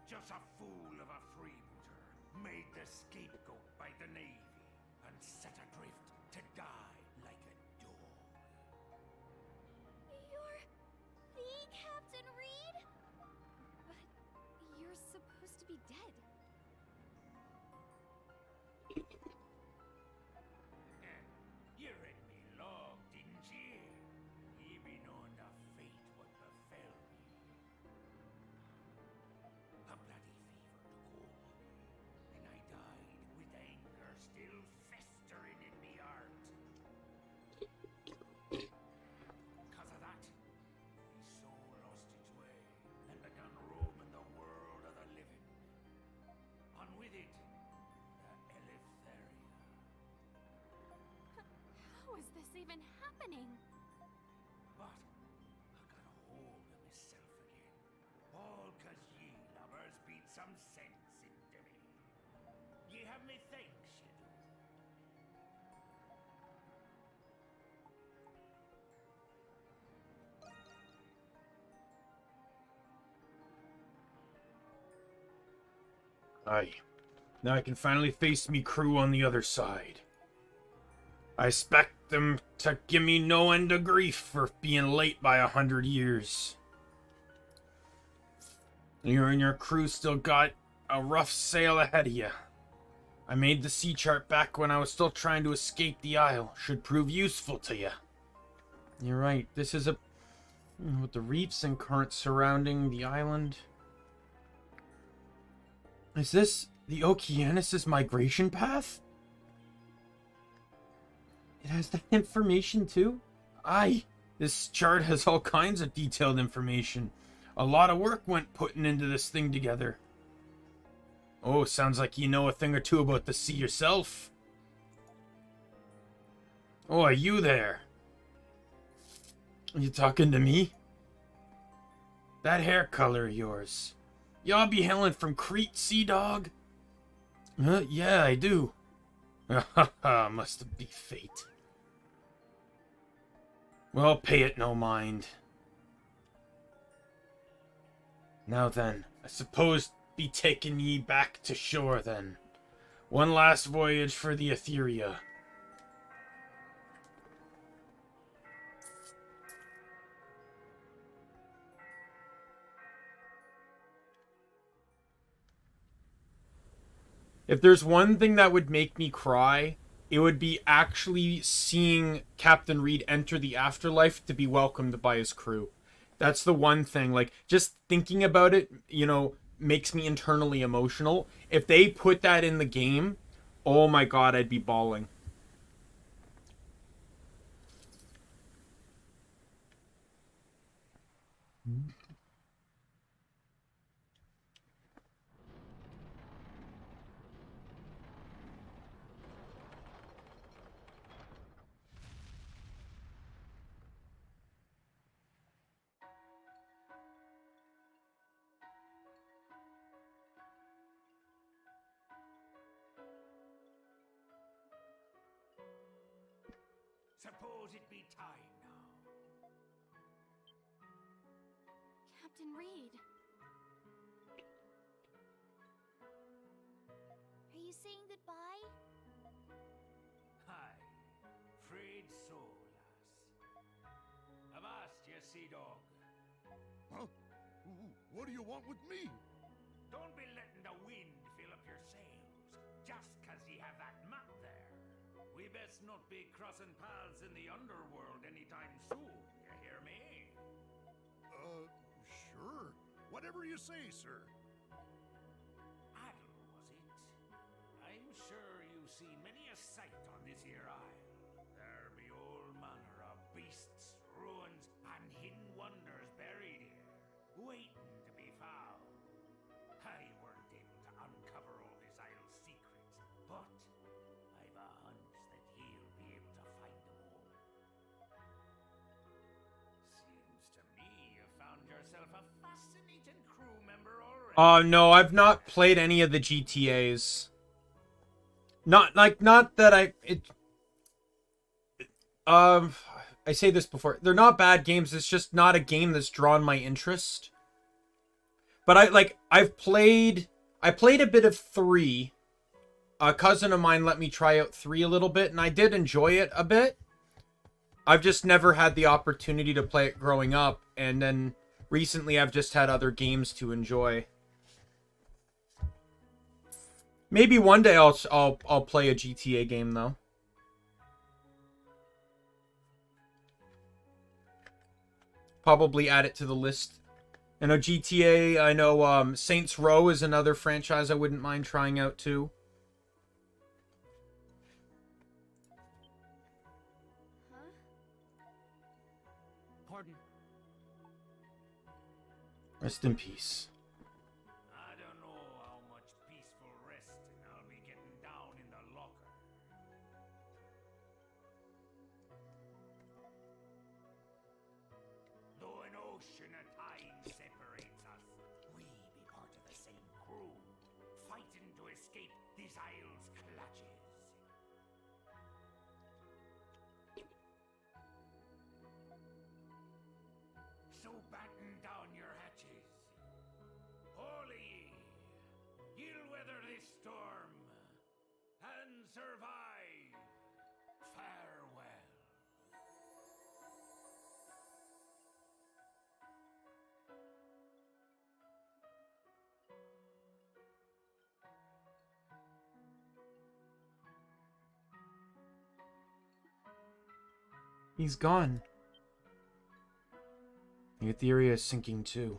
Just a fool of a freebooter, made the scapegoat by the Navy, and set adrift to die like a dog. You're the Captain Reed? But you're supposed to be dead. You read me log, didn't you? Ye be known the fate what befell me. A bloody fever took hold of me, and I died with anger still festering in me heart. Because of that, me soul lost its way, and began roaming the world of the living. And with it, the Eleftheria. How is this even happening? But I got a hold of myself again. All 'cause ye lovers beat some sense into me. Ye have me thanks, ye do. Aye. Now I can finally face me crew on the other side. I expect them to give me no end of grief for being late by 100 years. You and your crew still got a rough sail ahead of you. I made the sea chart back when I was still trying to escape the isle. Should prove useful to you. You're right, this is a... with the reefs and currents surrounding the island. Is this the Okeanos' migration path? It has that information too? Aye, this chart has all kinds of detailed information. A lot of work went putting into this thing together. Oh, sounds like you know a thing or two about the sea yourself. Oh, are you there? Are you talking to me? That hair color of yours. Y'all be hailing from Crete, sea dog? Yeah, I do. Must be fate. Well, pay it no mind. Now then, I suppose be taking ye back to shore then. One last voyage for the Etheria. If there's one thing that would make me cry, it would be actually seeing Captain Reed enter the afterlife to be welcomed by his crew. That's the one thing. Like, just thinking about it, you know, makes me internally emotional. If they put that in the game, oh my god, I'd be bawling. Suppose it be time now. Captain Reed. Are you saying goodbye? Hi, freed soul, lass. Avast, ye sea dog. Huh? What do you want with me? Don't be letting the wind fill up your sails, just 'cause ye have that map there. We best not be crossing paths in the underworld anytime soon, you hear me? Sure. Whatever you say, sir. Adel, was it? I'm sure you see many a sight on this here isle. There be all manner of beasts, ruins, and hidden wonders buried here, waiting to be found. I weren't able to uncover all this isle's secrets, but I've a hunch that he'll be able to find them all. Seems to me you found yourself a fascinating crew member already. Oh no, I've not played any of the GTAs. Not that I say this before. They're not bad games. It's just not a game that's drawn my interest. But I played a bit of 3. A cousin of mine let me try out 3 a little bit, and I did enjoy it a bit. I've just never had the opportunity to play it growing up, and then recently I've just had other games to enjoy. Maybe one day I'll play a GTA game though. Probably add it to the list. I know GTA, I know Saints Row is another franchise I wouldn't mind trying out too. Pardon. Rest in peace. I don't know how much peaceful resting I'll be getting down in the locker. Though an ocean of time separates us, we be part of the same crew, fighting to escape this isle's clutches. So batten down your hatches. Holy, you'll weather this storm and survive. Farewell. He's gone. The Etheria is sinking too.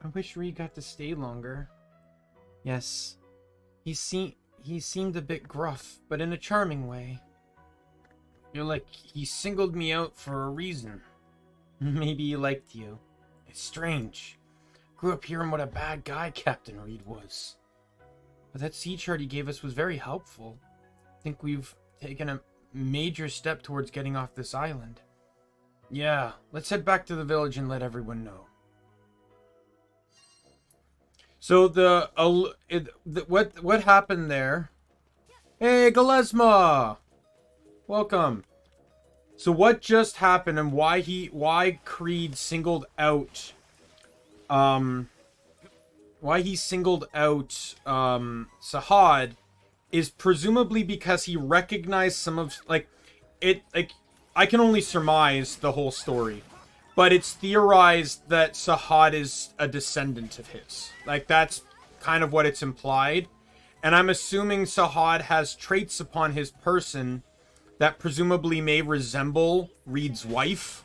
I wish Ree got to stay longer. Yes, he seemed a bit gruff, but in a charming way. You're like, he singled me out for a reason. Maybe he liked you. It's strange. Grew up hearing what a bad guy Captain Reed was. But that sea chart he gave us was very helpful. I think we've taken a major step towards getting off this island. Yeah, let's head back to the village and let everyone know. So what happened there? Hey, Galesma! Welcome. So what just happened and why Creed singled out Sahad is presumably because he recognized some of I can only surmise the whole story, but it's theorized that Sahad is a descendant of his. Like, that's kind of what it's implied, and I'm assuming Sahad has traits upon his person that presumably may resemble Reed's wife.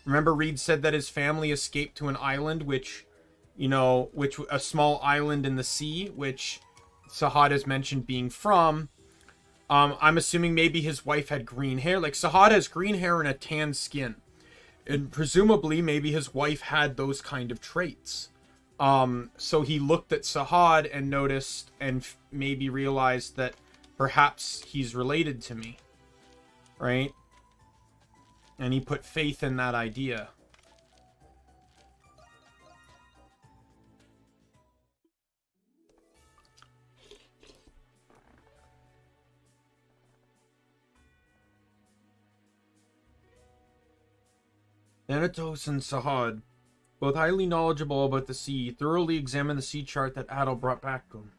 Remember, Reed said that his family escaped to an island, which a small island in the sea, which Sahad has mentioned being from. I'm assuming maybe his wife had green hair. Like, Sahad has green hair and a tan skin. And presumably, maybe his wife had those kind of traits. So he looked at Sahad and noticed and maybe realized that perhaps he's related to me. Right? And he put faith in that idea. Thanatos and Sahad, both highly knowledgeable about the sea, thoroughly examined the sea chart that Adol brought back to him.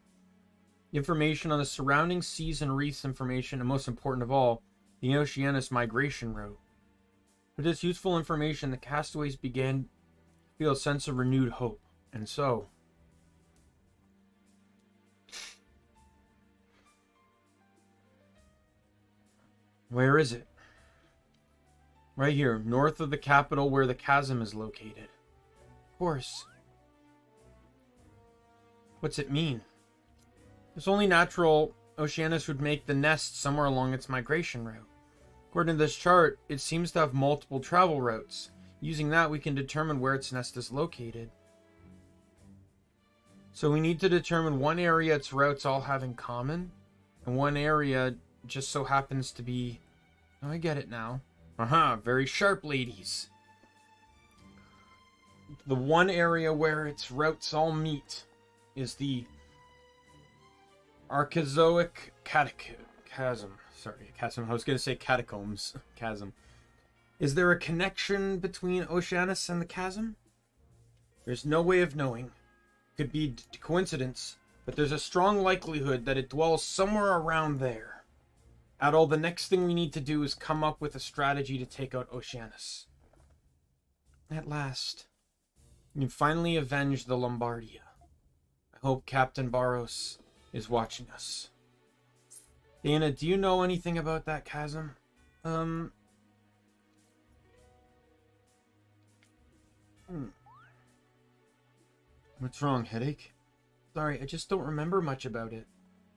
The information on the surrounding seas and reefs information, and most important of all, the Oceanus migration route. With this useful information, the castaways began to feel a sense of renewed hope. And so, where is it? Right here, north of the capital where the chasm is located. Of course. What's it mean? It's only natural Oceanus would make the nest somewhere along its migration route. According to this chart, it seems to have multiple travel routes. Using that, we can determine where its nest is located. So we need to determine one area its routes all have in common, and one area just so happens to be... Oh, I get it now. Aha, very sharp, ladies. the one area where its routes all meet is the Archezoic chasm. Sorry, chasm. I was going to say catacombs. Chasm. Is there a connection between Oceanus and the chasm? There's no way of knowing. Could be coincidence, but there's a strong likelihood that it dwells somewhere around there. Adol, the next thing we need to do is come up with a strategy to take out Oceanus. At last, you finally avenged the Lombardia. I hope Captain Barros is watching us. Dana, do you know anything about that chasm? What's wrong, headache? Sorry, I just don't remember much about it.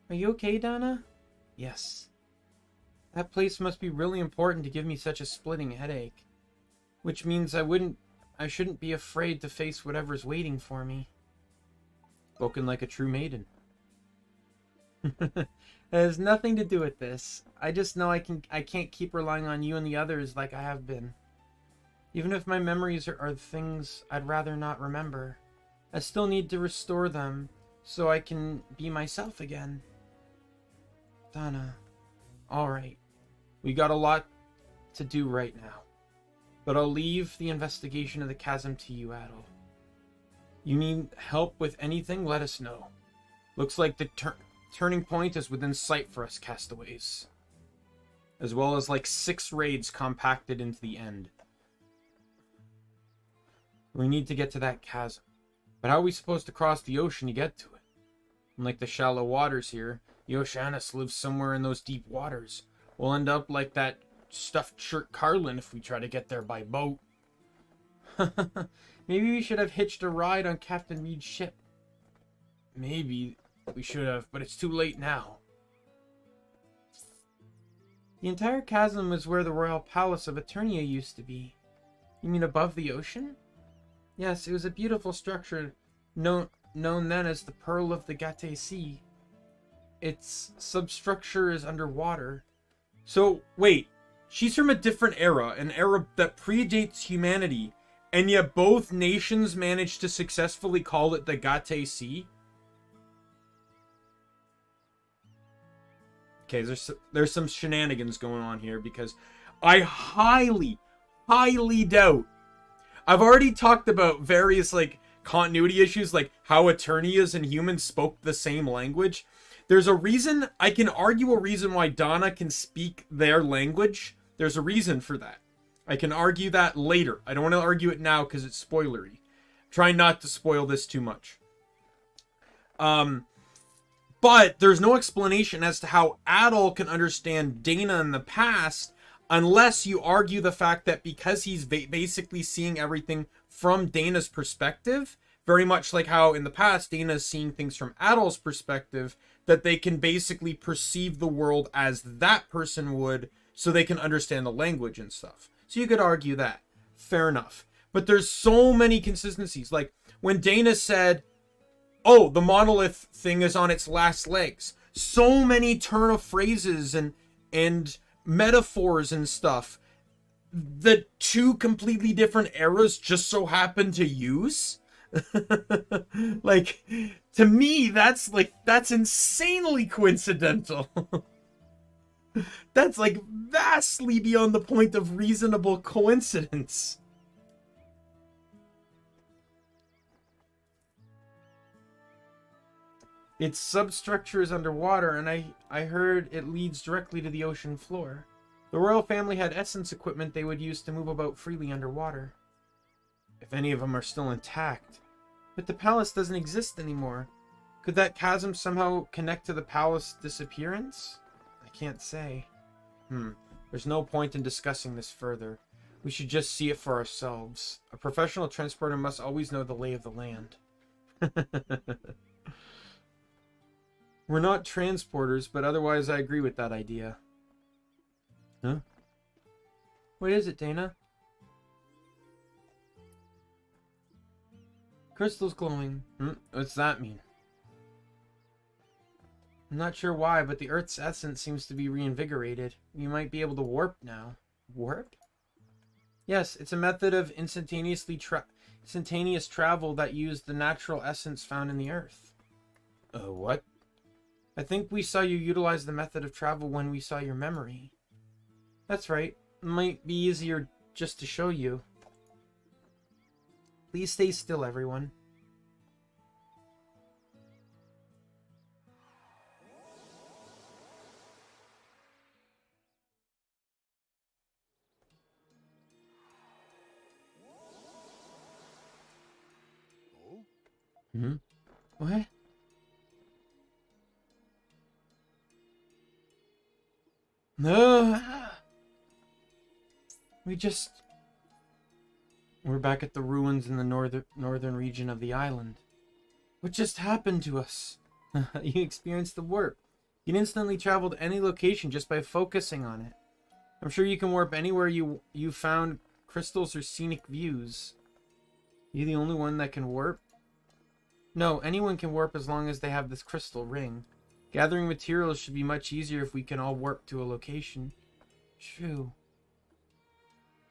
Are you okay, Dana? Yes. That place must be really important to give me such a splitting headache. Which means I shouldn't be afraid to face whatever's waiting for me. Spoken like a true maiden. It has nothing to do with this. I just know I can't keep relying on you and the others like I have been. Even if my memories are things I'd rather not remember, I still need to restore them so I can be myself again. Dana. Alright. We got a lot to do right now. But I'll leave the investigation of the chasm to you, Adol. You need help with anything, let us know. Looks like the turning point is within sight for us castaways. As well as like 6 raids compacted into the end. We need to get to that chasm. But how are we supposed to cross the ocean to get to it? Unlike the shallow waters here, the Oceanus lives somewhere in those deep waters. We'll end up like that stuffed shirt Carlin if we try to get there by boat. Maybe we should have hitched a ride on Captain Reed's ship. Maybe we should have, but it's too late now. The entire chasm is where the royal palace of Eternia used to be. You mean above the ocean? Yes, it was a beautiful structure known then as the Pearl of the Gate Sea. Its substructure is underwater. So, wait. She's from a different era, an era that predates humanity, and yet both nations managed to successfully call it the Gate Sea? Okay, there's some shenanigans going on here, because I highly doubt. I've already talked about various, like, continuity issues, like how Eternias and humans spoke the same language. There's a reason, I can argue a reason why Dana can speak their language. There's a reason for that. I can argue that later. I don't want to argue it now because it's spoilery. Try not to spoil this too much. But there's no explanation as to how Adol can understand Dana in the past unless you argue the fact that because he's basically seeing everything from Dana's perspective, very much like how in the past Dana is seeing things from Adol's perspective, that they can basically perceive the world as that person would, so they can understand the language and stuff. So you could argue that. Fair enough. But there's so many consistencies. Like, when Dana said, oh, the monolith thing is on its last legs. So many turn of phrases and metaphors and stuff the 2 completely different eras just so happen to use. Like, to me, that's insanely coincidental. That's like vastly beyond the point of reasonable coincidence. Its substructure is underwater, and I heard it leads directly to the ocean floor. The royal family had essence equipment they would use to move about freely underwater. If any of them are still intact. But the palace doesn't exist anymore. Could that chasm somehow connect to the palace disappearance? I can't say. There's no point in discussing this further. We should just see it for ourselves. A professional transporter must always know the lay of the land. We're not transporters, but otherwise I agree with that idea. Huh? What is it, Dana? Crystal's glowing. What's that mean? I'm not sure why, but the Earth's essence seems to be reinvigorated. You might be able to warp now. Warp? Yes, it's a method of instantaneously instantaneous travel that used the natural essence found in the earth. What? I think we saw you utilize the method of travel when we saw your memory. That's right. It might be easier just to show you. Please stay still, everyone. Hmm? What? No. We're back at the ruins in the northern region of the island. What just happened to us? You experienced the warp. You can instantly travel to any location just by focusing on it. I'm sure you can warp anywhere you found crystals or scenic views. You the only one that can warp? No, anyone can warp as long as they have this crystal ring. Gathering materials should be much easier if we can all warp to a location. True.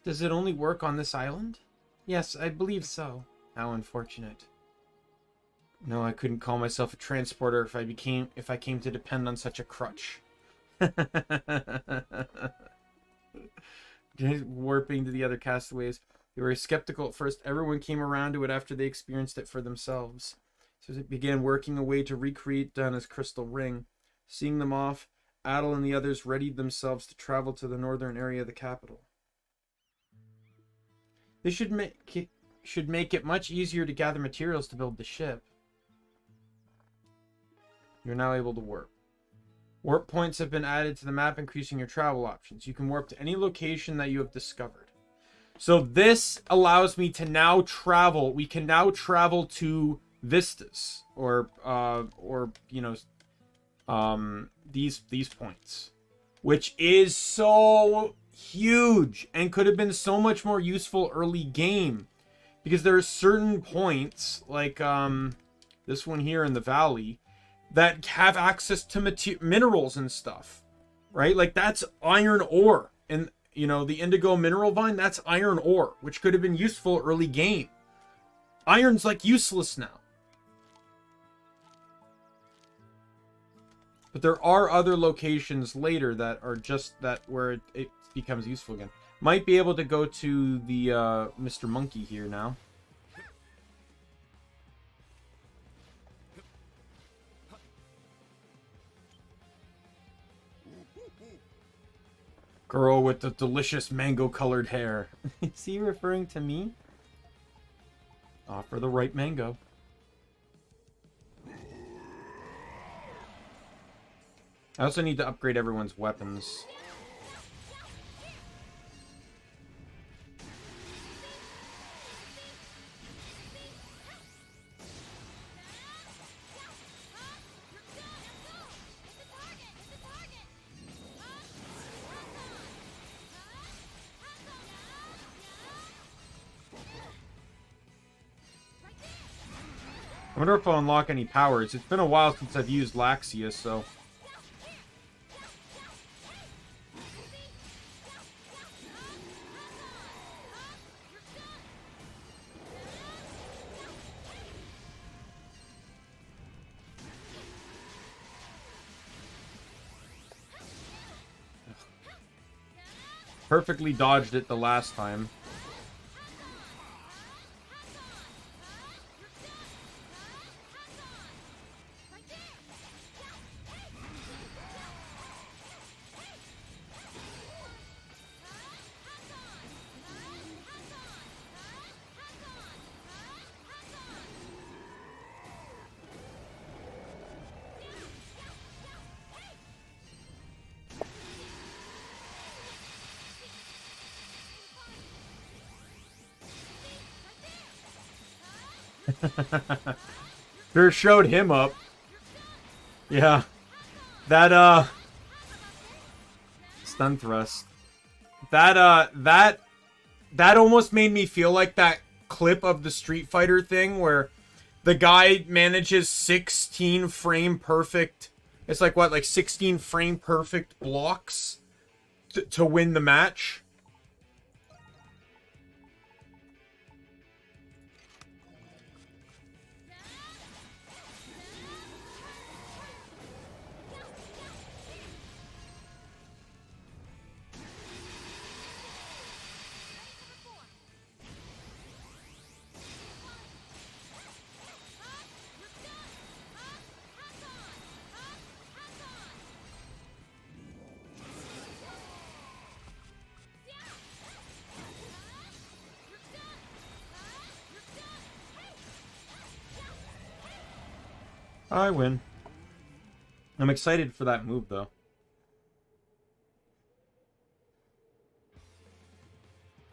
Does it only work on this island? Yes, I believe so. How unfortunate. No, I couldn't call myself a transporter if I came to depend on such a crutch. Warping to the other castaways. They were skeptical at first. Everyone came around to it after they experienced it for themselves. So it began working a way to recreate Donna's crystal ring. Seeing them off, Adel and the others readied themselves to travel to the northern area of the capital. This should make it much easier to gather materials to build the ship. You're now able to warp. Warp points have been added to the map, increasing your travel options. You can warp to any location that you have discovered. So this allows me to now travel. We can now travel to vistas or you know, these points, which is so huge and could have been so much more useful early game, because there are certain points like this one here in the valley that have access to minerals and stuff, right? Like that's iron ore, and you know, the indigo mineral vine, that's iron ore, which could have been useful early game. Iron's like useless now. But there are other locations later that are just that where it becomes useful again. Might be able to go to the Mr. Monkey here now. Girl with the delicious mango-colored hair. Is he referring to me? Offer the right mango. I also need to upgrade everyone's weapons. I wonder if I'll unlock any powers. It's been a while since I've used Laxia, so... Perfectly dodged it the last time. Sure showed him up. Yeah. That, stun thrust. That almost made me feel like that clip of the Street Fighter thing where the guy manages 16 frame perfect... It's like, what, like 16 frame perfect blocks to win the match? I win. I'm excited for that move, though.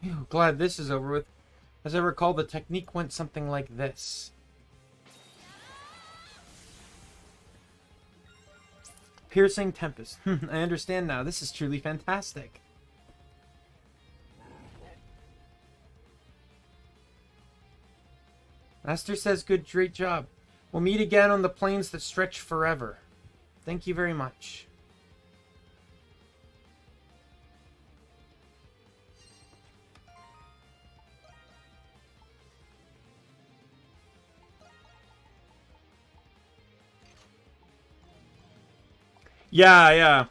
Phew, glad this is over with. As I recall, the technique went something like this. Piercing Tempest. I understand now. This is truly fantastic. Master says great job. We'll meet again on the plains that stretch forever. Thank you very much. Yeah.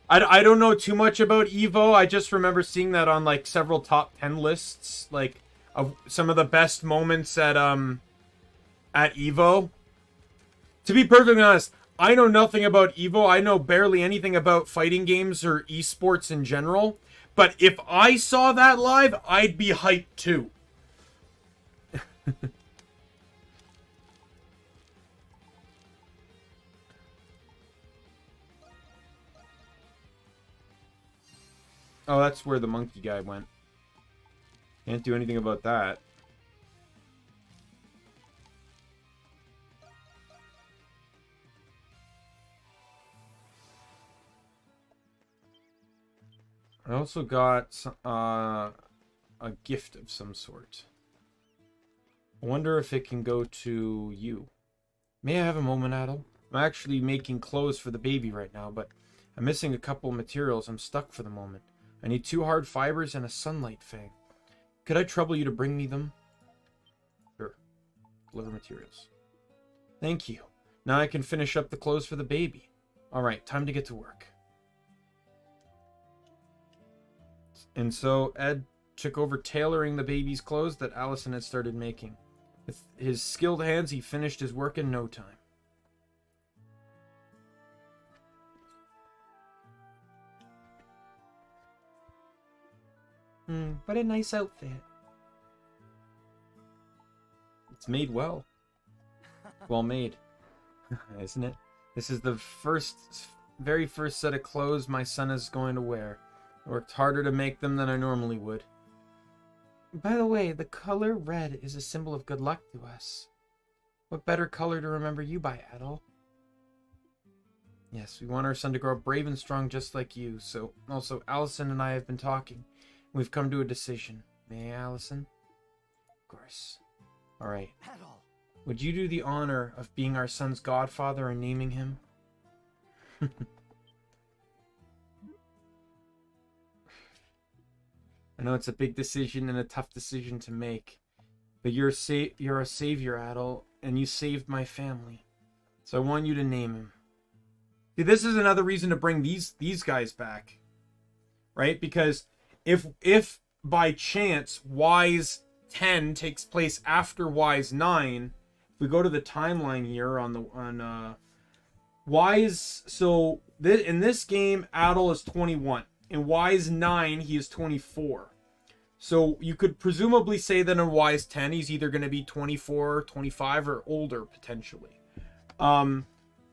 I don't know too much about Evo. I just remember seeing that on like several top 10 lists, like of some of the best moments at Evo. To be perfectly honest, I know nothing about Evo. I know barely anything about fighting games or esports in general. But if I saw that live, I'd be hyped too. Oh, that's where the monkey guy went. Can't do anything about that. I also got a gift of some sort. I wonder if it can go to you. May I have a moment, Adel? I'm actually making clothes for the baby right now, but I'm missing a couple materials. I'm stuck for the moment. I need 2 hard fibers and a sunlight fang. Could I trouble you to bring me them? Sure. Deliver materials. Thank you. Now I can finish up the clothes for the baby. Alright, time to get to work. And so Ed took over tailoring the baby's clothes that Allison had started making. With his skilled hands, he finished his work in no time. What a nice outfit. It's made well. Well made. Isn't it? This is the very first set of clothes my son is going to wear. I worked harder to make them than I normally would. By the way, the color red is a symbol of good luck to us. What better color to remember you by, Adel? Yes, we want our son to grow up brave and strong just like you. So, also, Allison and I have been talking. We've come to a decision. May I, Allison? Of course. Alright. Would you do the honor of being our son's godfather and naming him? I know it's a big decision and a tough decision to make. But you're a savior, Adel, and you saved my family. So I want you to name him. See, this is another reason to bring these guys back. Right? Because if by chance Wise 10 takes place after Wise 9, if we go to the timeline here on Wise, so in this game Adel is 21. In Wise 9 he is 24. So you could presumably say that in Wise 10 he's either going to be 24, 25 or older potentially.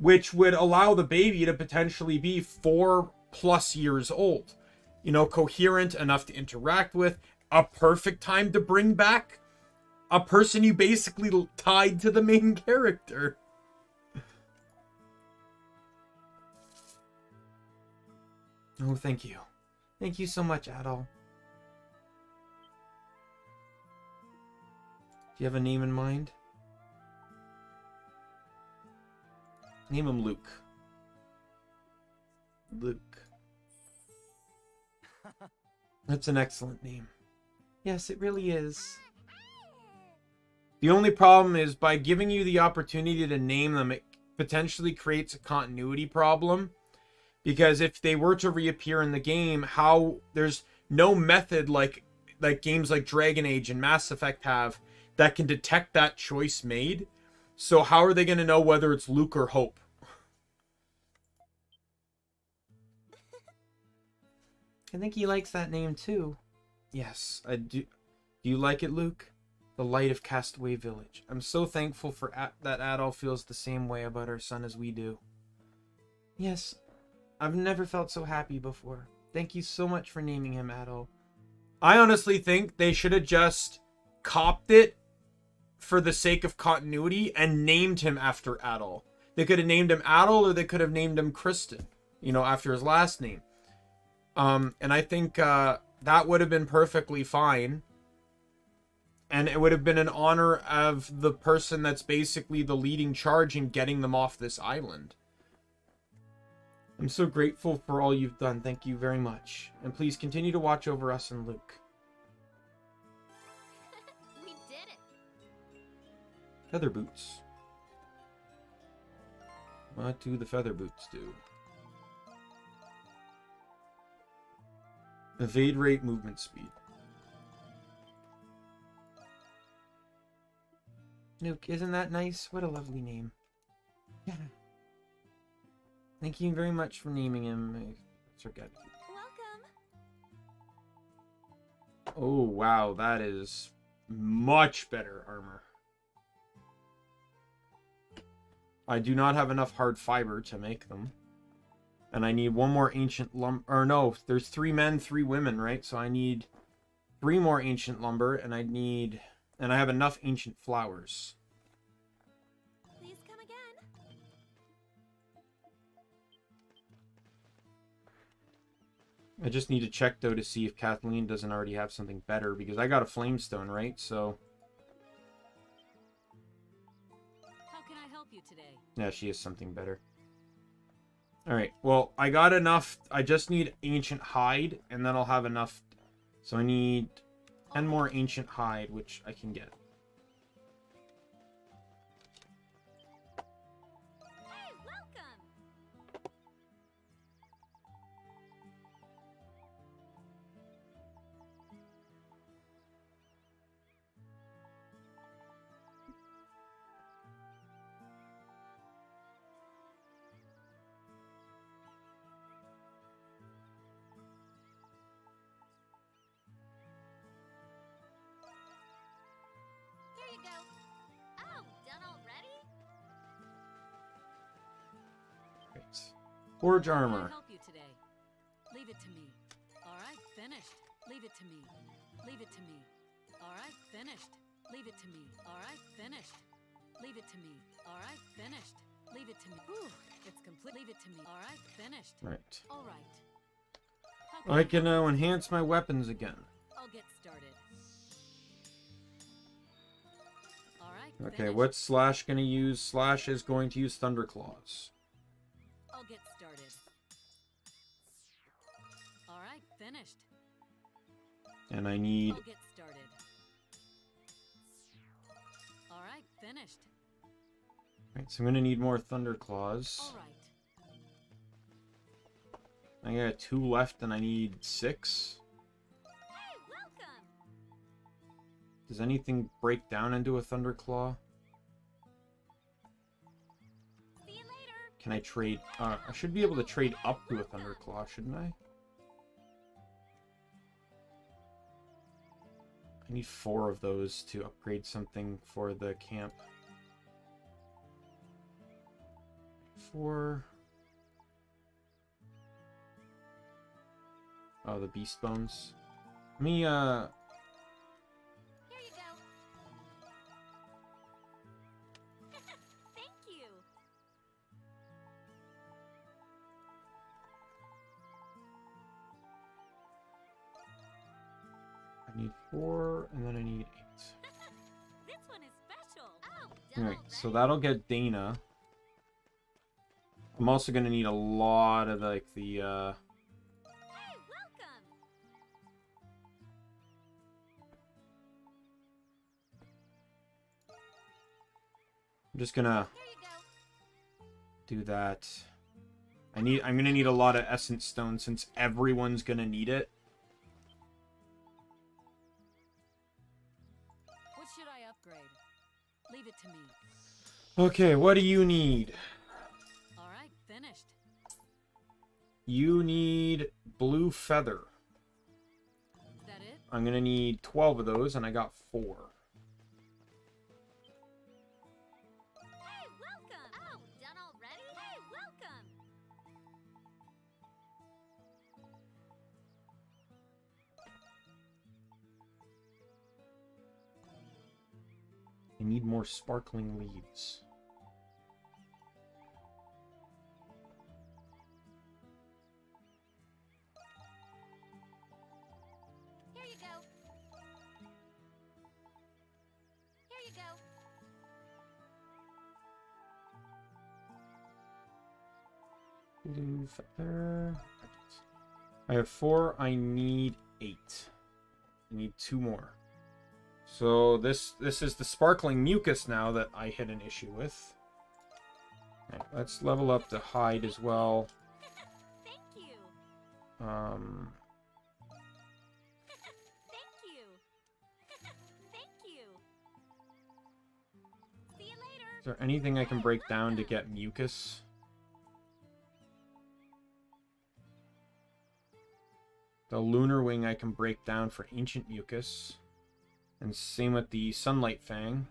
Which would allow the baby to potentially be 4+ years old. You know, coherent enough to interact with, a perfect time to bring back a person you basically tied to the main character. Oh, thank you. Thank you so much, Adel. Do you have a name in mind? Name him Luke. Luke. That's an excellent name. Yes, it really is. The only problem is by giving you the opportunity to name them, it potentially creates a continuity problem. Because if they were to reappear in the game, there's no method like games like Dragon Age and Mass Effect have that can detect that choice made. So how are they going to know whether it's Luke or Hope? I think he likes that name too. Yes, I do. Do you like it, Luke? The light of Castaway Village. I'm so thankful for that Adol feels the same way about our son as we do. Yes, I've never felt so happy before. Thank you so much for naming him Adol. I honestly think they should have just copped it for the sake of continuity and named him after Adol. They could have named him Adol, or they could have named him Kristen, you know, after his last name. And I think that would have been perfectly fine. And it would have been in honor of the person that's basically the leading charge in getting them off this island. I'm so grateful for all you've done. Thank you very much. And please continue to watch over us and Luke. We did it. Feather boots. What do the feather boots do? Evade rate, movement speed. Luke, isn't that nice? What a lovely name. Yeah. Thank you very much for naming him. I forget. Welcome. Oh, wow. That is much better armor. I do not have enough hard fiber to make them. And I need one more ancient lumber. Or no, there's 3 men, 3 women, right? So I need 3 more ancient lumber, and I need... And I have enough ancient flowers. Please come again. I just need to check, though, to see if Kathleen doesn't already have something better, because I got a flamestone, right? So... How can I help you today? Yeah, she has something better. Alright, well, I got enough. I just need ancient hide, and then I'll have enough. So I need 10 more ancient hide, which I can get. Hey, welcome. Here you go. Oh, done already? Right. Forge How can armor. I help you today? Leave it to me. All right, finished. Leave it to me. Leave it to me. All right, finished. Leave it to me. All right, finished. Leave it to me. All right, finished. Leave it to me. Whew, it's complete. Leave it to me. All right, finished. Right. All right. I can now enhance my weapons again. I'll get started. All right. Okay, finished. what's Slash going to use? Slash is going to use Thunderclaws. I'll get started. All right, finished. And I need... I'll get started. All right, finished. Right, so I'm going to need more Thunderclaws. All right. I got 2 left and I need 6. Hey, welcome. Does anything break down into a Thunderclaw? See you later. Can I trade... I should be able to trade up to a Thunderclaw, shouldn't I? I need 4 of those to upgrade something for the camp. 4... Oh, the beast bones. Let me, Here you go. Thank you. I need 4, and then I need 8. This one is special. Oh, done Alright, so already? that'll get Dana. I'm also gonna need a lot of, like, the, Hey, welcome. I'm just gonna Here you go. do that. I'm gonna need a lot of Essence Stone since everyone's gonna need it. What should I upgrade? Leave it to me. Okay, what do you need? All right, finished. You need blue feather. Is that it? I'm gonna need 12 of those, and I got 4. need more sparkling leaves. Here you go. Here you go. Blue feather. I have 4. I need 8. I need 2 more. So this is the sparkling mucus now that I hit an issue with. Right, let's level up the hide as well. Thank you. Thank you. Thank you. See you later. Is there anything I can break down to get mucus? The lunar wing I can break down for ancient mucus. And same with the sunlight fang.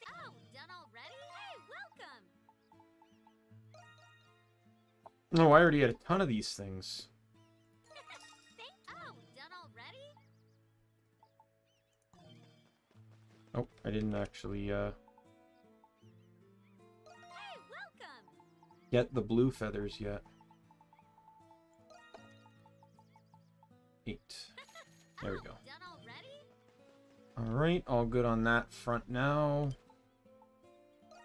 Oh, done already? Hey, welcome. No, I already had a ton of these things. Oh, done already? Oh, I didn't actually Hey, welcome. get the blue feathers yet. 8. There we go. Done already? Alright, all good on that front now.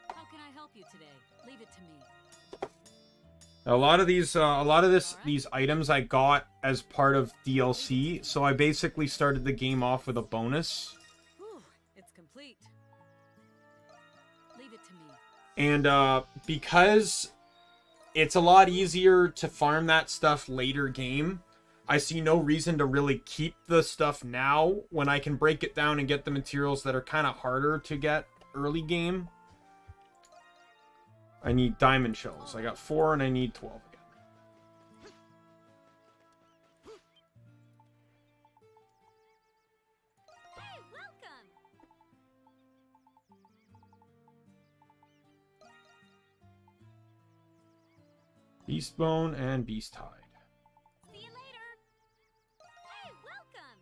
How can I help you today? Leave it to me. A lot of these items I got as part of DLC, so I basically started the game off with a bonus. Whew, it's complete. Leave it to me. And because it's a lot easier to farm that stuff later game, I see no reason to really keep the stuff now when I can break it down and get the materials that are kind of harder to get early game. I need diamond shells. I got 4 and I need 12 again. Hey, welcome. Beast bone and beast hide. See you later. Hey, welcome.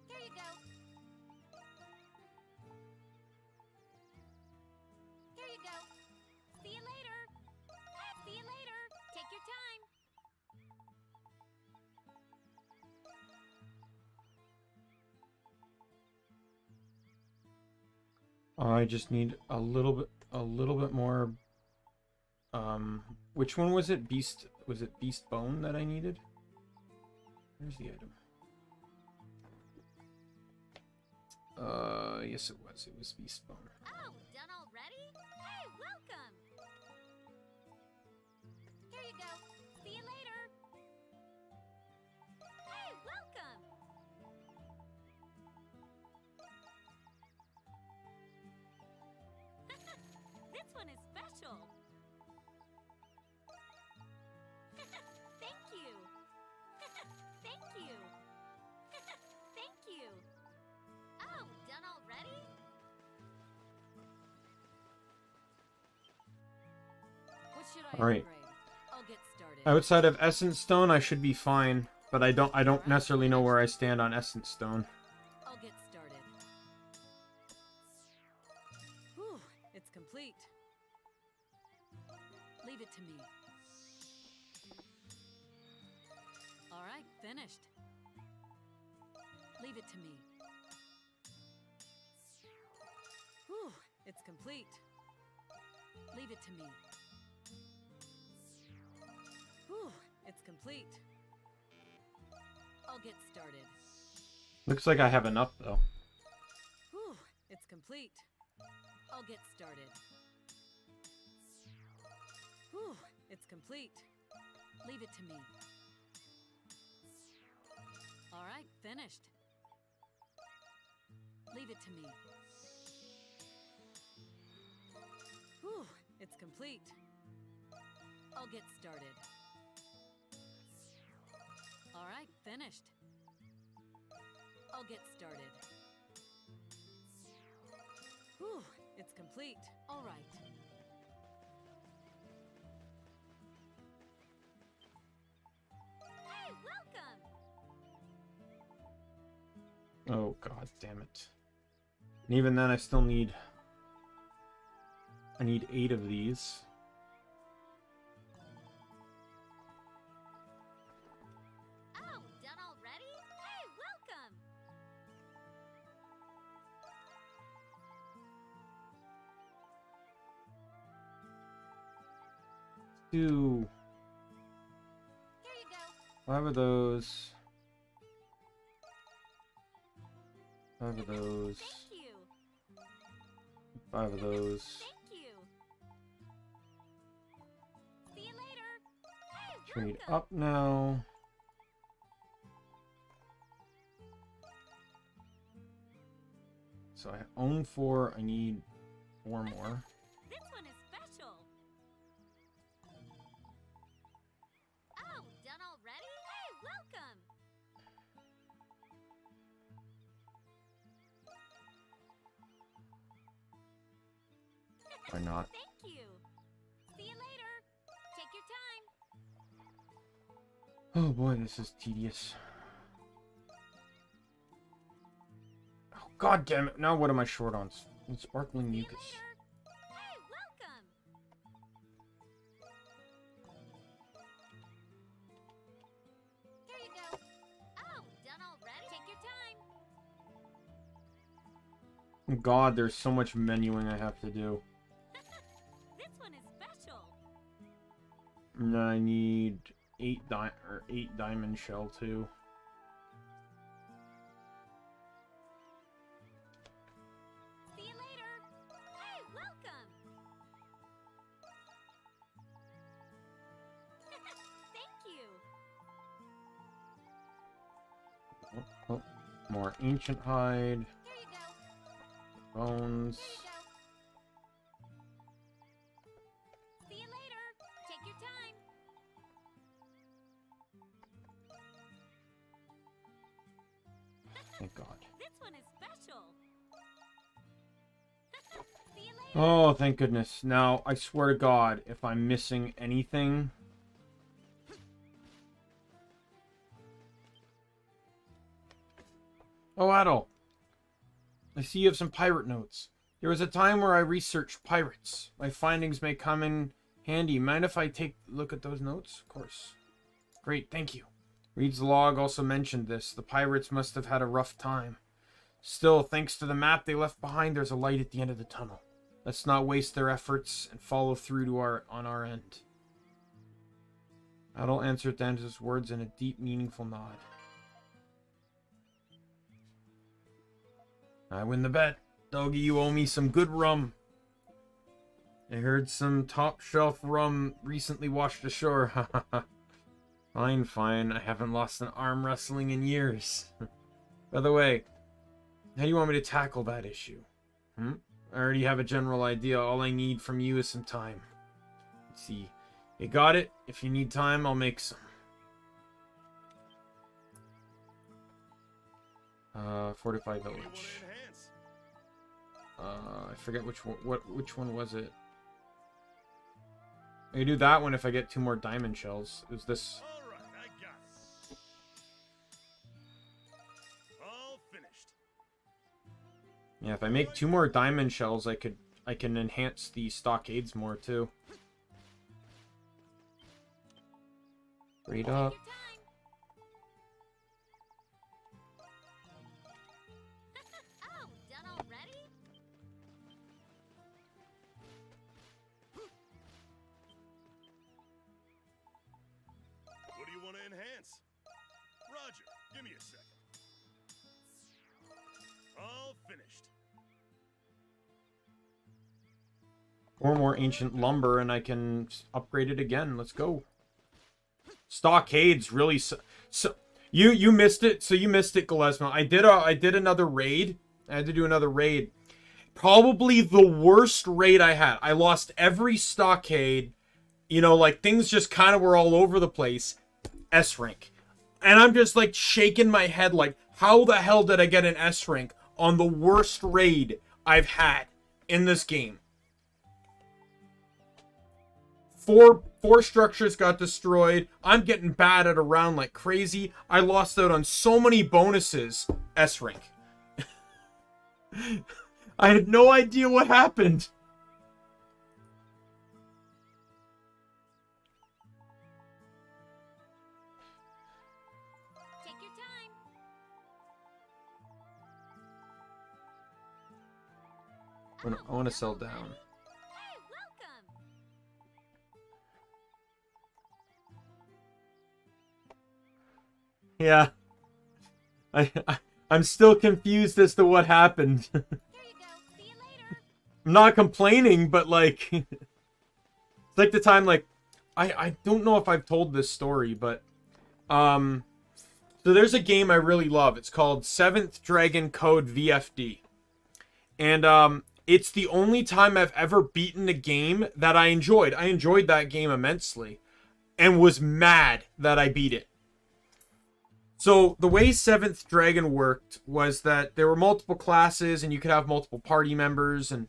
Here you go. Here you go. See you later. See you later. Take your time. I just need a little bit more. Which one was it? Was it beast bone that I needed? Where's the item? Yes it was. It was beast bone. Oh, done already? Hey, welcome. Here you go. See you later. Hey, welcome. This one is special. Thank you. Thank you. Thank you. Oh, done already? What should I All right. upgrade? I'll get started. Outside of Essence Stone, I should be fine, but I don't necessarily know where I stand on Essence Stone. I'll get started. Whew, it's complete. Leave it to me. All right, finished. Leave it to me. Whew, it's complete. Leave it to me. Whew, it's complete. I'll get started. Looks like I have enough though. Whew, it's complete. I'll get started. Whew, it's complete. Leave it to me. All right, finished. Leave it to me. Whew, it's complete. I'll get started. All right, finished. I'll get started. Whew, it's complete. All right. Oh, god damn it. And even then, I still need... I need 8 of these. Oh, done already? Hey, welcome! 2. Here you go. 5 of those. 5 of those. Thank you. 5 of those. Thank you. See you later. Hey, Trade welcome. up now. So I own 4. I need 4 more. This one is special. Oh, done already? Hey, welcome. Why not? Thank you. See you later. Take your time. Oh boy, this is tedious. Oh, god damn it. Now what am I short on? Sparkling mucus. Later. Hey, welcome. Here you go. Oh, done already? Take your time. God, there's so much menuing I have to do. This one is special. And I need 8 diamond shell too. See you later. Hey, welcome. Thank you. Oh, more ancient hide. Here you go. Bones. Here you go. See you later. Take your time. Thank God. This one is special. See you later. Oh, thank goodness. Now, I swear to God, if I'm missing anything... Oh, Adol. I see you have some pirate notes. There was a time where I researched pirates. My findings may come in handy. Mind if I take a look at those notes? Of course. Great, thank you. Reed's log also mentioned this. The pirates must have had a rough time. Still, thanks to the map they left behind, there's a light at the end of the tunnel. Let's not waste their efforts and follow through to on our end. Adol answered Dan's words in a deep, meaningful nod. I win the bet. Doggy, you owe me some good rum. I heard some top-shelf rum recently washed ashore. Fine, fine. I haven't lost an arm wrestling in years. By the way, how do you want me to tackle that issue? I already have a general idea. All I need from you is some time. Let's see. You got it? If you need time, I'll make some. Fortified village. I forget which one. Which one was it? I can do that one if I get 2 more diamond shells. Is this? All right, I got it. All finished. Yeah, if I make 2 more diamond shells, I can enhance the stockades more too. Read up. Oh, done already? What do you want to enhance? Roger, give me a second. All finished. 4 more ancient lumber, and I can upgrade it again. Let's go. Stockades really. So you missed it. So you missed it, Gillesma. I did another raid. I had to do another raid. Probably the worst raid I had. I lost every stockade. You know, like things just kind of were all over the place. S rank, and I'm just like shaking my head, like, how the hell did I get an S rank on the worst raid I've had in this game? Four structures got destroyed. I'm getting batted around like crazy. I lost out on so many bonuses. S rank. I had no idea what happened. Take your time. I want to sell down. Hey, welcome. Yeah. I'm still confused as to what happened. Here you go. See you later. I'm not complaining, but like it's like the time like I don't know if I've told this story, but so there's a game I really love. It's called 7th Dragon Code VFD. And it's the only time I've ever beaten a game that I enjoyed. I enjoyed that game immensely and was mad that I beat it. So the way 7th Dragon worked was that there were multiple classes and you could have multiple party members. And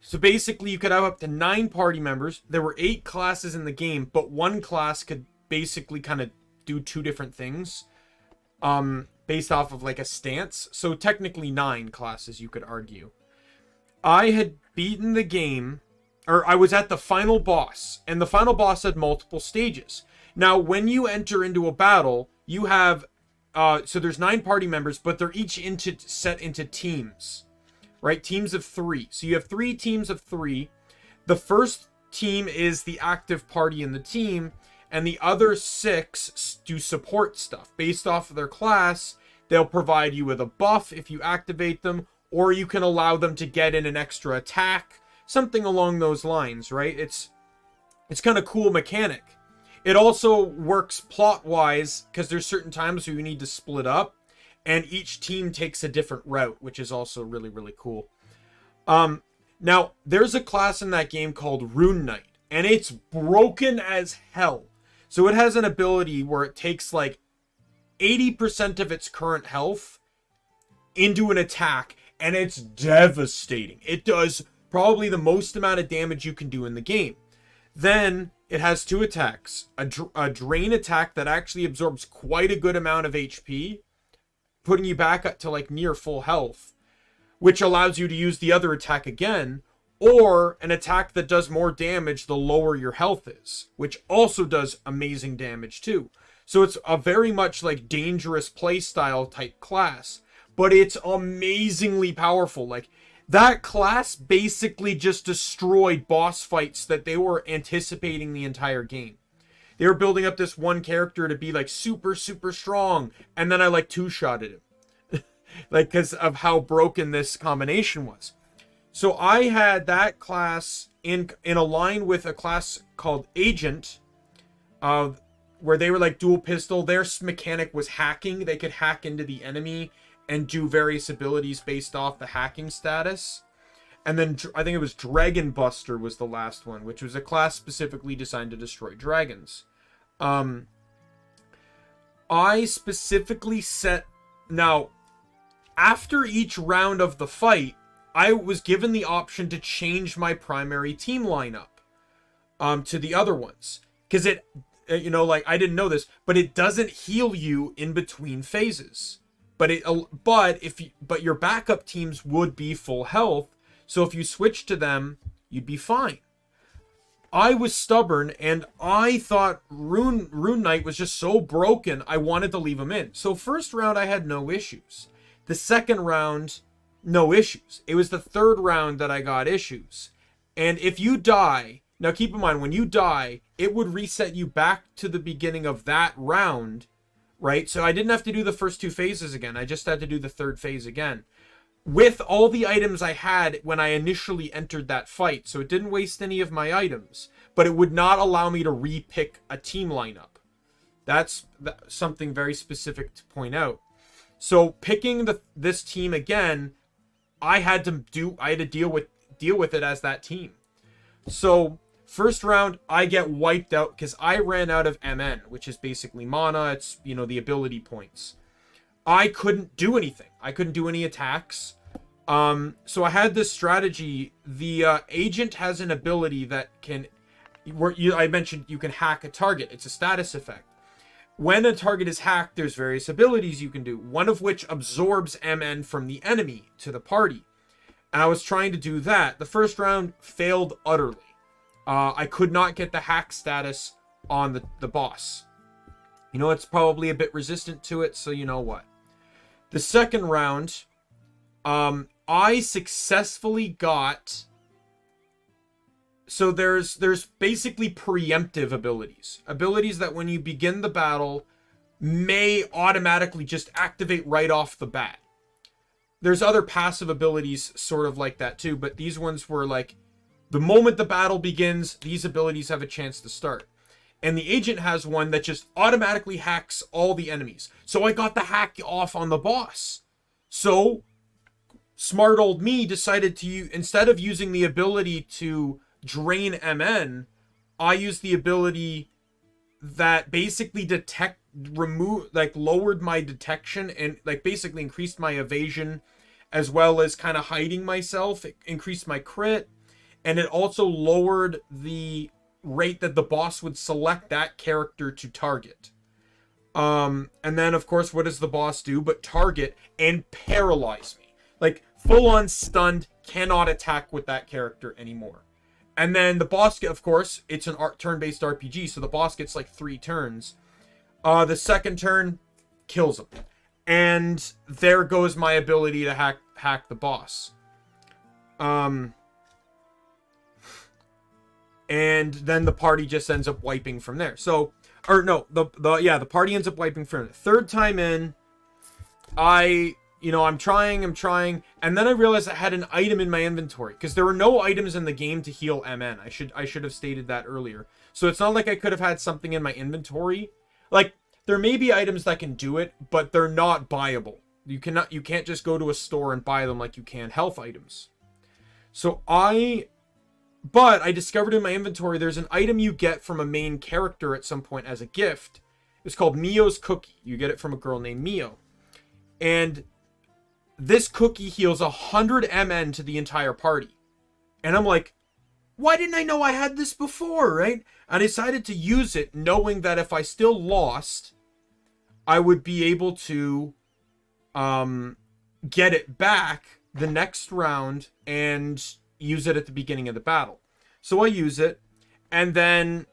so basically you could have up to 9 party members. There were 8 classes in the game, but one class could basically kind of do 2 different things based off of like a stance. So technically 9 classes, you could argue. I had beaten the game, or I was at the final boss, and the final boss had multiple stages. Now, when you enter into a battle, you have so there's 9 party members, but they're each set into teams, right? Teams of 3. So you have 3 teams of 3. The first team is the active party in the team, and the other 6 do support stuff. Based off of their class, they'll provide you with a buff if you activate them, or you can allow them to get in an extra attack, something along those lines, right? It's kind of cool mechanic. It also works plot-wise, because there's certain times where you need to split up, and each team takes a different route, which is also really, really cool. Now, there's a class in that game called Rune Knight, and it's broken as hell. So it has an ability where it takes like 80% of its current health into an attack, and it's devastating. It does probably the most amount of damage you can do in the game. Then it has 2 attacks. A drain attack that actually absorbs quite a good amount of HP, putting you back up to like near full health, which allows you to use the other attack again, or an attack that does more damage the lower your health is, which also does amazing damage too. So it's a very much like dangerous playstyle type class, but it's amazingly powerful. Like, that class basically just destroyed boss fights that they were anticipating the entire game. They were building up this one character to be like super, super strong, and then I like 2-shotted him. Like, because of how broken this combination was. So I had that class in a line with a class called Agent, where they were like dual pistol. Their mechanic was hacking. They could hack into the enemy and do various abilities based off the hacking status. And then I think it was Dragon Buster was the last one, which was a class specifically designed to destroy dragons. I specifically set... Now, after each round of the fight, I was given the option to change my primary team lineup to the other ones. Because it, you know, like, I didn't know this, but it doesn't heal you in between phases. But your backup teams would be full health, so if you switch to them, you'd be fine. I was stubborn, and I thought Rune Knight was just so broken, I wanted to leave him in. So first round, I had no issues. The second round, no issues. It was the third round that I got issues. And if you die, now keep in mind, when you die, it would reset you back to the beginning of that round, right? So I didn't have to do the first 2 phases again. I just had to do the third phase again. With all the items I had when I initially entered that fight. So it didn't waste any of my items. But it would not allow me to re-pick a team lineup. That's something very specific to point out. So picking this team again, I had to deal with it as that team. So first round, I get wiped out because I ran out of MN, which is basically mana. It's, you know, the ability points. I couldn't do anything. I couldn't do any attacks. So I had this strategy. The agent has an ability that can, I mentioned you can hack a target. It's a status effect. When a target is hacked, there's various abilities you can do, one of which absorbs MN from the enemy to the party. And I was trying to do that. The first round failed utterly. I could not get the hack status on the boss. You know, it's probably a bit resistant to it, so you know what. The second round, I successfully got... So there's basically preemptive abilities. Abilities that when you begin the battle may automatically just activate right off the bat. There's other passive abilities sort of like that too, but these ones were like, the moment the battle begins, these abilities have a chance to start. And the agent has one that just automatically hacks all the enemies. So I got the hack off on the boss. So, smart old me decided to, instead of using the ability to drain MN, I used the ability that basically lowered my detection and like basically increased my evasion, as well as kind of hiding myself. It increased my crit, and it also lowered the rate that the boss would select that character to target. And then of course, what does the boss do but target and paralyze me? Like full on stunned, cannot attack with that character anymore. And then the boss, of course, it's an turn-based RPG, so the boss gets like 3 turns. The second turn kills him. And there goes my ability to hack the boss. And then the party just ends up wiping from there. So, or no, the party ends up wiping from there. Third time in, I'm trying, and then I realized I had an item in my inventory, because there were no items in the game to heal MN. I should have stated that earlier. So it's not like I could have had something in my inventory. Like, there may be items that can do it, but they're not buyable. You can't just go to a store and buy them like you can health items. But I discovered in my inventory there's an item you get from a main character at some point as a gift. It's called Mio's Cookie. You get it from a girl named Mio. And this cookie heals 100 MN to the entire party. And I'm like, why didn't I know I had this before, right? I decided to use it knowing that if I still lost, I would be able to get it back the next round and use it at the beginning of the battle. So I use it, and then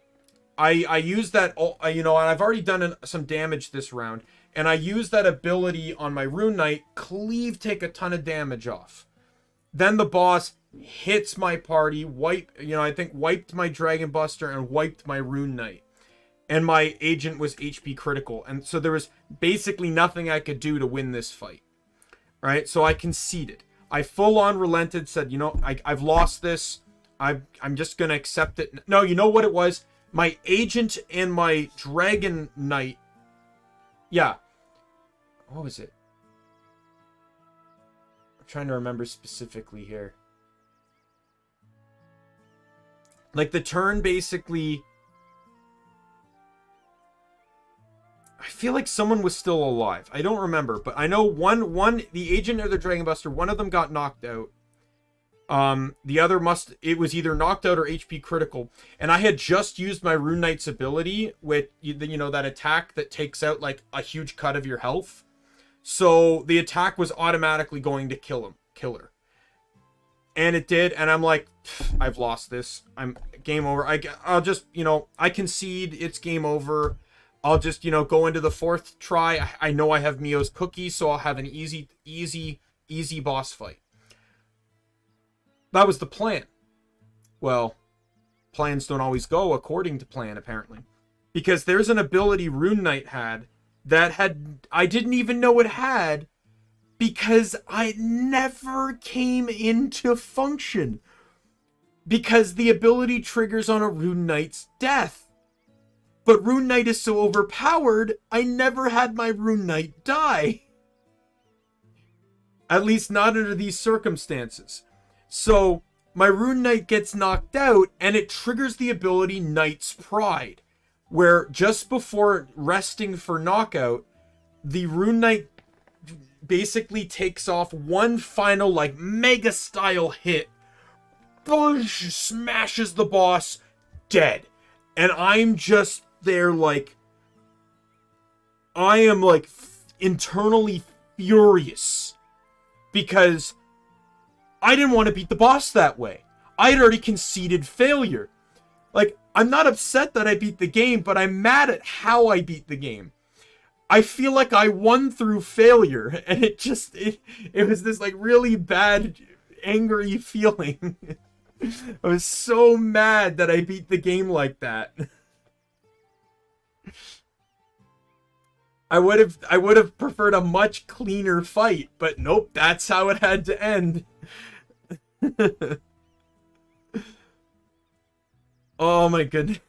I use that, and I've already done some damage this round, and I use that ability on my Rune Knight, cleave, take a ton of damage off. Then the boss hits my party, wiped my Dragon Buster and wiped my Rune Knight. And my agent was HP critical, and so there was basically nothing I could do to win this fight. Right? So I conceded. I full on relented, said, I've lost this. I'm just going to accept it. No, you know what it was? My agent and my Dragon Knight. Yeah. What was it? I'm trying to remember specifically here. Like the turn basically... I feel like someone was still alive. I don't remember, but I know the agent or the Dragon Buster, one of them got knocked out. The other it was either knocked out or HP critical. And I had just used my Rune Knight's ability with, that attack that takes out like a huge cut of your health. So the attack was automatically going to kill her. And it did, and I'm like, I've lost this. I'm game over. I'll just, I concede, it's game over. I'll just, go into the fourth try. I know I have Mio's Cookie, so I'll have an easy boss fight. That was the plan. Well, plans don't always go according to plan, apparently. Because there's an ability Rune Knight had that I didn't even know it had, because I never came into function. Because the ability triggers on a Rune Knight's death. But Rune Knight is so overpowered, I never had my Rune Knight die. At least not under these circumstances. So, my Rune Knight gets knocked out, and it triggers the ability Knight's Pride. Where just before resting for knockout, the Rune Knight basically takes off one final, like, mega-style hit. Boosh, smashes the boss, dead. And I'm just there, like, I am, like, internally furious. Because I didn't want to beat the boss that way. I had already conceded failure. Like, I'm not upset that I beat the game, but I'm mad at how I beat the game. I feel like I won through failure, and it was this like really bad, angry feeling. I was so mad that I beat the game like that. I would have preferred a much cleaner fight, but nope, that's how it had to end. Oh my goodness.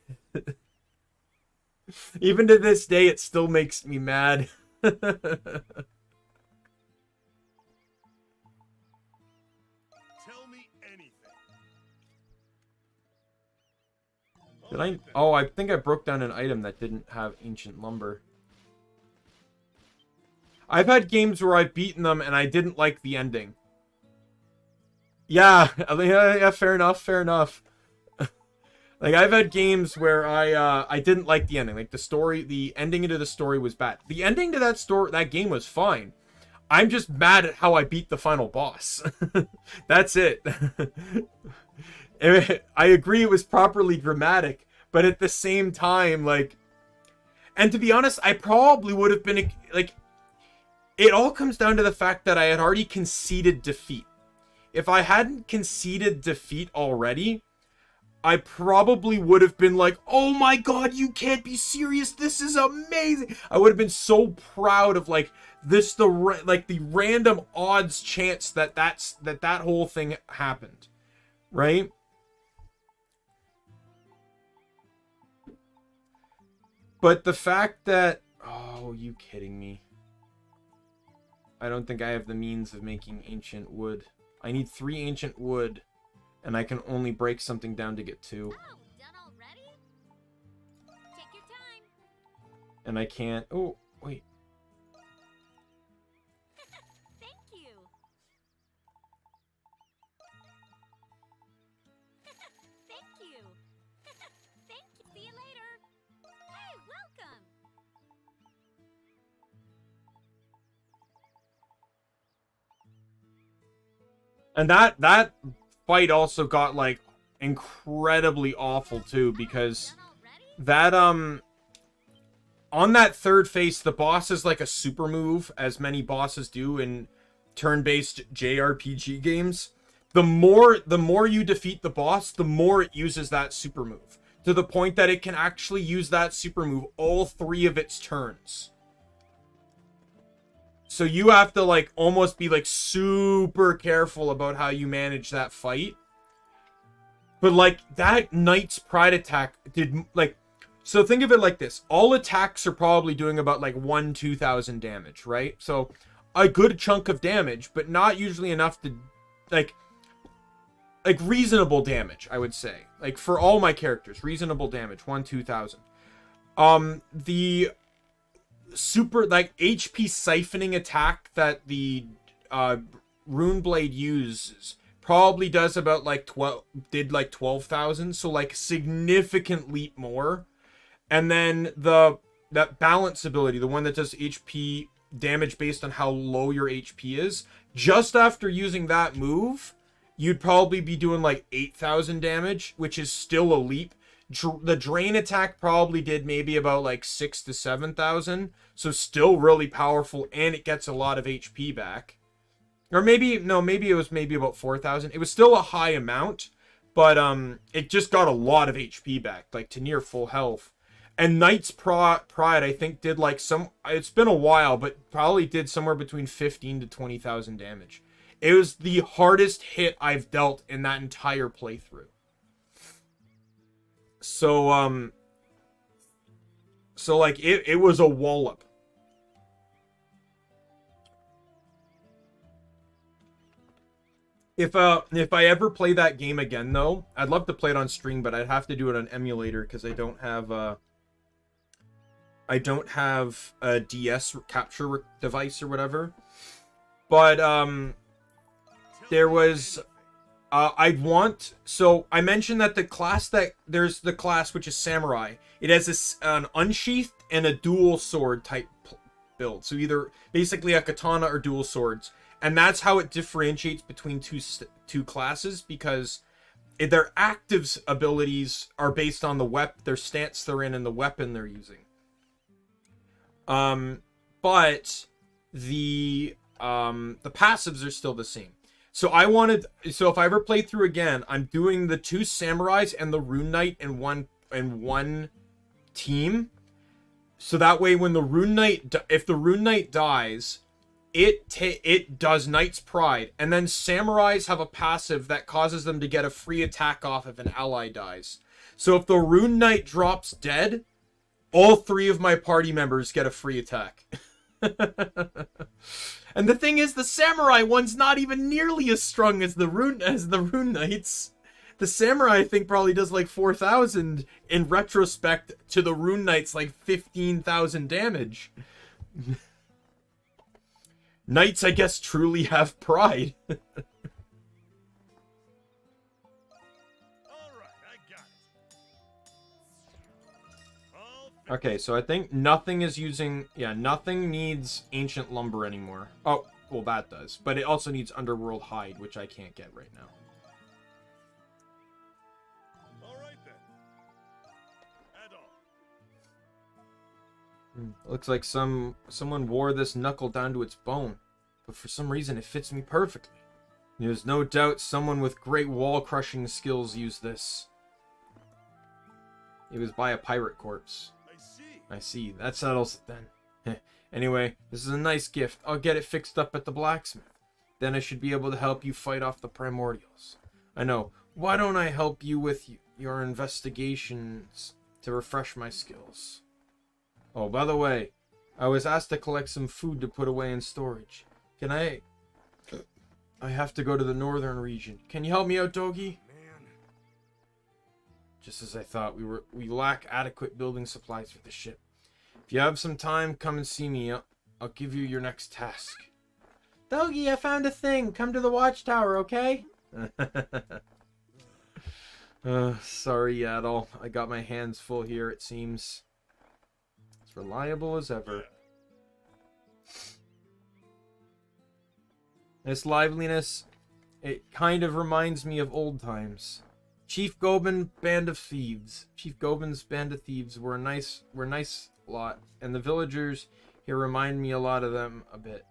Even to this day, it still makes me mad. Tell me anything. Did I? Oh, I think I broke down an item that didn't have ancient lumber. I've had games where I've beaten them and I didn't like the ending. Yeah, yeah, fair enough, fair enough. Like, I've had games where I didn't like the ending. Like, the ending into the story was bad. The ending to that game was fine. I'm just mad at how I beat the final boss. That's it. I agree it was properly dramatic, but at the same time, like... And to be honest, I probably would have been, like... It all comes down to the fact that I had already conceded defeat. If I hadn't conceded defeat already... I probably would have been like, oh my god, you can't be serious, this is amazing. I would have been so proud of like this, the random odds chance that that whole thing happened, right? But the fact that, oh, are you kidding me? I don't think I have the means of making ancient wood. I need 3 ancient wood. And I can only break something down to get 2. Oh, done already? Take your time. And I can't... Oh, wait. Thank you. Thank you. Thank you. See you later. Hey, welcome. And that fight also got like incredibly awful too, because that on that third phase the boss is like a super move, as many bosses do in turn-based JRPG games. The more you defeat the boss, the more it uses that super move, to the point that it can actually use that super move all 3 of its turns. So you have to like almost be like super careful about how you manage that fight. But like that Knight's Pride attack did like, so think of it like this. All attacks are probably doing about like 2,000 damage, right? So a good chunk of damage, but not usually enough to like reasonable damage, I would say. Like for all my characters, reasonable damage, 2,000. The super like HP siphoning attack that the Runeblade uses probably does about like 12,000, so like significant leap more. And then that balance ability, the one that does HP damage based on how low your HP is, just after using that move, you'd probably be doing like 8,000 damage, which is still a leap. The drain attack probably did maybe about like 6,000 to 7,000, so still really powerful, and it gets a lot of HP back. Or maybe, no, maybe it was about 4,000. It was still a high amount, but it just got a lot of HP back, like to near full health. And Knight's Pride, I think, did like it's been a while, but probably did somewhere between 15,000 to 20,000 damage. It was the hardest hit I've dealt in that entire playthrough. So, so like, it was a wallop. If I ever play that game again, though, I'd love to play it on stream, but I'd have to do it on emulator because I don't have a DS capture device or whatever. But there was so I mentioned that there's the class which is samurai. It has an unsheathed and a dual sword type build. So either basically a katana or dual swords. And that's how it differentiates between two classes, because their active abilities are based on their stance they're in and the weapon they're using. But the passives are still the same. So if I ever play through again, I'm doing the 2 samurais and the rune knight in one team. So that way, when the rune knight, if the rune knight dies, it does Knight's Pride, and then samurais have a passive that causes them to get a free attack off if an ally dies. So if the rune knight drops dead, all 3 of my party members get a free attack. And the thing is, the samurai one's not even nearly as strong as the rune knights. The samurai, I think, probably does like 4,000 in retrospect to the rune knight's like 15,000 damage. Knights, I guess, truly have pride. Okay, so I think nothing is using... Yeah, nothing needs ancient lumber anymore. Oh, well, that does. But it also needs underworld hide, which I can't get right now. Alright then. Looks like someone wore this knuckle down to its bone. But for some reason, it fits me perfectly. There's no doubt someone with great wall-crushing skills used this. It was by a pirate corpse. I see. That settles it then. Anyway, this is a nice gift. I'll get it fixed up at the blacksmith. Then I should be able to help you fight off the primordials. I know. Why don't I help you with your investigations to refresh my skills? Oh, by the way, I was asked to collect some food to put away in storage. Can I have to go to the northern region. Can you help me out, Dogi? Just as I thought, we lack adequate building supplies for the ship. If you have some time, come and see me. I'll give you your next task. Dogi, I found a thing. Come to the watchtower, okay? Sorry, Yaddle. I got my hands full here, it seems. As reliable as ever. This liveliness, it kind of reminds me of old times. Chief Gobin's band of thieves were a nice lot, and the villagers here remind me a lot of them a bit.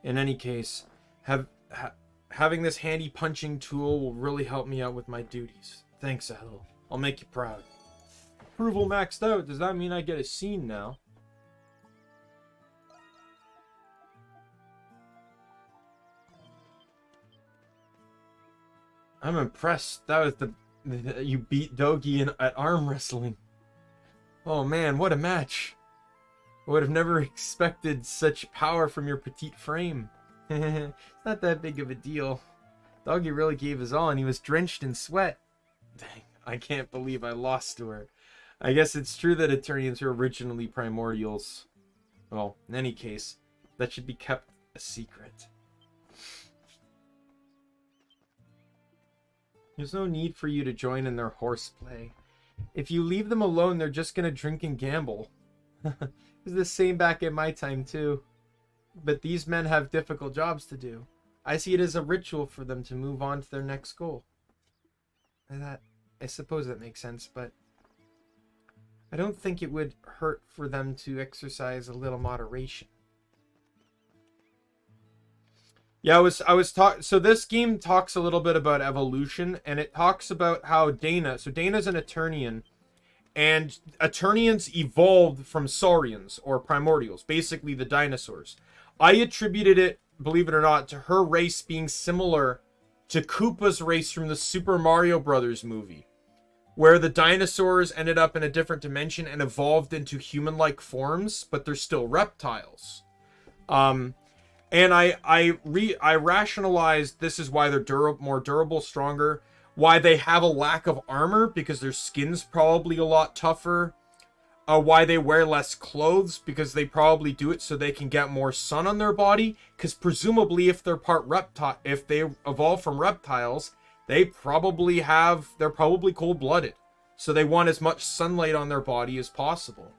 In any case, having this handy punching tool will really help me out with my duties. Thanks, Adel. I'll make you proud. Approval maxed out. Does that mean I get a scene now? I'm impressed. That was you beat Dogi at arm wrestling. Oh man, what a match. I would have never expected such power from your petite frame. It's not that big of a deal. Dogi really gave his all and he was drenched in sweat. Dang, I can't believe I lost to her. I guess it's true that Eternians were originally primordials. Well, in any case, that should be kept a secret. There's no need for you to join in their horseplay. If you leave them alone, they're just gonna drink and gamble. It was the same back in my time, too. But these men have difficult jobs to do. I see it as a ritual for them to move on to their next goal. I suppose that makes sense, but I don't think it would hurt for them to exercise a little moderation. Yeah, I was talking. So this game talks a little bit about evolution, and it talks about how Dana. So Dana's an Eternian, and Eternians evolved from Saurians or primordials, basically the dinosaurs. I attributed it, believe it or not, to her race being similar to Koopa's race from the Super Mario Brothers movie, where the dinosaurs ended up in a different dimension and evolved into human-like forms, but they're still reptiles. And I rationalized this is why they're more durable, stronger, why they have a lack of armor because their skin's probably a lot tougher, why they wear less clothes because they probably do it so they can get more sun on their body, because presumably if they're part reptile, if they evolve from reptiles, they're probably cold-blooded, so they want as much sunlight on their body as possible.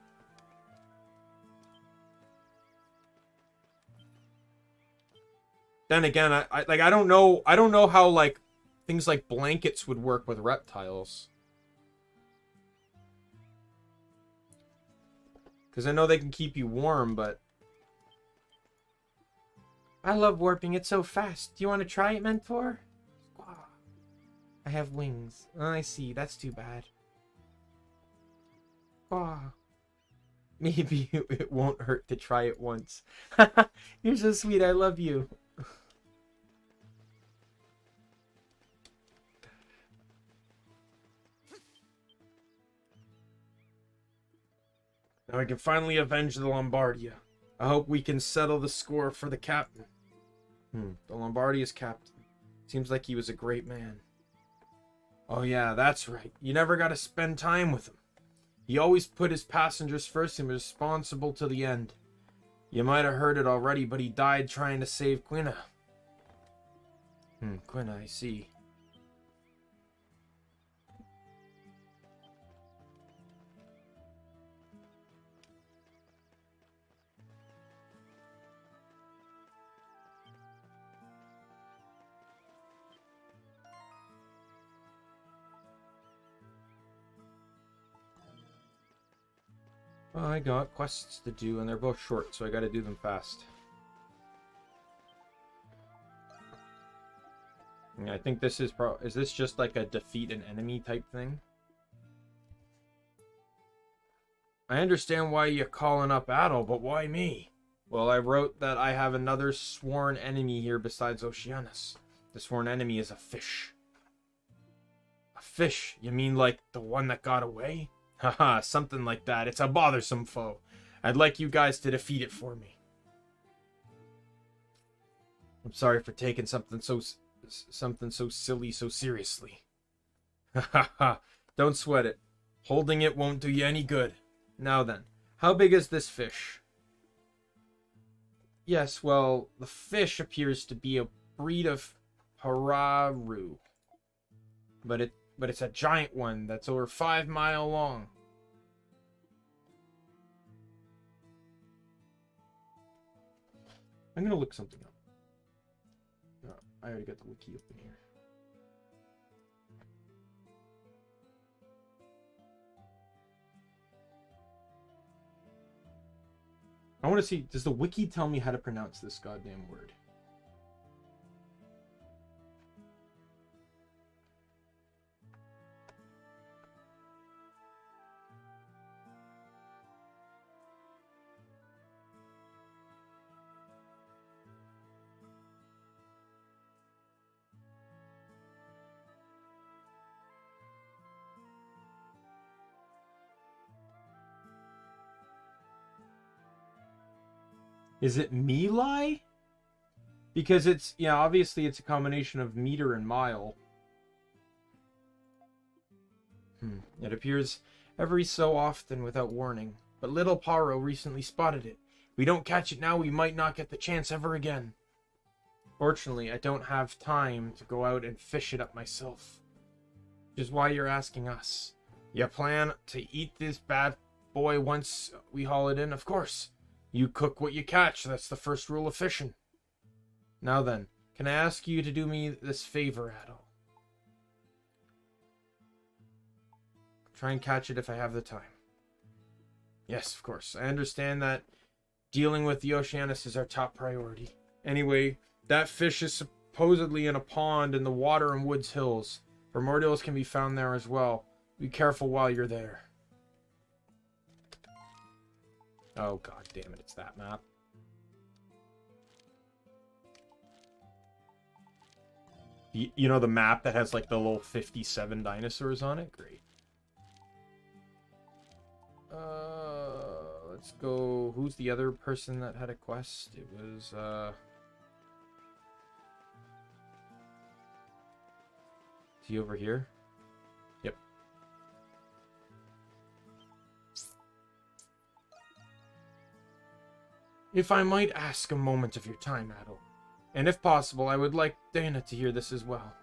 Then again, I don't know how like things like blankets would work with reptiles. Because I know they can keep you warm, but I love warping. It's so fast. Do you want to try it, Mentor? I have wings. Oh, I see. That's too bad. Oh. Maybe it won't hurt to try it once. You're so sweet. I love you. Now I can finally avenge the Lombardia. I hope we can settle the score for the captain. The Lombardia's captain. Seems like he was a great man. Oh yeah, that's right. You never got to spend time with him. He always put his passengers first and was responsible to the end. You might have heard it already, but he died trying to save Quina. Quina, I see. I got quests to do, and they're both short, so I gotta do them fast. Yeah, I think this is is this just like a defeat an enemy type thing? I understand why you're calling up Adol, but why me? Well, I wrote that I have another sworn enemy here besides Oceanus. The sworn enemy is a fish. A fish? You mean like the one that got away? Haha, something like that. It's a bothersome foe. I'd like you guys to defeat it for me. I'm sorry for taking something so silly so seriously. Haha, don't sweat it. Holding it won't do you any good. Now then, how big is this fish? Yes, well, the fish appears to be a breed of Hararu. But it's a giant one that's over 5 miles long. I'm gonna look something up. I already got the wiki open here. I want to see, does the wiki tell me how to pronounce this goddamn word? Is it Meli? Because it's, yeah, obviously it's a combination of meter and mile. It appears every so often without warning. But little Paro recently spotted it. If we don't catch it now, we might not get the chance ever again. Fortunately, I don't have time to go out and fish it up myself. Which is why you're asking us. You plan to eat this bad boy once we haul it in? Of course. You cook what you catch. That's the first rule of fishing. Now then, can I ask you to do me this favor, Adol? Try and catch it if I have the time. Yes, of course. I understand that dealing with the Oceanus is our top priority. Anyway, that fish is supposedly in a pond in the Water and Woods Hills. Primordials can be found there as well. Be careful while you're there. Oh, god damn it, it's that map. You know the map that has like the little 57 dinosaurs on it? Great. Let's go. Who's the other person that had a quest? It was, is he over here? Yep. If I might ask a moment of your time, Adol, and if possible, I would like Dana to hear this as well.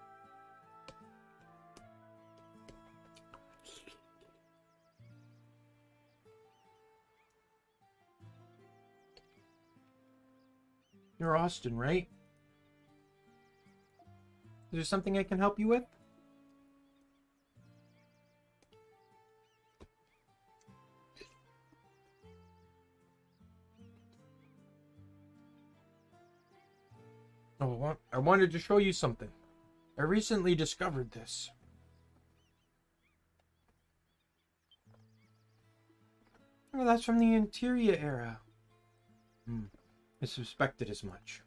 You're Austin, right? there something I can help you with? Oh, I wanted to show you something. I recently discovered this. Oh, that's from the Interior era. I suspected as much.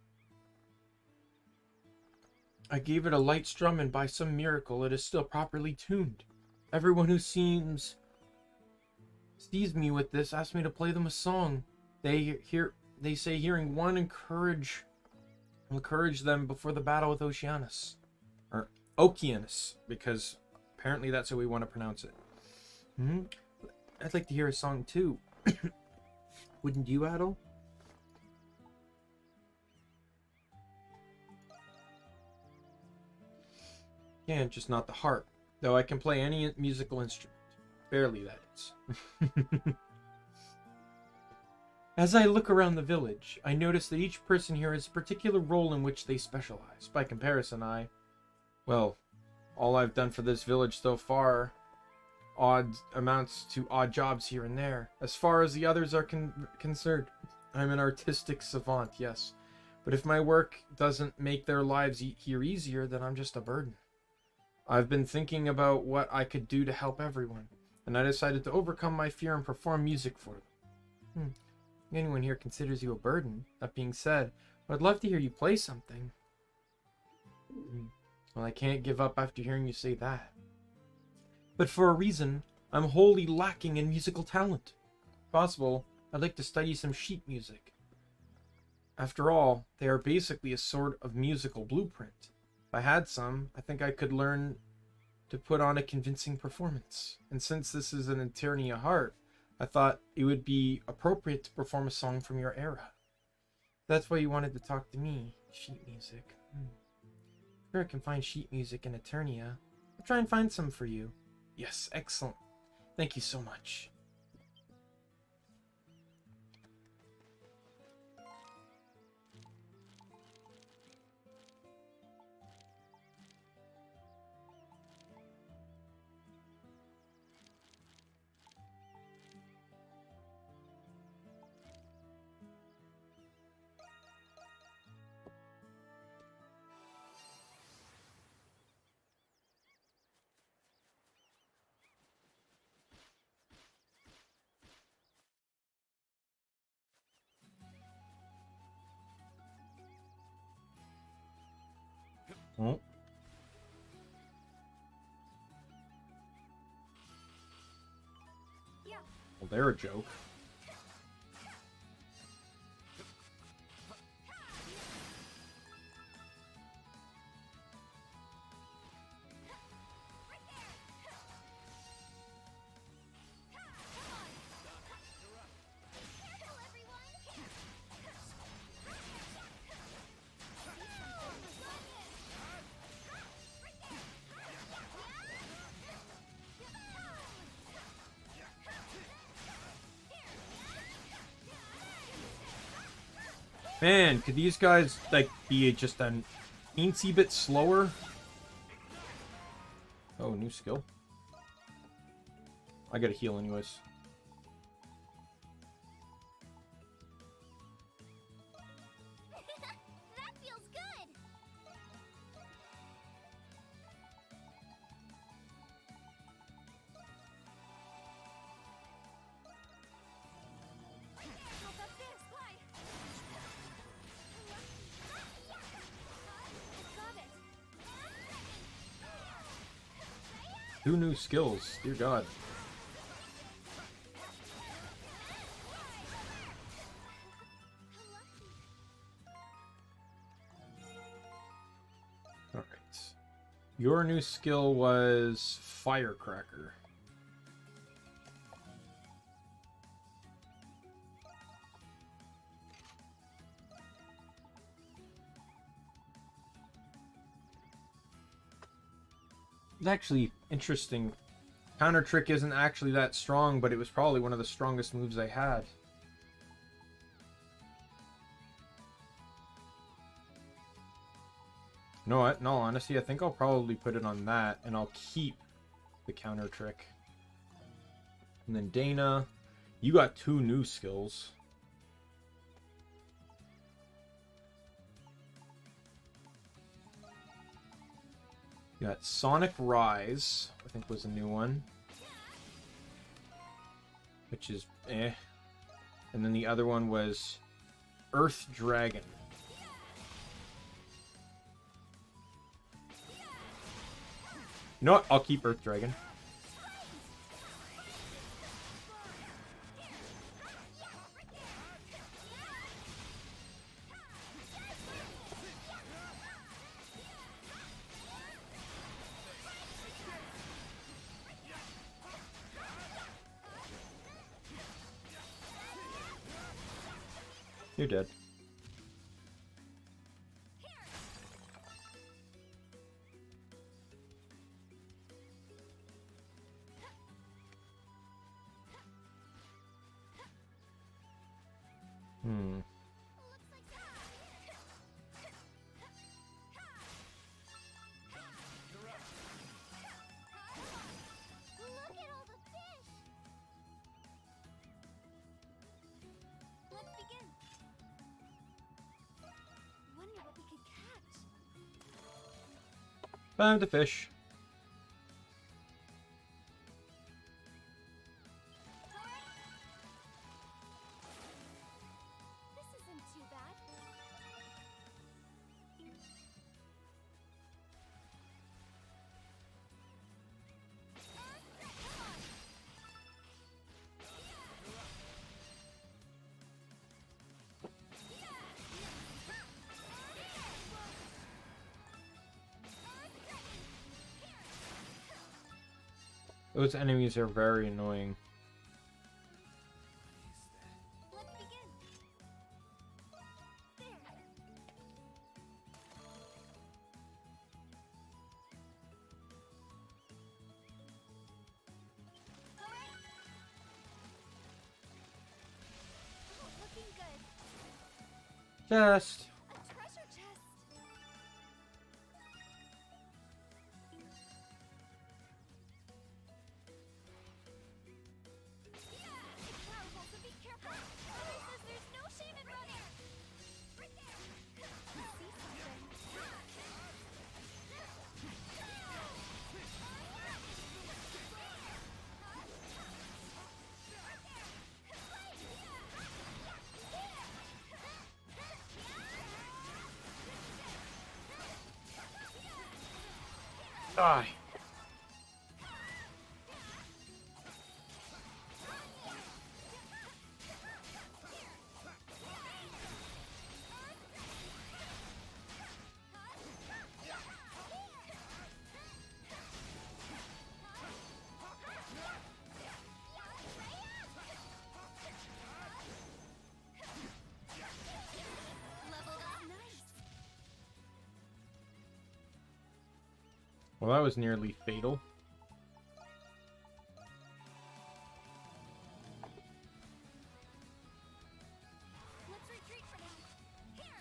I gave it a light strum, and by some miracle, it is still properly tuned. Everyone who sees me with this asks me to play them a song. They say hearing one encourage them before the battle with Oceanus. Or Oceanus, because apparently that's how we want to pronounce it. I'd like to hear a song too. Wouldn't you, Adel? Yeah, just not the harp. Though I can play any musical instrument. Barely, that is. As I look around the village, I notice that each person here has a particular role in which they specialize. By comparison, well, all I've done for this village so far amounts to odd jobs here and there. As far as the others are concerned, I'm an artistic savant, yes. But if my work doesn't make their lives here easier, then I'm just a burden. I've been thinking about what I could do to help everyone, and I decided to overcome my fear and perform music for them. Anyone here considers you a burden. That being said, I'd love to hear you play something. Well, I can't give up after hearing you say that. But for a reason, I'm wholly lacking in musical talent. If possible, I'd like to study some sheet music. After all, they are basically a sort of musical blueprint. If I had some, I think I could learn to put on a convincing performance. And since this is an Eternia heart, I thought it would be appropriate to perform a song from your era. That's why you wanted to talk to me. Sheet music. Sure, I can find sheet music in Eternia. I'll try and find some for you. Yes, excellent. Thank you so much. Oh. Well, they're a joke. Man, could these guys, like, be just an teensy bit slower? Oh, new skill. I gotta heal anyways. That feels good. How about this? Fly. Got it. 2 new skills, dear God. Alright. Your new skill was Firecracker. It's actually interesting. Counter Trick isn't actually that strong, but it was probably one of the strongest moves I had. You know what? In all honesty, I think I'll probably put it on that, and I'll keep the counter trick. And then Dana, you got 2 new skills. You got Sonic Rise, I think was a new one. Which is eh. And then the other one was Earth Dragon. You know what? I'll keep Earth Dragon. You're dead. Time to fish. This isn't too bad. Those enemies are very annoying. Let's begin. There. All right. Oh, looking good. Just. A treasure chest. It's powerful, so be careful. Mother says there's no shame in running. Right there. I see something. Die. Leveled up. Nice. Well, that was nearly fatal. Let's retreat for now. Here.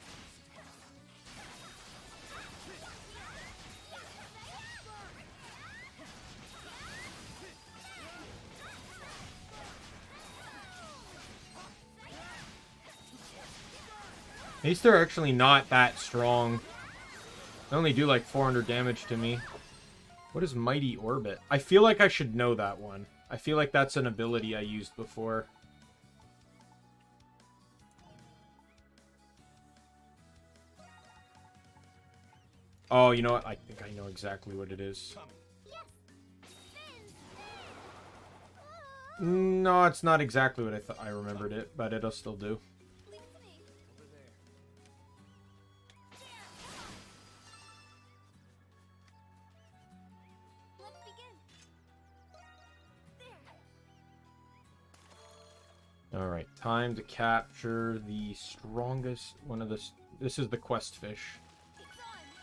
At least they're actually not that strong. They only do like 400 damage to me. What is Mighty Orbit? I feel like I should know that one. I feel like that's an ability I used before. Oh, you know what? I think I know exactly what it is. No, it's not exactly what I thought. I remembered it, but it'll still do. Leave it to me. Over there. Let's begin. There. All right, time to capture the strongest one of the. This is the quest fish. It's on. It's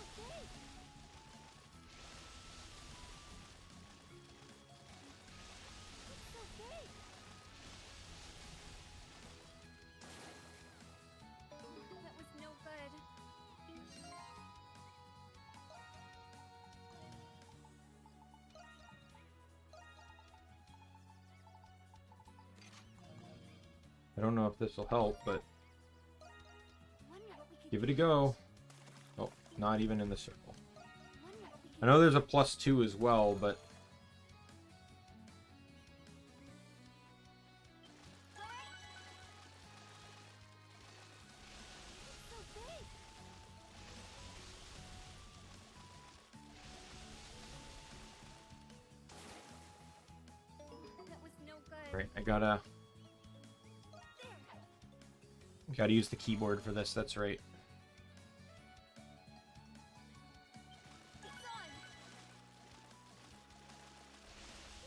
so big. It's so big. That was no don't know if this will help, but Wonder what we could give it a go. Oh, not even in the circle. I know there's a +2 as well, but so big. That was no good. right, I gotta use the keyboard for this. That's right. It's on.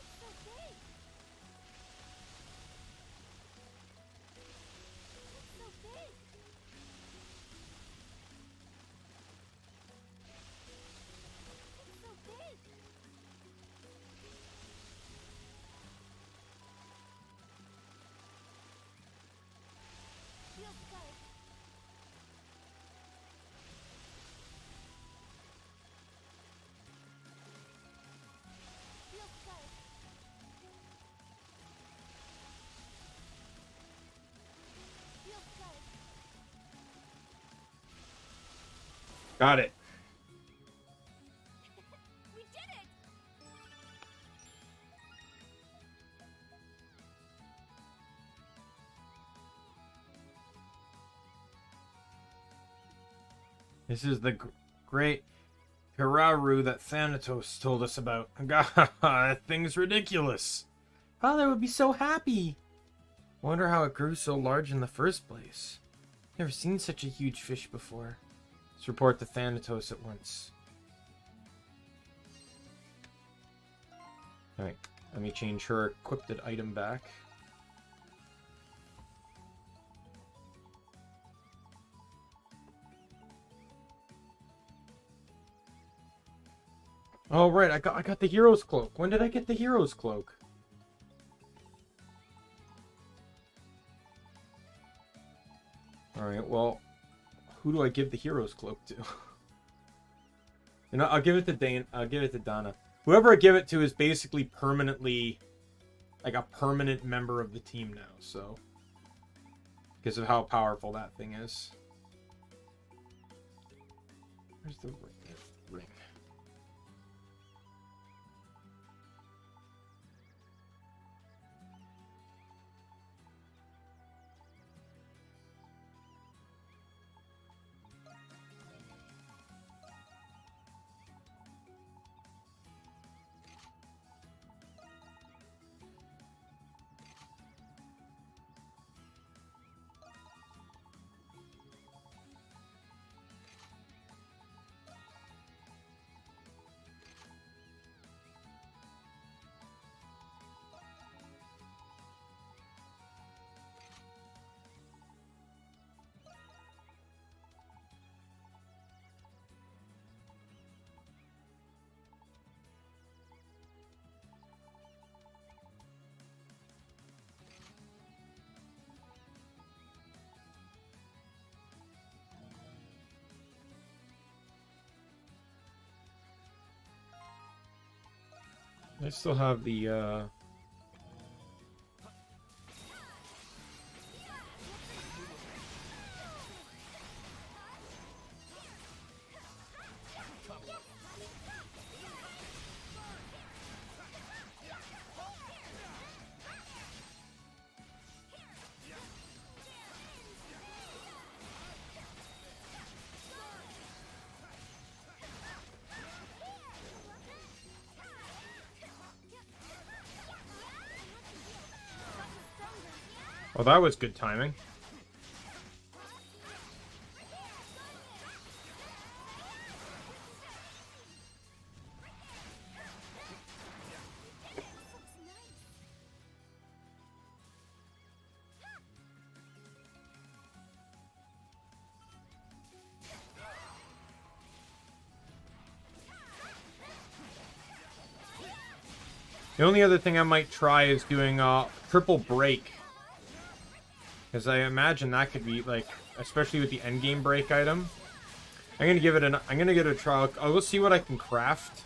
It's so big. It's so big. It's so big. Feels good. Feels good. Feels good. Got it. We did it! This is the great Hiraru that Thanatos told us about. God, that thing's ridiculous. Father would be so happy. Wonder how it grew so large in the first place. Never seen such a huge fish before. Let's report to Thanatos at once. Alright, let me change her equipped item back. Oh right, I got the hero's cloak. When did I get the hero's cloak? Alright, well, who do I give the hero's cloak to? You know, I'll give it to Donna. Whoever I give it to is basically permanently like a permanent member of the team now, so because of how powerful that thing is. Where's the ring? I still have the Oh, that was good timing. The only other thing I might try is doing a triple break. Because I imagine that could be, like, especially with the endgame break item. I'm gonna give it I'm gonna give it a try. I'll see what I can craft.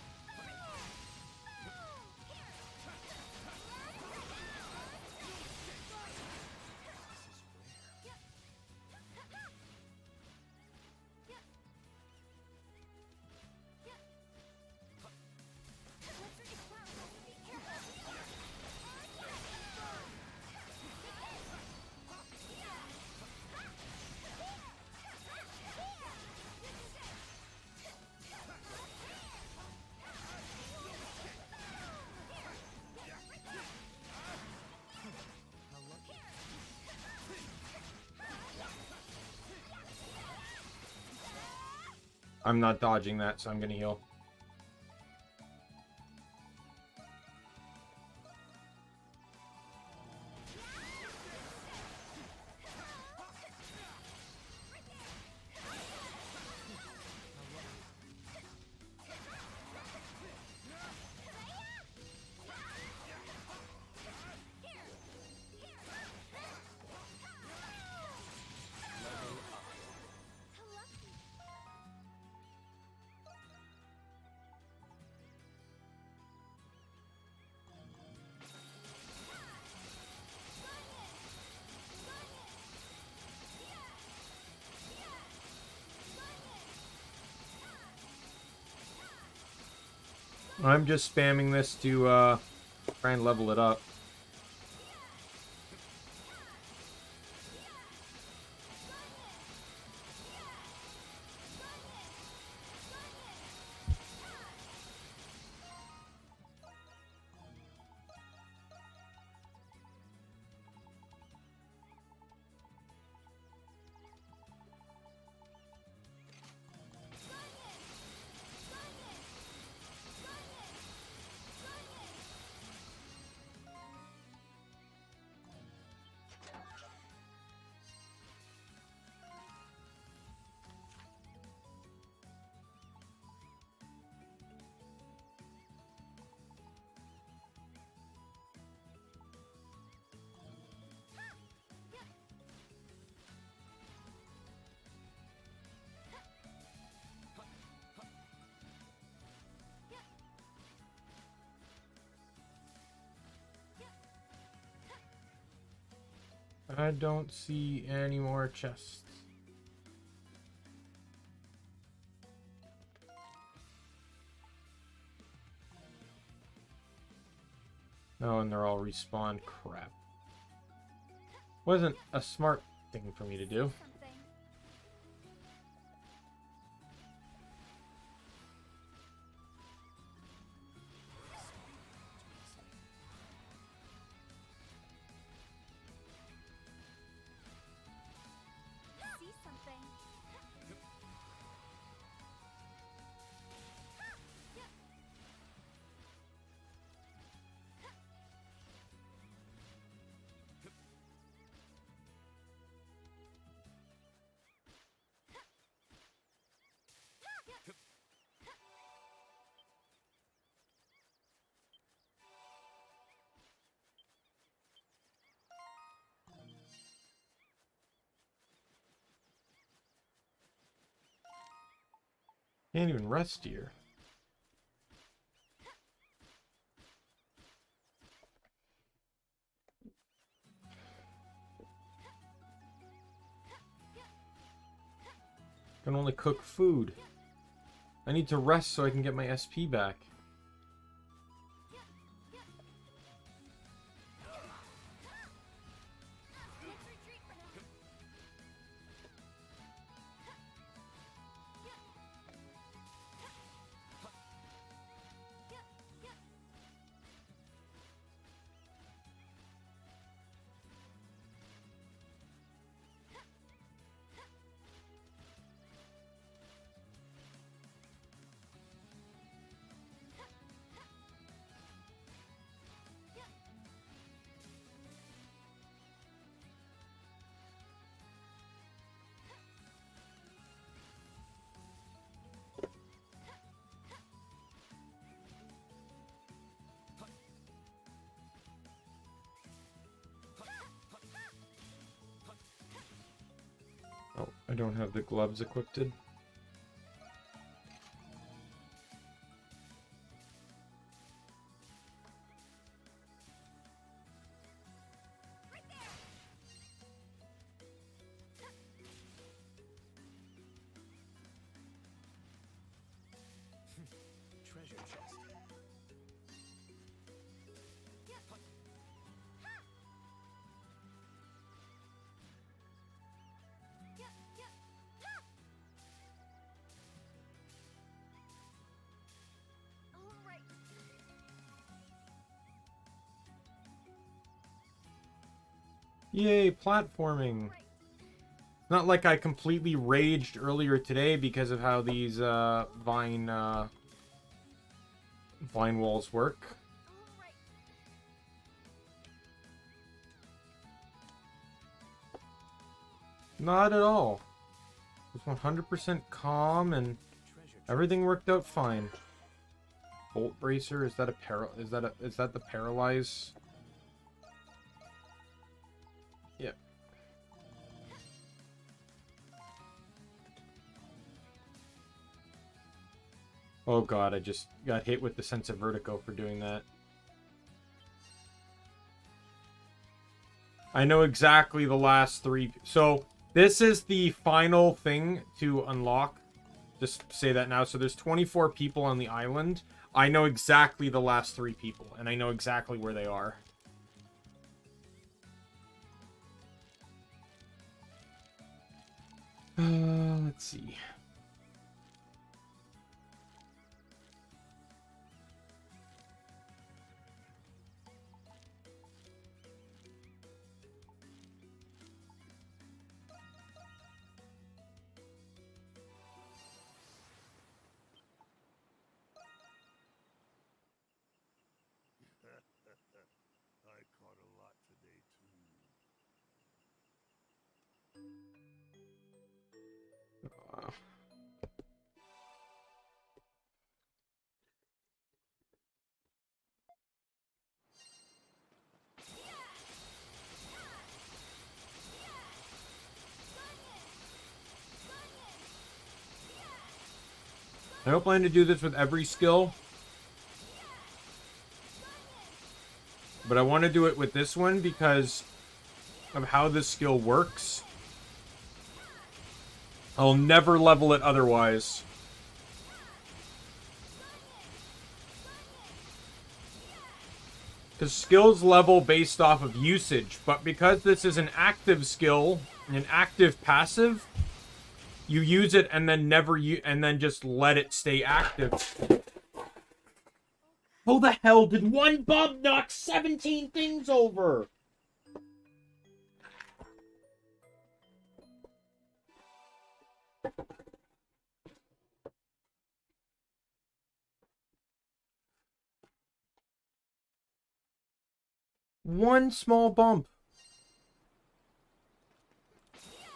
I'm not dodging that, so I'm gonna heal. I'm just spamming this to try and level it up. I don't see any more chests. Oh, and they're all respawned. Crap. Wasn't a smart thing for me to do. See something. Can't even rest here. Can only cook food. I need to rest so I can get my SP back. Oh, I don't have the gloves equipped. Treasure chest. All right. Yay, platforming! Right. Not like I completely raged earlier today because of how these vine walls work. Not at all. It was 100% calm and everything worked out fine. Bolt bracer, is that the paralyze? Yep. Oh god, I just got hit with the sense of vertigo for doing that. I know exactly the last 3. So, this is the final thing to unlock. Just say that now. So, there's 24 people on the island. I know exactly the last 3 people, and I know exactly where they are. Let's see. I caught a lot today, too. I don't plan to do this with every skill, but I want to do it with this one because of how this skill works. I'll never level it otherwise. Because skills level based off of usage, but because this is an active skill, an active passive, you use it and then and then just let it stay active. How the hell did one bum knock 17 things over? One small bump.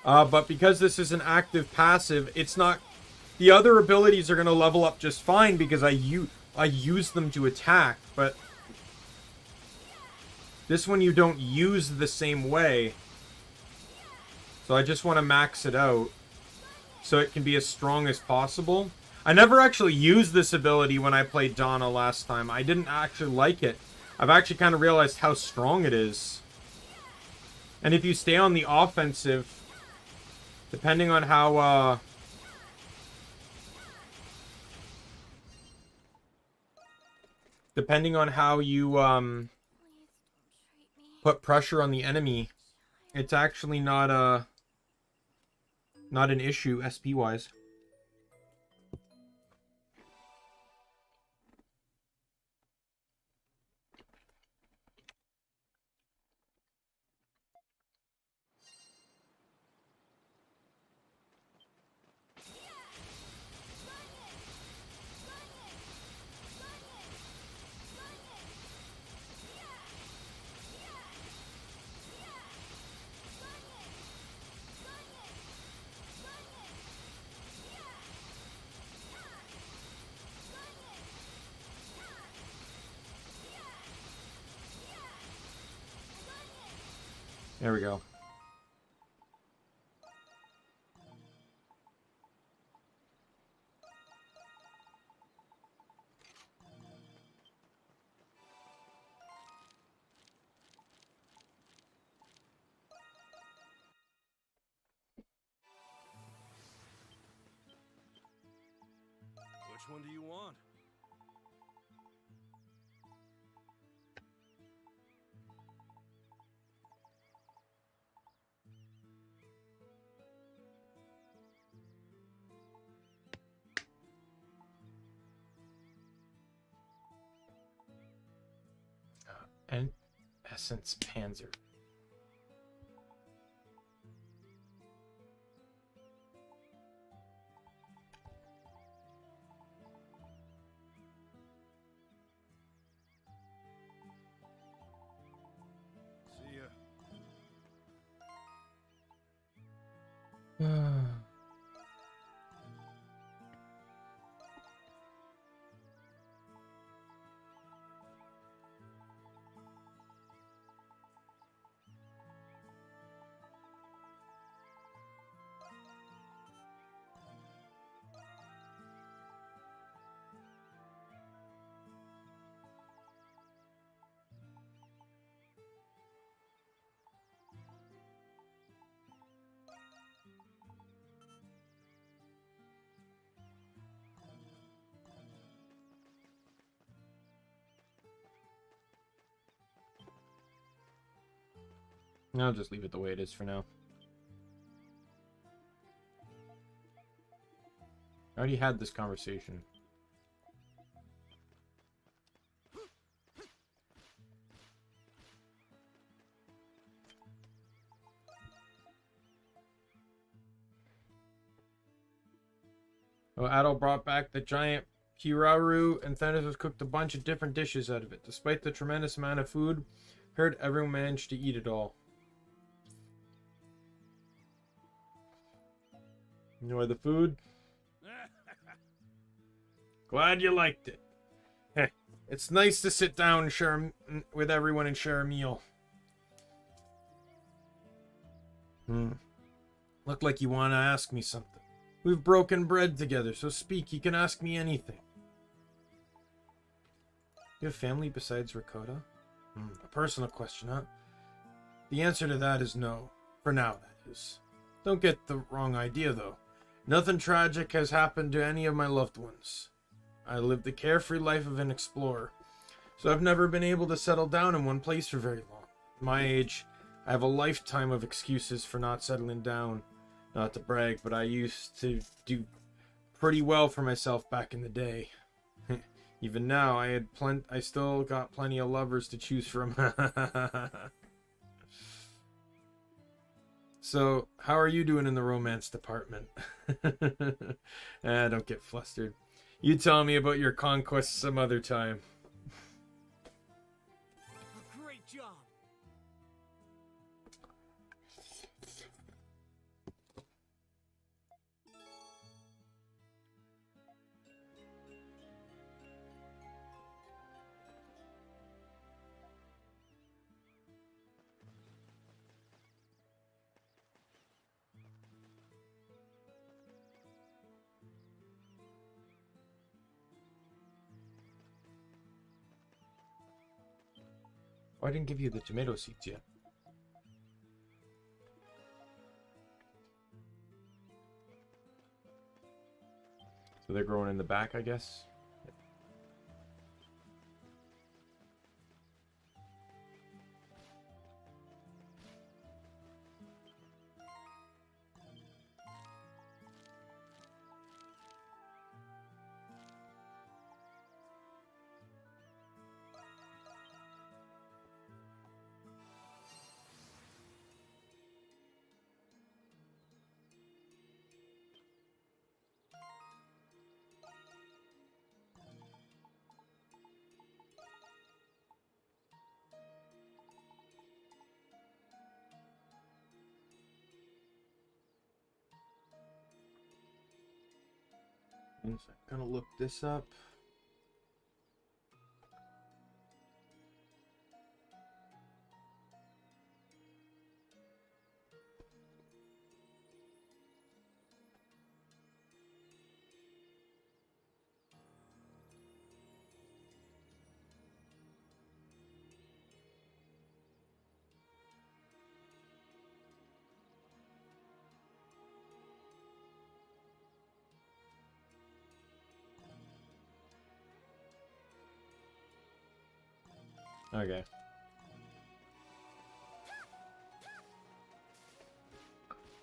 But because this is an active passive, it's not... The other abilities are going to level up just fine because I use them to attack, but... This one you don't use the same way. So I just want to max it out so it can be as strong as possible. I never actually used this ability when I played Donna last time. I didn't actually like it. I've actually kind of realized how strong it is. And if you stay on the offensive, depending on how, you, put pressure on the enemy, it's actually not an issue SP-wise. There we go. Which one do you want? And Essence Panzer. I'll just leave it the way it is for now. I already had this conversation. Oh, Adol brought back the giant Kiraru, and Thanos has cooked a bunch of different dishes out of it. Despite the tremendous amount of food, heard everyone managed to eat it all. Enjoy the food? Glad you liked it. Heh. It's nice to sit down and share with everyone and share a meal. Look like you want to ask me something. We've broken bread together, so speak. You can ask me anything. You have family besides Rakota? A personal question, huh? The answer to that is no. For now, that is. Don't get the wrong idea, though. Nothing tragic has happened to any of my loved ones. I lived the carefree life of an explorer, so I've never been able to settle down in one place for very long. At my age, I have a lifetime of excuses for not settling down. Not to brag, but I used to do pretty well for myself back in the day. Even now, I still got plenty of lovers to choose from. So, how are you doing in the romance department? Don't get flustered. You tell me about your conquests some other time. A great job. Oh, I didn't give you the tomato seeds yet. So they're growing in the back, I guess. I'm gonna look this up. Okay.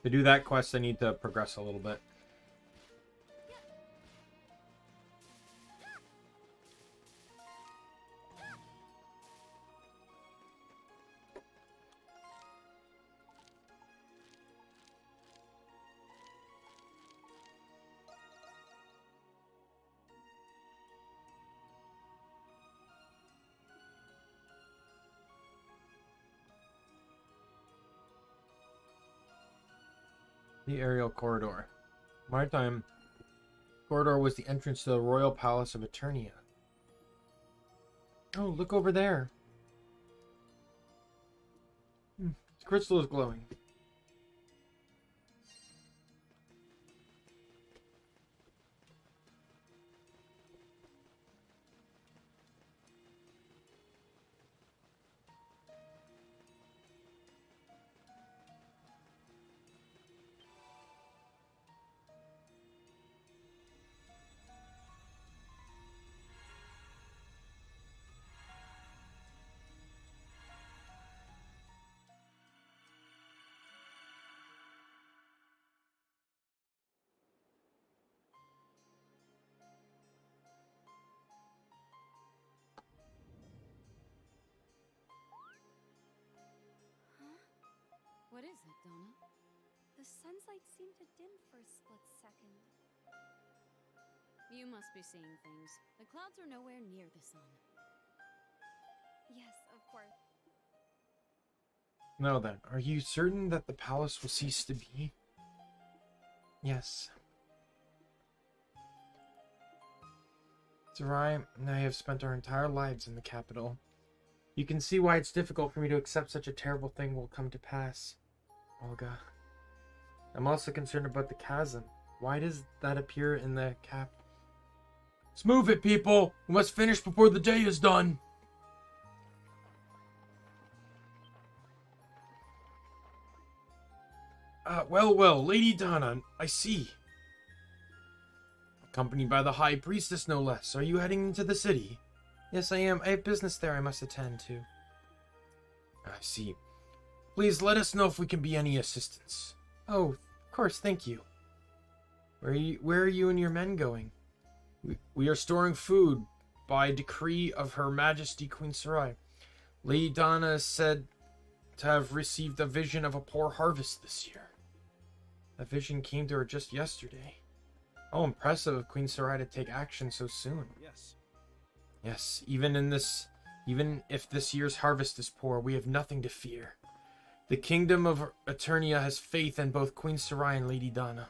To do that quest, I need to progress a little bit. The aerial corridor. Maritime corridor was the entrance to the royal palace of Eternia. Oh, look over there. Its crystal is glowing. it, Donna? The sun's light seemed to dim for a split second. You must be seeing things. The clouds are nowhere near the sun. Yes, of course. Now then, are you certain that the palace will cease to be? Yes. Sarai and I have spent our entire lives in the capital. You can see why it's difficult for me to accept such a terrible thing will come to pass, Olga. I'm also concerned about the chasm. Why does that appear in the cap? Let's move it, people! We must finish before the day is done! Well, Lady Donna, I see. Accompanied by the High Priestess, no less. Are you heading into the city? Yes, I am. I have business there I must attend to. I see. Please let us know if we can be any assistance. Oh, of course, thank you. Where are you and your men going? We are storing food by decree of Her Majesty Queen Sarai. Lady Donna is said to have received a vision of a poor harvest this year. That vision came to her just yesterday. Oh, impressive of Queen Sarai to take action so soon. Yes. Yes, even if this year's harvest is poor, we have nothing to fear. The kingdom of Eternia has faith in both Queen Sarai and Lady Donna.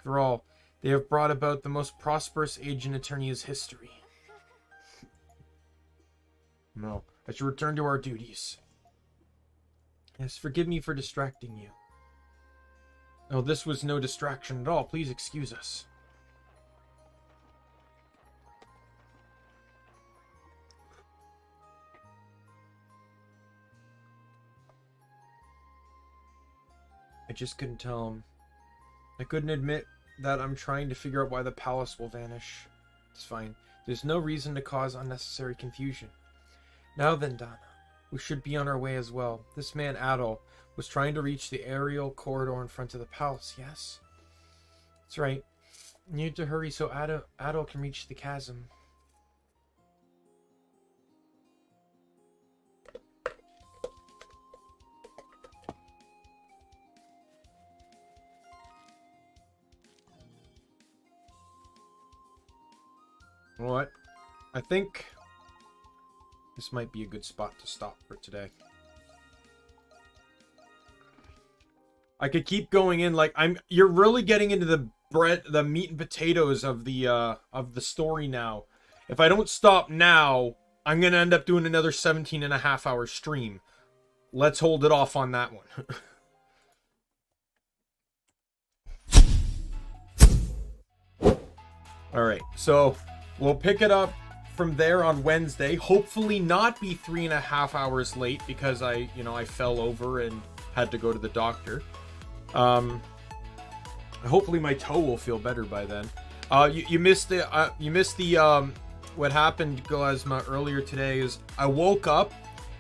For all, they have brought about the most prosperous age in Eternia's history. No, I should return to our duties. Yes, forgive me for distracting you. Oh, this was no distraction at all. Please excuse us. I just couldn't tell him. I couldn't admit that I'm trying to figure out why the palace will vanish. It's fine. There's no reason to cause unnecessary confusion. Now then, Donna, we should be on our way as well. This man, Adol, was trying to reach the aerial corridor in front of the palace, yes? That's right. You need to hurry so Adol can reach the chasm. What? I think this might be a good spot to stop for today. I could keep going in like you're really getting into the meat and potatoes of the story now. If I don't stop now, I'm going to end up doing another 17.5-hour stream. Let's hold it off on that one. All right. So, we'll pick it up from there on Wednesday. Hopefully not be 3.5 hours late because I fell over and had to go to the doctor. Hopefully my toe will feel better by then. You missed the what happened, Glasma, earlier today is I woke up.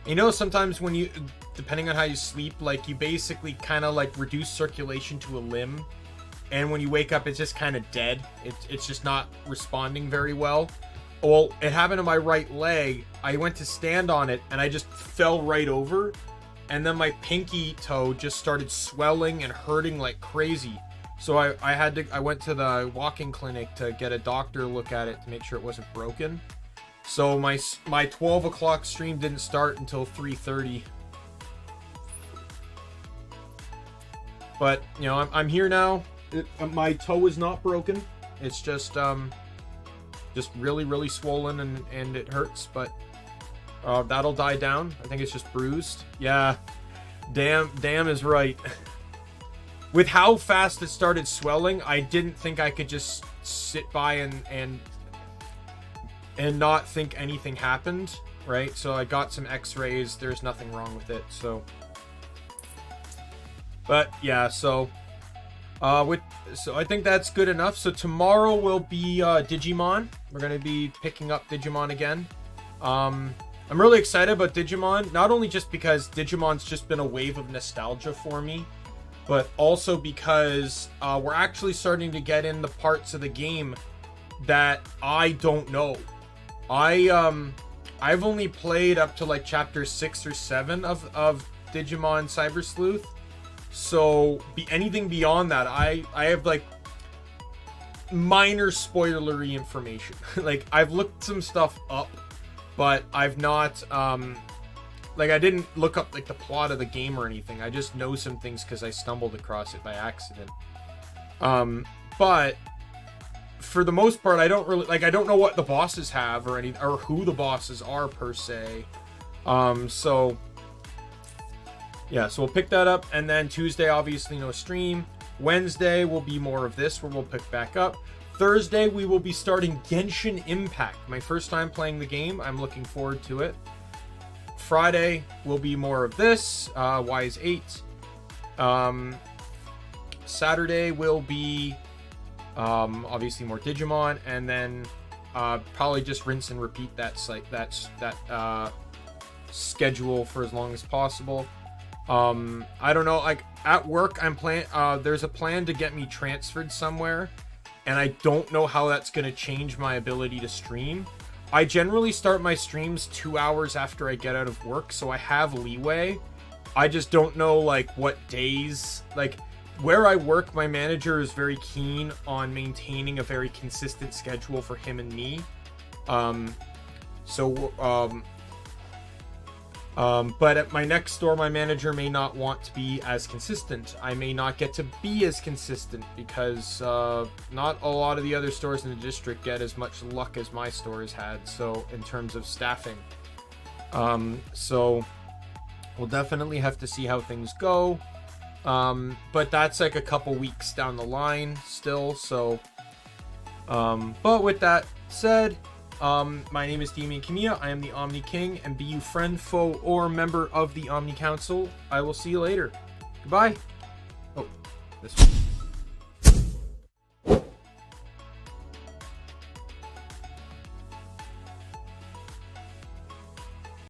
You know, sometimes when you, depending on how you sleep, like you basically kind of like reduce circulation to a limb. And when you wake up, it's just kind of dead. It's just not responding very well. Well, it happened to my right leg. I went to stand on it, and I just fell right over. And then my pinky toe just started swelling and hurting like crazy. So I went to the walking clinic to get a doctor look at it to make sure it wasn't broken. So my 12 o'clock stream didn't start until 3:30. But, you know, I'm here now. My toe is not broken. It's just really, really swollen and it hurts, but that'll die down. I think it's just bruised. Yeah, damn is right. With how fast it started swelling, I didn't think I could just sit by and not think anything happened, right? So I got some x-rays. There's nothing wrong with it, so. But yeah, so I think that's good enough. So tomorrow will be Digimon. We're gonna be picking up Digimon again. I'm really excited about Digimon, not only just because Digimon's just been a wave of nostalgia for me, but also because we're actually starting to get in the parts of the game that I don't know. I've only played up to like chapter 6 or 7 of Digimon Cyber Sleuth. So anything beyond that, I have like minor spoilery information. Like I've looked some stuff up, but I've not like I didn't look up like the plot of the game or anything. I just know some things because I stumbled across it by accident. But for the most part, I don't really like. I don't know what the bosses have or who the bosses are per se. So yeah, so we'll pick that up, and then Tuesday, obviously no stream. Wednesday will be more of this, where we'll pick back up. Thursday, we will be starting Genshin Impact. My first time playing the game. I'm looking forward to it. Friday will be more of this, Wise 8. Saturday will be obviously more Digimon, and then probably just rinse and repeat that schedule for as long as possible. I don't know, like at work there's a plan to get me transferred somewhere, and I don't know how that's going to change my ability to stream. I generally start my streams 2 hours after I get out of work, so I have leeway. I just don't know like what days, like where I work, my manager is very keen on maintaining a very consistent schedule for him and me. But at my next store, my manager may not want to be as consistent. I may not get to be as consistent because not a lot of the other stores in the district get as much luck as my store has had, so in terms of staffing. So we'll definitely have to see how things go. But that's like a couple weeks down the line still, so but with that said, my name is Daimien Kamiya. I am the Omni King, and be you friend, foe, or member of the Omni Council, I will see you later. Goodbye. Oh, this one.